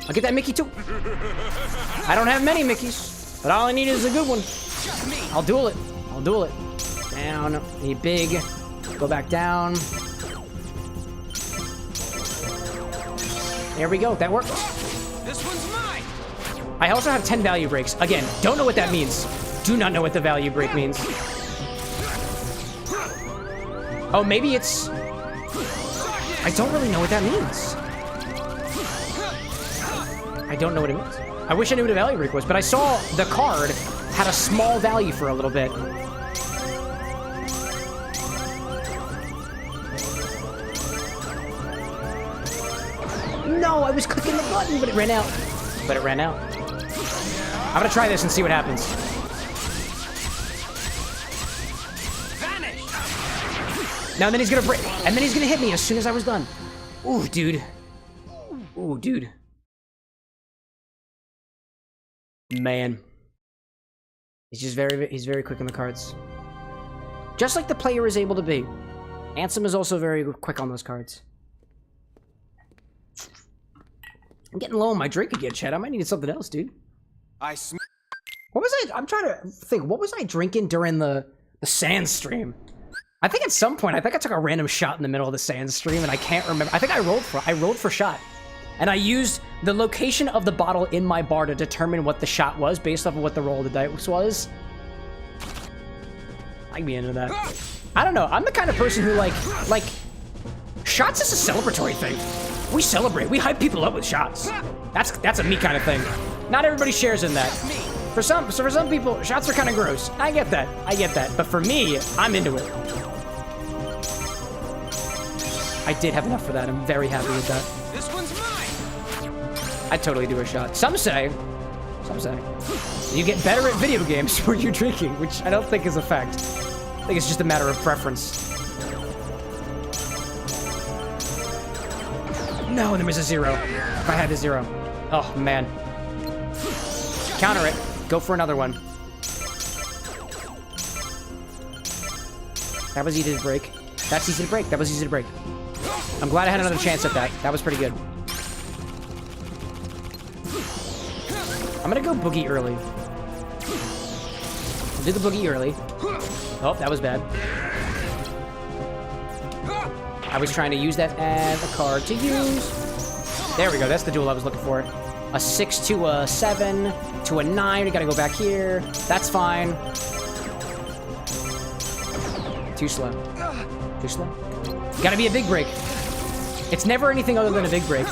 I'll get that Mickey too. I don't have many Mickeys, but all I need is a good one. I'll duel it, I'll duel it. Down, a big, go back down. There we go, that worked. This one's mine. I also have 10 value breaks. Again, don't know what that means. Do not know what the value break means. Oh, maybe it's... I don't really know what that means. I don't know what it means. I wish I knew what a value break was, but I saw the card had a small value for a little bit. No, I was clicking the button, but it ran out. I'm gonna try this and see what happens. Now, and then he's gonna break, and then he's gonna hit me as soon as I was done. Ooh, dude. Ooh, dude. Man. He's very quick on the cards. Just like the player is able to be. Ansem is also very quick on those cards. I'm getting low on my drink again, Chad. I might need something else, dude. What was I? I'm trying to think. What was I drinking during the sand stream? I think at some point, I took a random shot in the middle of the sand stream, and I can't remember. I think I rolled for shot, and I used the location of the bottle in my bar to determine what the shot was based off of what the roll of the dice was. I can be into that. I don't know. I'm the kind of person who like shots is a celebratory thing. We celebrate. We hype people up with shots. That's a me kind of thing. Not everybody shares in that. For some people, shots are kind of gross. I get that. But for me, I'm into it. I did have enough for that. I'm very happy with that. This one's mine. I'd totally do a shot. Some say, you get better at video games when you're drinking, which I don't think is a fact. I think it's just a matter of preference. No, there was a 0. If I had a 0. Oh, man. Counter it. Go for another one. That was easy to break. That's easy to break. That was easy to break. I'm glad I had another chance at that. That was pretty good. I'm gonna go boogie early. I'll do the boogie early. Oh, that was bad. I was trying to use that as a card to use. There we go. That's the duel I was looking for. A 6 to a 7 to a 9. We gotta go back here. That's fine. Too slow. Too slow. Gotta be a big break. It's never anything other than a big break.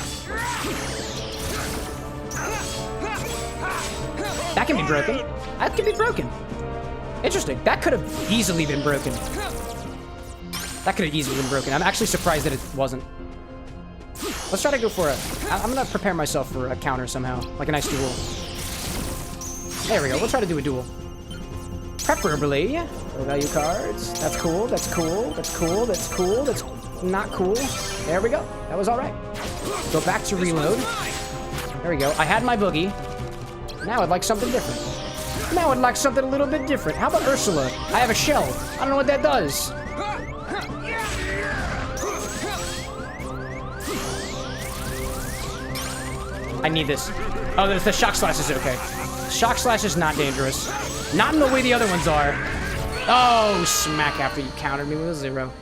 That can be broken. That can be broken. Interesting. That could have easily been broken. That could have easily been broken. I'm actually surprised that it wasn't. Let's try to go for a... I'm gonna prepare myself for a counter somehow. Like a nice duel. There we go. We'll try to do a duel. Preferably. Low value cards. That's cool. That's cool. That's cool. That's cool. That's not cool. There we go. That was alright. Go back to reload. There we go. I had my boogie. Now I'd like something different. Now I'd like something a little bit different. How about Ursula? I have a shell. I don't know what that does. I need this. Oh, the shock slash is okay. Shock slash is not dangerous. Not in the way the other ones are. Oh, smack after you countered me with a 0.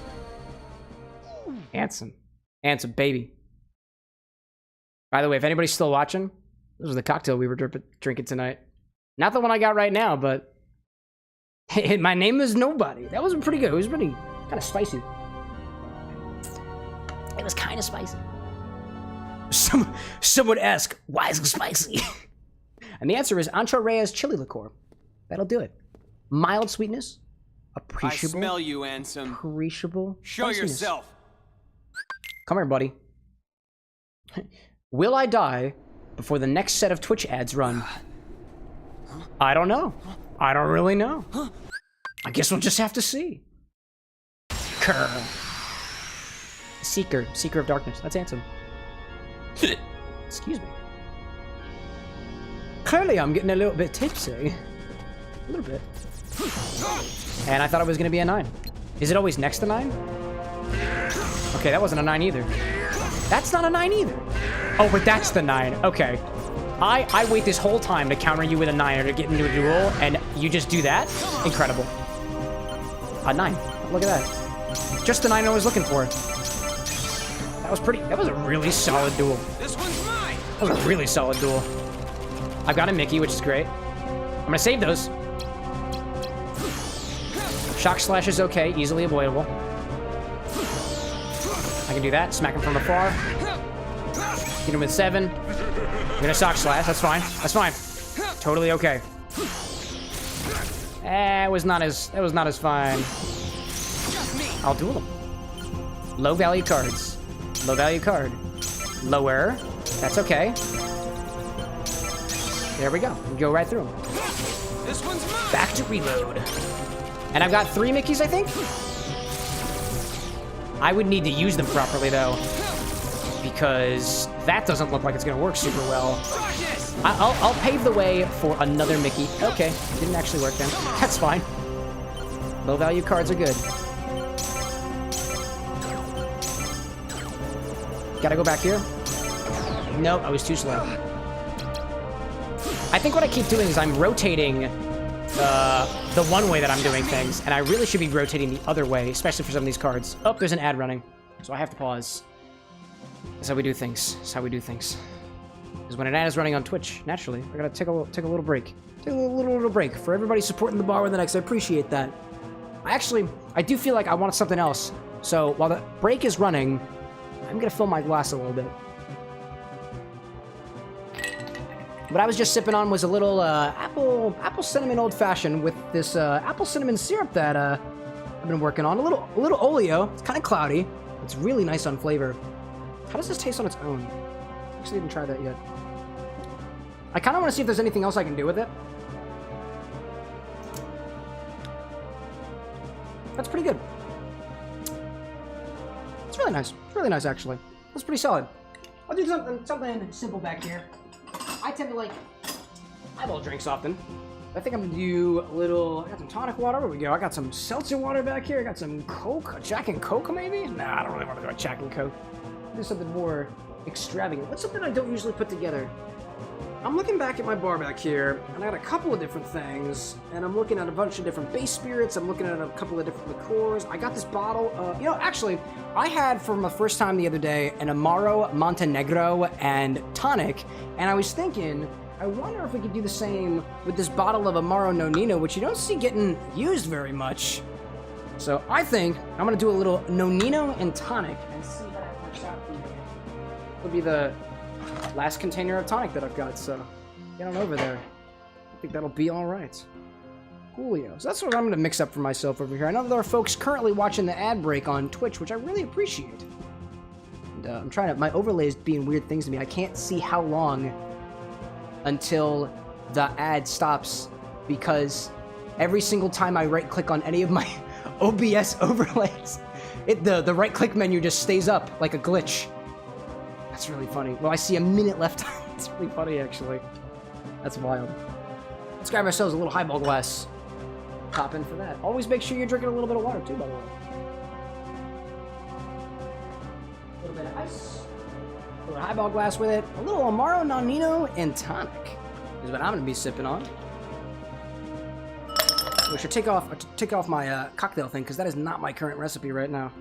Handsome. Handsome, baby. By the way, if anybody's still watching, this was the cocktail we were drinking tonight. Not the one I got right now, but... Hey, my name is Nobody. That was pretty good. It was pretty kind of spicy. It was kind of spicy. Some would ask, why is it spicy? And the answer is Ancho Reyes chili liqueur. That'll do it. Mild sweetness, appreciable. I smell you, Ansem. Appreciable. Show spiciness. yourself. Come here, buddy. Will I die before the next set of Twitch ads run? I don't know. I don't really know. I guess we'll just have to see. Kerr. Seeker. Seeker of Darkness. That's handsome. Excuse me. Clearly I'm getting a little bit tipsy. A little bit. And I thought it was going to be a 9. Is it always next to 9? Okay, that wasn't a 9 either. That's not a 9 either. Oh, but that's the 9. Okay. I wait this whole time to counter you with a 9 or to get into a duel, and you just do that? Incredible. A 9. Look at that. Just the 9 I was looking for. That was a really solid duel. This one's mine. That was a really solid duel. I've got a Mickey, which is great. I'm gonna save those. Shock slash is okay, easily avoidable. I can do that, smack him from afar. Get him with 7. I'm gonna shock slash, that's fine. That's fine. Totally okay. That was not as fine. I'll duel him. Low value cards. Low value card. Lower. That's okay. There we go. We go right through them. This one's mine. Back to reload. And I've got 3 Mickeys, I think? I would need to use them properly, though. Because that doesn't look like it's going to work super well. I'll pave the way for another Mickey. Okay. Didn't actually work then. That's fine. Low value cards are good. Gotta go back here? Nope, I was too slow. I think what I keep doing is I'm rotating the one way that I'm doing things, and I really should be rotating the other way, especially for some of these cards. Oh, there's an ad running, so I have to pause. That's how we do things. That's how we do things. Because when an ad is running on Twitch, naturally, we're gonna take a little break. Take a little break for everybody supporting the bar with the next. I appreciate that. I do feel like I want something else. So while the break is running, I'm gonna fill my glass a little bit. What I was just sipping on was a little apple cinnamon old fashioned with this apple cinnamon syrup that I've been working on. A little oleo. It's kind of cloudy. It's really nice on flavor. How does this taste on its own? Actually, didn't try that yet. I kind of want to see if there's anything else I can do with it. That's pretty good. It's really nice. It's really nice, actually. That's pretty solid. I'll do something simple back here. I tend to like eyeball drinks often. I think I'm gonna do a little. I got some tonic water. Where we go? I got some seltzer water back here. I got some Coke, a Jack and Coke maybe. Nah, I don't really want to do a Jack and Coke. Do something more extravagant. What's something I don't usually put together? I'm looking back at my bar back here, and I got a couple of different things, and I'm looking at a bunch of different base spirits. I'm looking at a couple of different liqueurs. I got this bottle. Actually, I had for my first time the other day an Amaro Montenegro and tonic, and I was thinking, I wonder if we could do the same with this bottle of Amaro Nonino, which you don't see getting used very much. So I think I'm gonna do a little Nonino and tonic and see how that works out for you. It'll be the last container of tonic that I've got, so get on over there. think that'll be all right. Julio. So that's what I'm going to mix up for myself over here. I know there are folks currently watching the ad break on Twitch, which I really appreciate. And I'm trying to... My overlay is being weird things to me. I can't see how long until the ad stops because every single time I right-click on any of my OBS overlays, the right-click menu just stays up like a glitch. That's really funny. Well, I see a minute left. It's really funny, actually. That's wild. Let's grab ourselves a little highball glass. Pop in for that. Always make sure you're drinking a little bit of water, too, by the way. A little bit of ice. A little highball glass with it. A little Amaro Nonino and tonic is what I'm going to be sipping on. We should take off my cocktail thing, because that is not my current recipe right now.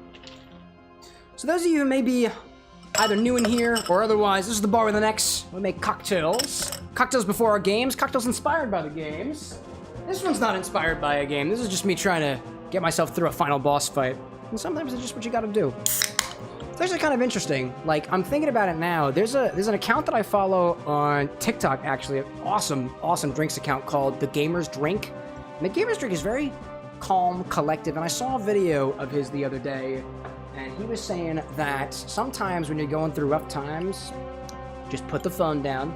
So those of you who may be either new in here or otherwise, this is the Bar with an X. We make cocktails. Cocktails before our games. Cocktails inspired by the games. This one's not inspired by a game. This is just me trying to get myself through a final boss fight. And sometimes it's just what you gotta do. It's actually kind of interesting. Like, I'm thinking about it now. There's an account that I follow on TikTok, actually. An awesome drinks account called The Gamer's Drink. And The Gamer's Drink is very calm, collective. And I saw a video of his the other day. And he was saying that sometimes when you're going through rough times, just put the phone down,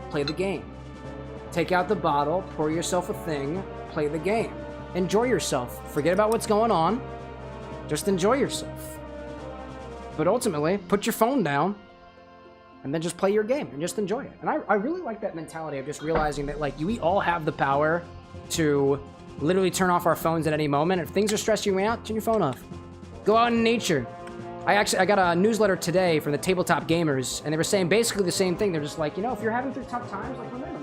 play the game. Take out the bottle, pour yourself a thing, play the game. Enjoy yourself. Forget about what's going on. Just enjoy yourself. But ultimately, put your phone down and then just play your game and just enjoy it. And I really like that mentality of just realizing that, like, we all have the power to literally turn off our phones at any moment. If things are stressing you out, turn your phone off. Go out in nature. I got a newsletter today from the Tabletop Gamers, and they were saying basically the same thing. They're just like, you know, if you're having through tough times, like, remember,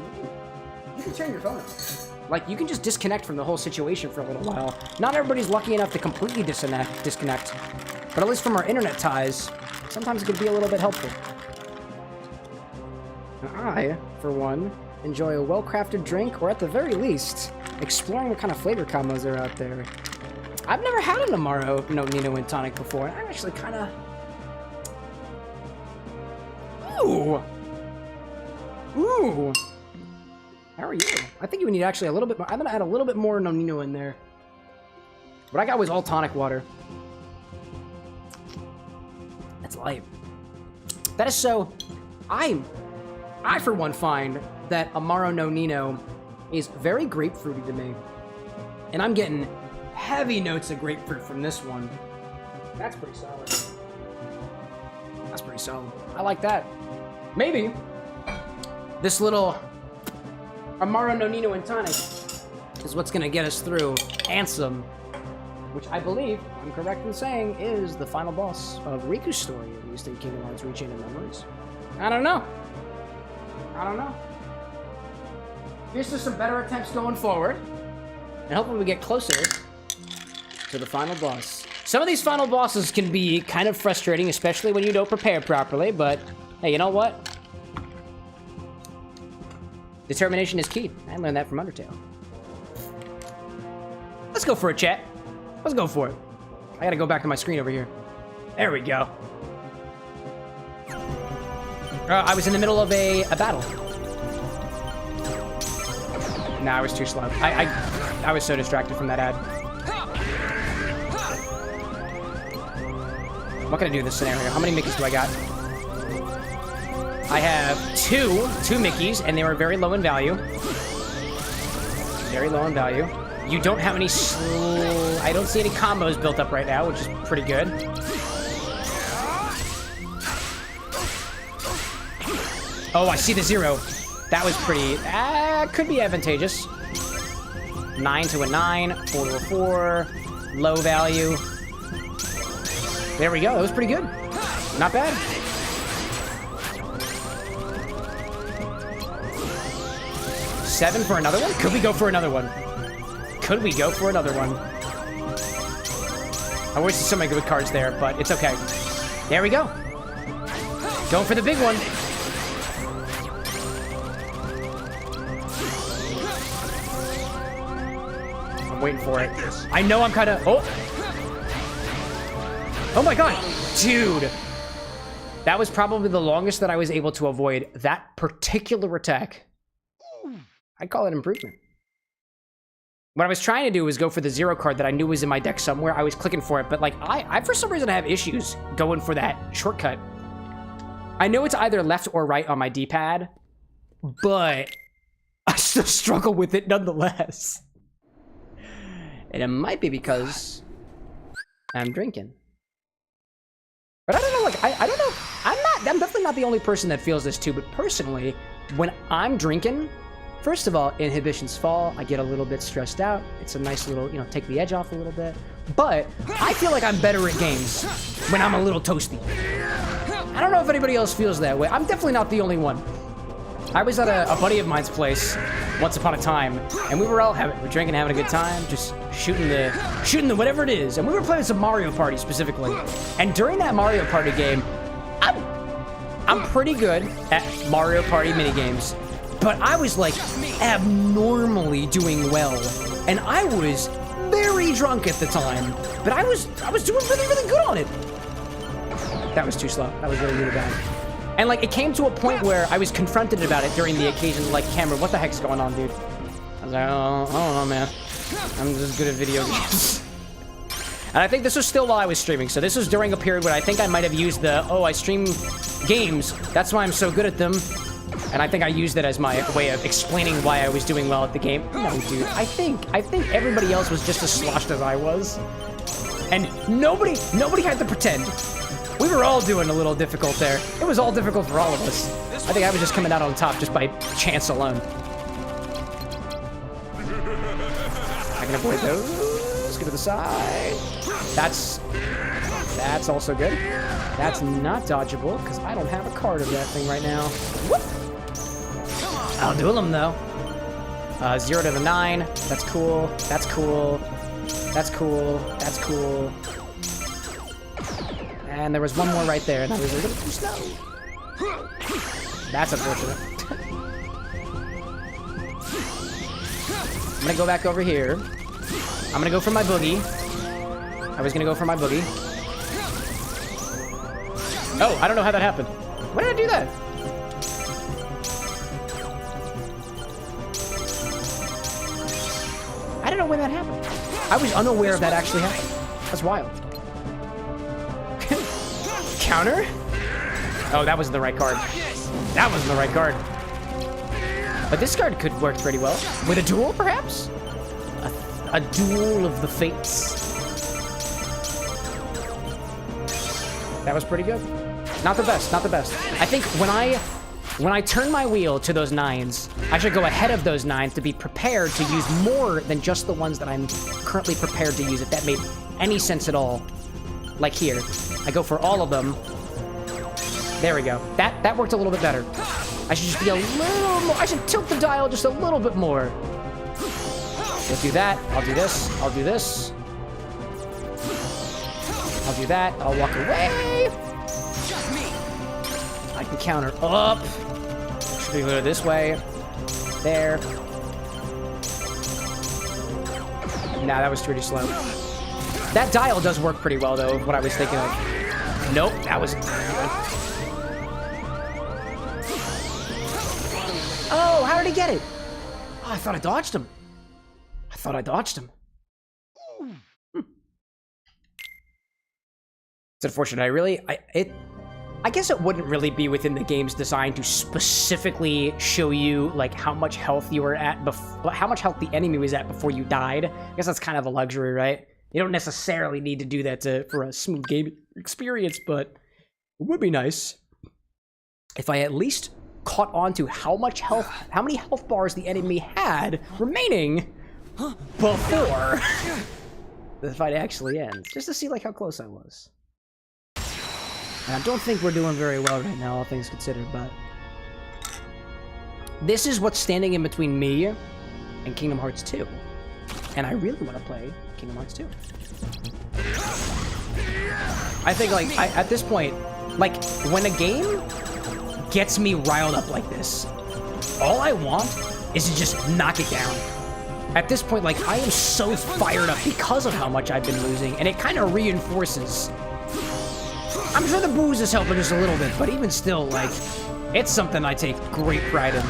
you can turn your phone off. Like, you can just disconnect from the whole situation for a little while. Not everybody's lucky enough to completely disconnect. But at least from our internet ties, sometimes it can be a little bit helpful. And I, for one, enjoy a well-crafted drink, or at the very least, exploring what kind of flavor combos are out there. I've never had an Amaro Nonino and tonic before, and I'm actually kind of... Ooh! Ooh! How are you? I think you need actually a little bit more. I'm gonna add a little bit more Nonino in there. What I got was all tonic water. That's light. That is so... I for one find that Amaro Nonino is very grapefruity to me. And I'm getting heavy notes of grapefruit from this one. That's pretty solid. That's pretty solid. I like that. Maybe this little Amaro Nonino and tonic is what's gonna get us through Ansem, which I believe, if I'm correct in saying, is the final boss of Riku's story, at least in Kingdom Hearts ReChain of Memories. I don't know. Here's to some better attempts going forward, and hopefully we get closer to the final boss. Some of these final bosses can be kind of frustrating, especially when you don't prepare properly, but hey, you know what? Determination is key. I learned that from Undertale. Let's go for it, chat. Let's go for it. I gotta go back to my screen over here. There we go. I was in the middle of a battle. Nah, I was too slow. I was so distracted from that ad. What can I do in this scenario? How many Mickeys do I got? I have two Mickeys, and they were very low in value. Very low in value. You don't have any I don't see any combos built up right now, which is pretty good. Oh, I see the 0. That was pretty... could be advantageous. 9 to a 9, 4 to a 4. Low value. There we go. That was pretty good. Not bad. $7 for another one? Could we go for another one? Could we go for another one? I wasted so many good cards there, but it's okay. There we go. Going for the big one. I'm waiting for it. I know I'm kind of... Oh! Oh my god! Dude! That was probably the longest that I was able to avoid that particular attack. I'd call it improvement. What I was trying to do was go for the 0 card that I knew was in my deck somewhere. I was clicking for it, but like I for some reason I have issues going for that shortcut. I know it's either left or right on my D-pad, but I still struggle with it nonetheless. And it might be because I'm drinking. But I don't know, like, I don't know. I'm definitely not the only person that feels this too, but personally, when I'm drinking, first of all, inhibitions fall. I get a little bit stressed out. It's a nice little, you know, take the edge off a little bit. But I feel like I'm better at games when I'm a little toasty. I don't know if anybody else feels that way. I'm definitely not the only one. I was at a buddy of mine's place once upon a time, and we were all we're drinking, having a good time, just shooting the whatever it is. And we were playing some Mario Party specifically. And during that Mario Party game, I'm pretty good at Mario Party minigames. But I was like abnormally doing well, and I was very drunk at the time. But I was doing really, really good on it. That was too slow. That was really, really bad. And like it came to a point where I was confronted about it during the occasion. Like, Cameron, what the heck's going on, dude? I was like, oh, I don't know, man. I'm just good at video games. And I think this was still while I was streaming. So this was during a period where I think I might have used the I stream games. That's why I'm so good at them. And I think I used it as my way of explaining why I was doing well at the game. No, dude. I think everybody else was just as sloshed as I was. And nobody had to pretend. We were all doing a little difficult there. It was all difficult for all of us. I think I was just coming out on top just by chance alone. I can avoid those. Go to the side. That's also good. That's not dodgeable, because I don't have a card of that thing right now. Whoop. I'll duel them, though. 0 to the 9. That's cool. That's cool. That's cool. That's cool. And there was one more right there, and I was a little too slow. That's unfortunate. I'm gonna go back over here. I'm gonna go for my boogie. I was gonna go for my boogie. Oh, I don't know how that happened. Why did I do that? I don't know when that happened. I was unaware of that actually happened. That's wild. Counter? Oh, that wasn't the right card. That wasn't the right card. But this card could work pretty well. With a duel, perhaps? A duel of the fates. That was pretty good. Not the best, not the best. I think when I turn my wheel to those 9s, I should go ahead of those 9s to be prepared to use more than just the ones that I'm currently prepared to use, if that made any sense at all. Like here. I go for all of them. There we go. That worked a little bit better. I should just be a little more. I should tilt the dial just a little bit more. Let's do that. I'll do this. I'll do this. I'll do that. I'll walk away. I can counter up. Should we go this way? There. Nah, that was pretty slow. That dial does work pretty well, though, what I was thinking of. Nope, that was... Oh, how did he get it? Oh, I thought I dodged him. I thought I dodged him. It's unfortunate. I guess it wouldn't really be within the game's design to specifically show you like how much health you were at, how much health the enemy was at before you died. I guess that's kind of a luxury, right? You don't necessarily need to do that for a smooth game experience, but it would be nice if I at least caught on to how many health bars the enemy had remaining before the fight actually ends, just to see like how close I was. And I don't think we're doing very well right now, all things considered, but this is what's standing in between me and Kingdom Hearts 2. And I really want to play Kingdom Hearts 2. I think, like, at this point, like, when a game gets me riled up like this, all I want is to just knock it down. At this point, like, I am so fired up because of how much I've been losing, and it kind of reinforces. I'm sure the booze is helping just a little bit, but even still, like, it's something I take great pride in.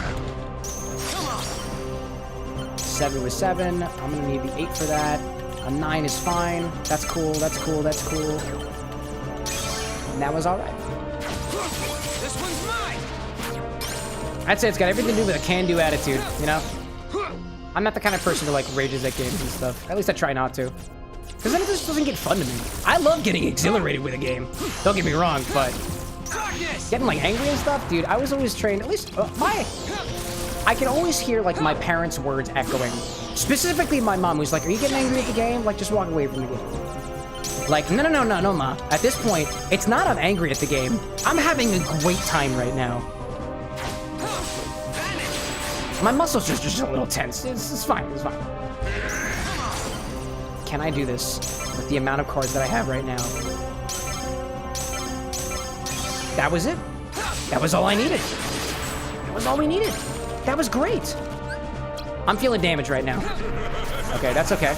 7 with 7. I'm gonna need the 8 for that. A 9 is fine. That's cool, that's cool, that's cool. And that was alright. This one's mine. I'd say it's got everything to do with a can-do attitude, you know? I'm not the kind of person who, like, rages at games and stuff. At least I try not to. Because then it just doesn't get fun to me. I love getting exhilarated with a game. Don't get me wrong, but... getting, like, angry and stuff? Dude, I was always trained... At least, I can always hear, like, my parents' words echoing. Specifically my mom, who's like, are you getting angry at the game? Like, just walk away from the game. Like, no, Ma. At this point, it's not I'm angry at the game. I'm having a great time right now. My muscles are just a little tense. It's fine, it's fine. Can I do this with the amount of cards that I have right now? That was it. That was all I needed. That was all we needed. That was great. I'm feeling damage right now. Okay, that's okay.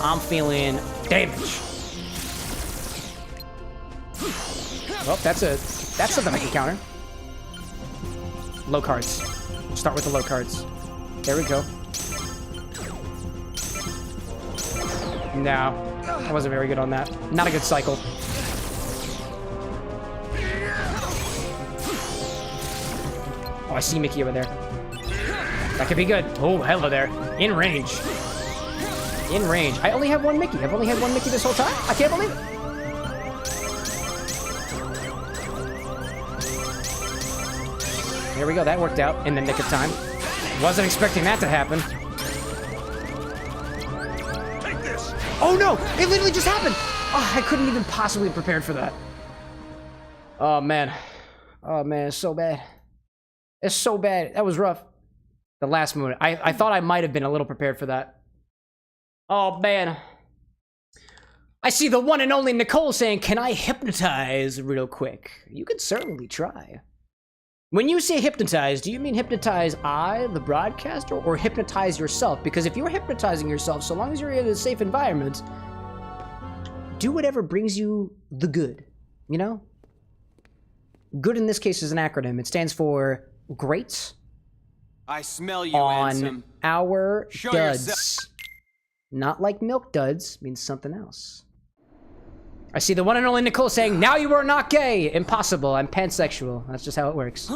I'm feeling damage. Well, that's something I can counter. Low cards. Start with the low cards. There we go. No, I wasn't very good on that. Not a good cycle. Oh, I see Mickey over there. That could be good. Oh, hello there. In range. In range. I only have one Mickey. I've only had one Mickey this whole time? I can't believe it. There we go. That worked out in the nick of time. Wasn't expecting that to happen. Take this. Oh no! It literally just happened! Oh, I couldn't even possibly have prepared for that. Oh man. Oh man, it's so bad. It's so bad. That was rough. The last moment. I thought I might have been a little prepared for that. Oh man. I see the one and only Nicole saying, can I hypnotize real quick? You could certainly try. When you say hypnotize, do you mean hypnotize I, the broadcaster, or hypnotize yourself? Because if you're hypnotizing yourself, so long as you're in a safe environment, do whatever brings you the good, you know? Good in this case is an acronym. It stands for great I smell you, on handsome. our Show duds. yourself. Not like milk duds, means something else. I see the one and only Nicole saying, now you are not gay. Impossible. I'm pansexual. That's just how it works.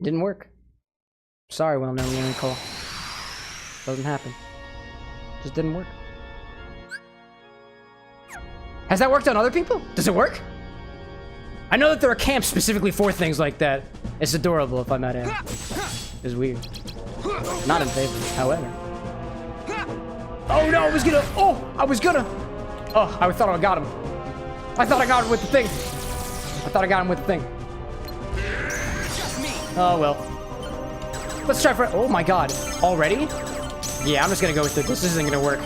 Didn't work. Sorry, well known Nicole. Doesn't happen. Just didn't work. Has that worked on other people? Does it work? I know that there are camps specifically for things like that. It's adorable, if I might add. It's weird. Not in favor, however. Oh no, I was gonna... Oh, I thought I got him. I thought I got him with the thing. Oh, well. Let's try for... Oh, my God. Already? Yeah, I'm just going to go with it. This isn't going to work.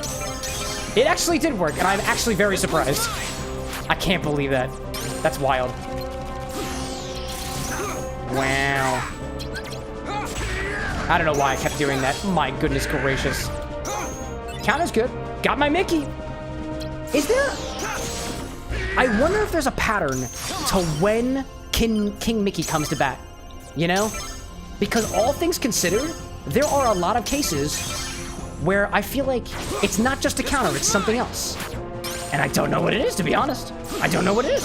It actually did work, and I'm actually very surprised. I can't believe that. That's wild. Wow. I don't know why I kept doing that. My goodness gracious. Counter's good. Got my Mickey. Is there... I wonder if there's a pattern to when King Mickey comes to bat. You know? Because all things considered, there are a lot of cases where I feel like it's not just a counter, it's something else. And I don't know what it is, to be honest. I don't know what it is.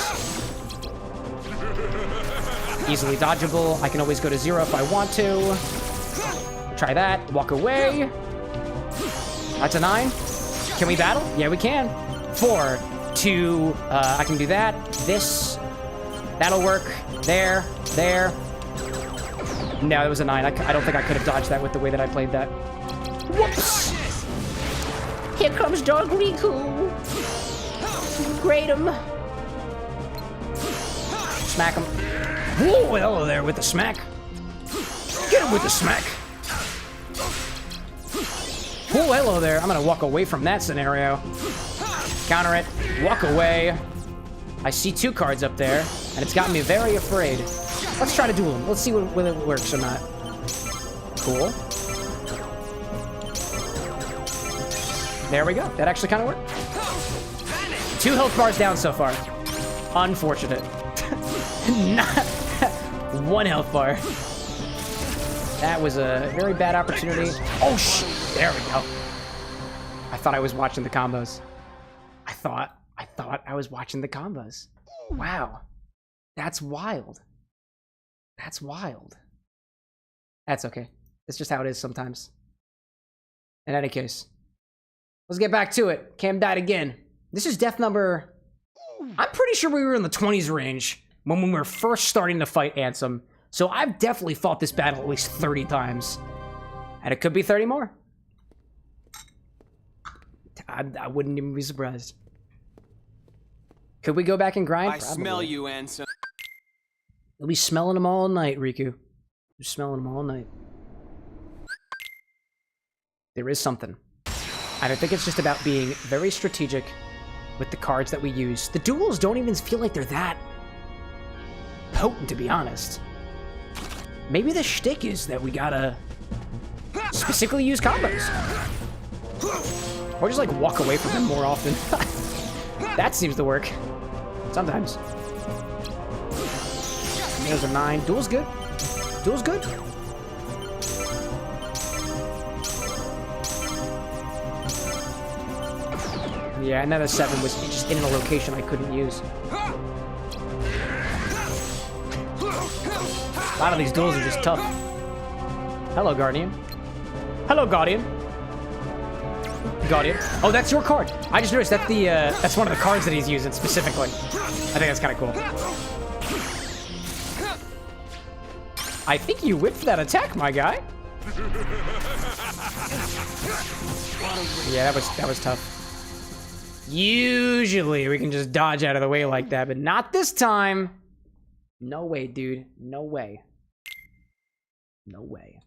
Easily dodgeable. I can always go to 0 if I want to. Try that. Walk away. That's a 9. Can we battle? Yeah, we can. 4, 2, I can do that. This. That'll work. There. No, it was a 9. I don't think I could have dodged that with the way that I played that. Whoops! Here comes Dog Riku. Grate him. Smack him. Whoa, hello there with the smack. Get him with the smack. Oh, hello there. I'm gonna walk away from that scenario. Counter it. Walk away. I see 2 cards up there, and it's got me very afraid. Let's try to duel them. Let's see whether it works or not. Cool. There we go. That actually kind of worked. 2 health bars down so far. Unfortunate. Not 1 health bar. That was a very bad opportunity. Oh, shit. There we go. I thought I was watching the combos. I thought I was watching the combos. Wow. That's wild. That's wild. That's okay. It's just how it is sometimes. In any case, let's get back to it. Cam died again. This is death number... I'm pretty sure we were in the 20s range when we were first starting to fight Ansem. So I've definitely fought this battle at least 30 times. And it could be 30 more. I wouldn't even be surprised. Could we go back and grind? I smell you, Ansem. You'll be smelling them all night, Riku. You're smelling them all night. There is something. And I think it's just about being very strategic with the cards that we use. The duels don't even feel like they're that potent, to be honest. Maybe the shtick is that we gotta specifically use combos. Or just like walk away from them more often. That seems to work. Sometimes. There's a 9. Duel's good. Duel's good. Yeah, and then a 7 was just in a location I couldn't use. A lot of these duels are just tough. Hello, Guardian. Hello, Guardian. Guardian. Oh, that's your card. I just noticed that that's one of the cards that he's using specifically. I think that's kind of cool. I think you whipped that attack, my guy. Yeah, that was tough. Usually we can just dodge out of the way like that, but not this time. No way, dude. No way. No way.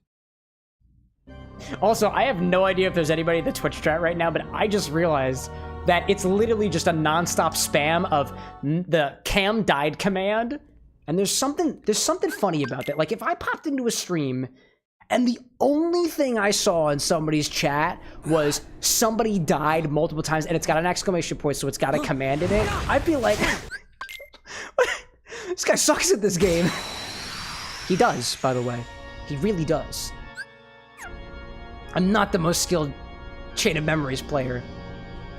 Also, I have no idea if there's anybody in the Twitch chat right now, but I just realized that it's literally just a non-stop spam of the Cam died command. And there's something funny about that. Like, if I popped into a stream and the only thing I saw in somebody's chat was somebody died multiple times and it's got an exclamation point, so it's got a command in it, I'd be like, this guy sucks at this game. He does, by the way. He really does. I'm not the most skilled Chain of Memories player.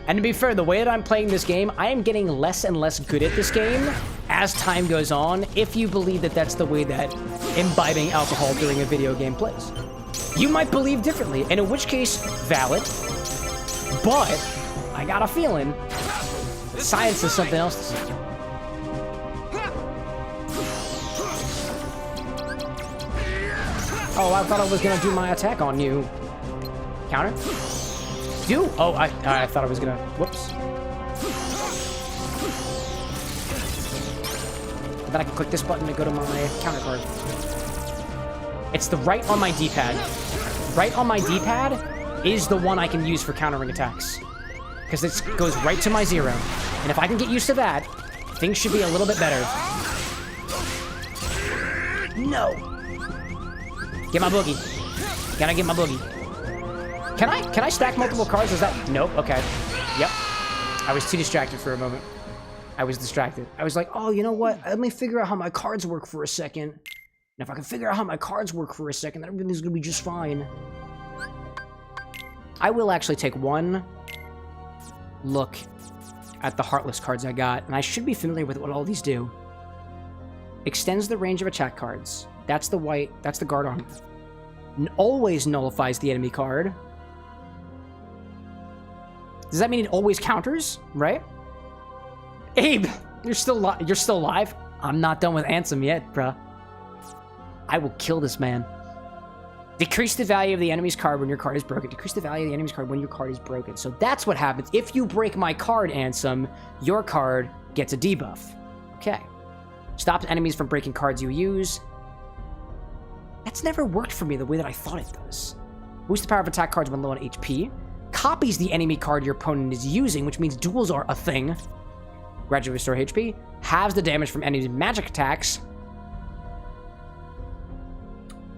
And to be fair, the way that I'm playing this game, I am getting less and less good at this game as time goes on, if you believe that that's the way that imbibing alcohol during a video game plays. You might believe differently, and in which case, valid. But I got a feeling that science is something else to say. Oh, I thought I was gonna do my attack on you. Counter? Do? Oh, I thought I was gonna. Whoops. And then I can click this button to go to my counter card. It's the right on my D-pad. Right on my D-pad is the one I can use for countering attacks. Because it goes right to my 0. And if I can get used to that, things should be a little bit better. No. Get my boogie. Can I get my boogie? Can I stack multiple cards? Is that... Nope. Okay. Yep. I was too distracted for a moment. I was distracted. I was like, oh, you know what? Let me figure out how my cards work for a second. And if I can figure out how my cards work for a second, then everything's gonna be just fine. I will actually take one look at the Heartless cards I got, and I should be familiar with what all these do. Extends the range of attack cards. That's the white. That's the guard armor. Always nullifies the enemy card. Does that mean it always counters? Right? Abe, you're still alive? I'm not done with Ansem yet, bruh. I will kill this man. Decrease the value of the enemy's card when your card is broken. Decrease the value of the enemy's card when your card is broken. So that's what happens. If you break my card, Ansem, your card gets a debuff. Okay. Stops enemies from breaking cards you use. That's never worked for me the way that I thought it does. Boost the power of attack cards when low on HP. Copies the enemy card your opponent is using, which means duels are a thing. Gradually restore HP. Halves the damage from enemies' magic attacks.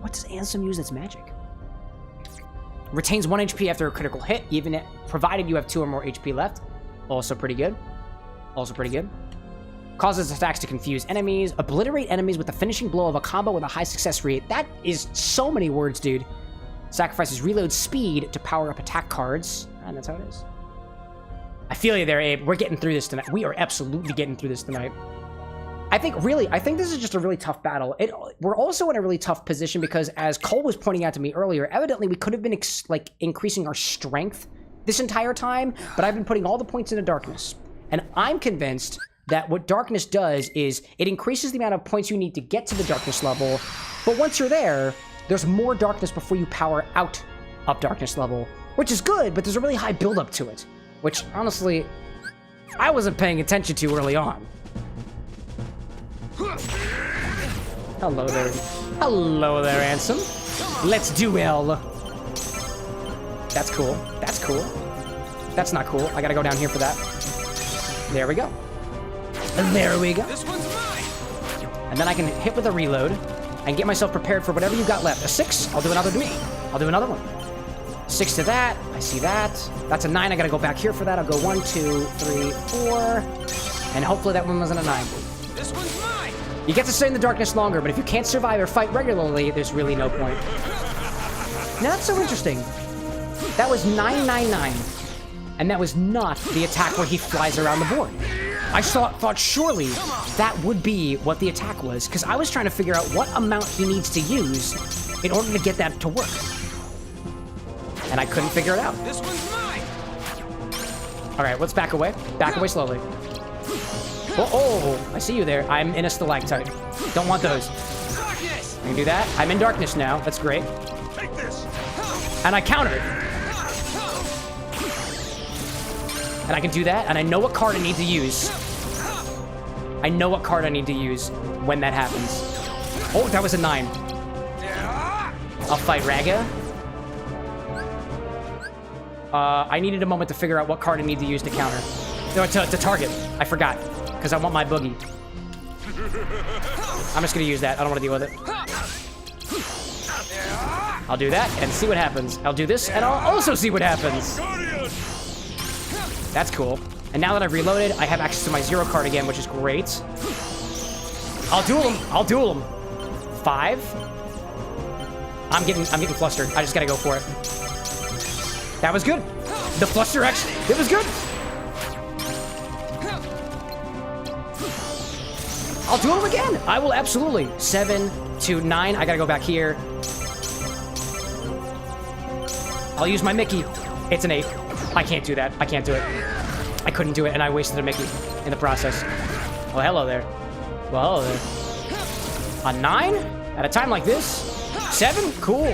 What does Ansem use that's magic? Retains 1 HP after a critical hit, provided you have 2 or more HP left. Also pretty good. Also pretty good. Causes attacks to confuse enemies. Obliterate enemies with the finishing blow of a combo with a high success rate. That is so many words, dude. Sacrifices reload speed to power up attack cards. And that's how it is. I feel you there, Abe. We're getting through this tonight. We are absolutely getting through this tonight. I think this is just a really tough battle. We're also in a really tough position because, as Cole was pointing out to me earlier, evidently we could have been increasing our strength this entire time, but I've been putting all the points into darkness. And I'm convinced that what darkness does is it increases the amount of points you need to get to the darkness level, but once you're there, there's more darkness before you power out of darkness level, which is good, but there's a really high buildup to it, which, honestly, I wasn't paying attention to early on. Hello there. Hello there, handsome. Let's duel. That's cool. That's cool. That's not cool. I gotta go down here for that. There we go. And there we go. This one's mine. And then I can hit with a reload and get myself prepared for whatever you got left. A 6, I'll do another to me. I'll do another one. 6 to that. I see that. That's a 9. I gotta go back here for that. I'll go 1, 2, 3, 4. And hopefully that one wasn't a 9. This one's mine. You get to stay in the darkness longer, but if you can't survive or fight regularly, there's really no point. Now that's so interesting. That was 999. And that was not the attack where he flies around the board. I thought surely that would be what the attack was, because I was trying to figure out what amount he needs to use in order to get that to work. And I couldn't figure it out. This one's mine. All right, let's back away. Back away slowly. Oh, I see you there. I'm in a stalactite. Don't want those. Darkness. I can do that. I'm in darkness now. That's great. Take this. And I countered. And I can do that, and I know what card I need to use. I know what card I need to use when that happens. Oh, that was a 9. I'll fight Raga. I needed a moment to figure out what card I need to use to counter. No, to target. I forgot, because I want my boogie. I'm just going to use that. I don't want to deal with it. I'll do that and see what happens. I'll do this, and I'll also see what happens. That's cool. And now that I've reloaded, I have access to my 0 card again, which is great. I'll duel him. I'll duel him. 5. I'm getting flustered. I just gotta go for it. That was good. The fluster actually, it was good. I'll duel him again. I will absolutely. 7 to 9. I gotta go back here. I'll use my Mickey. It's an 8. I can't do that. I can't do it. I couldn't do it, and I wasted a Mickey in the process. Oh, hello there. Well, hello there. A 9? At a time like this? 7? Cool.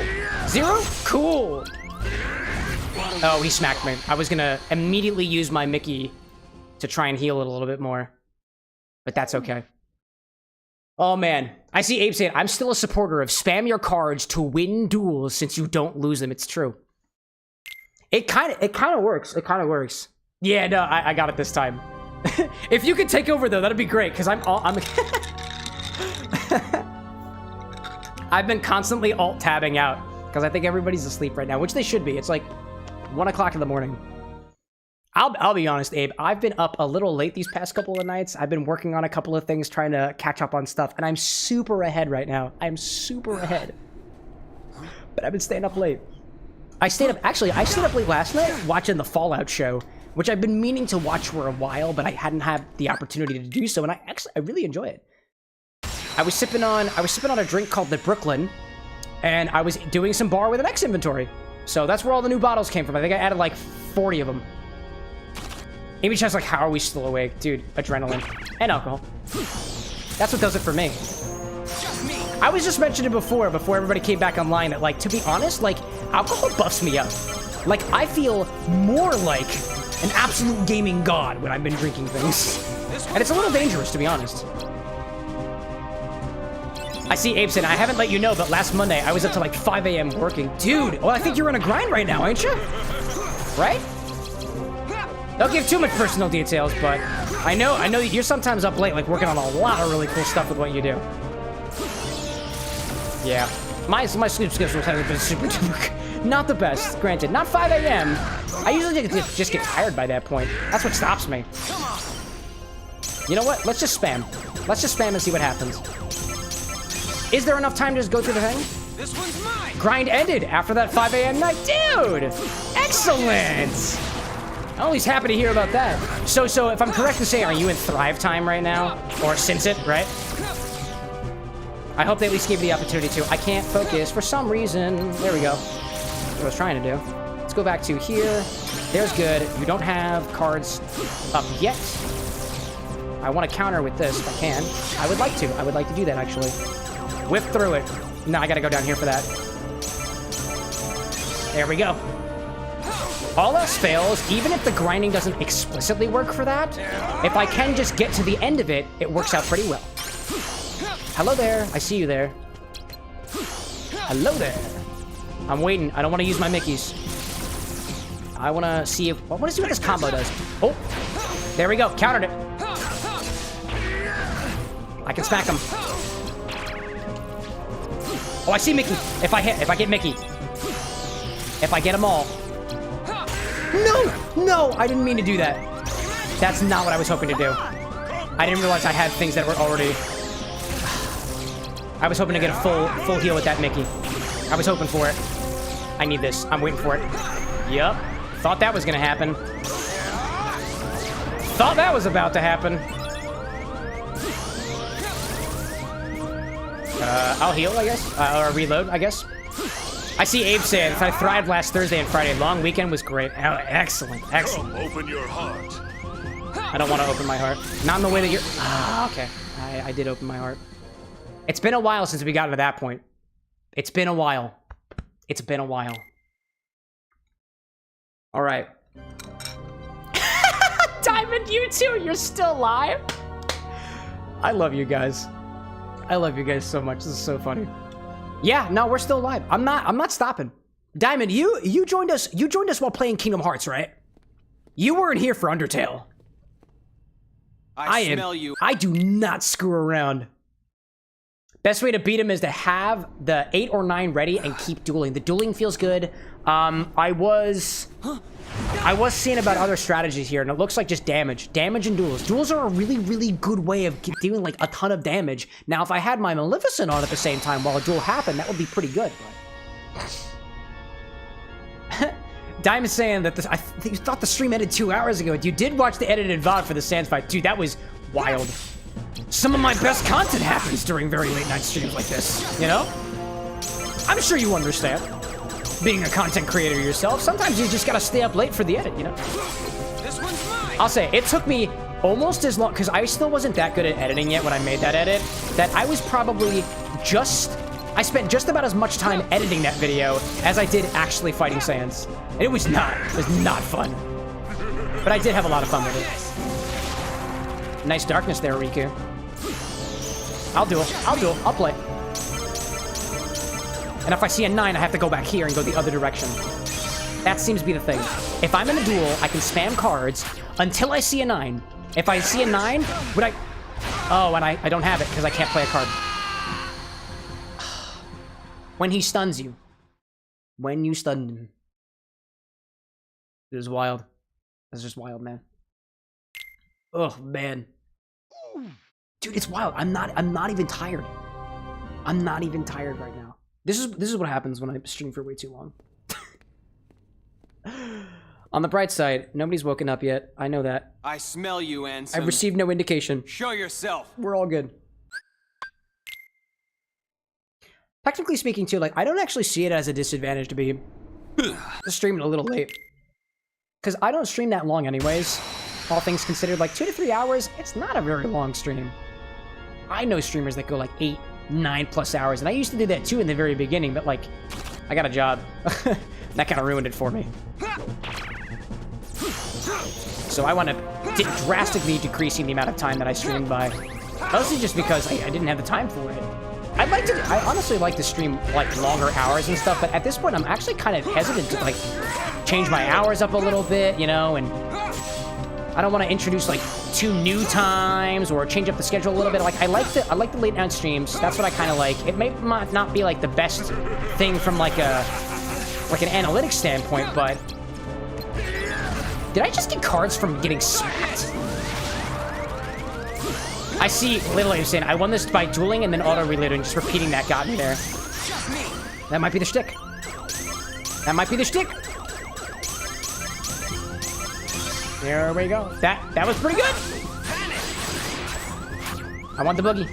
0? Cool. Oh, he smacked me. I was gonna immediately use my Mickey to try and heal it a little bit more. But that's okay. Oh, man. I see Abe saying, I'm still a supporter of spam your cards to win duels since you don't lose them. It's true. It kind of works. It kind of works. Yeah, no, I got it this time. If you could take over though, that'd be great. Because I'm I've been constantly alt-tabbing out because I think everybody's asleep right now, which they should be. It's like 1 o'clock in the morning. I'll be honest, Abe. I've been up a little late these past couple of nights. I've been working on a couple of things, trying to catch up on stuff, and I'm super ahead right now. I'm super ahead. But I've been staying up late. I stayed up late last night watching the Fallout show, which I've been meaning to watch for a while, but I hadn't had the opportunity to do so, and I really enjoy it. I was sipping on a drink called the Brooklyn, and I was doing some bar with an X inventory. So that's where all the new bottles came from. I think I added like 40 of them. Amy Chat's like, how are we still awake? Dude, adrenaline and alcohol. That's what does it for me. I was just mentioning before everybody came back online that, like, to be honest, like, alcohol buffs me up. Like, I feel more like an absolute gaming god when I've been drinking things. And it's a little dangerous, to be honest. I see Abe saying, I haven't let you know, but last Monday I was up to like 5 a.m. working. Dude, well, I think you're on a grind right now, ain't you? Right? Don't give too much personal details, but I know you're sometimes up late, like working on a lot of really cool stuff with what you do. Yeah, my sleep schedule has been super duper, not the best. Granted, not 5 a.m. I usually just get tired by that point. That's what stops me. You know what? Let's just spam. Let's just spam and see what happens. Is there enough time to just go through the thing? This one's mine! Grind ended after that 5 a.m. night. Dude! Excellent! I'm always happy to hear about that. So if I'm correct to say, are you in Thrive time right now? Or since it, right? I hope they at least gave you the opportunity to. I can't focus for some reason. There we go. That's what I was trying to do. Let's go back to here. There's good. You don't have cards up yet. I want to counter with this if I can. I would like to. I would like to do that, actually. Whip through it. No, I gotta go down here for that. There we go. All else fails, even if the grinding doesn't explicitly work for that, if I can just get to the end of it, it works out pretty well. Hello there. I see you there. Hello there. I'm waiting. I don't want to use my Mickeys. I want to see if... I want to see what this combo does. Oh, there we go. Countered it. I can smack him. Oh, I see Mickey. If I get Mickey. If I get them all. No, I didn't mean to do that. That's not what I was hoping to do. I didn't realize I had things that were already... I was hoping to get a full heal with that Mickey. I was hoping for it. I need this. I'm waiting for it. Yup. Thought that was gonna happen. Thought that was about to happen. I'll heal, I guess. Or reload, I guess. I see Abe saying, I thrived last Thursday and Friday. Long weekend was great. Oh, excellent. Come, open your heart. I don't want to open my heart. Not in the way that you're... Ah, okay. I did open my heart. It's been a while since we got to that point. It's been a while. It's been a while. All right. Diamond, you too. You're still alive. I love you guys. I love you guys so much. This is so funny. Yeah, no, we're still alive. I'm not stopping. Diamond, you joined us. You joined us while playing Kingdom Hearts, right? You weren't here for Undertale. I smell you. I do not screw around. Best way to beat him is to have the 8 or 9 ready and keep dueling. The dueling feels good. I was seeing about other strategies here, and it looks like just damage. Damage and duels. Duels are a really, really good way of doing like a ton of damage. Now, if I had my Maleficent on at the same time while a duel happened, that would be pretty good. But... Diamond's saying that I think you thought the stream ended 2 hours ago. You did watch the edited VOD for the Sans fight. Dude, that was wild. Some of my best content happens during very late night streams like this, you know? I'm sure you understand. Being a content creator yourself, sometimes you just gotta stay up late for the edit, you know? This one's mine. I'll say, it took me almost as long, because I still wasn't that good at editing yet when I made that edit, that I was probably I spent just about as much time editing that video as I did actually fighting Sans. And it was not fun. But I did have a lot of fun with it. Nice darkness there, Riku. I'll play. And if I see a 9, I have to go back here and go the other direction. That seems to be the thing. If I'm in a duel, I can spam cards until I see a 9. If I see a 9, would I... Oh, and I don't have it because I can't play a card. When he stuns you. When you stun him. It was wild. That's just wild, man. Oh, man. Dude, it's wild. I'm not even tired. I'm not even tired right now. This is what happens when I stream for way too long. On the bright side, nobody's woken up yet. I know that. I smell you, Ansem. I've received no indication. Show yourself. We're all good. Technically speaking, too, like, I don't actually see it as a disadvantage to be streaming a little late. Because I don't stream that long anyways. All things considered, like 2 to 3 hours, it's not a very long stream. I know streamers that go like 8, 9+ hours, and I used to do that too in the very beginning, but like, I got a job. That kind of ruined it for me. So I want to drastically decreasing the amount of time that I stream by. Mostly just because I didn't have the time for it. I honestly like to stream like longer hours and stuff, but at this point I'm actually kind of hesitant to like change my hours up a little bit, you know, and I don't want to introduce like 2 new times or change up the schedule a little bit. Like I like the late night streams. That's what I kind of like. It might not be like the best thing from like an analytics standpoint, but did I just get cards from getting smacked? I see, literally saying, I won this by dueling and then auto-reloading, just repeating that got me there. That might be the shtick. That might be the shtick. There we go. That was pretty good. I want the boogie.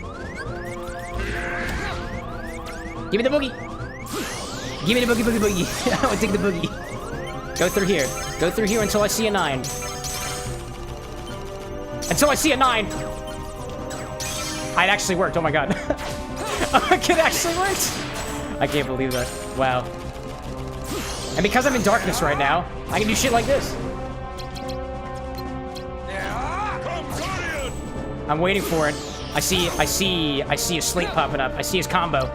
Give me the boogie. Give me the boogie, boogie, boogie. I want to take the boogie. Go through here. Go through here until I see a 9. Until I see a 9. It actually worked. Oh my god. It actually worked. I can't believe that. Wow. And because I'm in darkness right now, I can do shit like this. I'm waiting for it. I see a slate popping up. I see his combo.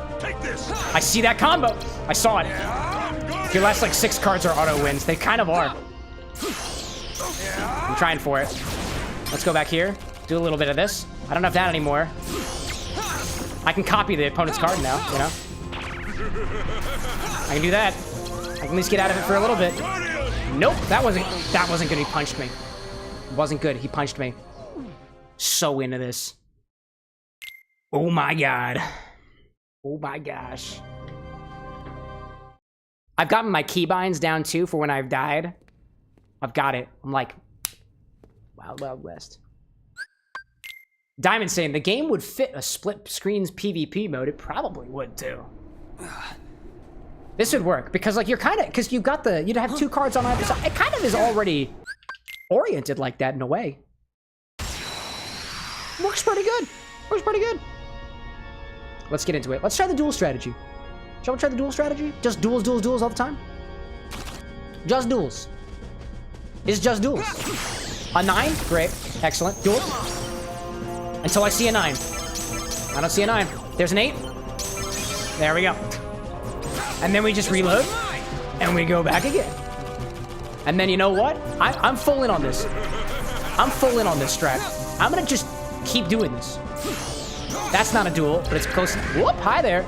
I see that combo. I saw it. If your last like 6 cards are auto wins, they kind of are. I'm trying for it. Let's go back here. Do a little bit of this. I don't have that anymore. I can copy the opponent's card now, you know? I can do that. I can at least get out of it for a little bit. Nope, that wasn't good. He punched me. It wasn't good. He punched me. So into this. Oh my god. Oh my gosh. I've gotten my keybinds down too for when I've died. I've got it. I'm like, Wild Wild West. Diamond saying the game would fit a split screens PvP mode. It probably would too. This would work because like you're kind of, because you've got you'd have 2 cards on either side. It kind of is already oriented like that in a way. Works pretty good. Works pretty good. Let's get into it. Let's try the duel strategy. Shall we try the duel strategy? Just duels, duels, duels all the time? Just duels. It's just duels. A 9? Great. Excellent. Duel. Until I see a 9. I don't see a 9. There's an 8. There we go. And then we just reload. And we go back again. And then you know what? I'm full in on this. I'm full in on this strat. I'm gonna just keep doing this. That's not a duel, but it's close. Whoop, hi there.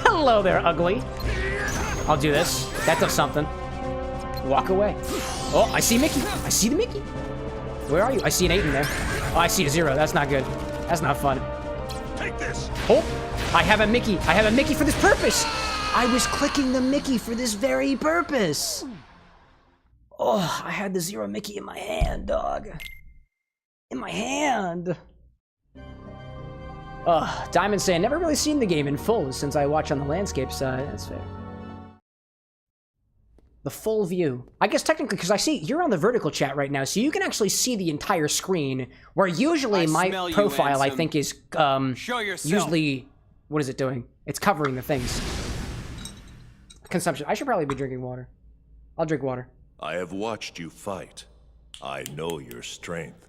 Hello there, ugly. I'll do this. That does something. Walk away. Oh, I see Mickey. I see the Mickey. Where are you? I see an 8 in there. Oh, I see a 0. That's not good. That's not fun. Take this. Oh, I have a Mickey. I have a Mickey for this purpose. I was clicking the Mickey for this very purpose. Oh, I had the 0 Mickey in my hand, dog. In my hand. Diamond saying, never really seen the game in full since I watch on the landscape side. That's fair. The full view. I guess technically, because I see you're on the vertical chat right now, so you can actually see the entire screen, where usually my profile, I think, is usually, what is it doing? It's covering the things. Consumption. I should probably be drinking water. I'll drink water. I have watched you fight. I know your strength.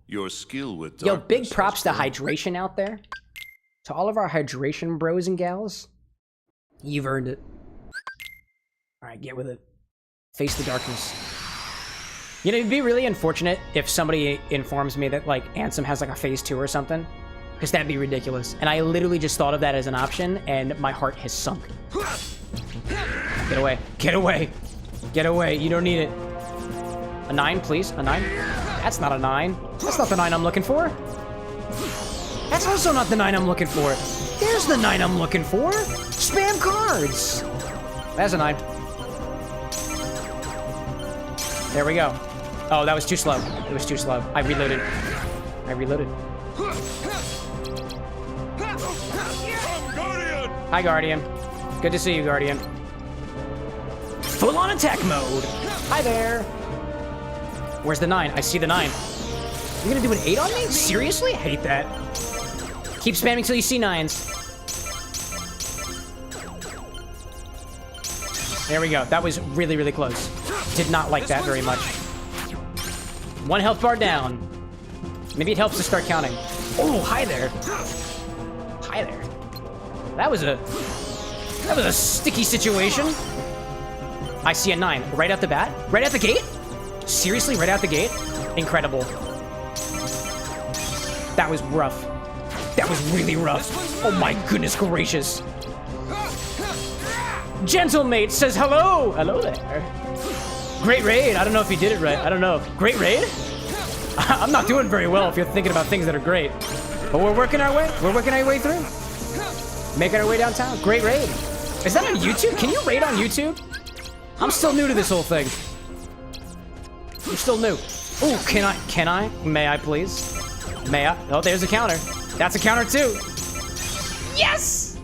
Your skill with darkness. Yo, big props to hydration out there. To all of our hydration bros and gals. You've earned it. Alright, get with it. Face the darkness. You know, it'd be really unfortunate if somebody informs me that, like, Ansem has, like, a phase 2 or something. Because that'd be ridiculous. And I literally just thought of that as an option, and my heart has sunk. Get away. Get away. Get away. You don't need it. A 9, please. A 9. That's not a 9. That's not the 9 I'm looking for. That's also not the 9 I'm looking for. There's the 9 I'm looking for. Spam cards. That's a 9. There we go. Oh, that was too slow. It was too slow. I reloaded. I reloaded. Hi, Guardian. Good to see you, Guardian. Full on attack mode. Hi there. Where's the 9? I see the 9. You're gonna do an 8 on me? Seriously? Hate that. Keep spamming till you see 9s. There we go. That was really, really close. Did not like that very much. 1 health bar down. Maybe it helps to start counting. Oh, hi there. Hi there. That was a sticky situation. I see a 9 right out the bat. Right out the gate? Seriously, right out the gate? Incredible. That was rough. That was really rough. Oh my goodness gracious. Gentlemate says hello. Hello there. Great raid. I don't know if you did it right. I don't know. Great raid? I'm not doing very well if you're thinking about things that are great. But we're working our way. We're working our way through. Making our way downtown. Great raid. Is that on YouTube? Can you raid on YouTube? I'm still new to this whole thing. I'm still new. Ooh, can I? May I please? May I? Oh, there's a counter. That's a counter too. Yes!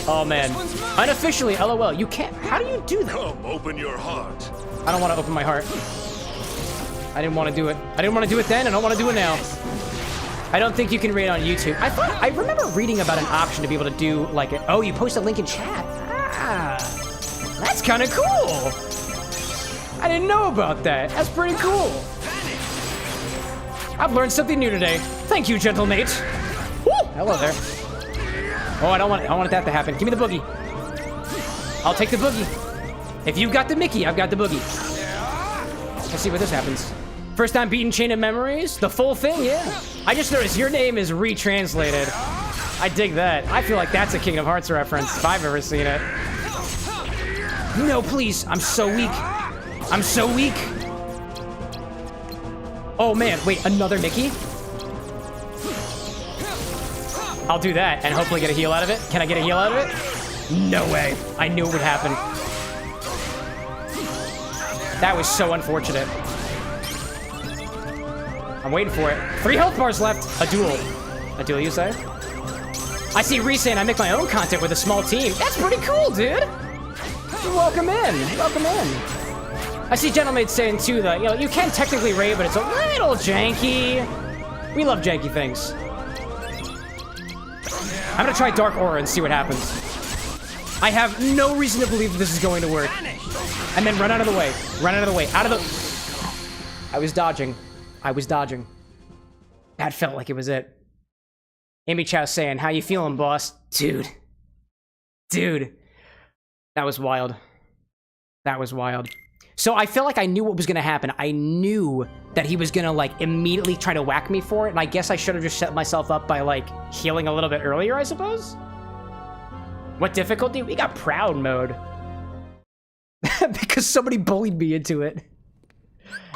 Oh man. Unofficially, LOL. You can't. How do you do that? Come, open your heart. I don't want to open my heart. I didn't want to do it. I didn't want to do it then. I don't want to do it now. I don't think you can raid on YouTube. I remember reading about an option to be able to do like it. Oh, you post a link in chat. Ah, that's kind of cool. I didn't know about that. That's pretty cool. I've learned something new today. Thank you, gentle mate. Woo! Hello there. Oh, I don't want that to happen. Give me the boogie. I'll take the boogie. If you've got the Mickey, I've got the boogie. Let's see what this happens. First time beating Chain of Memories? The full thing? Yeah. I just noticed your name is retranslated. I dig that. I feel like that's a Kingdom Hearts reference if I've ever seen it. No, please. I'm so weak. I'm so weak. Oh, man. Wait, another Mickey? I'll do that and hopefully get a heal out of it. Can I get a heal out of it? No way. I knew it would happen. That was so unfortunate. I'm waiting for it. 3 health bars left. A duel. A duel, you say? I see Risa and I make my own content with a small team. That's pretty cool, dude. Welcome in. Welcome in. I see Gentlemate saying, too, that, you know, you can technically raid, but it's a little janky. We love janky things. I'm gonna try Dark Aura and see what happens. I have no reason to believe this is going to work. And then run out of the way. Run out of the way. Out of the... I was dodging. I was dodging. That felt like it was it. Amy Chow saying, how you feeling, boss? Dude. Dude. That was wild. That was wild. So I feel like I knew what was gonna happen. I knew that he was gonna, like, immediately try to whack me for it, and I guess I should have just set myself up by, like, healing a little bit earlier, I suppose? What difficulty? We got Proud mode. Because somebody bullied me into it.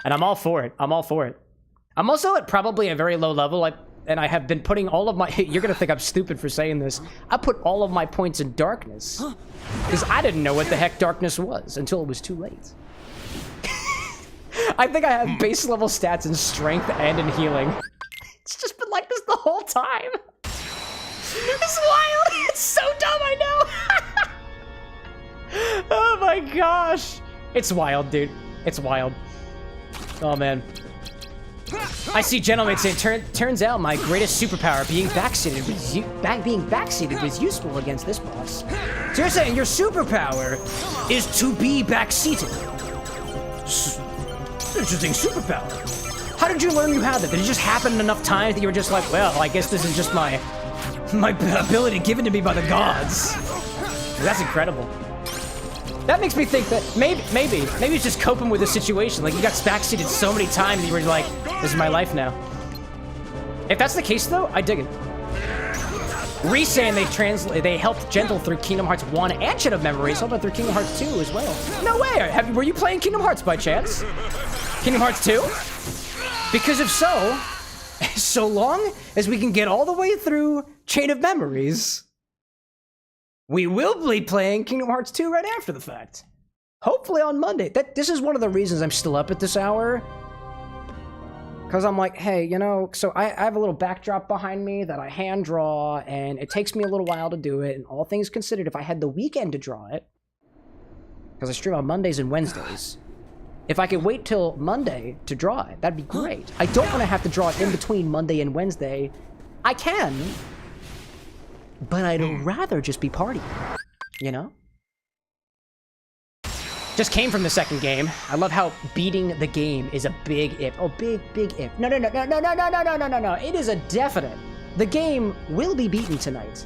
And I'm all for it. I'm all for it. I'm also at probably a very low level, and I have been putting all of my... You're gonna think I'm stupid for saying this. I put all of my points in darkness. Because I didn't know what the heck darkness was until it was too late. I think I have base level stats in strength and in healing. It's just been like this the whole time. It's wild. It's so dumb, I know. Oh my gosh. It's wild, dude. It's wild. Oh, man. I see Gentlemate saying, turns out my greatest superpower, being backseated, was useful against this boss. So you're saying your superpower is to be backseated. Interesting superpower. How did you learn you had that? Did it just happen enough times that you were just like, well, I guess this is just my ability given to me by the gods? That's incredible. That makes me think that maybe it's just coping with the situation. Like, you got backseated so many times that you were like, this is my life now. If that's the case, though, I dig it. Re-saying they helped Gentle through Kingdom Hearts 1 and Chain of Memories, helped through Kingdom Hearts 2 as well. No way! Were you playing Kingdom Hearts by chance? Kingdom Hearts 2? Because if so, so long as we can get all the way through Chain of Memories, we will be playing Kingdom Hearts 2 right after the fact. Hopefully on Monday. This is one of the reasons I'm still up at this hour. Because I'm like, hey, you know, so I have a little backdrop behind me that I hand draw, and it takes me a little while to do it, and all things considered, if I had the weekend to draw it, because I stream on Mondays and Wednesdays, if I could wait till Monday to draw it, that'd be great. I don't want to have to draw it in between Monday and Wednesday. I can, but I'd rather just be partying, you know? Just came from the second game. I love how beating the game is a big if. Oh, big if. No. It is a definite. The game will be beaten tonight.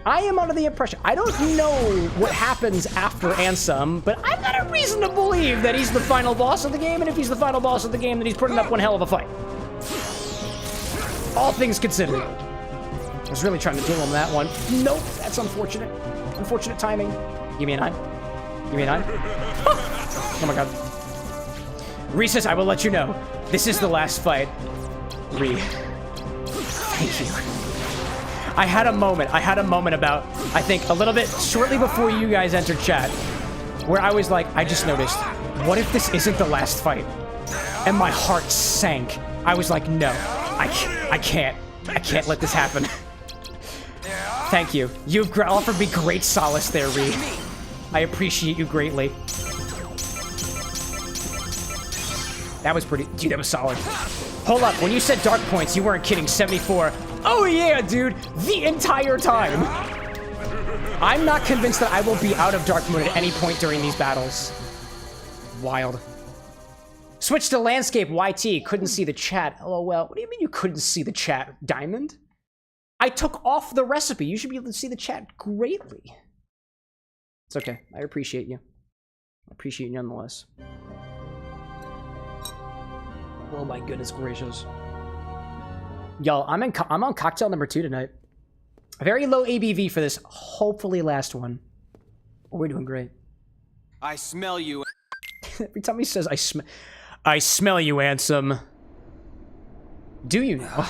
I am under the impression. I don't know what happens after Ansem, but I've got a reason to believe that he's the final boss of the game, and if he's the final boss of the game, then he's putting up one hell of a fight. All things considered. I was really trying to duel him that one. Nope, that's unfortunate. Unfortunate timing. Give me a 9. Give me a 9. Oh my god. Ree says, I will let you know. This is the last fight. Ree. Thank you. I had a moment about, I think, a little bit shortly before you guys entered chat, where I was like, I just noticed, what if this isn't the last fight? And my heart sank. I was like, no, I can't let this happen. Thank you. You've offered me great solace there, Ree. I appreciate you greatly. That was pretty... Dude, that was solid. Hold up. When you said dark points, you weren't kidding. 74. Oh, yeah, dude. The entire time. I'm not convinced that I will be out of dark mode at any point during these battles. Wild. Switch to landscape YT. Couldn't see the chat. LOL. What do you mean you couldn't see the chat, Diamond? I took off the recipe. You should be able to see the chat greatly. It's okay. I appreciate you. I appreciate you nonetheless. Oh my goodness gracious. Y'all, I'm on cocktail number 2 tonight. Very low ABV for this, hopefully last one. We're doing great. I smell you. Every time he says, I smell you, Ansem. Do you know?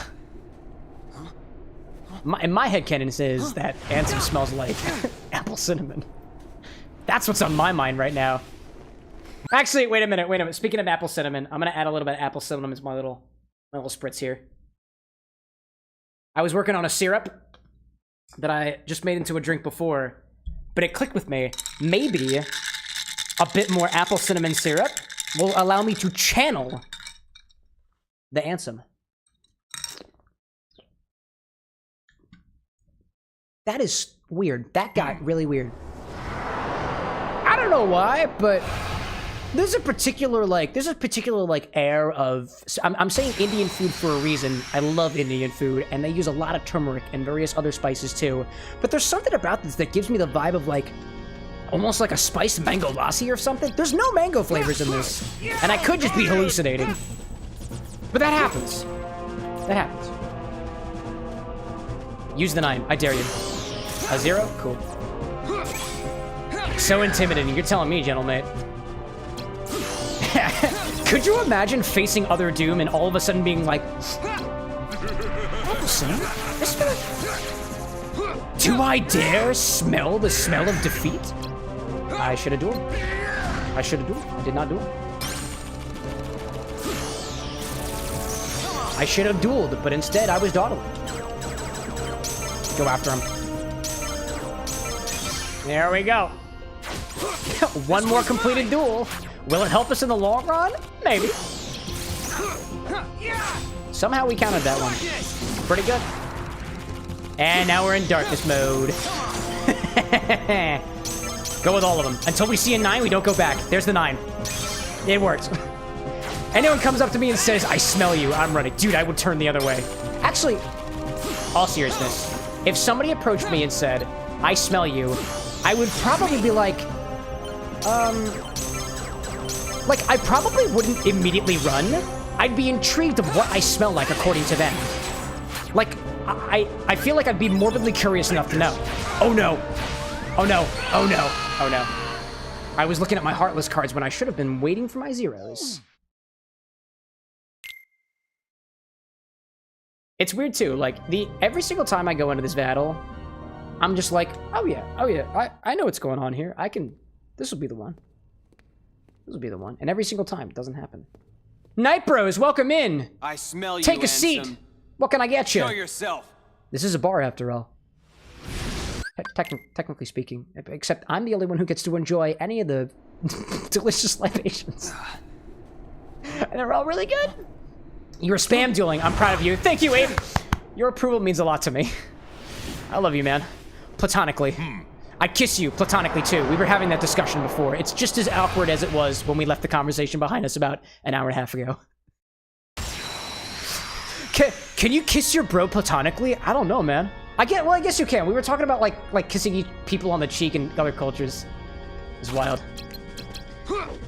In my headcanon, it says that Ansem smells like apple cinnamon. That's what's on my mind right now. Actually, wait a minute. Speaking of apple cinnamon, I'm gonna add a little bit of apple cinnamon to my little spritz here. I was working on a syrup that I just made into a drink before, but it clicked with me. Maybe a bit more apple cinnamon syrup will allow me to channel the Ansem. That is weird. That got really weird. I don't know why, but there's a particular air of... I'm saying Indian food for a reason. I love Indian food, and they use a lot of turmeric and various other spices too. But there's something about this that gives me the vibe of like, almost like a spiced mango lassi or something. There's no mango flavors in this, and I could just be hallucinating. But that happens. That happens. Use the 9. I dare you. A 0? Cool. So intimidating. You're telling me, gentlemen. Could you imagine facing other Doom and all of a sudden being like, do I dare smell the smell of defeat? I should have dueled. I did not duel. I should have dueled, but instead I was dawdling. Go after him. There we go. One more completed duel. Will it help us in the long run? Maybe. Somehow we counted that one. Pretty good. And now we're in darkness mode. Go with all of them. Until we see a 9, we don't go back. There's the 9. It works. Anyone comes up to me and says, I smell you, I'm ready. Dude, I would turn the other way. Actually, all seriousness, if somebody approached me and said, I smell you, I would probably be like, I probably wouldn't immediately run. I'd be intrigued of what I smell like according to them. Like, I feel like I'd be morbidly curious enough to know. Oh no. Oh no. Oh no. Oh no. I was looking at my Heartless cards when I should have been waiting for my zeros. It's weird too, like, every single time I go into this battle, I'm just like, oh yeah, I know what's going on here. This will be the one. This will be the one. And every single time, it doesn't happen. Night Bros, welcome in. I smell you, Take a seat. What can I get you? Show yourself. This is a bar, after all. Technically speaking. Except I'm the only one who gets to enjoy any of the delicious libations. And they're all really good. You were spam dueling. I'm proud of you. Thank you, Abe. Your approval means a lot to me. I love you, man. Platonically. I'd kiss you platonically, too. We were having that discussion before. It's just as awkward as it was when we left the conversation behind us about an hour and a half ago. Can you kiss your bro platonically? I don't know, man. Well, I guess you can. We were talking about, like kissing people on the cheek in other cultures. It's wild.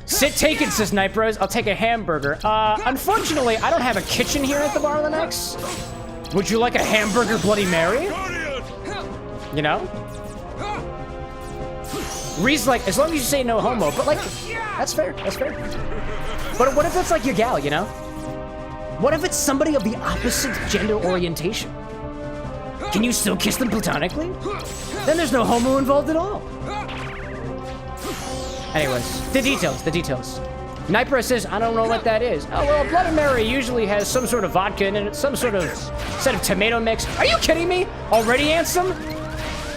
Sit taken, says Night Bros. I'll take a hamburger. Unfortunately, I don't have a kitchen here at the ReCOM. Would you like a hamburger Bloody Mary? You know? Ree's like, as long as you say no homo, but like, that's fair, that's fair. But what if it's like your gal, you know? What if it's somebody of the opposite gender orientation? Can you still kiss them platonically? Then there's no homo involved at all. Anyways, the details. Nipro says, I don't know what that is. Oh, well, a Bloody Mary usually has some sort of vodka in it, some sort of set of tomato mix. Are you kidding me? Already, Ansem?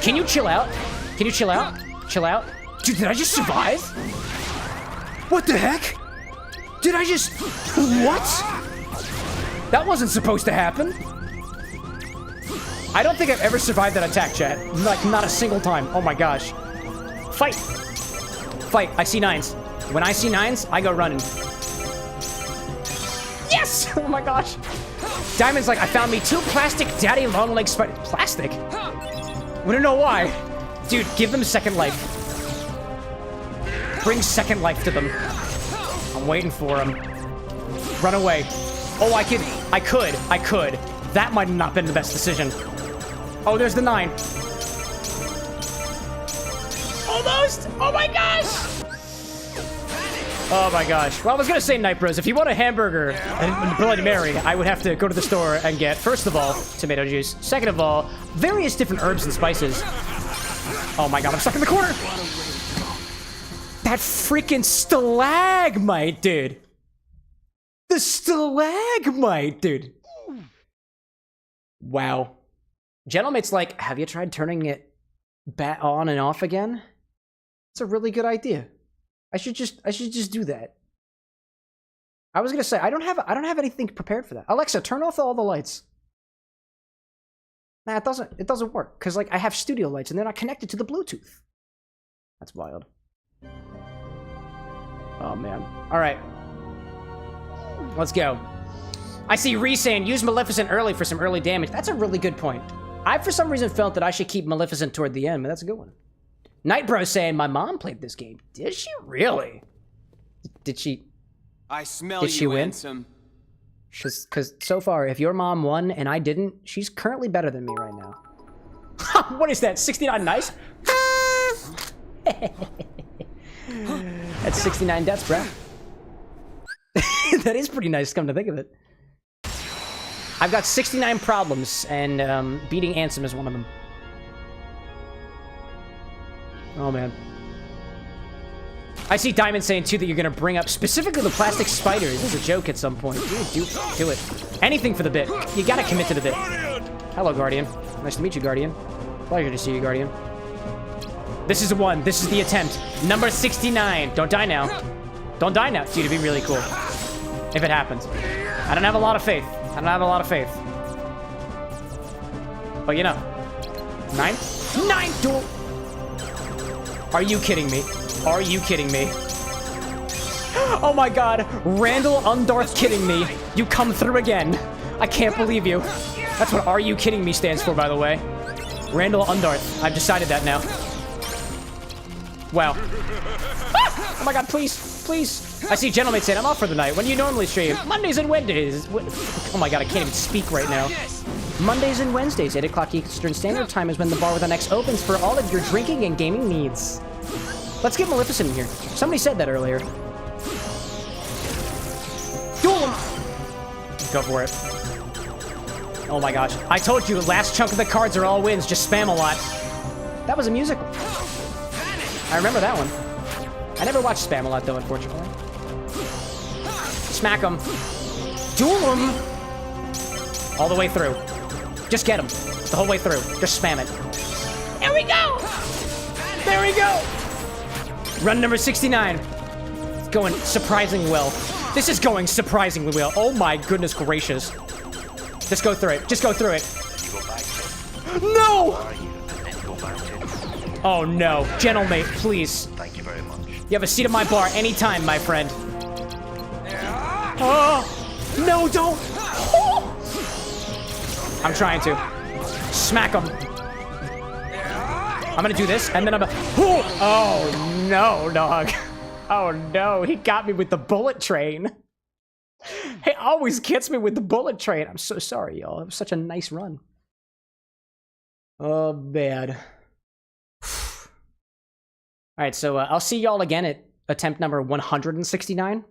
Can you chill out? Can you chill out? Chill out? Dude, did I just survive? What the heck? Did I just... What? That wasn't supposed to happen. I don't think I've ever survived that attack, chat. Like, not a single time. Oh my gosh. Fight! Fight. I see 9s. When I see 9s, I go running. Yes! Oh my gosh. Diamond's like, I found me 2 plastic daddy long leg spiders. Plastic? We don't know why. Dude, give them second life. Bring second life to them. I'm waiting for them. Run away. Oh, I could. That might have not been the best decision. Oh, there's the 9. Almost! Oh my gosh! Oh my gosh. Well, I was gonna say, Night Bros, if you want a hamburger and Bloody Mary, I would have to go to the store and get, first of all, tomato juice. Second of all, various different herbs and spices. Oh my god, I'm stuck in the corner! That freaking stalagmite, dude! The stalagmite, dude! Wow. Gentlemate's like, have you tried turning it back on and off again? It's a really good idea. I should just do that. I was gonna say, I don't have anything prepared for that. Alexa, turn off all the lights. Nah, it doesn't work, because like I have studio lights and they're not connected to the Bluetooth. That's wild. Oh man. Alright. Let's go. I see Ree saying, use Maleficent early for some early damage. That's a really good point. I, for some reason, felt that I should keep Maleficent toward the end, but that's a good one. Nightbro saying, my mom played this game. Did she really? Did she... I smell did she win? Ansem. Because so far, if your mom won and I didn't, she's currently better than me right now. What is that? 69 nice? That's 69 deaths, bro. That is pretty nice, come to think of it. I've got 69 problems, and beating Ansem is one of them. Oh, man. I see Diamond saying, too, that you're going to bring up specifically the plastic spiders as a joke at some point. Dude, do it. Anything for the bit. You got to commit to the bit. Hello, Guardian. Nice to meet you, Guardian. Pleasure to see you, Guardian. This is the one. This is the attempt. Number 69. Don't die now. Don't die now. Dude, it'd be really cool if it happens. I don't have a lot of faith. But you know. 9? 9 duel. Are you kidding me? Are you kidding me? Oh my god. Randall Undarth kidding me. You come through again. I can't believe you. That's what Are You Kidding Me stands for, by the way. Randall Undarth. I've decided that now. Wow. Ah! Oh my god, please. Please. I see Gentleman saying, I'm off for the night. When do you normally stream? Mondays and Wednesdays. Oh my god, I can't even speak right now. Mondays and Wednesdays, 8 o'clock Eastern Standard Time is when the Bar with an X opens for all of your drinking and gaming needs. Let's get Maleficent in here. Somebody said that earlier. Duel him! Go for it. Oh my gosh. I told you, last chunk of the cards are all wins. Just spam a lot. That was a musical. I remember that one. I never watched Spam a lot, though, unfortunately. Smack him. Duel him! All the way through. Just get him. The whole way through. Just spam it. There we go! There we go! Run number 69. It's going surprisingly well. This is going surprisingly well. Oh my goodness gracious. Just go through it. Just go through it. No! Oh no. Gentlemate, please. Thank you very much. You have a seat at my bar anytime, my friend. Oh! No, don't! Oh. I'm trying to. Smack him. I'm gonna do this, and then I'm gonna... Oh, no, dog. Oh, no. He got me with the bullet train. He always gets me with the bullet train. I'm so sorry, y'all. It was such a nice run. Oh, bad. All right, so I'll see y'all again at attempt number 169.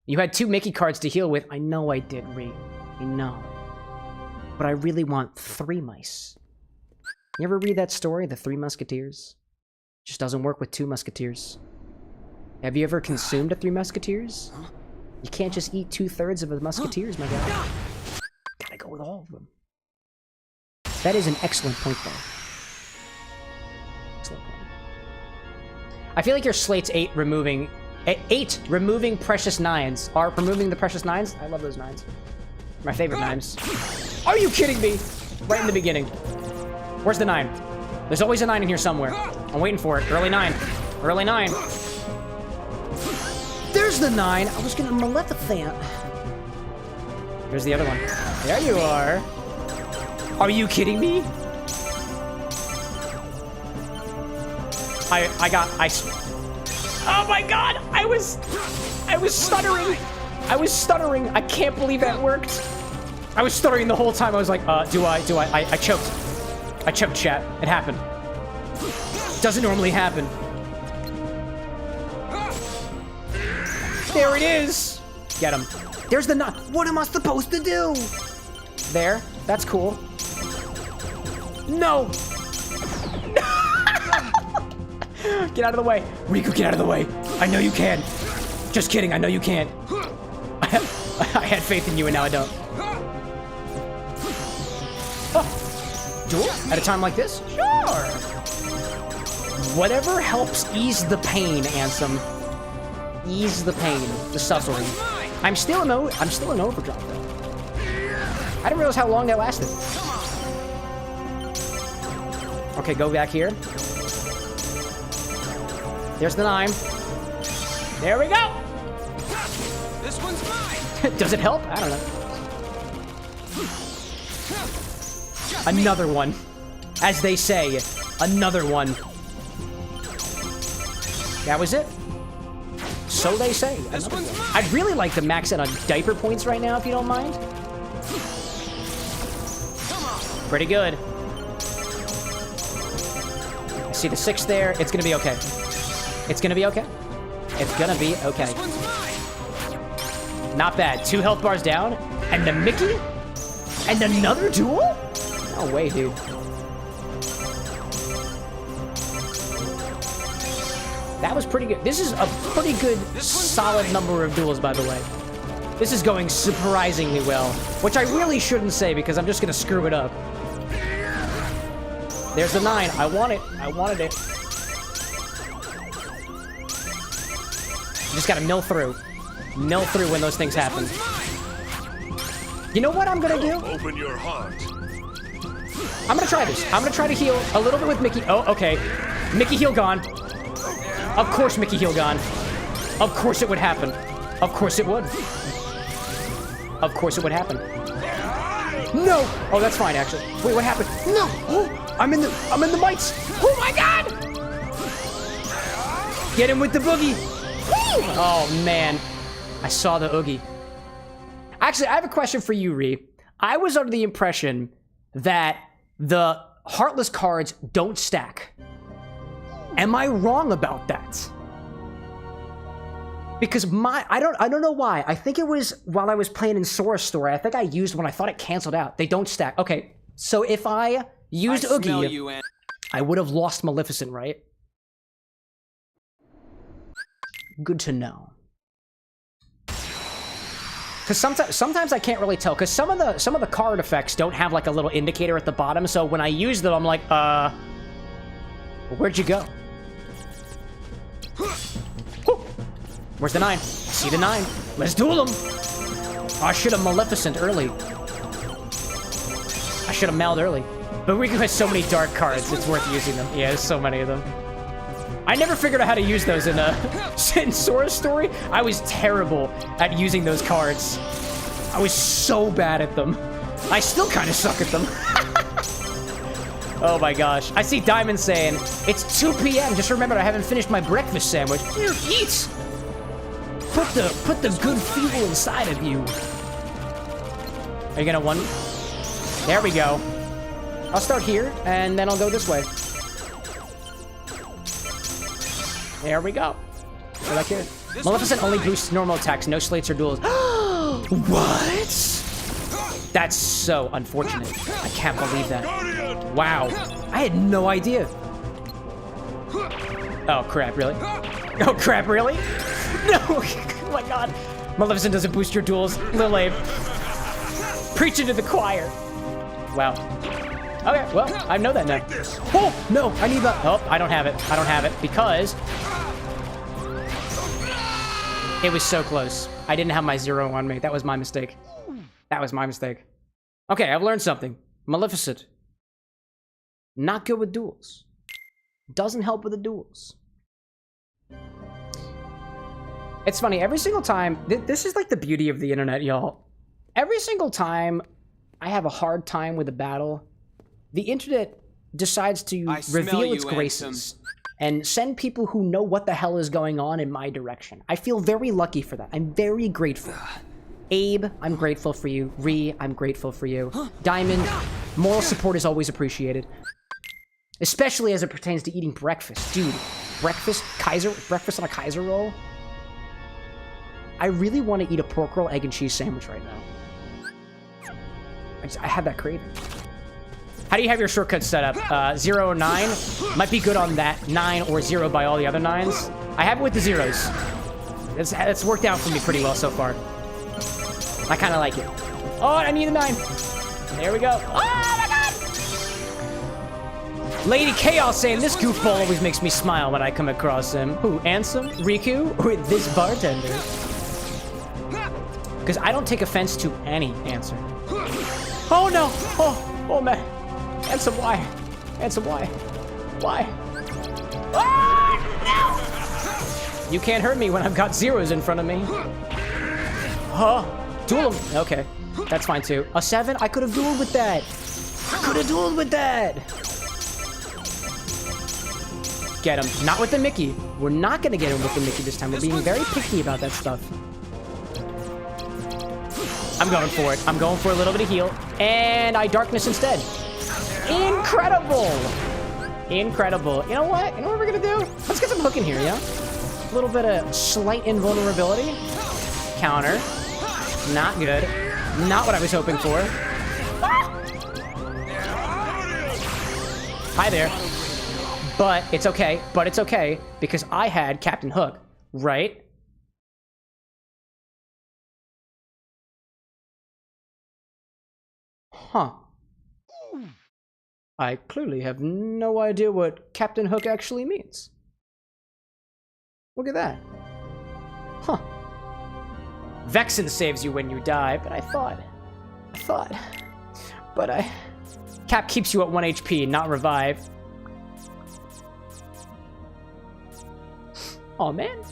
You had 2 Mickey cards to heal with. I know I did, Ree. I know. But I really want 3 mice. You ever read that story, The 3 Musketeers? Just doesn't work with 2 musketeers. Have you ever consumed a 3 musketeers? You can't just eat 2/3 of a musketeers, my guy. Gotta go with all of them. That is an excellent point, though. Excellent point. I feel like your slate's 8 removing precious 9s. Are removing the precious 9s? I love those 9s. My favorite 9s. Are you kidding me? Right in the beginning. Where's the 9? There's always a 9 in here somewhere. I'm waiting for it. Early 9. Early 9. There's the 9. I was gonna Maleficent. There's the other one. There you are. Are you kidding me? Oh my god! I was stuttering. I was stuttering. I can't believe that worked. I was stuttering the whole time. I was like, I choked. I choked, chat. It happened. Doesn't normally happen. There it is. Get him. There's the 9. What am I supposed to do? There. That's cool. No. Get out of the way. Riku, get out of the way. I know you can. Just kidding. I know you can. I had faith in you and now I don't. Oh. Duel? At a time like this? Sure. Whatever helps ease the pain, Ansem. Ease the pain, the suffering. I'm still in overdrive though. I didn't realize how long that lasted. Okay, go back here. There's the 9. There we go. This one's mine. Does it help? I don't know. Another one. As they say, another one. That was it. So they say. This one's mine. I'd really like to max out on diaper points right now, if you don't mind. Pretty good. I see the 6 there. It's gonna be okay. It's gonna be okay. It's gonna be okay. This one's mine. Not bad. 2 health bars down. And the Mickey? And another duel? No way, dude. That was pretty good. This is a pretty good, solid number of duels, by the way. This is going surprisingly well. Which I really shouldn't say because I'm just gonna screw it up. There's the 9. I want it. I wanted it. You just gotta mill through. Mill through when those things happen. You know what I'm gonna do? Open your heart. I'm gonna try this. I'm gonna try to heal a little bit with Mickey. Oh, okay. Mickey heal gone. Of course Mickey heal gone. Of course it would happen. Of course it would. Of course it would happen. No! Oh, that's fine, actually. Wait, what happened? No! Oh, I'm in the mites! Oh my god! Get him with the boogie! Woo! Oh, man. I saw the oogie. Actually, I have a question for you, Ree. I was under the impression that the Heartless cards don't stack. Am I wrong about that? Because I don't know why. I think it was while I was playing in Sora's story. I think I used one. I thought it canceled out. They don't stack. Okay, so if I used Oogie, I would have lost Maleficent, right? Good to know. Because sometimes I can't really tell. Because some of the card effects don't have like a little indicator at the bottom. So when I use them, I'm like, where'd you go? Where's the 9? See the 9. Let's duel him. Oh, I should have Maleficent early. I should have Meld early. But Riku has so many dark cards, it's worth using them. Yeah, there's so many of them. I never figured out how to use those in Sora's story. I was terrible at using those cards. I was so bad at them. I still kind of suck at them. Oh my gosh. I see Diamond saying, it's 2 p.m. Just remember I haven't finished my breakfast sandwich. Here, eat! Put the good fuel inside of you. Are you gonna one? There we go. I'll start here, and then I'll go this way. There we go. I like it. Maleficent only boosts normal attacks, no slates or duels. What? That's so unfortunate. I can't believe that. Wow. I had no idea. Oh, crap, really? Oh, crap, really? No! Oh, my God. Maleficent doesn't boost your duels. Lil Abe. Preaching to the choir. Wow. Okay, well, I know that now. Oh, no, I need that. Oh, I don't have it. I don't have it because it was so close. I didn't have my 0 on me. That was my mistake. That was my mistake. Okay, I've learned something. Maleficent. Not good with duels. Doesn't help with the duels. It's funny, every single time, this is like the beauty of the internet, y'all. Every single time I have a hard time with a battle, the internet decides to reveal its graces and send people who know what the hell is going on in my direction. I feel very lucky for that. I'm very grateful. Abe, I'm grateful for you. Ree, I'm grateful for you. Diamond, moral support is always appreciated. Especially as it pertains to eating breakfast. Dude, breakfast on a Kaiser roll? I really want to eat a pork roll, egg, and cheese sandwich right now. I have that craving. How do you have your shortcuts set up? 0 or 9? Might be good on that 9 or 0 by all the other 9s. I have it with the 0s. It's worked out for me pretty well so far. I kind of like it. Oh, I need a 9. There we go. Oh my God! Lady Chaos saying this goofball always makes me smile when I come across him. Who, Ansem? Riku? Or this bartender? Because I don't take offense to any answer. Oh no! Oh man. Ansem, why? Ansem, why? Why? Ah, no! You can't hurt me when I've got 0s in front of me. Huh? Duel him. Okay. That's fine too. A 7? I could have dueled with that. I could have dueled with that. Get him. Not with the Mickey. We're not going to get him with the Mickey this time. We're being very picky about that stuff. I'm going for it. I'm going for a little bit of heal. And I darkness instead. Incredible. Incredible. You know what? You know what we're going to do? Let's get some hook in here, yeah? A little bit of slight invulnerability. Counter. Not good. Not what I was hoping for. Ah! Hi there. But it's okay. But it's okay. Because I had Captain Hook, right? Huh. I clearly have no idea what Captain Hook actually means. Look at that. Huh. Vexen saves you when you die, but I thought, Cap keeps you at 1 HP, not revive. Oh man.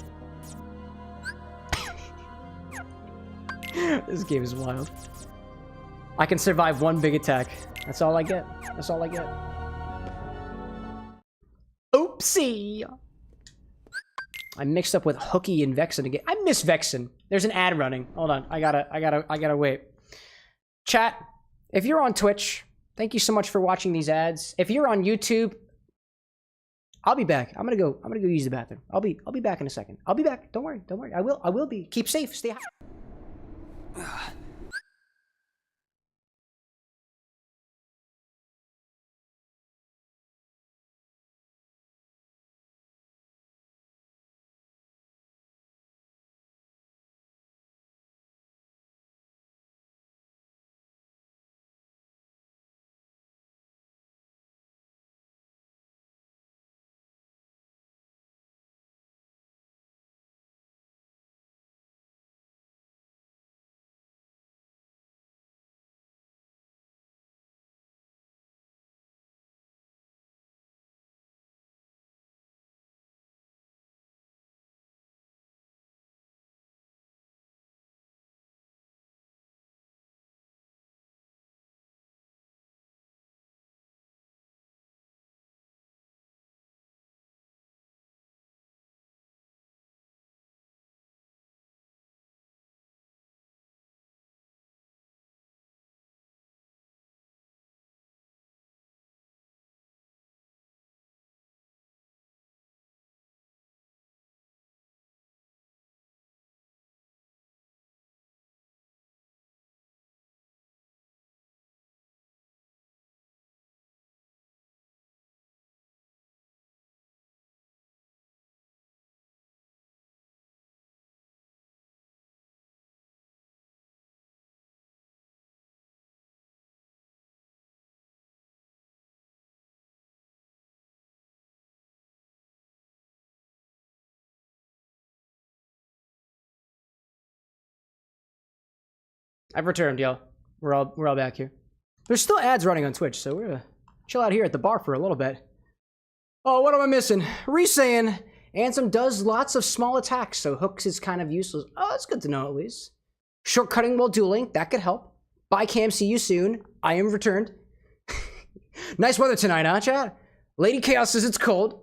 This game is wild. I can survive 1 big attack. That's all I get. That's all I get. Oopsie. I mixed up with Hooky and Vexen again. I miss Vexen. There's an ad running. Hold on. I gotta wait. Chat, if you're on Twitch, thank you so much for watching these ads. If you're on YouTube, I'll be back. I'm gonna go use the bathroom. I'll be back in a second. I'll be back. Don't worry. Don't worry. I will be. Keep safe. Stay high. I've returned, yo. We're all back here. There's still ads running on Twitch, so we're gonna chill out here at the bar for a little bit. Oh, what am I missing? Re-saying, Ansem does lots of small attacks, so hooks is kind of useless. Oh, that's good to know at least. Shortcutting while dueling, that could help. Bye, Cam, see you soon. I am returned. Nice weather tonight, huh, chat? Lady Chaos says it's cold.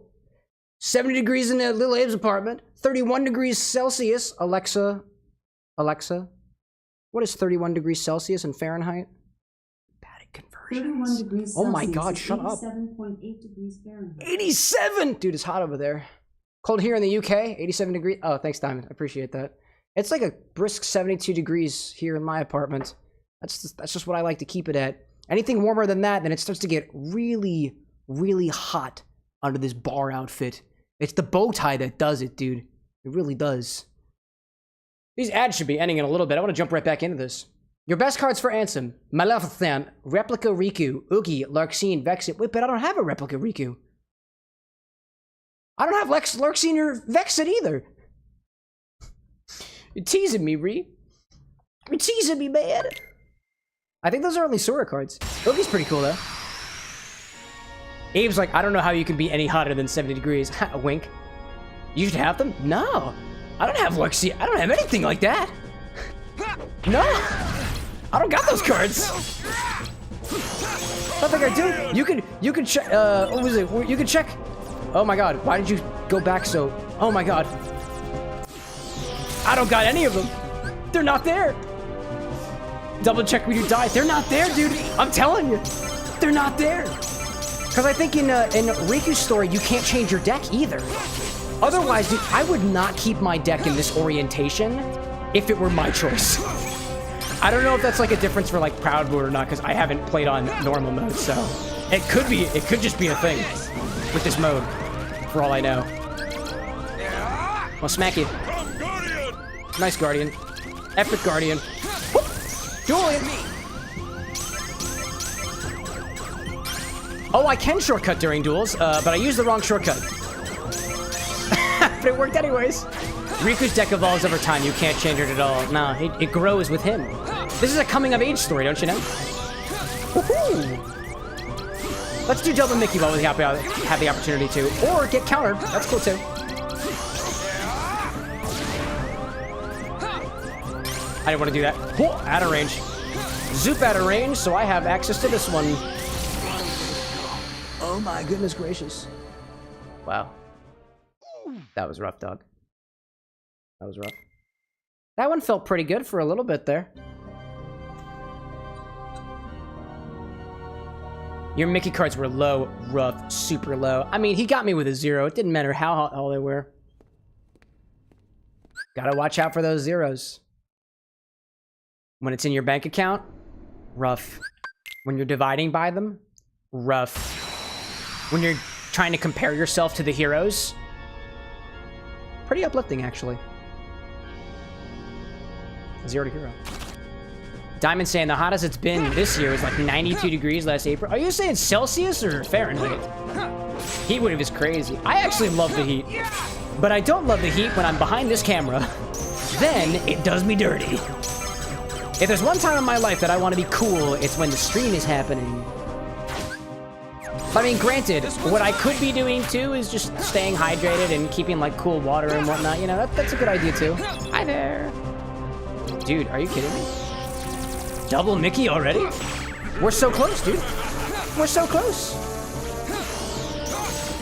70 degrees in Lil Abe's apartment. 31 degrees Celsius. Alexa, what is 31 degrees Celsius in Fahrenheit? Bad at conversions. 31 degrees Celsius. Oh my god, shut up. 87.8 degrees Fahrenheit. 87! Dude, it's hot over there. Cold here in the UK, 87 degrees. Oh, thanks, Diamond. I appreciate that. It's like a brisk 72 degrees here in my apartment. That's just what I like to keep it at. Anything warmer than that, then it starts to get really, really hot under this bar outfit. It's the bow tie that does it, dude. It really does. These ads should be ending in a little bit. I want to jump right back into this. Your best cards for Ansem. Maleficent, Replica Riku, Oogie, Larxene, Vexit. Wait, but I don't have a Replica Riku. I don't have Larxene or Vexit either. You're teasing me, Ree. You're teasing me, man. I think those are only Sora cards. Oogie's pretty cool, though. Abe's like, I don't know how you can be any hotter than 70 degrees. A wink. You should have them? No. I don't have Larxene. I don't have anything like that. No. I don't got those cards. I think I do. You can check. What was it? You can check. Oh my god. Why did you go back so? Oh my god. I don't got any of them. They're not there. Double check when you die. They're not there, dude. I'm telling you. They're not there. Because I think in Riku's story, you can't change your deck either. Otherwise, dude, I would not keep my deck in this orientation if it were my choice. I don't know if that's like a difference for like Proud Mode or not, because I haven't played on normal mode, so it could just be a thing with this mode, for all I know. I'll smack you. Nice Guardian. Epic Guardian. Whoop. Julian. Oh, I can shortcut during duels, but I used the wrong shortcut. But it worked anyways. Riku's deck evolves over time. You can't change it at all. Nah, it grows with him. This is a coming-of-age story, don't you know? Woohoo! Let's do double Mickey while we have the opportunity to. Or get countered. That's cool, too. I didn't want to do that. Whoa, out of range. Zoop out of range, so I have access to this one. Oh my goodness gracious. Wow. That was rough, dog. That was rough. That one felt pretty good for a little bit there. Your Mickey cards were low, rough, super low. I mean, he got me with a 0. It didn't matter how hot all they were. Gotta watch out for those zeros. When it's in your bank account, rough. When you're dividing by them, rough. When you're trying to compare yourself to the heroes, pretty uplifting, actually. 0 to hero. Diamond saying the hottest it's been this year was like 92 degrees last April. Are you saying Celsius or Fahrenheit? Heat wave is crazy. I actually love the heat, but I don't love the heat when I'm behind this camera. Then it does me dirty. If there's one time in my life that I want to be cool, it's when the stream is happening. I mean, granted, what I could be doing too is just staying hydrated and keeping like cool water and whatnot. You know, that's a good idea too. Hi there. Dude, are you kidding me? Double Mickey already? We're so close, dude. We're so close.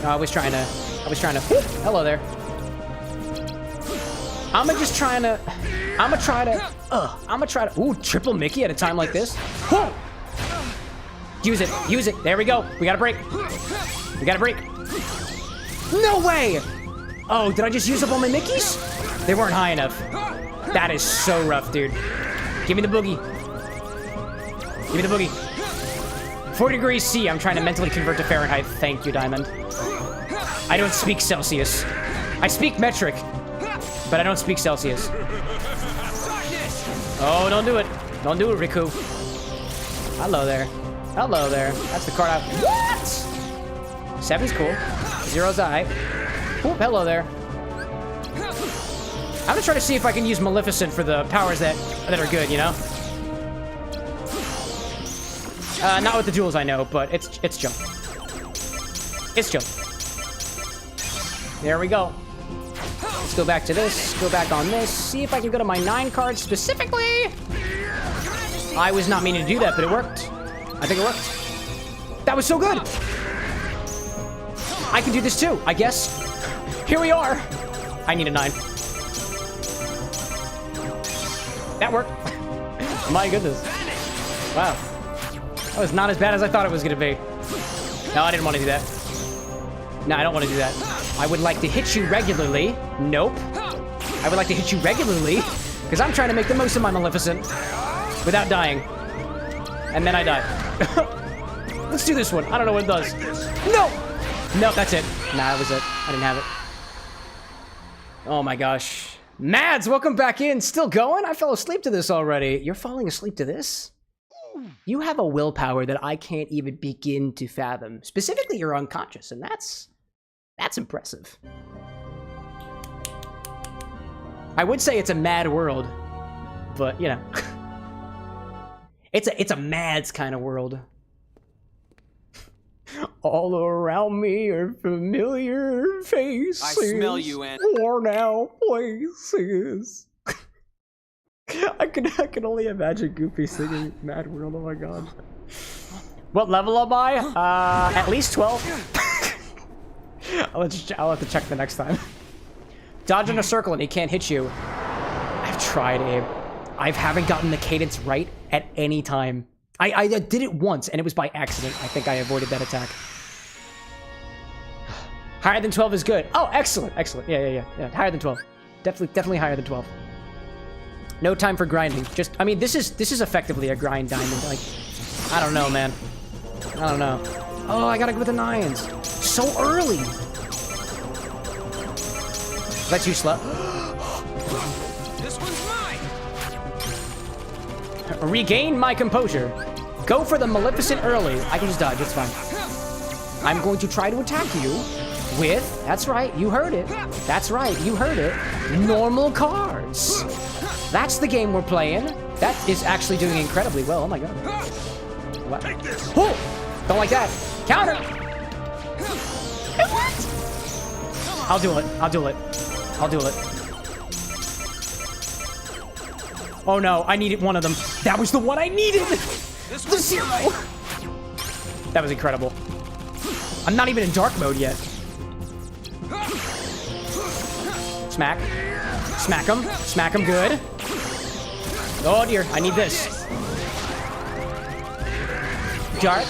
I was trying to, whoop, hello there. I'm gonna try to, ooh, triple Mickey at a time like this. Whoa. Use it. There we go. We got a break. No way! Oh, did I just use up all my Mickeys? They weren't high enough. That is so rough, dude. Give me the boogie. 40 degrees C. I'm trying to mentally convert to Fahrenheit. Thank you, Diamond. I don't speak Celsius. I speak metric, but I don't speak Celsius. Oh, don't do it. Don't do it, Riku. Hello there. That's the card I... What? 7's cool. 0's alright. Oop, hello there. I'm gonna try to see if I can use Maleficent for the powers that are good, you know? Not with the jewels, I know, but it's chill. It's chill. There we go. Let's go back to this. Go back on this. See if I can go to my 9 cards specifically. I was not meaning to do that, but it worked. I think it worked. That was so good. I can do this too, I guess. Here we are. I need a 9. That worked. My goodness. Wow. That was not as bad as I thought it was going to be. No, I didn't want to do that. No, I don't want to do that. I would like to hit you regularly. Nope. I would like to hit you regularly because I'm trying to make the most of my Maleficent without dying. And then I die. Let's do this one. I don't know what it does. No! No, that's it. Nah, that was it. I didn't have it. Oh my gosh. Mads, welcome back in. Still going? I fell asleep to this already. You're falling asleep to this? You have a willpower that I can't even begin to fathom. Specifically, you're unconscious, and that's impressive. I would say it's a mad world, but, you know. It's a Mads kind of world. All around me are familiar faces. I smell you, Ann. Worn out places. I can only imagine Goofy singing Mad World. Oh my god. What level am I? At least 12. I'll have to check the next time. Dodge in a circle and he can't hit you. I've tried, Abe. I haven't gotten the cadence right at any time. I did it once, and it was by accident. I think I avoided that attack. Higher than 12 is good. Oh, excellent, excellent. Yeah. Higher than 12. Definitely higher than 12. No time for grinding. Just, I mean, this is effectively a grind diamond. Like, I don't know, man. I don't know. Oh, I gotta go with the 9s. So early. That's you, slut. This one's mine. Regain my composure. Go for the Maleficent early. I can just dodge, it's fine. I'm going to try to attack you with, that's right, you heard it. That's right, you heard it. Normal cards. That's the game we're playing. That is actually doing incredibly well. Oh my god. What? Oh! Don't like that. Counter! It worked! I'll do it. I'll do it. I'll do it. Oh no, I needed one of them. That was the one I needed! The 0! That was incredible. I'm not even in dark mode yet. Smack. Smack him. Smack him good. Oh dear, I need this. Dark.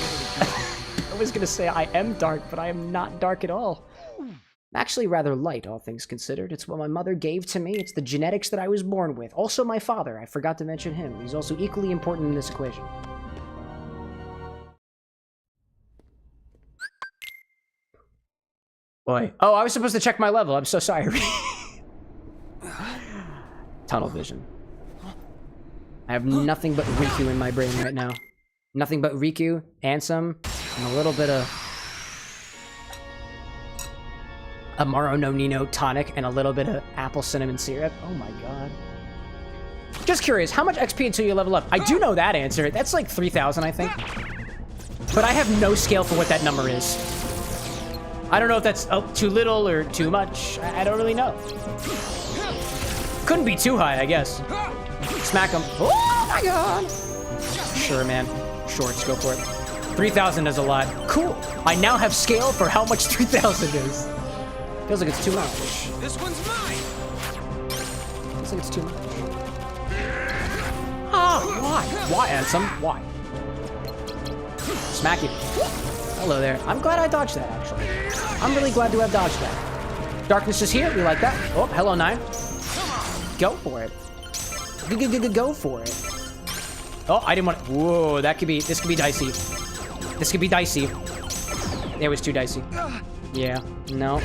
I was gonna say I am dark, but I am not dark at all. I'm actually rather light, all things considered. It's what my mother gave to me. It's the genetics that I was born with. Also my father, I forgot to mention him. He's also equally important in this equation. Boy. Oh, I was supposed to check my level. I'm so sorry. Tunnel vision. I have nothing but Riku in my brain right now. Nothing but Riku, Ansem, and a little bit of Amaro no Nino tonic and a little bit of apple cinnamon syrup. Oh my god. Just curious, how much XP until you level up? I do know that answer. That's like 3,000, I think. But I have no scale for what that number is. I don't know if that's too little or too much. I don't really know. Couldn't be too high, I guess. Smack him. Oh my god! Sure, man. Shorts, go for it. 3,000 is a lot. Cool. I now have scale for how much 3,000 is. Feels like it's too much. This one's mine. Feels like it's too much. Ah, why? Why, Ansem? Why? Smack you. Hello there. I'm glad I dodged that, actually. I'm really glad to have dodged that. Darkness is here. We like that. Oh, hello, 9. Go for it. Go for it. Oh, I didn't want to. Whoa, this could be dicey. This could be dicey. It was too dicey. Yeah, no.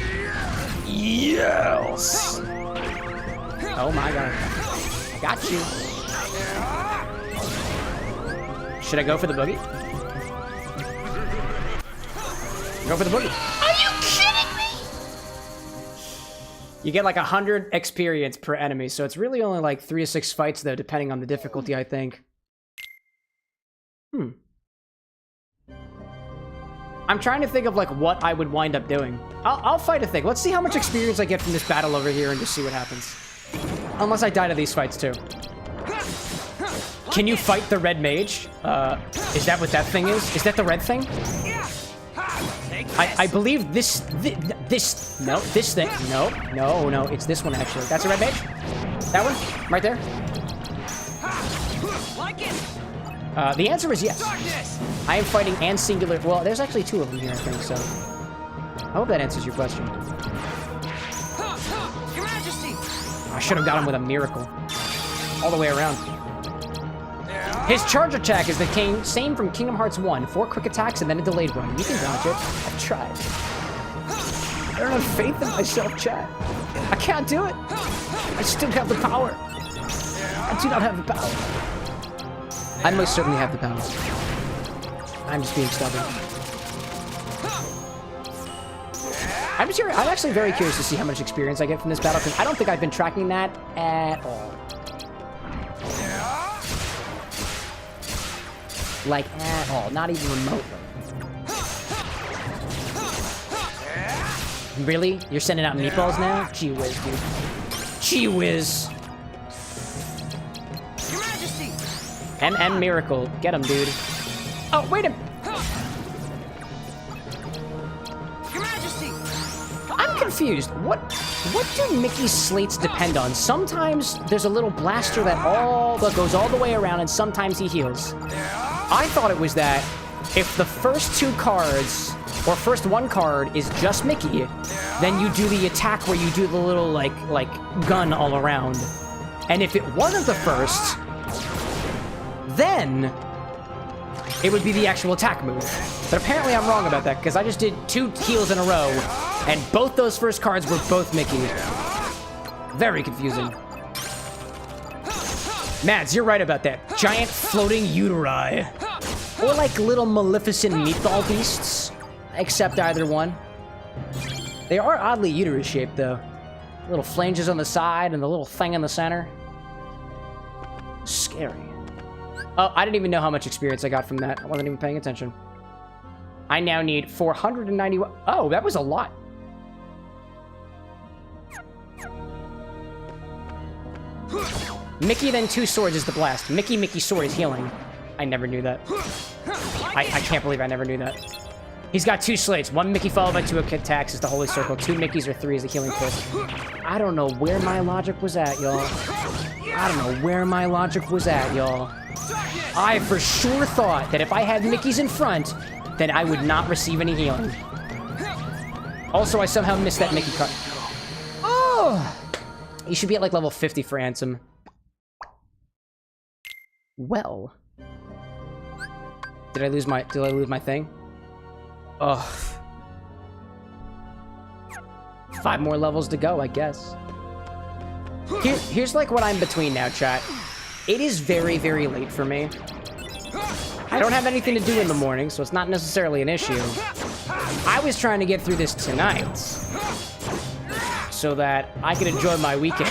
Yes! Oh my god. I got you. Should I go for the boogie? Go for the boogie. Are you kidding me? You get like 100 experience per enemy, so it's really only like 3 to 6 fights though, depending on the difficulty, I think. I'm trying to think of like what I would wind up doing. I'll fight a thing. Let's see how much experience I get from this battle over here and just see what happens. Unless I die to these fights too. Can you fight the red mage? Is that what that thing is? Is that the red thing? I believe this thing. No, it's this one actually. That's a red mage? That one? Right there? The answer is yes. I am fighting and singular. Well, there's actually 2 of them here, I think, so. I hope that answers your question. Your Majesty. I should have got him with a miracle. All the way around. His charge attack is the same from Kingdom Hearts 1. 4 quick attacks and then a delayed one. You can dodge it. I've tried. I don't have faith in myself, chat. I can't do it. I still have the power. I do not have the power. I most certainly have the power. I'm just being stubborn. I'm actually very curious to see how much experience I get from this battle, because I don't think I've been tracking that at all. Like, at all. Not even remotely. Really? You're sending out meatballs now? Gee whiz, dude. Gee whiz. Your Majesty. MM Miracle. Get him, dude. Oh, wait a minute. Your Majesty. I'm confused. What do Mickey's slates depend on? Sometimes there's a little blaster that goes all the way around, and sometimes he heals. I thought it was that if the first 2 cards, or first 1 card is just Mickey, then you do the attack where you do the little, like gun all around. And if it wasn't the first, then it would be the actual attack move. But apparently I'm wrong about that, because I just did 2 heals in a row, and both those first cards were both Mickey. Very confusing. Mads, you're right about that. Giant floating uteri. Or like little maleficent meatball beasts. Accept either one. They are oddly uterus shaped though. Little flanges on the side and the little thing in the center. Scary. Oh, I didn't even know how much experience I got from that. I wasn't even paying attention. I now need 491. Oh, that was a lot. Mickey, then 2 swords is the blast. Mickey, sword is healing. I never knew that. I can't believe I never knew that. He's got 2 slates. 1 Mickey followed by 2 attacks is the holy circle. 2 Mickeys or 3 is the healing fist. I don't know where my logic was at, y'all. I for sure thought that if I had Mickeys in front, then I would not receive any healing. Also, I somehow missed that Mickey card. Oh! You should be at like level 50 for Ansem. Well. Did I lose my thing? Ugh. 5 more levels to go, I guess. Here's like what I'm between now, chat. It is very, very late for me. I don't have anything to do in the morning, so it's not necessarily an issue. I was trying to get through this tonight so that I could enjoy my weekend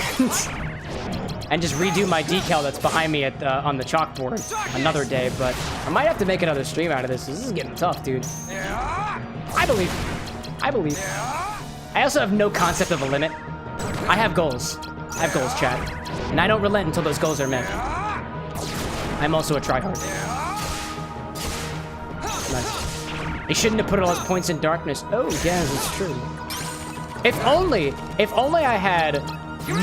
and just redo my decal that's behind me on the chalkboard another day, but I might have to make another stream out of this. This is getting tough, dude. I believe. I also have no concept of a limit. I have goals. Chat. And I don't relent until those goals are met. I'm also a tryhard. Nice. He shouldn't have put all his points in darkness. Oh, yes, it's true. If only I had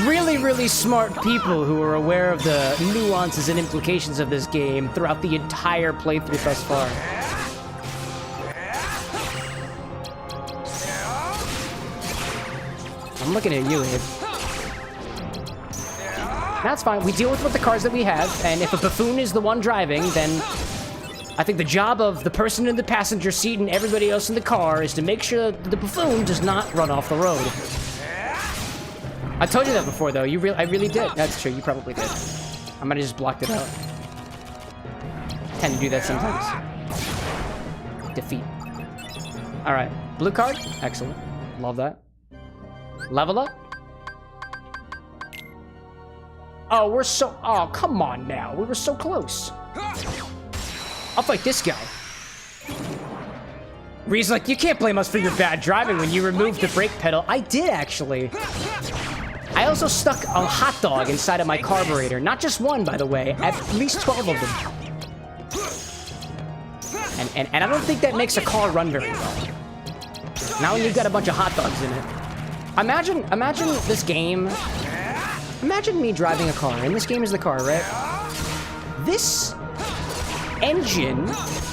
really, really smart people who are aware of the nuances and implications of this game throughout the entire playthrough thus far. I'm looking at you, Abe. That's fine. We deal with the cars that we have, and if a buffoon is the one driving, then I think the job of the person in the passenger seat and everybody else in the car is to make sure that the buffoon does not run off the road. I told you that before, though. I really did. That's true. You probably did. I might have just blocked it out. Tend to do that sometimes. Defeat. All right. Blue card. Excellent. Love that. Level up. Oh, oh, come on now. We were so close. I'll fight this guy. Ree's like, you can't blame us for your bad driving when you removed the brake pedal. I did, actually. I also stuck a hot dog inside of my carburetor. Not just one, by the way. At least 12 of them. And I don't think that makes a car run very well. Now when you've got a bunch of hot dogs in it. Imagine this game. Imagine me driving a car, and this game is the car, right? This engine,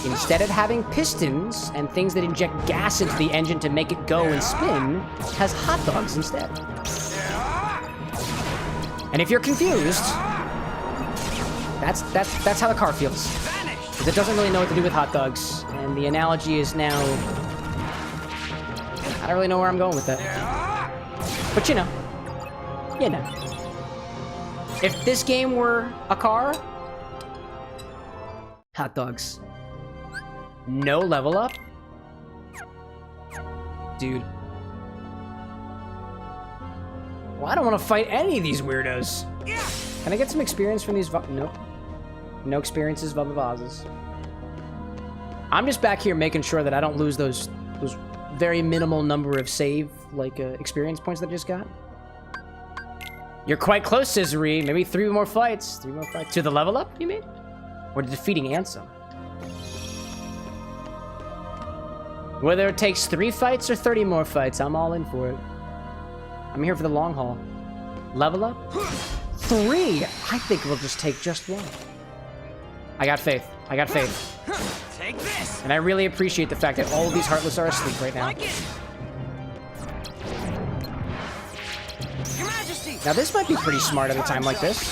instead of having pistons and things that inject gas into the engine to make it go and spin, has hot dogs instead. And if you're confused, that's how the car feels. Because it doesn't really know what to do with hot dogs. And the analogy is now... I don't really know where I'm going with that. But you know. If this game were a car... Hot dogs. No level up? Dude. Well, I don't want to fight any of these weirdos. Can I get some experience from these? Nope. No experiences, vases. I'm just back here making sure that I don't lose those very minimal number of save, experience points that I just got. You're quite close, Scissory. Maybe 3 more fights. 3 more fights. To the level up, you mean? Or to defeating Ansem? Whether it takes 3 fights or 30 more fights, I'm all in for it. I'm here for the long haul. Level up? 3! I think we'll just take just 1. I got faith. Take this. And I really appreciate the fact that all of these Heartless are asleep right now. Like it. Your Majesty. Now this might be pretty smart at a time like this.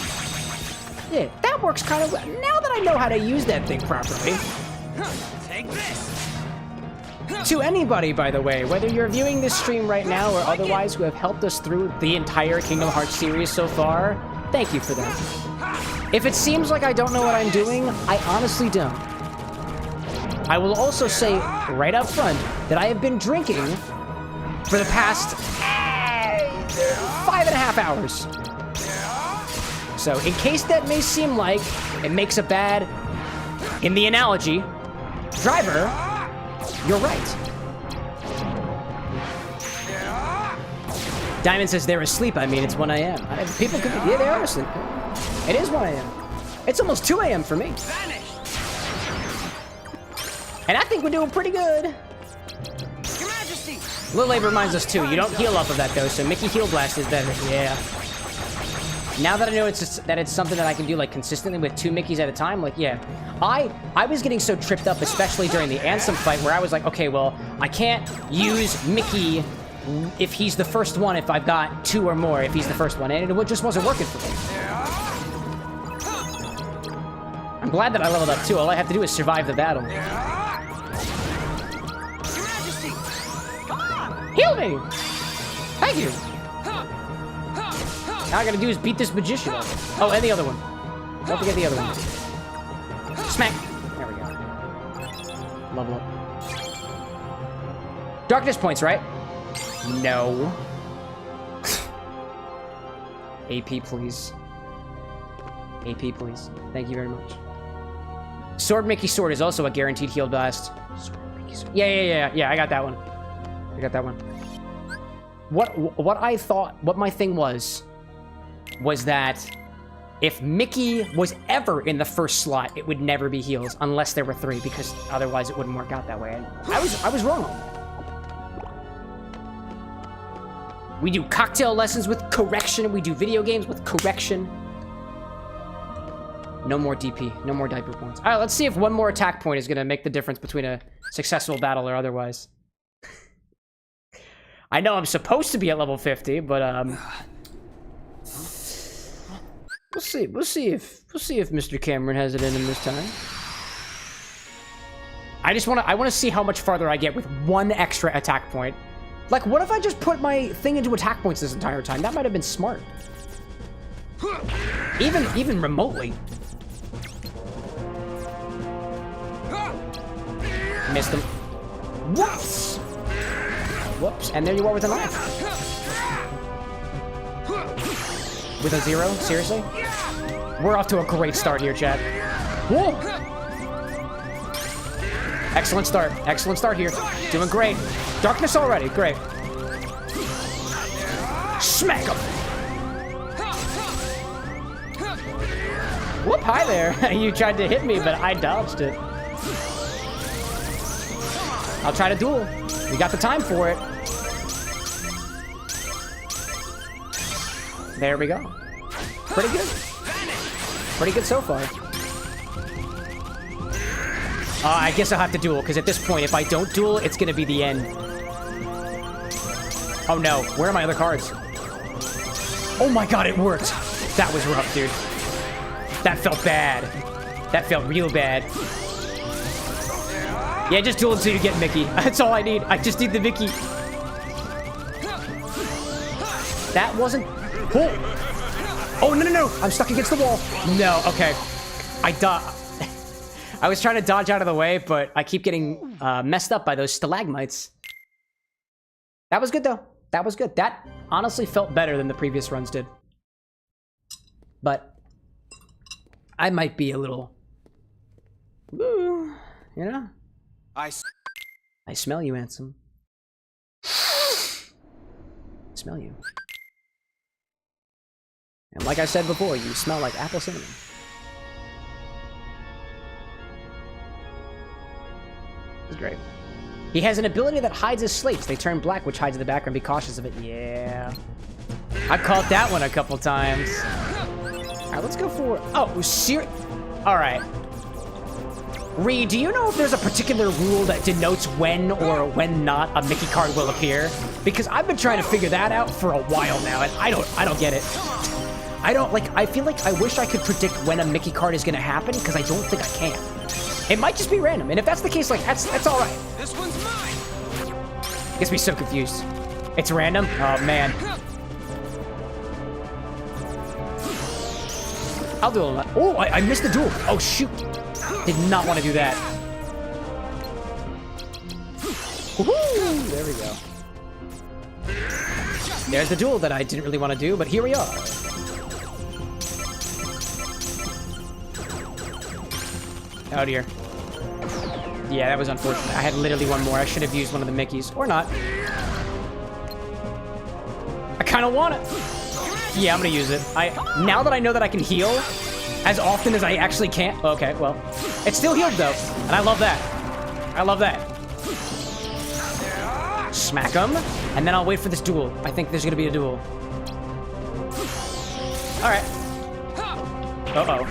Yeah, that works kind of well. Now that I know how to use that thing properly. Take this. To anybody, by the way, whether you're viewing this stream right now or otherwise who have helped us through the entire Kingdom Hearts series so far, thank you for that. If it seems like I don't know what I'm doing, I honestly don't. I will also say right up front that I have been drinking for the past 5.5 hours. So in case that may seem like it makes a bad, in the analogy, driver, you're right. Diamond says they're asleep. I mean, it's 1 a.m. People could be, yeah, they are asleep. It is 1 a.m. It's almost 2 a.m. for me. And I think we're doing pretty good. Your Majesty. Lil Abe reminds us too, you don't heal off of that though, so Mickey Heal Blast is better. Yeah. Now that I know that it's something that I can do consistently with 2 Mickeys at a time, yeah. I was getting so tripped up, especially during the Ansem fight, where I was like, okay, well, I can't use Mickey if he's the first one if I've got 2 or more if he's the first one, and it just wasn't working for me. I'm glad that I leveled up too. All I have to do is survive the battle. Heal me! Thank you! Now I gotta do is beat this magician up. Oh, and the other one. Don't forget the other one. Smack! There we go. Level up. Darkness points, right? No. AP, please. AP, please. Thank you very much. Sword Mickey Sword is also a guaranteed heal blast. Sword Mickey Sword. Yeah, I got that one. What I thought, what my thing was that if Mickey was ever in the first slot, it would never be heals unless there were 3, because otherwise it wouldn't work out that way. And I was wrong. We do cocktail lessons with correction. We do video games with correction. No more DP. No more diaper points. All right, let's see if one more attack point is going to make the difference between a successful battle or otherwise. I know I'm supposed to be at level 50, but we'll see. We'll see if Mr. Cameron has it in him this time. I want to see how much farther I get with 1 extra attack point. What if I just put my thing into attack points this entire time? That might have been smart. Even remotely. Missed him. Whoops! Whoops. And there you are with a knife. With a 0? Seriously? We're off to a great start here, chat. Whoa! Excellent start. Excellent start here. Doing great. Darkness already. Great. Smack him. Whoop, hi there. You tried to hit me, but I dodged it. I'll try to duel. We got the time for it. There we go. Pretty good. Pretty good so far. I guess I'll have to duel, because at this point, if I don't duel, it's going to be the end. Oh no, where are my other cards? Oh my god, it worked. That was rough, dude. That felt bad. That felt real bad. Yeah, just duel until you get Mickey. That's all I need. I just need the Mickey. That wasn't... Oh, no. I'm stuck against the wall. No, okay. I was trying to dodge out of the way, but I keep getting messed up by those stalagmites. That was good, though. That was good. That honestly felt better than the previous runs did. But I might be a little... you know? I smell you, handsome. Smell you. And like I said before, you smell like apple cinnamon. It's great. He has an ability that hides his slates. They turn black, which hides the background. Be cautious of it. Yeah. I caught that one a couple times. Alright, let's go for... Oh, serious? Alright. Ree, do you know if there's a particular rule that denotes when or when not a Mickey card will appear? Because I've been trying to figure that out for a while now, and I don't get it. I feel like I wish I could predict when a Mickey card is gonna happen, because I don't think I can. It might just be random, and if that's the case, like, that's alright. This one's mine. Gets me so confused. It's random? Oh, man. I'll do it. Oh, I missed the duel. Oh, shoot. Did not want to do that. Woohoo! There we go. There's the duel that I didn't really want to do, but here we are. Oh dear. Yeah, that was unfortunate. I had literally one more. I should have used one of the Mickeys. Or not. I kind of want it. Yeah, I'm gonna use it. Now that I know that I can heal as often as I actually can. Okay, well. It's still healed though. And I love that. I love that. Smack him. And then I'll wait for this duel. I think there's gonna be a duel. Alright. Uh-oh.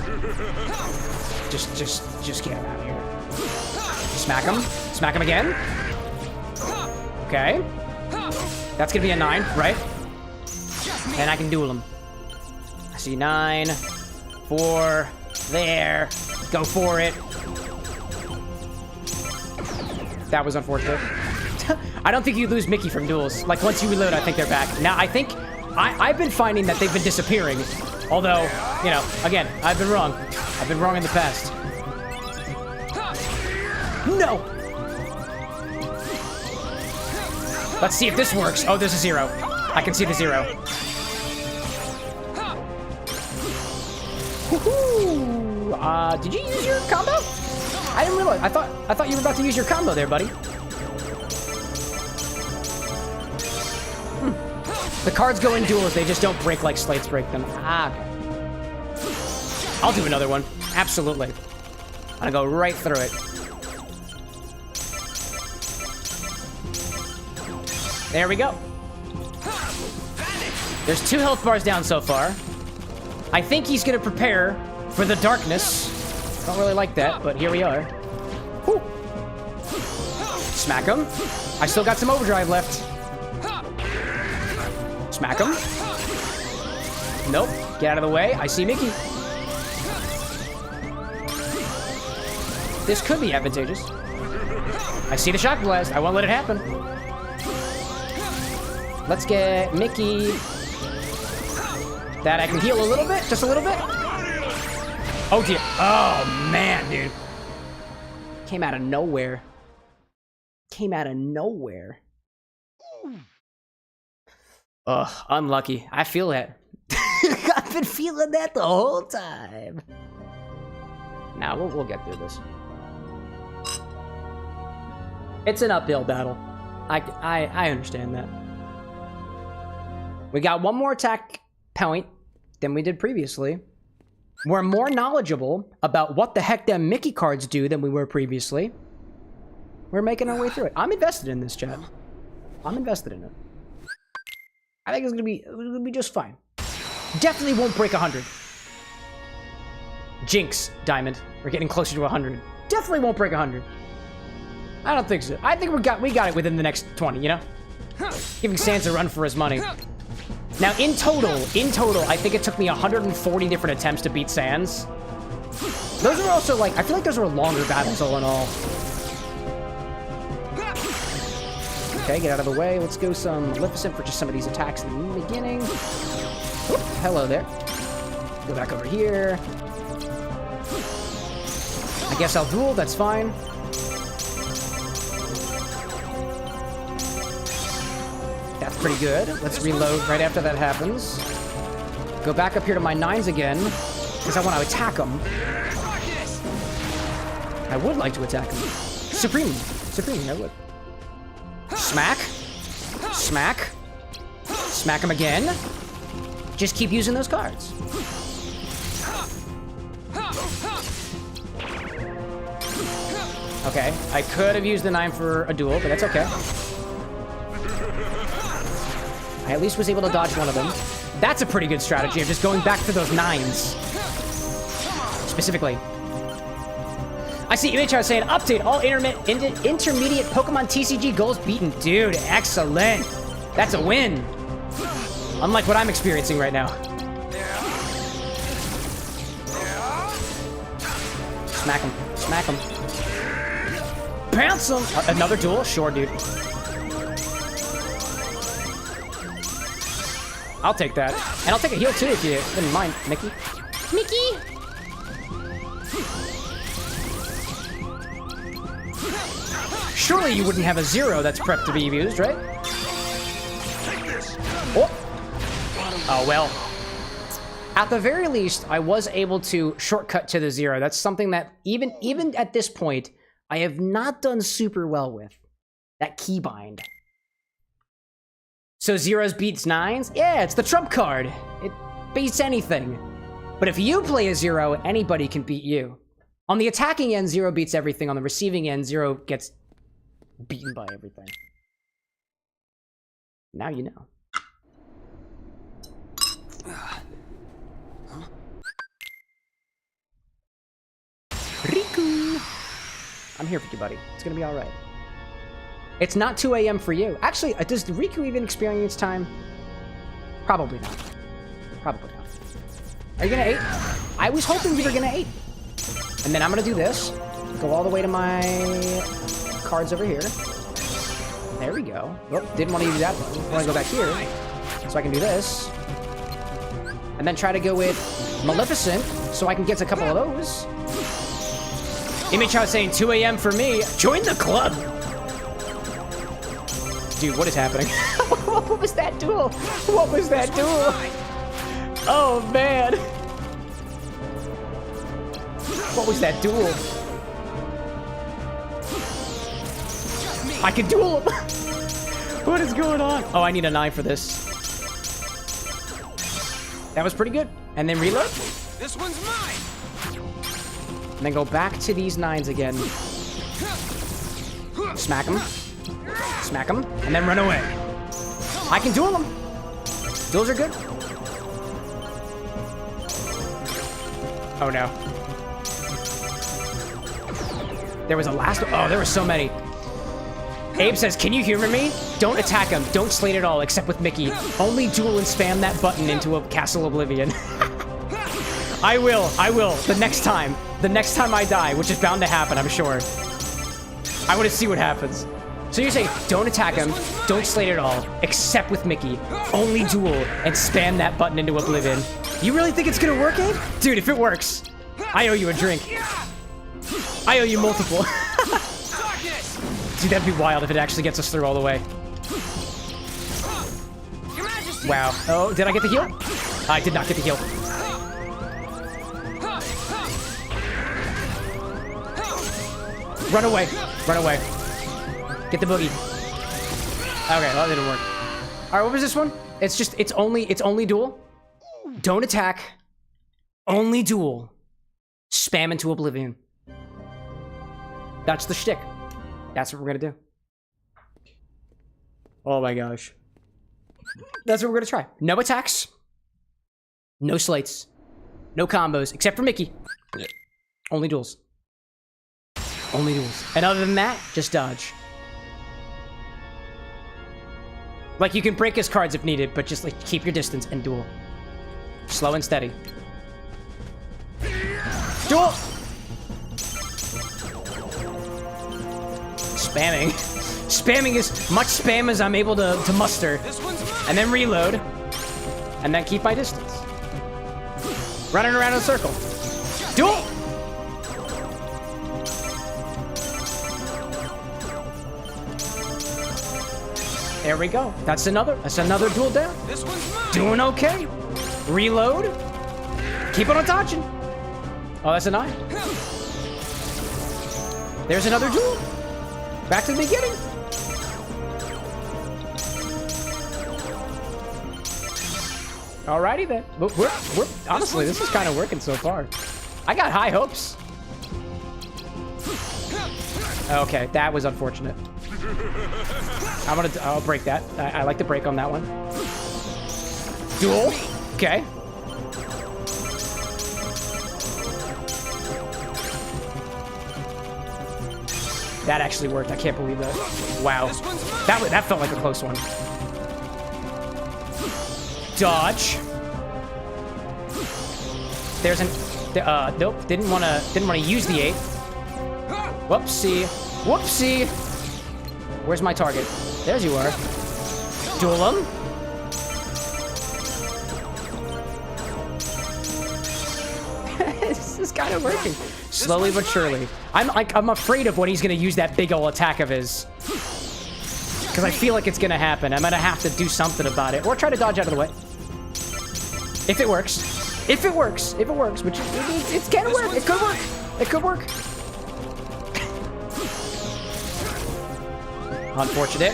Just get him out of here. Smack him. Smack him again. Okay. That's gonna be a 9, right? And I can duel him. I see 9. 4. There. Go for it. That was unfortunate. I don't think you lose Mickey from duels. Like, once you reload, I think they're back. Now, I think... I've been finding that they've been disappearing. Although, you know, again, I've been wrong. I've been wrong in the past. No! Let's see if this works. Oh, there's a 0. I can see the 0. Woohoo! Did you use your combo? I didn't realize. I thought you were about to use your combo there, buddy. The cards go in duels, they just don't break like slates break them. Ah, okay. I'll do another one. Absolutely. I'm gonna go right through it. There we go. There's 2 health bars down so far. I think he's gonna prepare for the darkness. Don't really like that, but here we are. Whew. Smack him. I still got some overdrive left. Smack him. Nope. Get out of the way. I see Mickey. This could be advantageous. I see the shock blast. I won't let it happen. Let's get Mickey. That I can heal a little bit. Just a little bit. Oh, dear. Oh, man, dude. Came out of nowhere. Came out of nowhere. Ugh, unlucky. I feel that. I've been feeling that the whole time. Now, we'll get through this. It's an uphill battle. I understand that. We got one more attack point than we did previously. We're more knowledgeable about what the heck them Mickey cards do than we were previously. We're making our way through it. I'm invested in this, chat. I'm invested in it. I think it's gonna be just fine. Definitely won't break 100. Jinx, Diamond. We're getting closer to 100. Definitely won't break 100. I don't think so. I think we got it within the next 20, you know? Giving Sans a run for his money. Now, in total, I think it took me 140 different attempts to beat Sans. Those are also, like, I feel like those were longer battles all in all. Okay, get out of the way. Let's go some Maleficent for just some of these attacks in the beginning. Oop, hello there. Go back over here. I guess I'll duel, that's fine. That's pretty good. Let's reload right after that happens. Go back up here to my 9s again, because I want to attack them. I would like to attack them. Supreme, I would. Smack. Smack. Smack him again. Just keep using those cards. Okay, I could have used the 9 for a duel, but that's okay. I at least was able to dodge one of them. That's a pretty good strategy of just going back to those 9s. Specifically. I see MHR saying, update, all intermediate Pokemon TCG goals beaten. Dude, excellent. That's a win. Unlike what I'm experiencing right now. Smack him. Smack him. Bounce him. Another duel? Sure, dude. I'll take that. And I'll take a heal too if you wouldn't mind, Mickey. Mickey! Surely you wouldn't have a 0 that's prepped to be used, right? Oh. Oh, well. At the very least, I was able to shortcut to the 0. That's something that, even at this point, I have not done super well with. That keybind. So 0s beats 9s? Yeah, it's the trump card. It beats anything. But if you play a 0, anybody can beat you. On the attacking end, 0 beats everything. On the receiving end, 0 gets beaten by everything. Now you know. Riku! I'm here for you, buddy. It's gonna be alright. It's not 2 a.m. for you. Actually, does Riku even experience time? Probably not. Probably not. Are you gonna 8? I was hoping you were gonna 8. And then I'm gonna do this. Go all the way to my cards over here. There we go. Oh, didn't want to use that button. I want to go back here. So I can do this. And then try to go with Maleficent so I can get a couple of those. MHR saying 2 a.m. for me. Join the club! Dude, what is happening? What was that duel? What was that duel? Oh, man. What was that duel? I can duel him! What is going on? Oh, I need a 9 for this. That was pretty good. And then reload. This one's mine! And then go back to these 9s again. Smack them. Smack them. And then run away. I can duel them. Those are good. Oh, no. There was a last one. Oh, there were so many. Abe says, can you humor me? Don't attack him. Don't slate at all, except with Mickey. Only duel and spam that button into a Castle Oblivion. I will. The next time I die, which is bound to happen, I'm sure. I want to see what happens. So you're saying, don't attack him, don't slate at all, except with Mickey. Only duel and spam that button into Oblivion. You really think it's gonna work, Abe? Dude, if it works, I owe you a drink. I owe you multiple. Dude, that'd be wild if it actually gets us through all the way. Wow. Oh, did I get the heal? I did not get the heal. Run away. Run away. Get the boogie. Okay, that didn't work. All right, what was this one? It's only duel. Don't attack. Only duel. Spam into oblivion. That's the shtick. That's what we're gonna do. Oh my gosh. That's what we're gonna try. No attacks. No slates. No combos, except for Mickey. Only duels. Only duels. And other than that, just dodge. Like, you can break his cards if needed, but just, like, keep your distance and duel. Slow and steady. Duel! Spamming. Spamming as much spam as I'm able to muster. And then reload. And then keep my distance. Running around in a circle. Duel! There we go. That's another duel down. Doing okay. Reload. Keep on dodging. Oh, that's a 9. There's another duel. Back to the beginning. Alrighty then. We're honestly, this is kind of working so far. I got high hopes. Okay, that was unfortunate. I'll break that. I like to break on that one. Duel. Okay. That actually worked. I can't believe that. Wow. That felt like a close one. Dodge. There's an nope, didn't want to use the 8. Whoopsie. Whoopsie. Where's my target? There you are. Duel him. This is kind of working. Slowly but surely. I'm afraid of when he's gonna use that big ol' attack of his. Because I feel like it's gonna happen. I'm gonna have to do something about it. Or try to dodge out of the way. If it works. If it works. If it works. Which it can work. It could work. It could work. Unfortunate.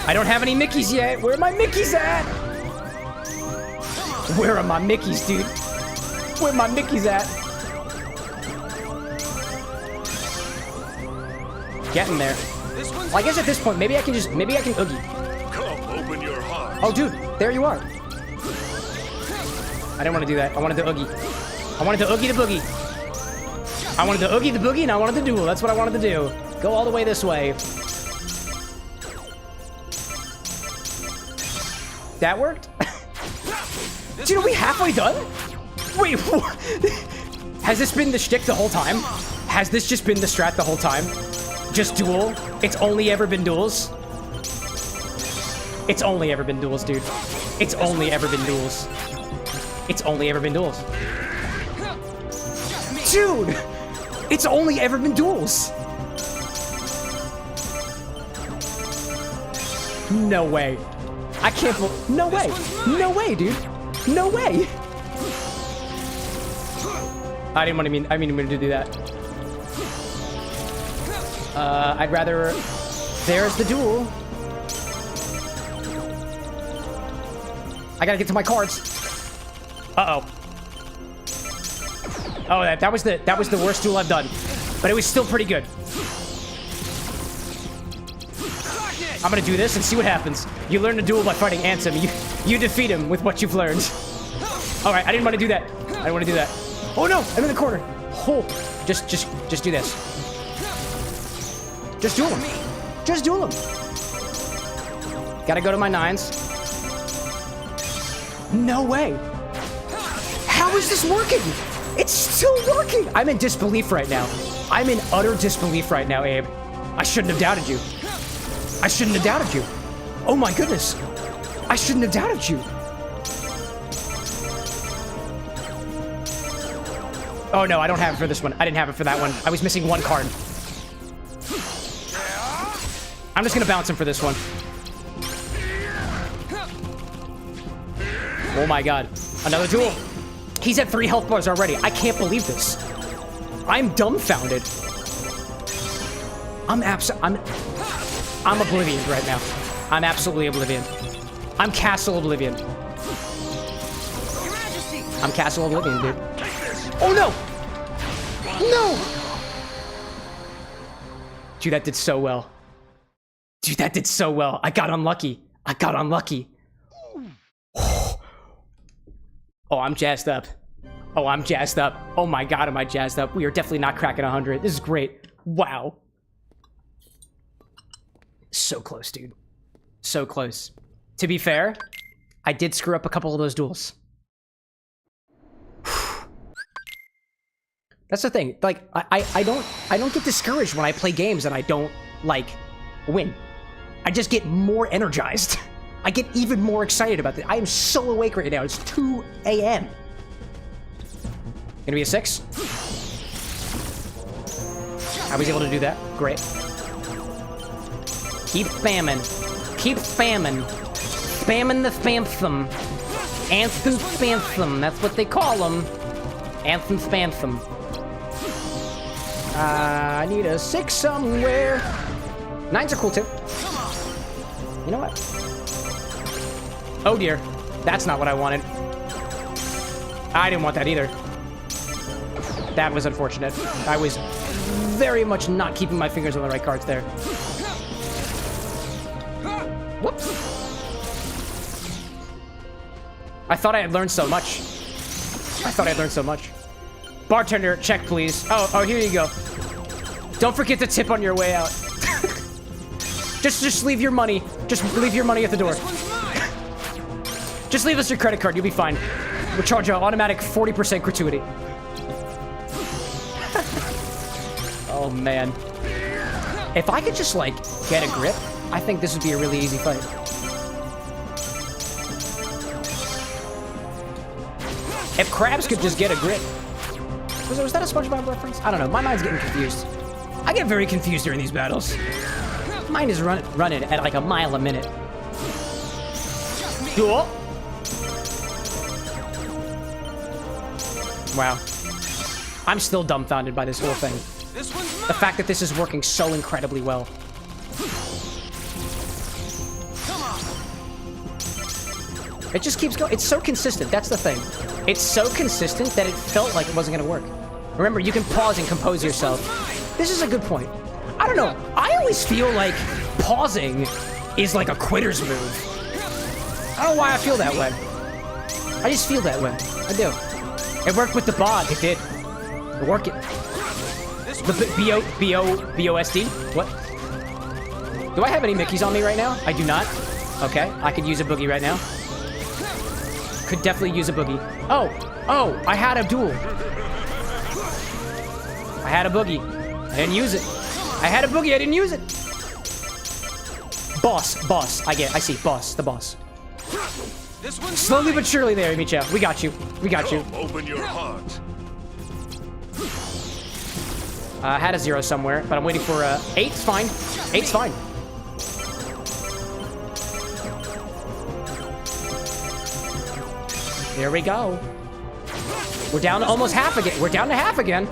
I don't have any Mickeys yet. Where are my Mickeys at? Where are my Mickeys, dude? Where are my Mickeys at? Getting there. Well, I guess at this point, maybe I can oogie. Come, open your heart. Oh, dude, there you are. I didn't want to do that. I wanted to oogie. I wanted to oogie the boogie. I wanted to oogie the boogie, and I wanted to duel. That's what I wanted to do. Go all the way this way. That worked? Dude, are we halfway done? Wait, what? Has this been the shtick the whole time? Has this just been the strat the whole time? Just duel? It's only ever been duels? It's only ever been duels, dude. It's only ever been duels. It's only ever been duels. Dude! It's only ever been duels! No way. I can't believe. No way. No way, dude. No way. I didn't mean to do that. I'd rather. There's the duel. I gotta get to my cards. Uh-oh. Oh, that was the worst duel I've done, but it was still pretty good. I'm gonna do this and see what happens. You learn to duel by fighting Ansem. You defeat him with what you've learned. All right, I didn't want to do that. I didn't want to do that. Oh no, I'm in the corner. Oh, just do this. Just duel him. Just duel him. Gotta go to my 9s. No way. How is this working? It's still working. I'm in disbelief right now. I'm in utter disbelief right now, Abe. I shouldn't have doubted you. I shouldn't have doubted you. Oh my goodness. I shouldn't have doubted you. Oh no, I don't have it for this one. I didn't have it for that one. I was missing one card. I'm just gonna bounce him for this one. Oh my god. Another duel. He's at 3 health bars already. I can't believe this. I'm dumbfounded. I'm I'm oblivion right now. I'm absolutely oblivion. I'm Castle Oblivion. Your Majesty. I'm Castle Oblivion, dude. Oh no! No! Dude, that did so well. Dude, that did so well. I got unlucky. I got unlucky. Oh, I'm jazzed up. Oh, I'm jazzed up. Oh my god, am I jazzed up. We are definitely not cracking 100. This is great. Wow. So close, dude. So close. To be fair, I did screw up a couple of those duels. That's the thing. Like, I don't get discouraged when I play games and I don't, like, win. I just get more energized. I get even more excited about this. I am so awake right now. It's 2 a.m. Gonna be a 6. I was able to do that. Great. Keep spamming. Keep spamming. Spamming the spamthum. Anthem spamthum. That's what they call them. Anthem spamthum. I need a 6 somewhere. 9s are cool too. You know what? Oh dear. That's not what I wanted. I didn't want that either. That was unfortunate. I was very much not keeping my fingers on the right cards there. Whoops. I thought I had learned so much. I thought I had learned so much. Bartender, check please. Oh, here you go. Don't forget to tip on your way out. Just leave your money. Just leave your money at the door. Just leave us your credit card. You'll be fine. We'll charge you an automatic 40% gratuity. Oh, man. If I could just, like, get a grip, I think this would be a really easy fight. If Krabs could just get a grip. Was that a SpongeBob reference? I don't know. My mind's getting confused. I get very confused during these battles. Mine is running at like a mile a minute. Duel. Wow. I'm still dumbfounded by this whole thing. The fact that this is working so incredibly well. It just keeps going. It's so consistent. That's the thing. It's so consistent that it felt like it wasn't going to work. Remember, you can pause and compose yourself. This is a good point. I don't know. I always feel like pausing is like a quitter's move. I don't know why I feel that way. I just feel that way. I do. It worked with the bod. It did. It worked. The B-O-S-D? What? Do I have any Mickeys on me right now? I do not. Okay. I could use a boogie right now. Could definitely use a boogie. Oh, I had a duel. I had a boogie. I didn't use it. I had a boogie. I didn't use it. Boss. I see. Boss. The boss. Slowly but surely there, Micha. We got you. Open your heart. I had a 0 somewhere, but I'm waiting for 8's fine. 8's fine. There we go. We're down to almost half again. We're down to half again.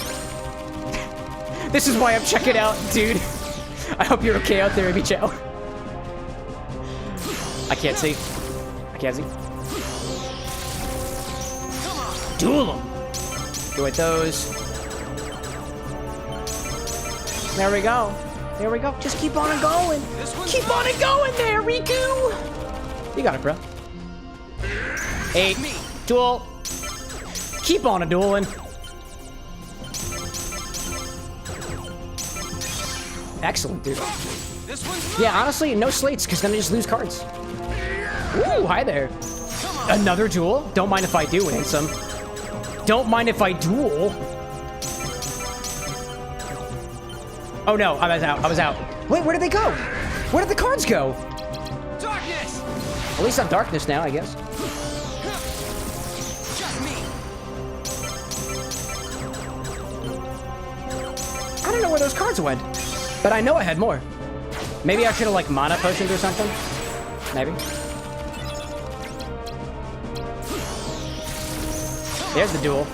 This is why I'm checking out, dude. I hope you're okay out there, Micho. I can't see. Duel them. Do it those. There we go. Just keep on going. Keep on going there, Riku. You got it, bro. 8. Duel. Keep on dueling. Excellent, dude. Yeah, honestly, no slates, because then I just lose cards. Ooh, hi there. Another duel? Don't mind if I do, handsome. Don't mind if I duel. Oh no, I was out. Wait, where did they go? Where did the cards go? Darkness! At least I'm darkness now, I guess. I don't know where those cards went, but I know I had more. Maybe I should have like mana potioned or something. Maybe. There's the duel.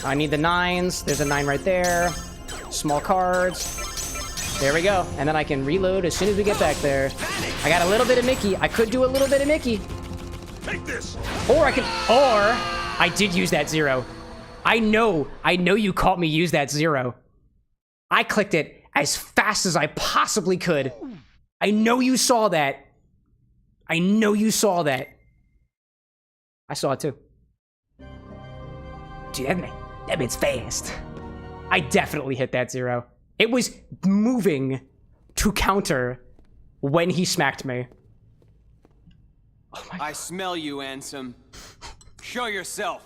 I need the 9s. There's a 9 right there. Small cards. There we go. And then I can reload as soon as we get back there. I got a little bit of Mickey. I could do a little bit of Mickey. Take this. Or I did use that 0. I know you caught me use that 0. I clicked it as fast as I possibly could. I know you saw that. I know you saw that. I saw it too. Dude, that bit's fast. I definitely hit that 0. It was moving to counter when he smacked me. Oh my God. I smell you, Ansem. Show yourself.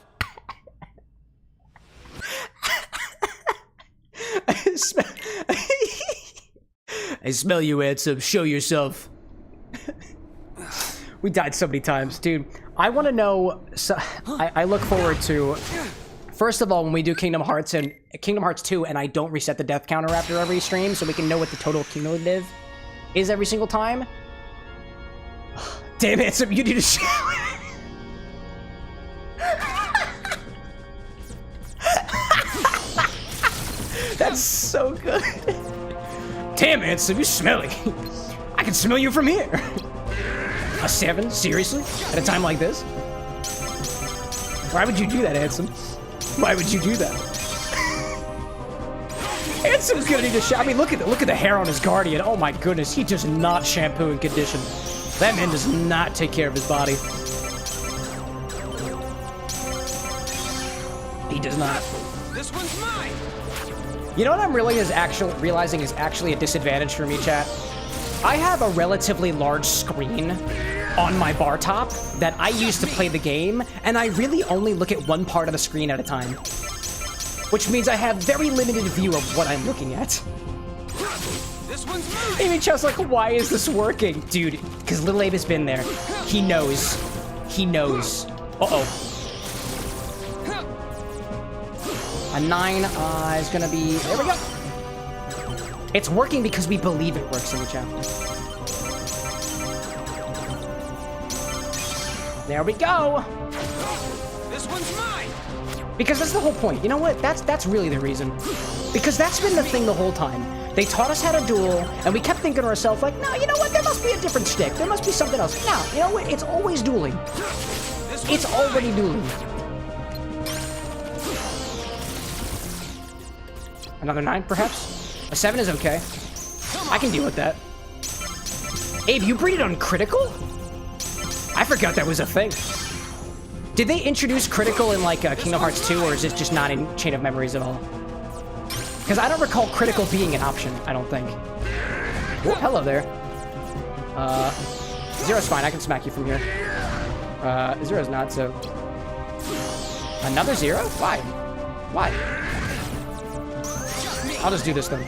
I smell you, Ansem. Show yourself. We died so many times, dude. I want to know. I look forward to. First of all, when we do Kingdom Hearts 2, and I don't reset the death counter after every stream, so we can know what the total cumulative is every single time. Damn it, you need to shower. That's so good. Damn it, so you smelly. I can smell you from here. A 7? Seriously? At a time like this? Why would you do that, Ansem? Why would you do that? Ansom's gonna need a shower. I mean, look at the hair on his Guardian. Oh my goodness, he does not shampoo and condition. That man does not take care of his body. He does not. This one's mine. You know what I'm realizing is actually a disadvantage for me, chat? I have a relatively large screen on my bar top that I use to play the game, and I really only look at one part of the screen at a time. Which means I have very limited view of what I'm looking at. This one's mine. Amy Chow's like, why is this working? Dude, because Little Abe has been there. He knows. He knows. Uh-oh. A 9 is gonna be... There we go. It's working because we believe it works, Amy Chow. There we go. This one's mine. Because that's the whole point. You know what? That's really the reason. Because that's been the thing the whole time. They taught us how to duel, and we kept thinking to ourselves, like, no, you know what? There must be a different stick. There must be something else. No, you know what? It's always dueling. It's already dueling. Another 9, perhaps? A 7 is okay. I can deal with that. Abe, you breed it on critical? I forgot that was a thing. Did they introduce critical in, like, Kingdom Hearts 2, or is it just not in Chain of Memories at all? Because I don't recall critical being an option, I don't think. Oh, hello there. 0's fine, I can smack you from here. 0's not, so... Another 0? Why? Why? I'll just do this then.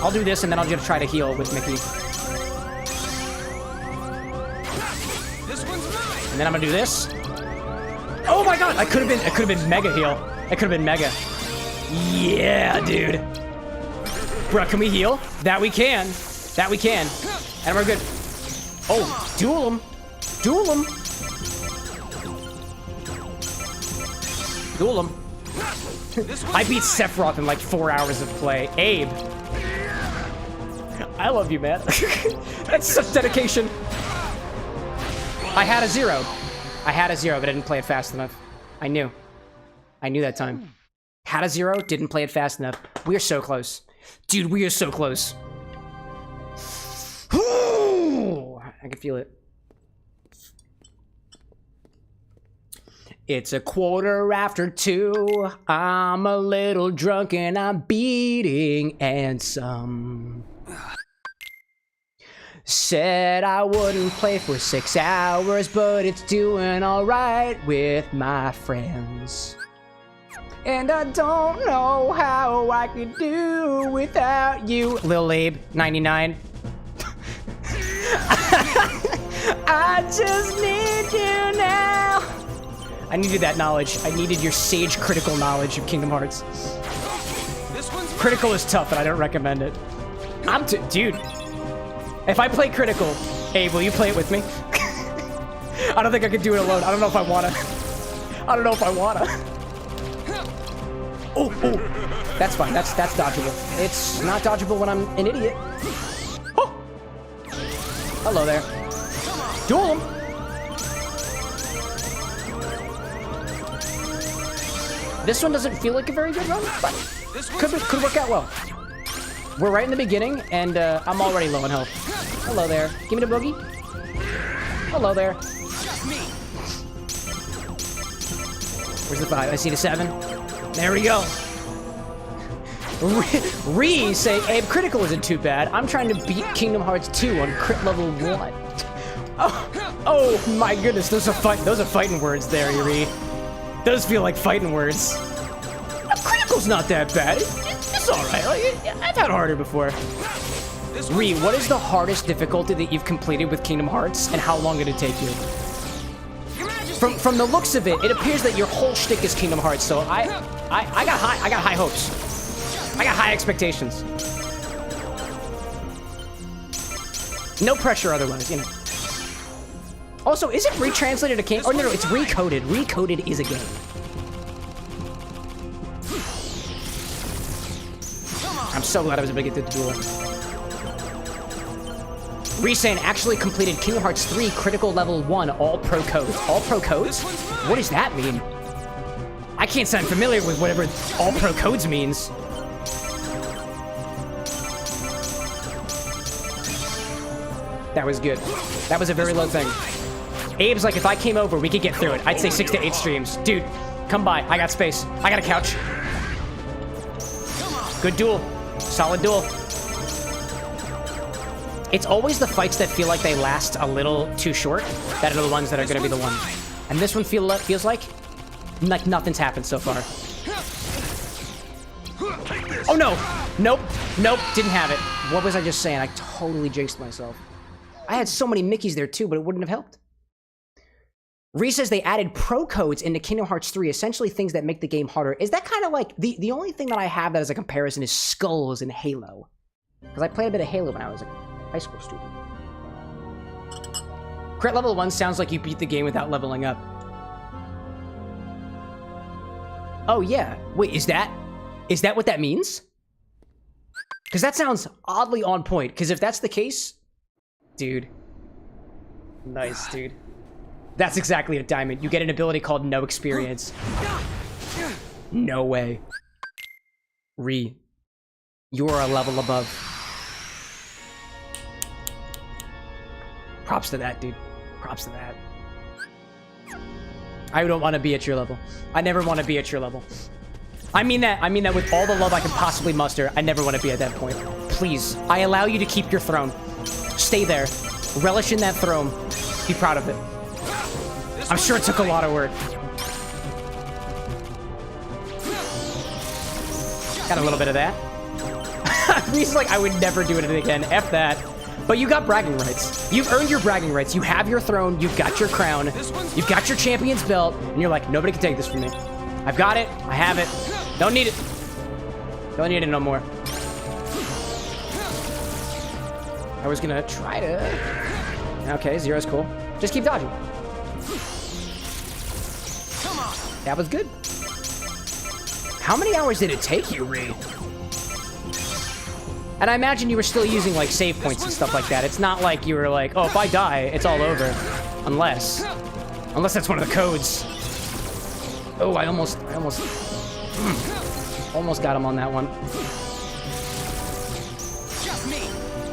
I'll do this and then I'll just try to heal with Mickey. And then I'm gonna do this. Oh my god! It could have been mega heal. It could have been mega. Yeah, dude. Bruh, can we heal? That we can. That we can. And we're good. Oh, duel him. Duel him. Duel him. I beat Sephiroth in like 4 hours of play. Abe. I love you, man. That's such dedication. I had a 0. I had a 0, but I didn't play it fast enough. I knew. I knew that time. Had a 0, didn't play it fast enough. We are so close. Dude, we are so close. I can feel it. It's 2:15. I'm a little drunk and I'm beating Ansem. Said I wouldn't play for 6 hours, but it's doing alright with my friends. And I don't know how I could do without you. Lil Abe, 99. I just need you now. I needed that knowledge. I needed your sage critical knowledge of Kingdom Hearts. Critical is tough, and I don't recommend it. Dude. If I play critical, Abe, will you play it with me? I don't think I can do it alone. I don't know if I wanna. I don't know if I wanna. Oh, oh. That's fine. That's dodgeable. It's not dodgeable when I'm an idiot. Oh! Hello there. Duel him! This one doesn't feel like a very good run, but could work out well. We're right in the beginning, and I'm already low on health. Hello there. Give me the boogie. Hello there. Where's the 5? I see the 7. There we go. Ree say, Abe, critical isn't too bad. I'm trying to beat Kingdom Hearts 2 on crit level 1. Oh my goodness, those are fighting words there, Ree. Those feel like fighting words. Critical's not that bad. It's alright. I've had harder before. Ree, what is the hardest difficulty that you've completed with Kingdom Hearts, and how long did it take you? From the looks of it, it appears that your whole shtick is Kingdom Hearts, so I got high hopes. I got high expectations. No pressure otherwise, you know. Also, is it retranslated to game? Oh, no, it's recoded. Recoded is a game. I'm so glad I was able to get through the duel. Resane actually completed Kingdom Hearts 3 critical level 1 all pro codes. All pro codes? What does that mean? I can't sound familiar with whatever all pro codes means. That was good. That was a very low thing. Abe's like, if I came over, we could get through it. I'd say 6 to 8 streams. Dude, come by. I got space. I got a couch. Good duel. Solid duel. It's always the fights that feel like they last a little too short that are the ones that are going to be the ones. And this one feels like nothing's happened so far. Oh, no. Nope. Nope. Didn't have it. What was I just saying? I totally jinxed myself. I had so many Mickeys there, too, but it wouldn't have helped. Ree says they added pro codes into Kingdom Hearts 3, essentially things that make the game harder. Is that kind of like... The only thing that I have that as a comparison is Skulls in Halo. Because I played a bit of Halo when I was a high school student. Crit level 1 sounds like you beat the game without leveling up. Oh, yeah. Wait, is that what that means? Because that sounds oddly on point. Because if that's the case... Dude. Nice, dude. That's exactly a diamond. You get an ability called No Experience. No way. Ree. You are a level above. Props to that, dude. Props to that. I don't want to be at your level. I never want to be at your level. I mean that with all the love I can possibly muster. I never want to be at that point. Please. I allow you to keep your throne. Stay there. Relish in that throne. Be proud of it. I'm sure it took a lot of work. Got a little bit of that. He's like, I would never do it again. F that. But you got bragging rights. You've earned your bragging rights. You have your throne. You've got your crown. You've got your champion's belt. And you're like, nobody can take this from me. I've got it. I have it. Don't need it. Don't need it no more. I was gonna try to... Okay, Zero's cool. Just keep dodging. That was good. How many hours did it take you, Ree? And I imagine you were still using, like, save points and stuff like that. It's not like you were like, oh, if I die, it's all over. Unless that's one of the codes. Oh, I almost got him on that one.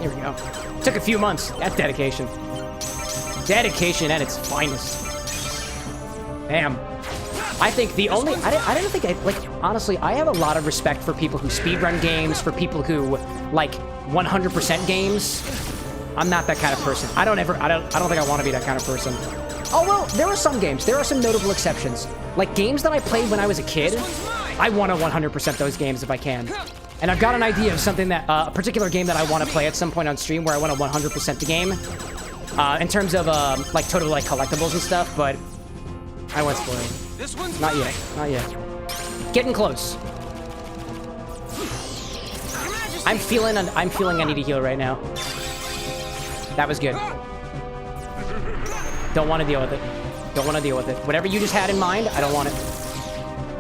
Here we go. Took a few months. That's dedication. Dedication at its finest. Damn. I think the only... I don't think like, honestly, I have a lot of respect for people who speedrun games, for people who, like, 100% games. I'm not that kind of person. I don't think I want to be that kind of person. Oh, well, there are some games. There are some notable exceptions. Like, games that I played when I was a kid, I want to 100% those games if I can. And I've got an idea of something that... a particular game that I want to play at some point on stream where I want to 100% the game. In terms of, like, total, like, collectibles and stuff, but... I won't spoil it. Not yet. Not yet. Getting close. I'm feeling I need a heal right now. That was good. Don't want to deal with it. Don't want to deal with it. Whatever you just had in mind, I don't want it.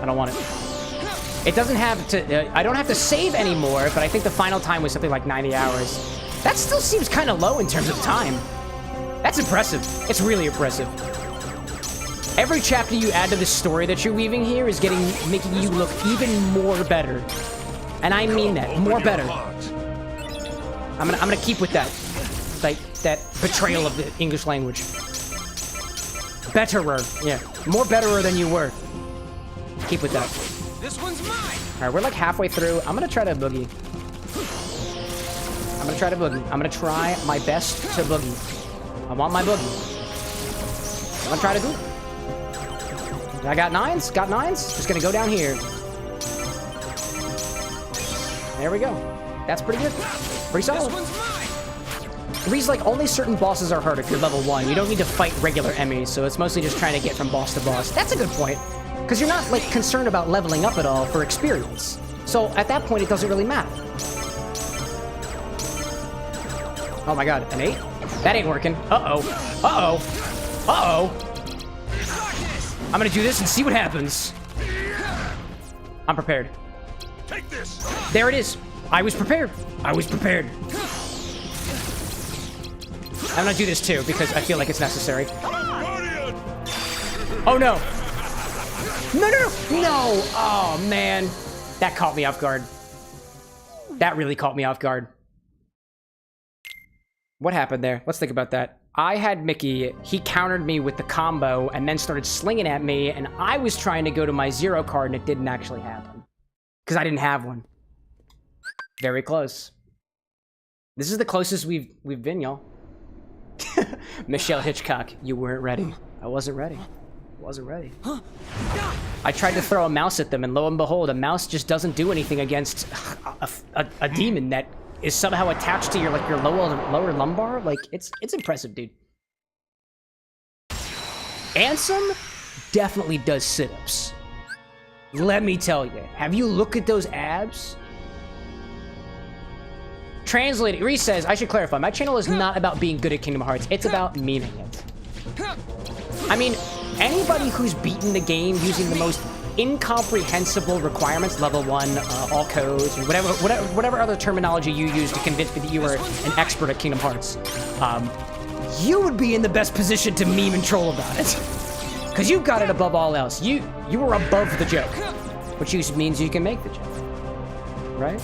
I don't want it. It doesn't have to, I don't have to save anymore, but I think the final time was something like 90 hours. That still seems kind of low in terms of time. That's impressive. It's really impressive. Every chapter you add to the story that you're weaving here is making you look even more better. And I mean that, more better. I'm gonna keep with that. Like, that betrayal of the English language. Betterer, yeah. More betterer than you were. Keep with that. This one's mine. Alright, we're like halfway through. I'm gonna try to boogie. I'm gonna try my best to boogie. I want my boogie. I'm gonna try to do it. I got nines? Got nines? Just gonna go down here. There we go. That's pretty good. Pretty solid. This one's mine. The reason, like, only certain bosses are hard if you're level 1. You don't need to fight regular enemies, so it's mostly just trying to get from boss to boss. That's a good point. Because you're not, like, concerned about leveling up at all for experience. So, at that point, it doesn't really matter. Oh my god, an 8? That ain't working. Uh-oh. Uh-oh. Uh-oh. I'm gonna do this and see what happens. I'm prepared. Take this. There it is. I was prepared. I was prepared. I'm gonna do this too, because I feel like it's necessary. Oh no. No, no, no. No. Oh man. That caught me off guard. That really caught me off guard. What happened there? Let's think about that. I had Mickey, he countered me with the combo and then started slinging at me, and I was trying to go to my 0 card and it didn't actually happen. Because I didn't have one. Very close. This is the closest we've been, y'all. Michelle Hitchcock, you weren't ready. I wasn't ready. I wasn't ready. I tried to throw a mouse at them, and lo and behold, a mouse just doesn't do anything against a demon that is somehow attached to your lower lumbar. Like, it's impressive, dude. Ansem definitely does sit-ups. Let me tell you. Have you looked at those abs? Translated, Reese says, I should clarify, my channel is not about being good at Kingdom Hearts, it's about memeing it. I mean, anybody who's beaten the game using the most incomprehensible requirements, level 1, all codes, or whatever other terminology you use to convince me that you are an expert at Kingdom Hearts, you would be in the best position to meme and troll about it. Because you've got it above all else. You are above the joke, which means you can make the joke, right?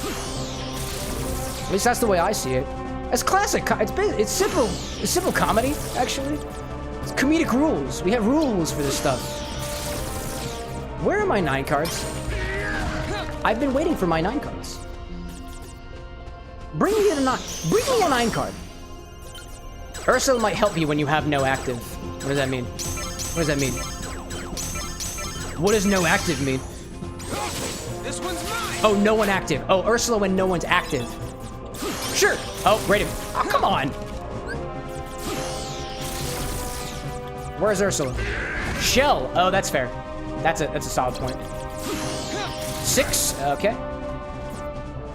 At least that's the way I see it. It's classic. It's simple comedy, actually. It's comedic rules. We have rules for this stuff. Where are my 9 cards? I've been waiting for my 9 cards. Bring me a 9 card. Ursula might help you when you have no active. What does that mean? What does that mean? What does no active mean? This one's mine. Oh, no one active. Oh, Ursula when no one's active. Sure. Oh, wait a minute. Oh, come on. Where's Ursula? Shell. Oh, that's fair. That's a solid point. 6. Okay.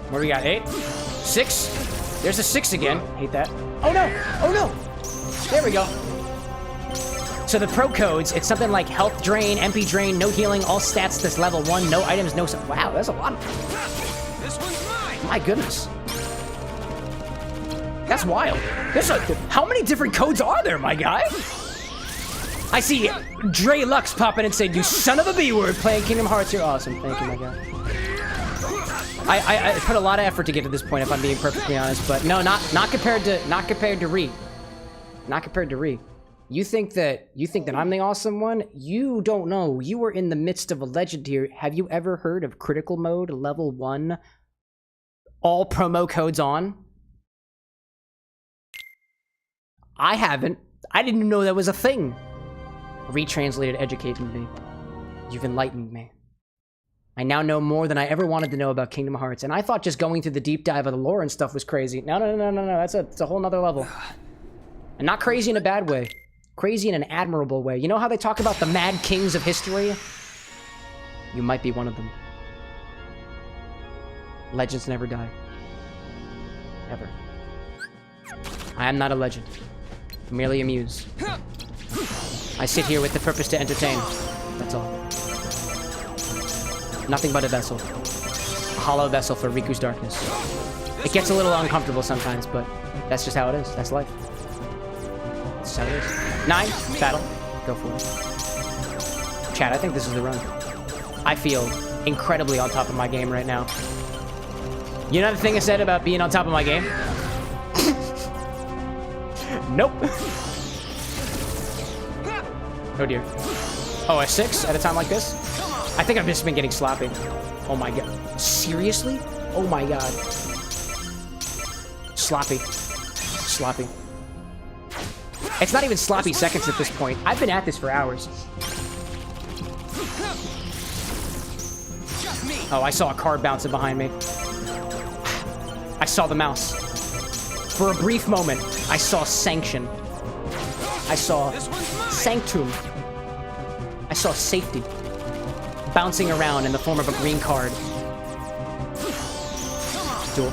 What do we got? 8. 6. There's a 6 again. Hate that. Oh no. Oh no. There we go. So the pro codes, it's something like health drain, MP drain, no healing, all stats this level 1, no items, no... Wow, that's a lot of... This one's mine. My goodness. That's wild. How many different codes are there, my guy? I see Dre Lux popping and saying, you son of a B-word, playing Kingdom Hearts, you're awesome. Thank you, my guy. I put a lot of effort to get to this point, if I'm being perfectly honest, but no, not compared to Re. Not compared to Re. You think that I'm the awesome one? You don't know. You were in the midst of a legend here. Have you ever heard of critical mode, level 1, all promo codes on? I haven't. I didn't know that was a thing. Retranslated educated me. You've enlightened me. I now know more than I ever wanted to know about Kingdom Hearts, and I thought just going through the deep dive of the lore and stuff was crazy. No. It's a whole nother level. And not crazy in a bad way. Crazy in an admirable way. You know how they talk about the mad kings of history? You might be one of them. Legends never die. Ever. I am not a legend. I'm merely a muse. I sit here with the purpose to entertain. That's all. Nothing but a vessel. A hollow vessel for Riku's darkness. It gets a little uncomfortable sometimes, but that's just how it is. That's life. That's how it is. 9, battle. Go for it. Chat, I think this is the run. I feel incredibly on top of my game right now. You know the thing I said about being on top of my game? Nope. Oh dear. Oh, a 6 at a time like this? I think I've just been getting sloppy. Oh my god. Seriously? Oh my god. Sloppy. Sloppy. It's not even sloppy seconds at this point. I've been at this for hours. Oh, I saw a card bouncing behind me. I saw the mouse. For a brief moment, I saw Sanction. I saw Sanctum. I saw safety. Bouncing around in the form of a green card. Duel.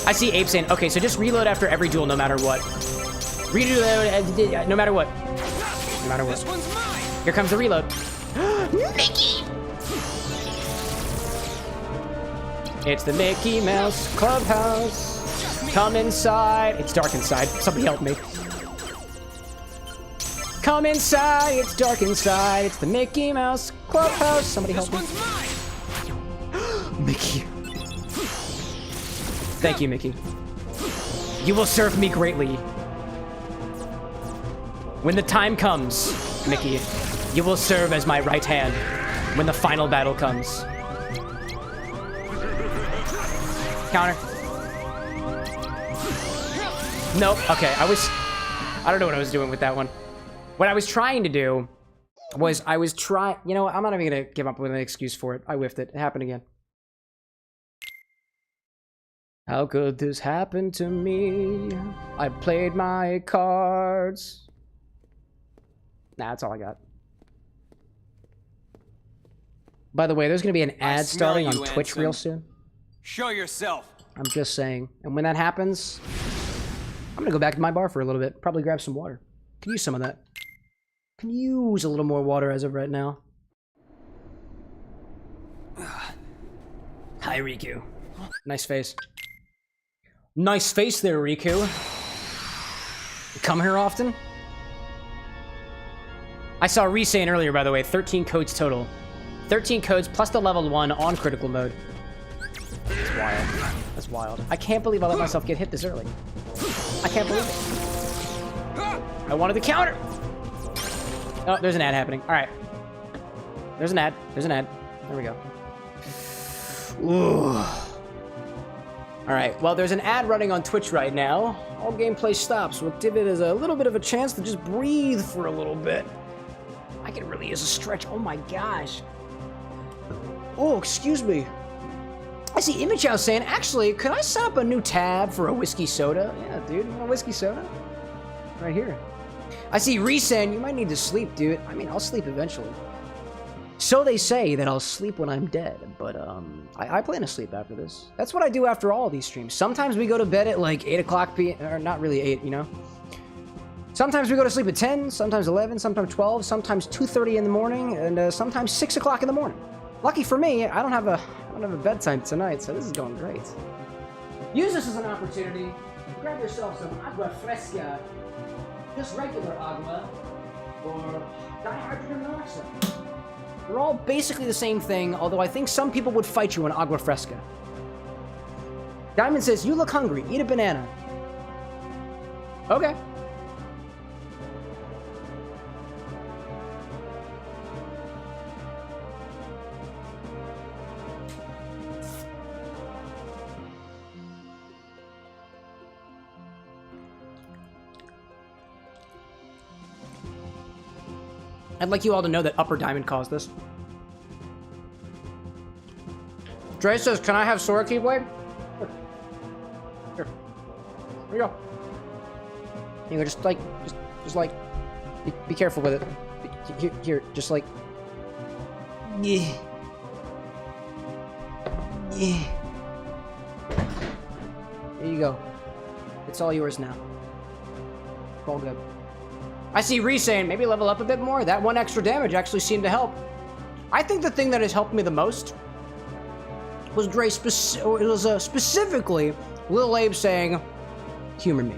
I see Abe saying, okay, so just reload after every duel no matter what. Reload no matter what. No matter what. Here comes the reload. Mickey! It's the Mickey Mouse Clubhouse. Come inside. It's dark inside. Somebody help me. Come inside. It's dark inside. It's the Mickey Mouse Clubhouse. Somebody help me. Mickey. Thank you, Mickey. You will serve me greatly. When the time comes, Mickey, you will serve as my right hand when the final battle comes. Counter. Nope. Okay, I don't know what I was doing with that one. What I was trying to do was you know what? I'm not even gonna give up with an excuse for it. I whiffed it. It happened again. How could this happen to me? I played my cards. Nah, that's all I got. By the way, there's gonna be an ad starting on Twitch real soon. Show yourself. I'm just saying. And when that happens, I'm gonna go back to my bar for a little bit. Probably grab some water. Can use some of that. Can use a little more water as of right now. Hi, Riku. Nice face. Nice face there, Riku. You come here often? I saw Ree saying earlier, by the way, 13 codes total. 13 codes plus the level 1 on critical mode. That's wild. That's wild. I can't believe I let myself get hit this early. I can't believe it. I wanted to counter. Oh, there's an ad happening. All right. There's an ad. There's an ad. There we go. Ooh. All right. Well, there's an ad running on Twitch right now. All gameplay stops. We'll give it as a little bit of a chance to just breathe for a little bit. I could really use a stretch. Oh my gosh. Oh, excuse me. I see Image House saying, actually, could I set up a new tab for a whiskey soda? Yeah, dude, you want a whiskey soda? Right here. I see Reese saying, you might need to sleep, dude. I mean, I'll sleep eventually. So they say that I'll sleep when I'm dead, but I plan to sleep after this. That's what I do after all of these streams. Sometimes we go to bed at like 8 o'clock p.m., or not really 8, you know? Sometimes we go to sleep at 10, sometimes 11, sometimes 12, sometimes 2:30 in the morning, and sometimes 6 o'clock in the morning. Lucky for me, I don't have a bedtime tonight, so this is going great. Use this as an opportunity. Grab yourself some agua fresca, just regular agua, or dihydrogen monoxide. They're all basically the same thing, although I think some people would fight you on agua fresca. Diamond says, you look hungry, eat a banana. Okay. I'd like you all to know that Upper Diamond caused this. Dre says, can I have Sora Keyblade? Here. Here you go. You know, just like, be careful with it. Here, just like, yeah. Yeah. There you go. It's all yours now. It's all good. I see Ree saying, maybe level up a bit more. That one extra damage actually seemed to help. I think the thing that has helped me the most was specifically Lil Abe saying, humor me.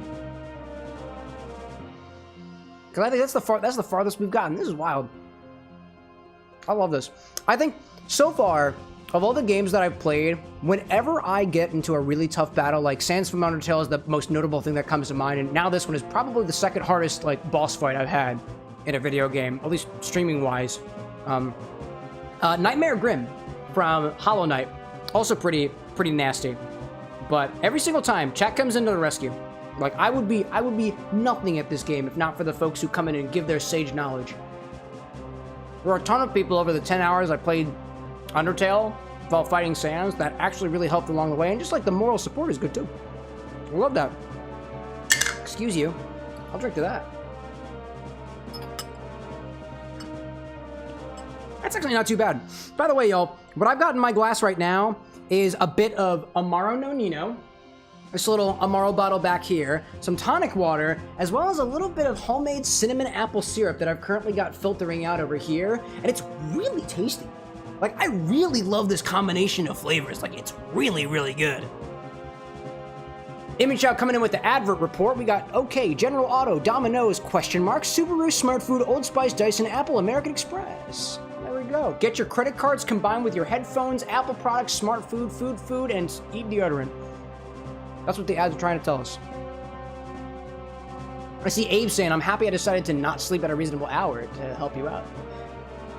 Because I think that's the farthest we've gotten. This is wild. I love this. I think, so far, of all the games that I've played, whenever I get into a really tough battle, like Sands from Undertale is the most notable thing that comes to mind, and now this one is probably the second hardest, like, boss fight I've had in a video game, at least streaming-wise. Nightmare Grim from Hollow Knight, also pretty nasty. But every single time, chat comes into the rescue. Like, I would be nothing at this game if not for the folks who come in and give their sage knowledge. There are a ton of people over the 10 hours I played Undertale while fighting Sans that actually really helped along the way, and just like the moral support is good too. I love that. Excuse you. I'll drink to that. That's actually not too bad. By the way, y'all, what I've got in my glass right now is a bit of Amaro no Nino, this little Amaro bottle back here, some tonic water, as well as a little bit of homemade cinnamon apple syrup that I've currently got filtering out over here, and it's really tasty. Like, I really love this combination of flavors. Like, it's really, really good. Image out coming in with the advert report. We got OK, General Auto, Domino's, question mark, Subaru, Smart Food, Old Spice, Dyson, Apple, American Express. There we go. Get your credit cards combined with your headphones, Apple products, Smart Food, food, and eat deodorant. That's what the ads are trying to tell us. I see Abe saying, I'm happy I decided to not sleep at a reasonable hour to help you out.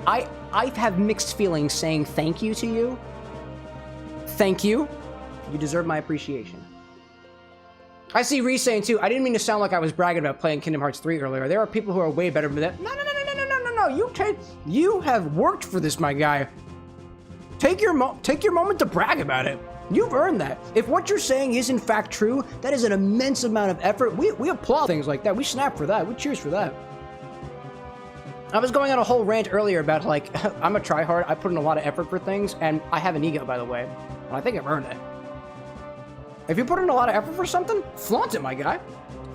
I have mixed feelings saying thank you to you. Thank you. You deserve my appreciation. I see Reese saying too, I didn't mean to sound like I was bragging about playing Kingdom Hearts 3 earlier. There are people who are way better than that. No. You have worked for this, my guy. Take your moment to brag about it. You've earned that. If what you're saying is in fact true, that is an immense amount of effort. We applaud things like that. We snap for that. We cheers for that. I was going on a whole rant earlier about, like, I'm a tryhard. I put in a lot of effort for things, and I have an ego, by the way. And I think I've earned it. If you put in a lot of effort for something, flaunt it, my guy.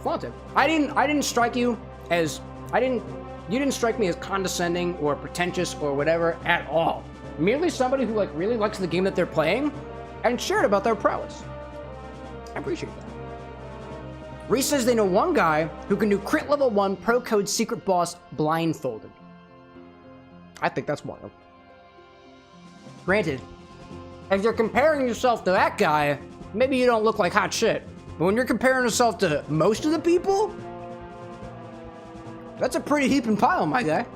Flaunt it. I didn't strike you as... You didn't strike me as condescending or pretentious or whatever at all. Merely somebody who, like, really likes the game that they're playing and shared about their prowess. I appreciate that. Reese says they know one guy who can do crit level 1 pro code secret boss blindfolded. I think that's wild. Granted, if you're comparing yourself to that guy, maybe you don't look like hot shit. But when you're comparing yourself to most of the people, that's a pretty heaping pile, my guy.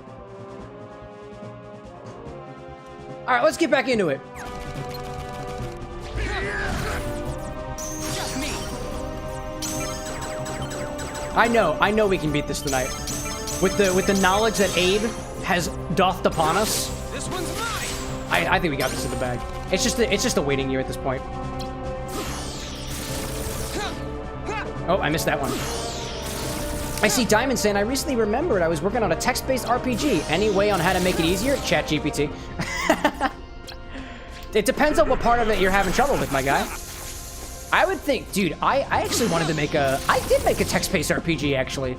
All right, let's get back into it. I know we can beat this tonight. With the knowledge that Abe has doffed upon us. This one's mine. I think we got this in the bag. It's just a waiting year at this point. Oh, I missed that one. I see Diamond saying, I recently remembered I was working on a text-based RPG. Any way on how to make it easier? ChatGPT. It depends on what part of it you're having trouble with, my guy. I would think, dude, I actually wanted to make I did make a text-based RPG, actually.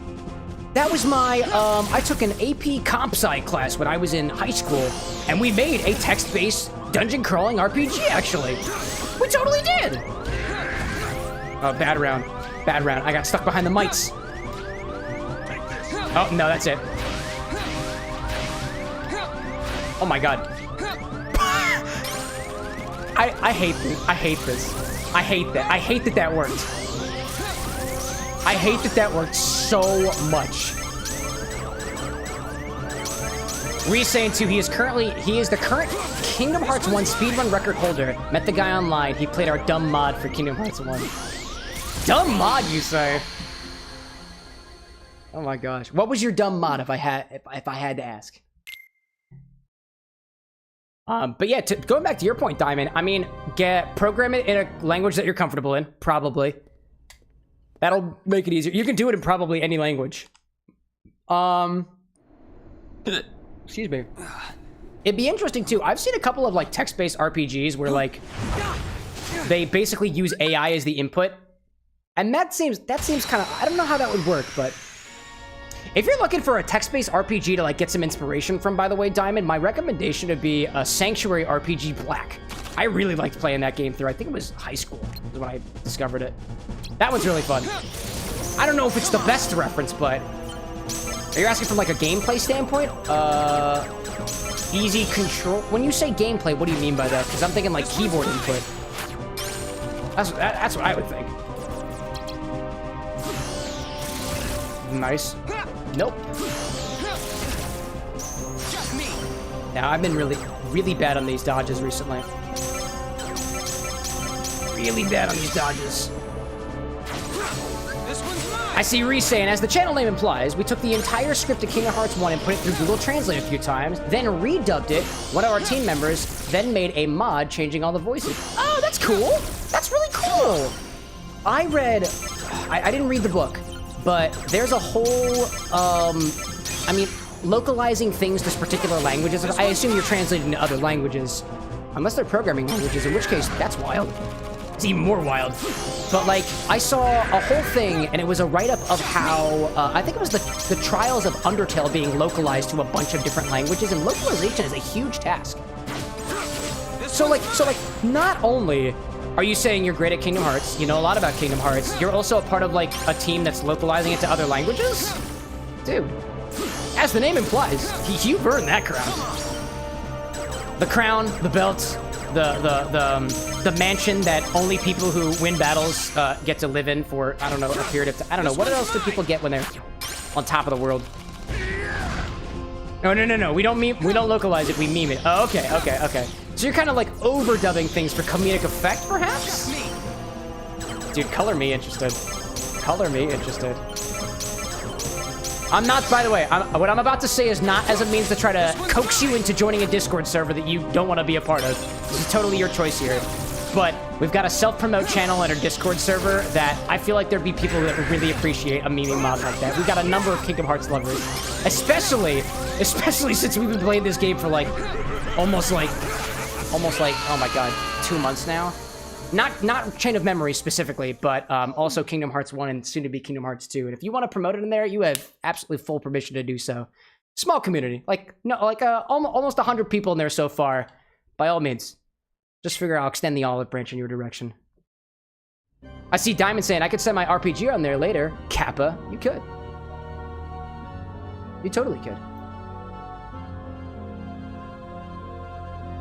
That was my, I took an AP Comp Sci class when I was in high school, and we made a text-based dungeon-crawling RPG, actually. We totally did! Oh, bad round. Bad round. I got stuck behind the mites. Oh, no, that's it. Oh my god. I hate this. I hate this. I hate that. I hate that that worked. I hate that that worked so much. Reese saying too, he is the current Kingdom Hearts 1 speedrun record holder. Met the guy online. He played our dumb mod for Kingdom Hearts 1. Dumb mod, you say? Oh my gosh. What was your dumb mod if I had to ask? But yeah, going back to your point, Diamond, I mean, program it in a language that you're comfortable in, probably. That'll make it easier. You can do it in probably any language. Excuse me. It'd be interesting too. I've seen a couple of like text-based RPGs where like they basically use AI as the input. And that seems kind of, I don't know how that would work, but If you're looking for a text-based RPG to like get some inspiration from, by the way, Diamond, my recommendation would be a Sanctuary RPG Black. I really liked playing that game through. I think it was high school is when I discovered it. That one's really fun. I don't know if it's the best reference, but are you asking from like a gameplay standpoint? Easy control. When you say gameplay, what do you mean by that? Because I'm thinking like keyboard input. That's what I would think. Nice. Nope. Now I've been really bad on these dodges recently. Really bad on these dodges. I see Reese saying, as the channel name implies, we took the entire script of Kingdom Hearts 1 and put it through Google Translate a few times, then redubbed it. One of our team members then made a mod changing all the voices. Oh, that's cool. That's really cool. I didn't read the book, but there's a whole, I mean, localizing things to particular languages. I assume you're translating to other languages, unless they're programming languages, in which case, that's wild. It's even more wild. But, like, I saw a whole thing, and it was a write-up of how, I think it was the trials of Undertale being localized to a bunch of different languages, and localization is a huge task. So, not only are you saying you're great at Kingdom Hearts, you know a lot about Kingdom Hearts, you're also a part of, like, a team that's localizing it to other languages? Dude, as the name implies, you've earned that crown. The crown, the belt, the mansion that only people who win battles get to live in for, I don't know, a period of time. I don't know, what else do people get when they're on top of the world? No, we don't localize it, we meme it. Oh, okay. So you're kind of like overdubbing things for comedic effect, perhaps? Dude, color me interested. Color me interested. I'm not, by the way, what I'm about to say is not as a means to try to coax you into joining a Discord server that you don't want to be a part of. This is totally your choice here. But we've got a self-promote channel and a Discord server that I feel like there'd be people that would really appreciate a memeing mod like that. We've got a number of Kingdom Hearts lovers. Especially since we've been playing this game for like, almost like, oh my god, 2 months now. Not Chain of Memory specifically, but also Kingdom Hearts 1 and soon to be Kingdom Hearts 2. And if you want to promote it in there, you have absolutely full permission to do so. Small community, almost 100 people in there so far. By all means, just figure I'll extend the olive branch in your direction. I see Diamond saying I could send my RPG on there later. Kappa, you could. You totally could.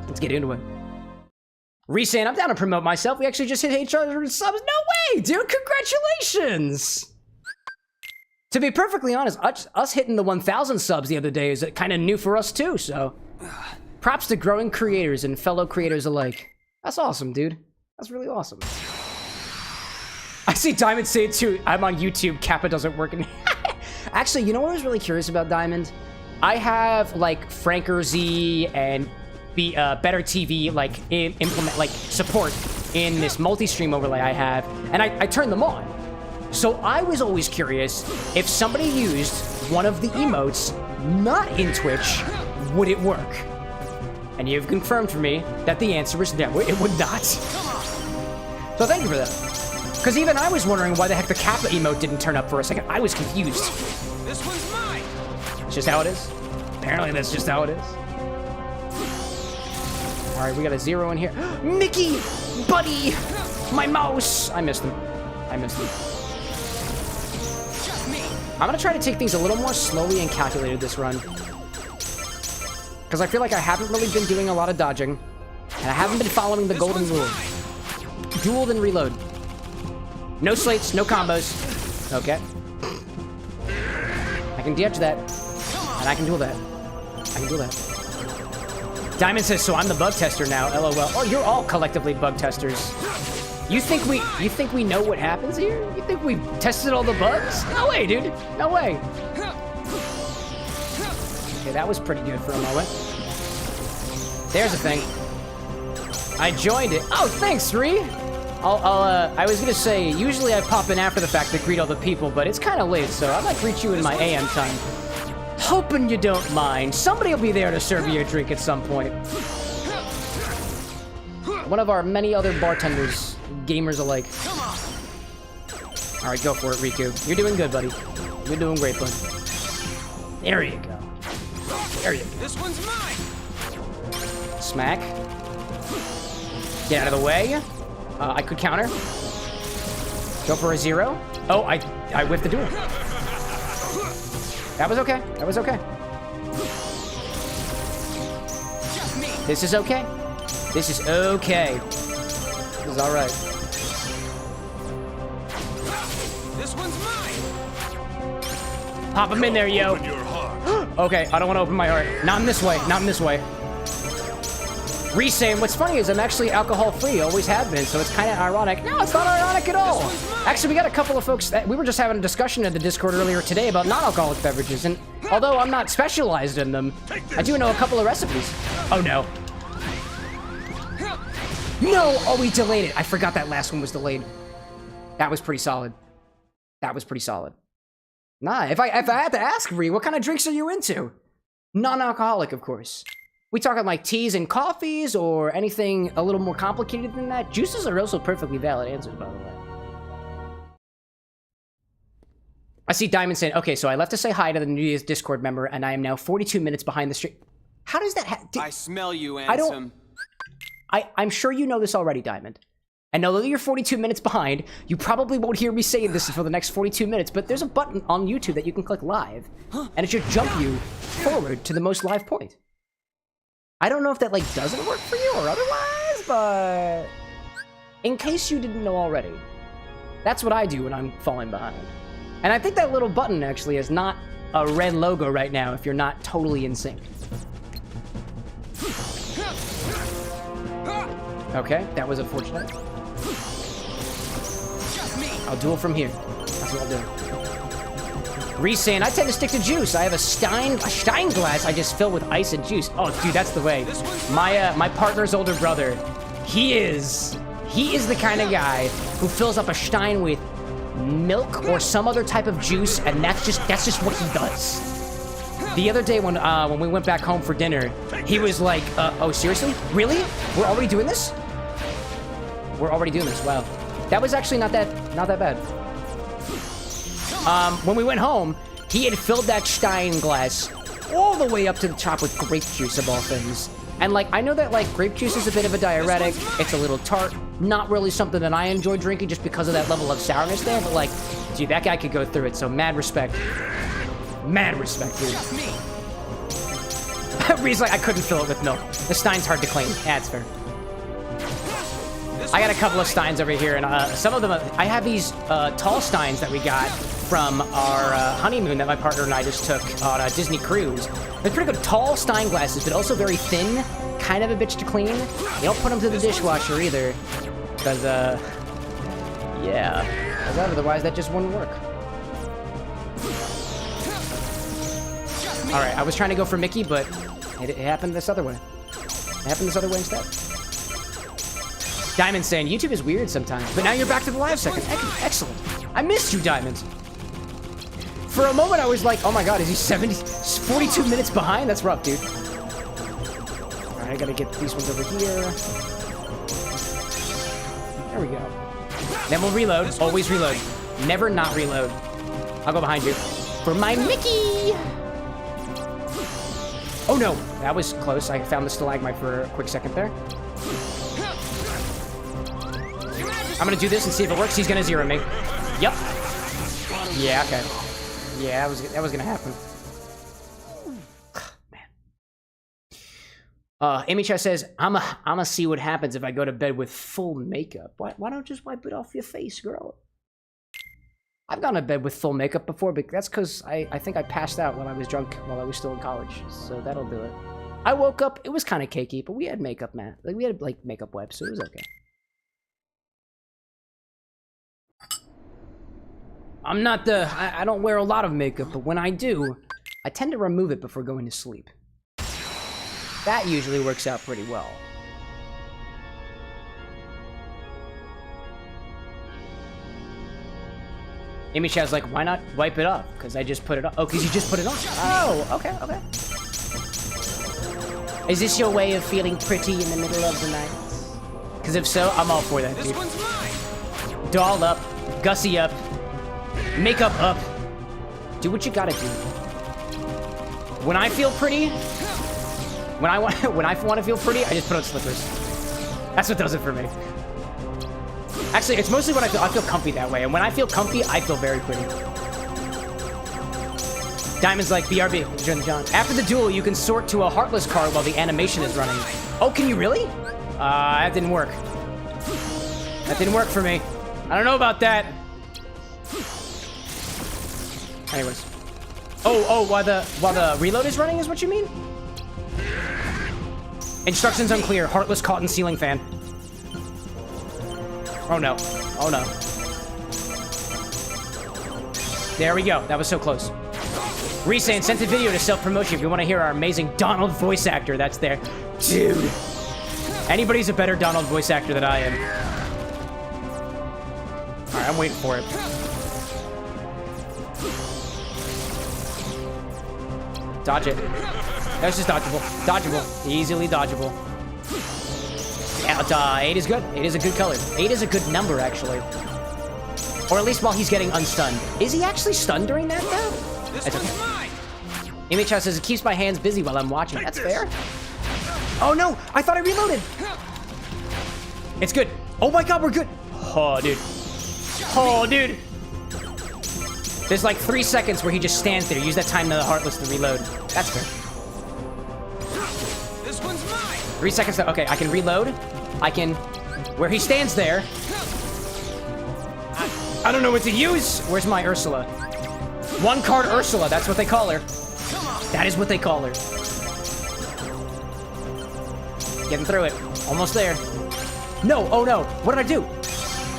Let's get into it. Reese saying, I'm down to promote myself. We actually just hit 800 subs. No way, dude. Congratulations. To be perfectly honest, us hitting the 1,000 subs the other day is kind of new for us too, so props to growing creators and fellow creators alike. That's awesome, dude. That's really awesome. I see Diamond say it too. I'm on YouTube. Kappa doesn't work in Actually, you know what I was really curious about, Diamond? I have, like, Franker Z and Better TV implement support in this multi-stream overlay I have, and I turned them on. So I was always curious if somebody used one of the emotes not in Twitch, would it work? And you've confirmed for me that the answer is no, it would not. So thank you for that. Because even I was wondering why the heck the Kappa emote didn't turn up for a second. I was confused. This one's mine. That's just how it is. Apparently that's just how it is. All right, we got a 0 in here. Mickey, buddy, my mouse. I missed him. I'm gonna try to take things a little more slowly and calculated this run. Because I feel like I haven't really been doing a lot of dodging. And I haven't been following the golden rule. Duel then reload. No slates, no combos. Okay. I can dodge that. And I can duel that. Diamond says, so I'm the bug tester now, LOL. Oh, you're all collectively bug testers. You think we know what happens here? You think we've tested all the bugs? No way, dude. No way. Okay, that was pretty good for a moment. There's a thing. I joined it. Oh, thanks, Ree. I was gonna say, usually I pop in after the fact to greet all the people, but it's kind of late, so I might greet you in my AM time. Hoping you don't mind. Somebody will be there to serve you a drink at some point. One of our many other bartenders, gamers alike. All right, go for it, Riku. You're doing good, buddy. You're doing great, bud. There you go. There you go. This one's mine. Smack. Get out of the way. I could counter. Go for a 0. Oh, I whiffed the duel. That was okay. That was okay. This is okay. This is okay. This is all right. This one's mine. Pop him in there, yo. Okay, I don't want to open my heart. Not in this way. Not in this way. Resay, and what's funny is I'm actually alcohol-free. Always have been, so it's kind of ironic. No, it's not ironic at all. Actually, we got a couple of folks that we were just having a discussion in the Discord earlier today about non-alcoholic beverages, and although I'm not specialized in them, I do know a couple of recipes. Oh, no. No! Oh, we delayed it. I forgot that last one was delayed. That was pretty solid. That was pretty solid. Nah, if I had to ask, Ree, what kind of drinks are you into? Non-alcoholic, of course. We talking like teas and coffees or anything a little more complicated than that? Juices are also perfectly valid answers, by the way. I see Diamond saying, okay, so I left to say hi to the new Discord member, and I am now 42 minutes behind the stream. How does that I smell you, Ansem. I'm sure you know this already, Diamond. And although you're 42 minutes behind, you probably won't hear me saying this for the next 42 minutes, but there's a button on YouTube that you can click live, and it should jump you forward to the most live point. I don't know if that, like, doesn't work for you or otherwise, but in case you didn't know already, that's what I do when I'm falling behind. And I think that little button actually is not a red logo right now if you're not totally in sync. Okay, that was unfortunate. I'll duel from here. That's what I'll do. Reese saying, I tend to stick to juice. I have a Stein glass I just fill with ice and juice. Oh, dude, that's the way. My partner's older brother, he is the kind of guy who fills up a Stein with milk or some other type of juice, and that's just what he does. The other day when we went back home for dinner, he was like, oh, seriously? Really? We're already doing this? We're already doing this, wow. That was actually not that bad. When we went home, he had filled that Stein glass all the way up to the top with grape juice of all things. And like, I know that like grape juice is a bit of a diuretic, it's a little tart, not really something that I enjoy drinking just because of that level of sourness there, but like, dude, that guy could go through it, so mad respect. Mad respect, dude. Reed's like, I couldn't fill it with milk. The Stein's hard to clean. Yeah, it's fair. I got a couple of Steins over here, and some of them, I have these tall Steins that we got from our honeymoon that my partner and I just took on a Disney cruise. They're pretty good tall Stein glasses, but also very thin, kind of a bitch to clean. You don't put them to the dishwasher either, because, yeah, because otherwise that just wouldn't work. All right, I was trying to go for Mickey, but it happened this other way. It happened this other way instead. Diamond saying, YouTube is weird sometimes, but now you're back to the live second. Excellent. I missed you, Diamond. For a moment, I was like, oh my god, is he 42 minutes behind? That's rough, dude. All right, I gotta get these ones over here. There we go. Then we'll reload. Always reload. Never not reload. I'll go behind you. For my Mickey! Oh no, that was close. I found the stalagmite for a quick second there. I'm gonna do this and see if it works. He's gonna zero me. Yep. Yeah, okay. Yeah, that was gonna happen. Man. Amy Chat says, I'ma see what happens if I go to bed with full makeup. Why don't you just wipe it off your face, girl? I've gone to bed with full makeup before, but that's because I think I passed out when I was drunk while I was still in college. So that'll do it. I woke up, it was kind of cakey, but we had makeup, man. Like, we had, like, makeup wipes, so it was okay. I'm not the... I don't wear a lot of makeup, but when I do, I tend to remove it before going to sleep. That usually works out pretty well. Amy Chad's like, why not wipe it off? Because I just put it on. Oh, because you just put it on. Oh, okay, okay. Is this your way of feeling pretty in the middle of the night? Because if so, I'm all for that, dude. Doll up, gussy up, makeup up. Do what you gotta do. When I feel pretty, when I want to feel pretty, I just put on slippers. That's what does it for me. Actually, it's mostly when I feel comfy that way. And when I feel comfy, I feel very pretty. Diamond's like, BRB, John. After the duel, you can sort to a Heartless card while the animation is running. Oh, can you really? That didn't work. That didn't work for me. I don't know about that. Anyways. Oh, while the reload is running is what you mean? Instructions unclear. Heartless cotton ceiling fan. Oh no. Oh no. There we go. That was so close. Resane sent a video to self-promotion if you want to hear our amazing Donald voice actor that's there. Dude. Anybody's a better Donald voice actor than I am. Alright, I'm waiting for it. Dodge it. That's just dodgeable. Dodgeable. Easily dodgeable. Yeah, 8 is good. 8 is a good color. 8 is a good number, actually. Or at least while he's getting unstunned. Is he actually stunned during that, though? That's okay. Image House says it keeps my hands busy while I'm watching. That's fair. Oh, no. I thought I reloaded. It's good. Oh, my God. We're good. Oh, dude. Oh, dude. There's like 3 seconds where he just stands there. Use that time to the Heartless to reload. That's fair. This one's mine. 3 seconds. Okay, I can reload. I can... Where he stands there... I don't know what to use. Where's my Ursula? One card Ursula. That's what they call her. That is what they call her. Getting through it. Almost there. No. Oh, no. What did I do?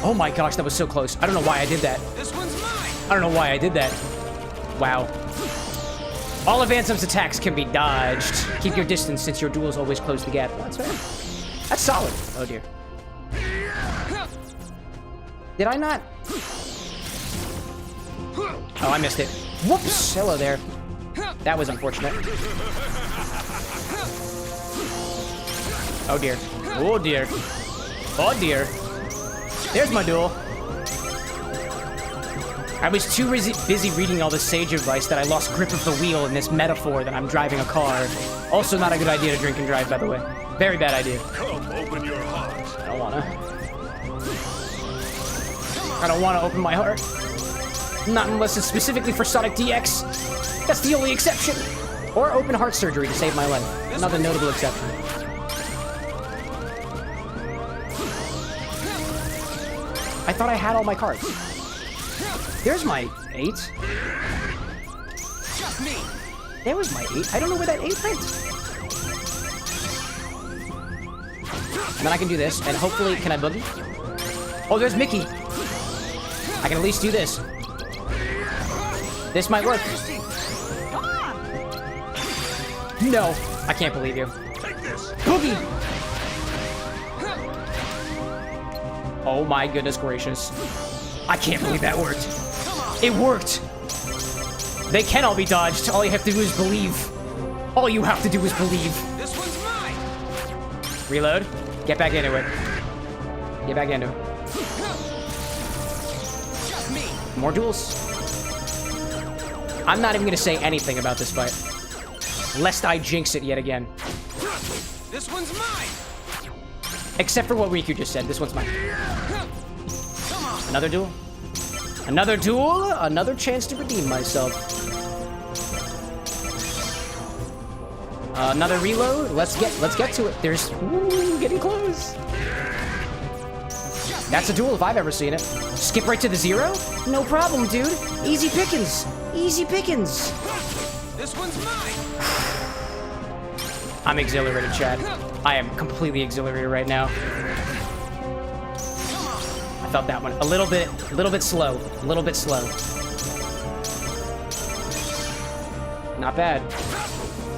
Oh, my gosh. That was so close. I don't know why I did that. This one's mine. I don't know why I did that. Wow. All of Ansem's attacks can be dodged. Keep your distance since your duels always close the gap. That's fair. That's solid. Oh, dear. Did I not? Oh, I missed it. Whoops! Hello there. That was unfortunate. Oh, dear. Oh, dear. Oh, dear. There's my duel. I was too busy reading all the sage advice that I lost grip of the wheel in this metaphor that I'm driving a car. Also not a good idea to drink and drive, by the way. Very bad idea. Come, open your heart. I don't wanna. I don't want to open my heart. Not unless it's specifically for Sonic DX. That's the only exception. Or open heart surgery to save my life. Another notable exception. I thought I had all my cards. There's my 8. Just me. There was my 8. I don't know where that 8 went. And then I can do this, and hopefully, can I boogie? Oh, there's Mickey. I can at least do this. This might work. No, I can't believe you. Boogie! Oh my goodness gracious. I can't believe that worked. It worked! They can all be dodged. All you have to do is believe. All you have to do is believe. This one's mine. Reload. Get back into it. Get back into it. Just me. More duels. I'm not even gonna say anything about this fight. Lest I jinx it yet again. This one's mine. Except for what Riku just said. This one's mine. Another duel? Another duel? Another chance to redeem myself. Another reload? Let's get to it. There's... Ooh, getting close. That's a duel if I've ever seen it. Skip right to the 0? No problem, dude. Easy pickings. Easy pickings. This one's mine. I'm exhilarated, Chad. I am completely exhilarated right now. I felt that one. A little bit slow. A little bit slow. Not bad.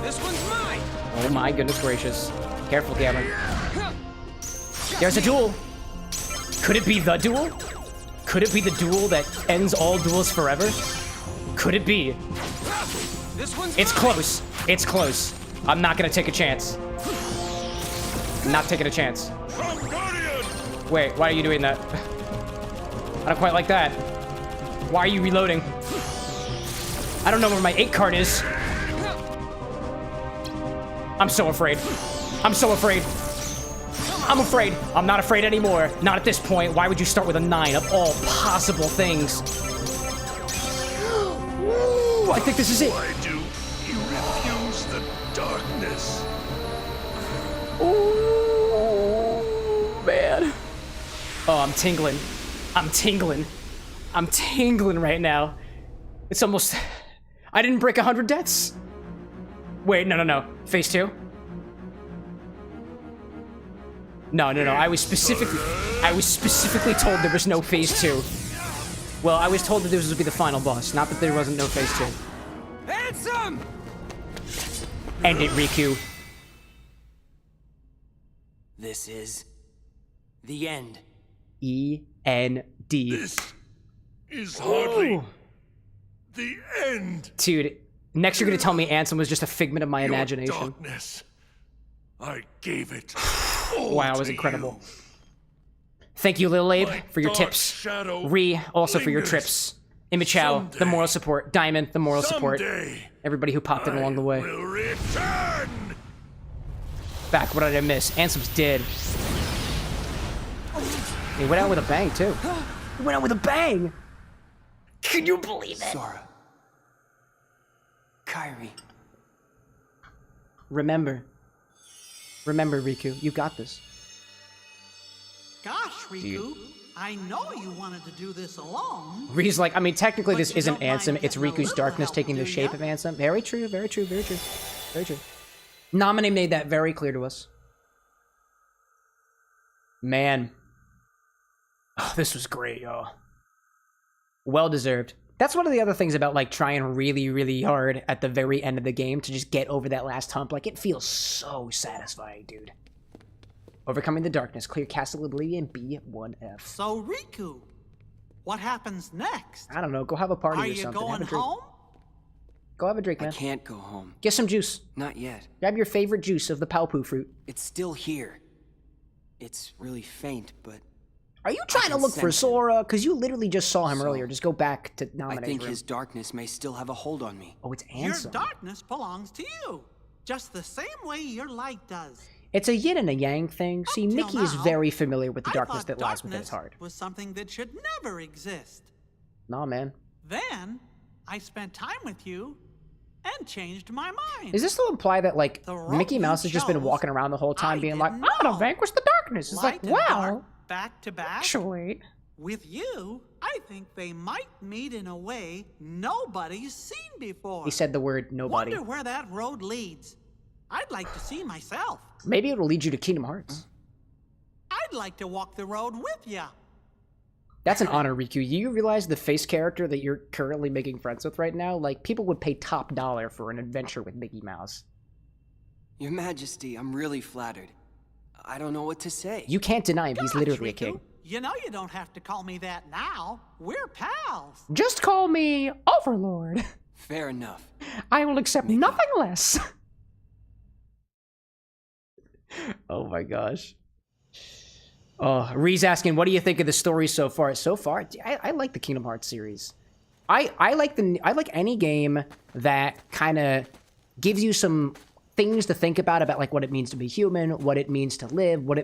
This one's mine. Oh my goodness gracious. Careful, Cameron. There's a duel. Could it be the duel? Could it be the duel that ends all duels forever? Could it be? This one's It's mine. close. It's close. I'm not gonna take a chance. I'm not taking a chance. Wait, why are you doing that? I don't quite like that. Why are you reloading? I don't know where my 8 card is. I'm so afraid. I'm so afraid. I'm afraid. I'm not afraid anymore. Not at this point. Why would you start with a 9 of all possible things? Ooh, I think this is it. Why do you refuse the darkness? Ooh, man. Oh, I'm tingling. I'm tingling. I'm tingling right now. It's almost... I didn't break 100 deaths. Wait, no. Phase 2? No. I was specifically told there was no phase 2. Well, I was told that this would be the final boss, not that there wasn't no phase 2. Handsome! End it, Riku. This is the end. E-N-D. This is hardly Ooh. the end. Dude, next you're gonna tell me Ansem was just a figment of my Your imagination. darkness, I gave it. all Wow, it was to incredible. you. Thank you, Lil Abe, My for your dark tips. shadow Ree, also for your lingers. trips. Imichao, the Someday. moral support. Diamond, the moral support. Someday, Everybody who popped in along the way. I will return. Back, what did I miss? Ansem's dead. He went out with a bang, too. He went out with a bang! Can you believe it? Sora. Kyrie. Remember, Riku, you got this. Gosh, Riku, I know you wanted to do this alone. Ree's like, I mean, technically But this you isn't don't mind Ansem, it's getting a Riku's little darkness help, taking the do shape ya? of Ansem. Very true. Nominee made that very clear to us. Man. Oh, this was great, y'all. Well deserved. That's one of the other things about, like, trying really, really hard at the very end of the game to just get over that last hump. Like, it feels so satisfying, dude. Overcoming the darkness. Clear Castle Oblivion B1F. So, Riku, what happens next? I don't know. Go have a party Are or you something. Have going a drink. home? Go have a drink, I man. can't go home. Get some juice. Not yet. Grab your favorite juice of the Palpu fruit. It's still here. It's really faint, but Are you trying to can look for sense it. Sora? Because you literally just saw him So, earlier. Just go back to I nominate think room. his darkness may still have a hold on me. Oh, it's Your Ansem. darkness belongs to you, just the same way your light does. It's a yin and a yang thing. See, Up till Mickey is now, very familiar with the I darkness thought that lies within his darkness heart. was something that should never exist. Nah, man. Then I spent time with you and changed my mind. Is this to imply that, like, The road Mickey you Mouse has just been chose, walking around the whole time I being like, I'm didn't gonna know. vanquish the darkness? It's Light like, and dark, wow. back to back? Actually. With you, I think they might meet in a way nobody's seen before. He said the word nobody. Wonder where that road leads. I'd like to see myself. Maybe it'll lead you to Kingdom Hearts. I'd like to walk the road with ya. That's an honor, Riku. You realize the face character that you're currently making friends with right now? Like, people would pay top dollar for an adventure with Mickey Mouse. Your Majesty, I'm really flattered. I don't know what to say. You can't deny him. He's Gosh, literally a Riku, king. You know you don't have to call me that now. We're pals. Just call me Overlord. Fair enough. I will accept nothing less. Oh my gosh. Oh, Ree's asking, what do you think of the story so far? So far, I like the Kingdom Hearts series. I like any game that kind of gives you some things to think about like what it means to be human, what it means to live, what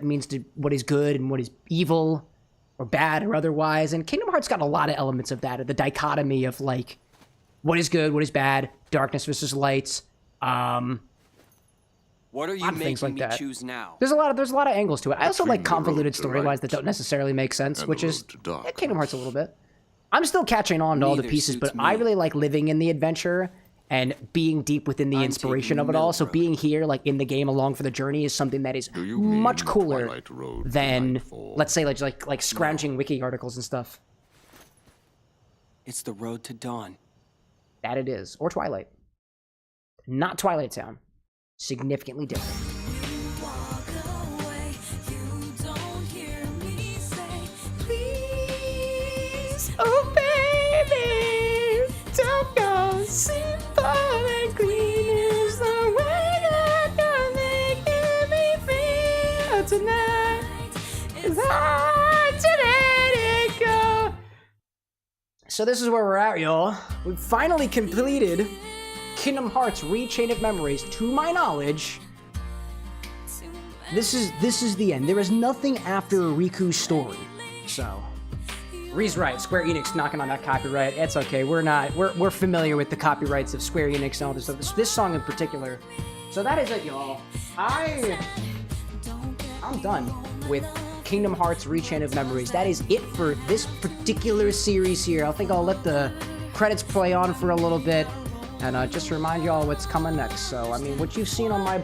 is good and what is evil or bad or otherwise. And Kingdom Hearts got a lot of elements of that, of the dichotomy of like what is good, what is bad, darkness versus lights. What are you lot of things making like me that. choose now? There's a lot of angles to it. I also like Between the road convoluted to storylines right that don't necessarily make sense, and which the is road to darkness. Kingdom Hearts a little bit. I'm still catching on to all the Neither pieces, suits but I me. really like living in the adventure and being deep within the I'm inspiration taking of the it all. middle So road. being here, like in the game, along for the journey, is something that is Do you mean much the cooler Twilight Road to than, Nightfall? let's say, like scrounging wiki articles and stuff. It's the road to dawn. That it is, or Twilight. Not Twilight Town. Significantly different. Oh baby, don't go. Simple and clean is the way that you're making me feel tonight. It's hard to let it go. So this is where we're at, y'all. We've finally completed Kingdom Hearts: Rechain of Memories, to my knowledge, This is the end. There is nothing after Riku's story. So, Ree's right. Square Enix knocking on that copyright. It's okay. We're familiar with the copyrights of Square Enix and all this stuff. This song in particular. So that is it, y'all. I'm done with Kingdom Hearts Rechain of Memories. That is it for this particular series here. I think I'll let the credits play on for a little bit and just remind y'all what's coming next. So, I mean, what you've seen on my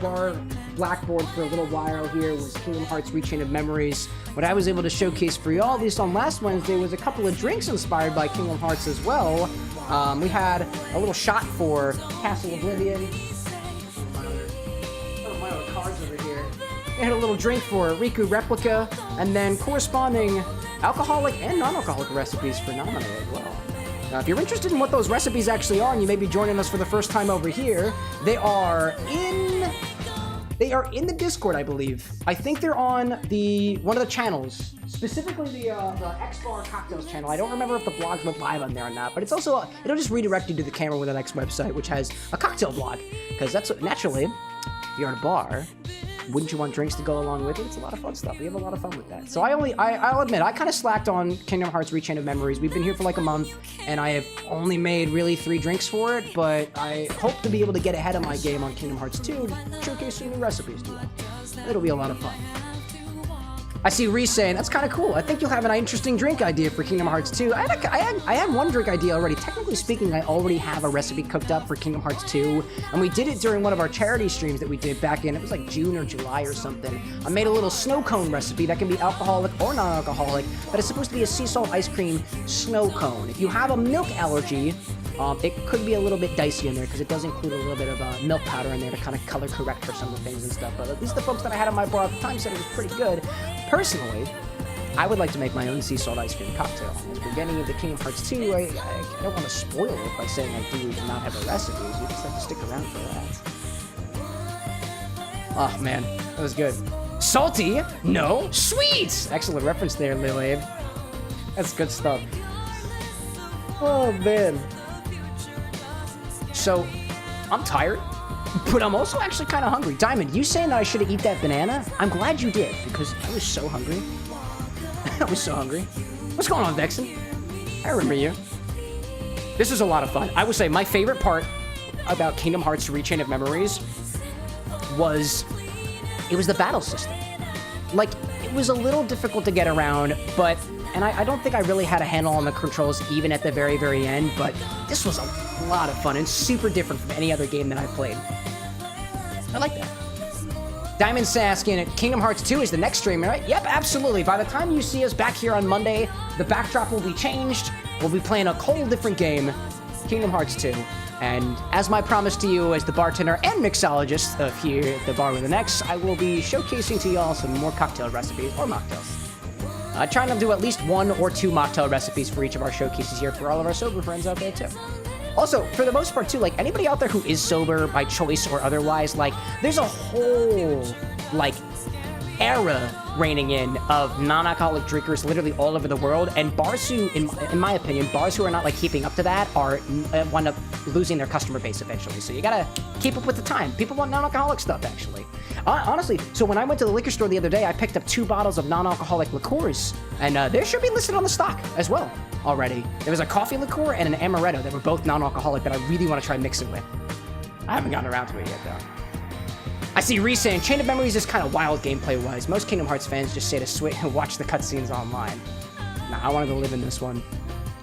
blackboard for a little while here was Kingdom Hearts Rechain of Memories. What I was able to showcase for y'all, at least on last Wednesday, was a couple of drinks inspired by Kingdom Hearts as well. We had a little shot for Castle Oblivion. My other cards over here. We had a little drink for Riku Replica, and then corresponding alcoholic and non-alcoholic recipes for Namine as well. Now, if you're interested in what those recipes actually are, and you may be joining us for the first time over here, they are in the Discord, I believe. I think they're on one of the channels, specifically the X-Bar Cocktails channel. I don't remember if the blogs went live on there or not, but it's also, it'll just redirect you to the CameroxnWithAnX website, which has a cocktail blog, because that's what, naturally, if you're at a bar, wouldn't you want drinks to go along with it? It's a lot of fun stuff. We have a lot of fun with that. So I'll admit, I kind of slacked on Kingdom Hearts Rechain of Memories. We've been here for like a month, and I have only made really 3 drinks for it, but I hope to be able to get ahead of my game on Kingdom Hearts 2, showcasing new recipes to you. It'll be a lot of fun. I see Reese saying, that's kind of cool. I think you'll have an interesting drink idea for Kingdom Hearts 2. I had one drink idea already. Technically speaking, I already have a recipe cooked up for Kingdom Hearts 2, and we did it during one of our charity streams that we did back in, it was like June or July or something. I made a little snow cone recipe that can be alcoholic or non-alcoholic, but it's supposed to be a sea salt ice cream snow cone. If you have a milk allergy, it could be a little bit dicey in there because it does include a little bit of milk powder in there to kind of color correct for some of the things and stuff. But at least the folks that I had on my bar at the time said it was pretty good. Personally, I would like to make my own sea salt ice cream cocktail. As we're getting into Kingdom Hearts 2, I don't want to spoil it by saying I do not have a recipe. So you just have to stick around for that. Oh man, that was good. Salty? No. Sweet! Excellent reference there, Lil Abe. That's good stuff. Oh man. So, I'm tired, but I'm also actually kind of hungry. Diamond, you saying that I should have eat that banana? I'm glad you did, because I was so hungry. I was so hungry. What's going on, Vexen? I remember you. This was a lot of fun. I would say my favorite part about Kingdom Hearts Rechain of Memories was the battle system. Like, it was a little difficult to get around, but... And I don't think I really had a handle on the controls even at the very, very end, but this was a lot of fun and super different from any other game that I've played. I like that. Diamond's asking, Kingdom Hearts 2 is the next stream, right? Yep, absolutely. By the time you see us back here on Monday, the backdrop will be changed. We'll be playing a whole different game, Kingdom Hearts 2. And as my promise to you as the bartender and mixologist of here at the Bar with an X, I will be showcasing to y'all some more cocktail recipes or mocktails. Trying to do at least 1 or 2 mocktail recipes for each of our showcases here for all of our sober friends out there too. Also, for the most part too, like anybody out there who is sober by choice or otherwise, like there's a whole like era reigning in of non-alcoholic drinkers literally all over the world, and bars who, in my opinion, bars who are not like keeping up to that are wind up losing their customer base eventually. So you gotta keep up with the time. People want non-alcoholic stuff actually. Honestly, so when I went to the liquor store the other day, I picked up 2 bottles of non-alcoholic liqueurs, and they should be listed on the stock as well already. There was a coffee liqueur and an amaretto that were both non-alcoholic that I really want to try mixing with. I haven't gotten around to it yet though. I see Reese saying, Chain of Memories is kind of wild gameplay-wise. Most Kingdom Hearts fans just say to switch and watch the cutscenes online. Nah, I wanted to live in this one.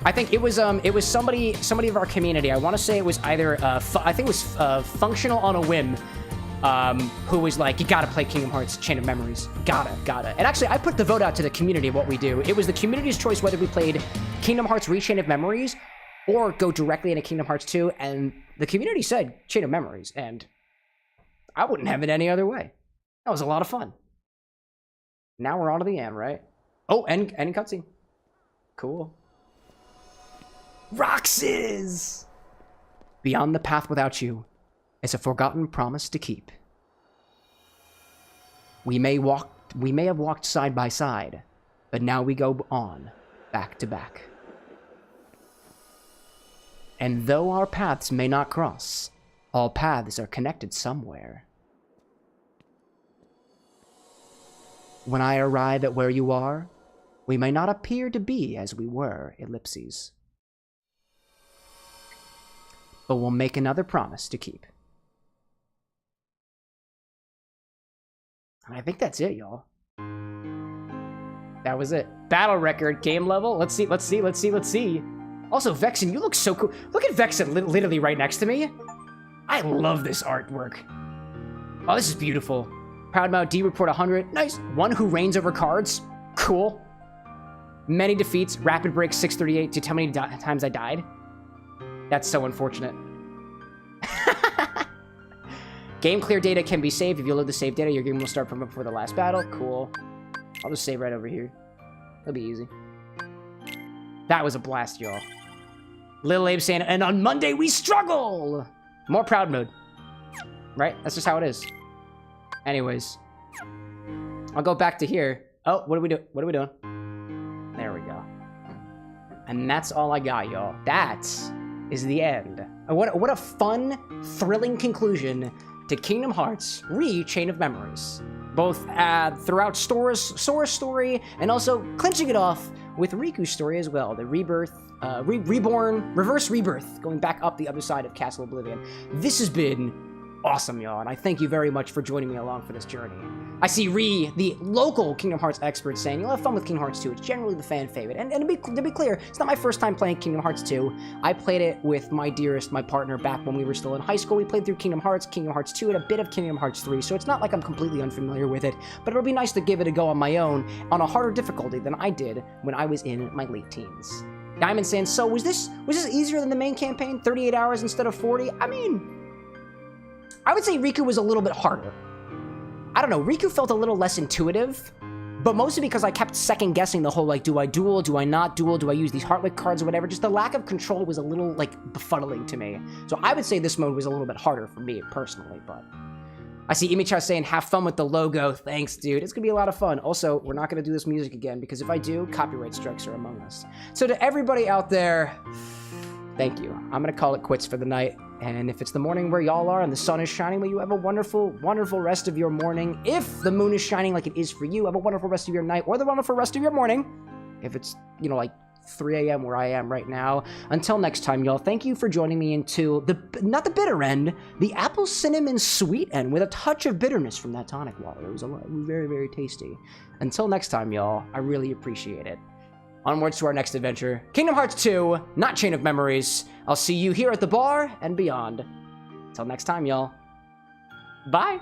I think it was somebody of our community. I want to say it was either, I think it was Functional on a Whim, who was like, you gotta play Kingdom Hearts Chain of Memories. Gotta. And actually, I put the vote out to the community of what we do. It was the community's choice whether we played Kingdom Hearts Rechain of Memories or go directly into Kingdom Hearts 2, and the community said Chain of Memories, and I wouldn't have it any other way. That was a lot of fun. Now we're on to the end, right? Oh, and cutscene. Cool. Roxas! Beyond the path without you is a forgotten promise to keep. We may have walked side by side, but now we go on, back to back. And though our paths may not cross, all paths are connected somewhere. When I arrive at where you are, we may not appear to be as we were, ellipses. But we'll make another promise to keep. I think that's it, y'all. That was it. Battle record, game level. Let's see. Also, Vexen, you look so cool. Look at Vexen literally right next to me. I love this artwork. Oh, this is beautiful. Proud Mount D report 100. Nice. One who reigns over cards. Cool. Many defeats. Rapid break 638. Dude, how many times I died? That's so unfortunate. Game clear data can be saved. If you load the save data, your game will start from before the last battle. Cool. I'll just save right over here. That'll be easy. That was a blast, y'all. Lil Abe saying, and on Monday we struggle! More proud mode. Right? That's just how it is. Anyways. I'll go back to here. Oh, what are we doing? What are we doing? There we go. And that's all I got, y'all. That is the end. What a fun, thrilling conclusion to Kingdom Hearts Chain of Memories. Both throughout Sora's story, and also clinching it off with Riku's story as well. The Rebirth, Reborn, Reverse Rebirth, going back up the other side of Castle Oblivion. This has been awesome, y'all, and I thank you very much for joining me along for this journey. I see the local Kingdom Hearts expert, saying, you'll have fun with Kingdom Hearts 2. It's generally the fan favorite. And to be clear, it's not my first time playing Kingdom Hearts 2. I played it with my dearest, my partner, back when we were still in high school. We played through Kingdom Hearts 2, and a bit of Kingdom Hearts 3, so it's not like I'm completely unfamiliar with it, but it'll be nice to give it a go on my own, on a harder difficulty than I did when I was in my late teens. Diamond saying, so was this easier than the main campaign? 38 hours instead of 40? I mean, I would say Riku was a little bit harder. I don't know, Riku felt a little less intuitive, but mostly because I kept second-guessing the whole, like, do I duel, do I not duel, do I use these Heartlick cards or whatever? Just the lack of control was a little, like, befuddling to me. So I would say this mode was a little bit harder for me, personally, but... I see Imichar saying, have fun with the logo. Thanks, dude. It's gonna be a lot of fun. Also, we're not gonna do this music again, because if I do, copyright strikes are among us. So to everybody out there, thank you. I'm gonna call it quits for the night. And if it's the morning where y'all are and the sun is shining, well, you have a wonderful, wonderful rest of your morning. If the moon is shining like it is for you, have a wonderful rest of your night or the wonderful rest of your morning. If it's, you know, like 3 a.m. where I am right now. Until next time, y'all, thank you for joining me into not the bitter end, the apple cinnamon sweet end with a touch of bitterness from that tonic water. It was very, very tasty. Until next time, y'all, I really appreciate it. Onwards to our next adventure, Kingdom Hearts 2, not Chain of Memories. I'll see you here at the bar and beyond. Until next time, y'all. Bye.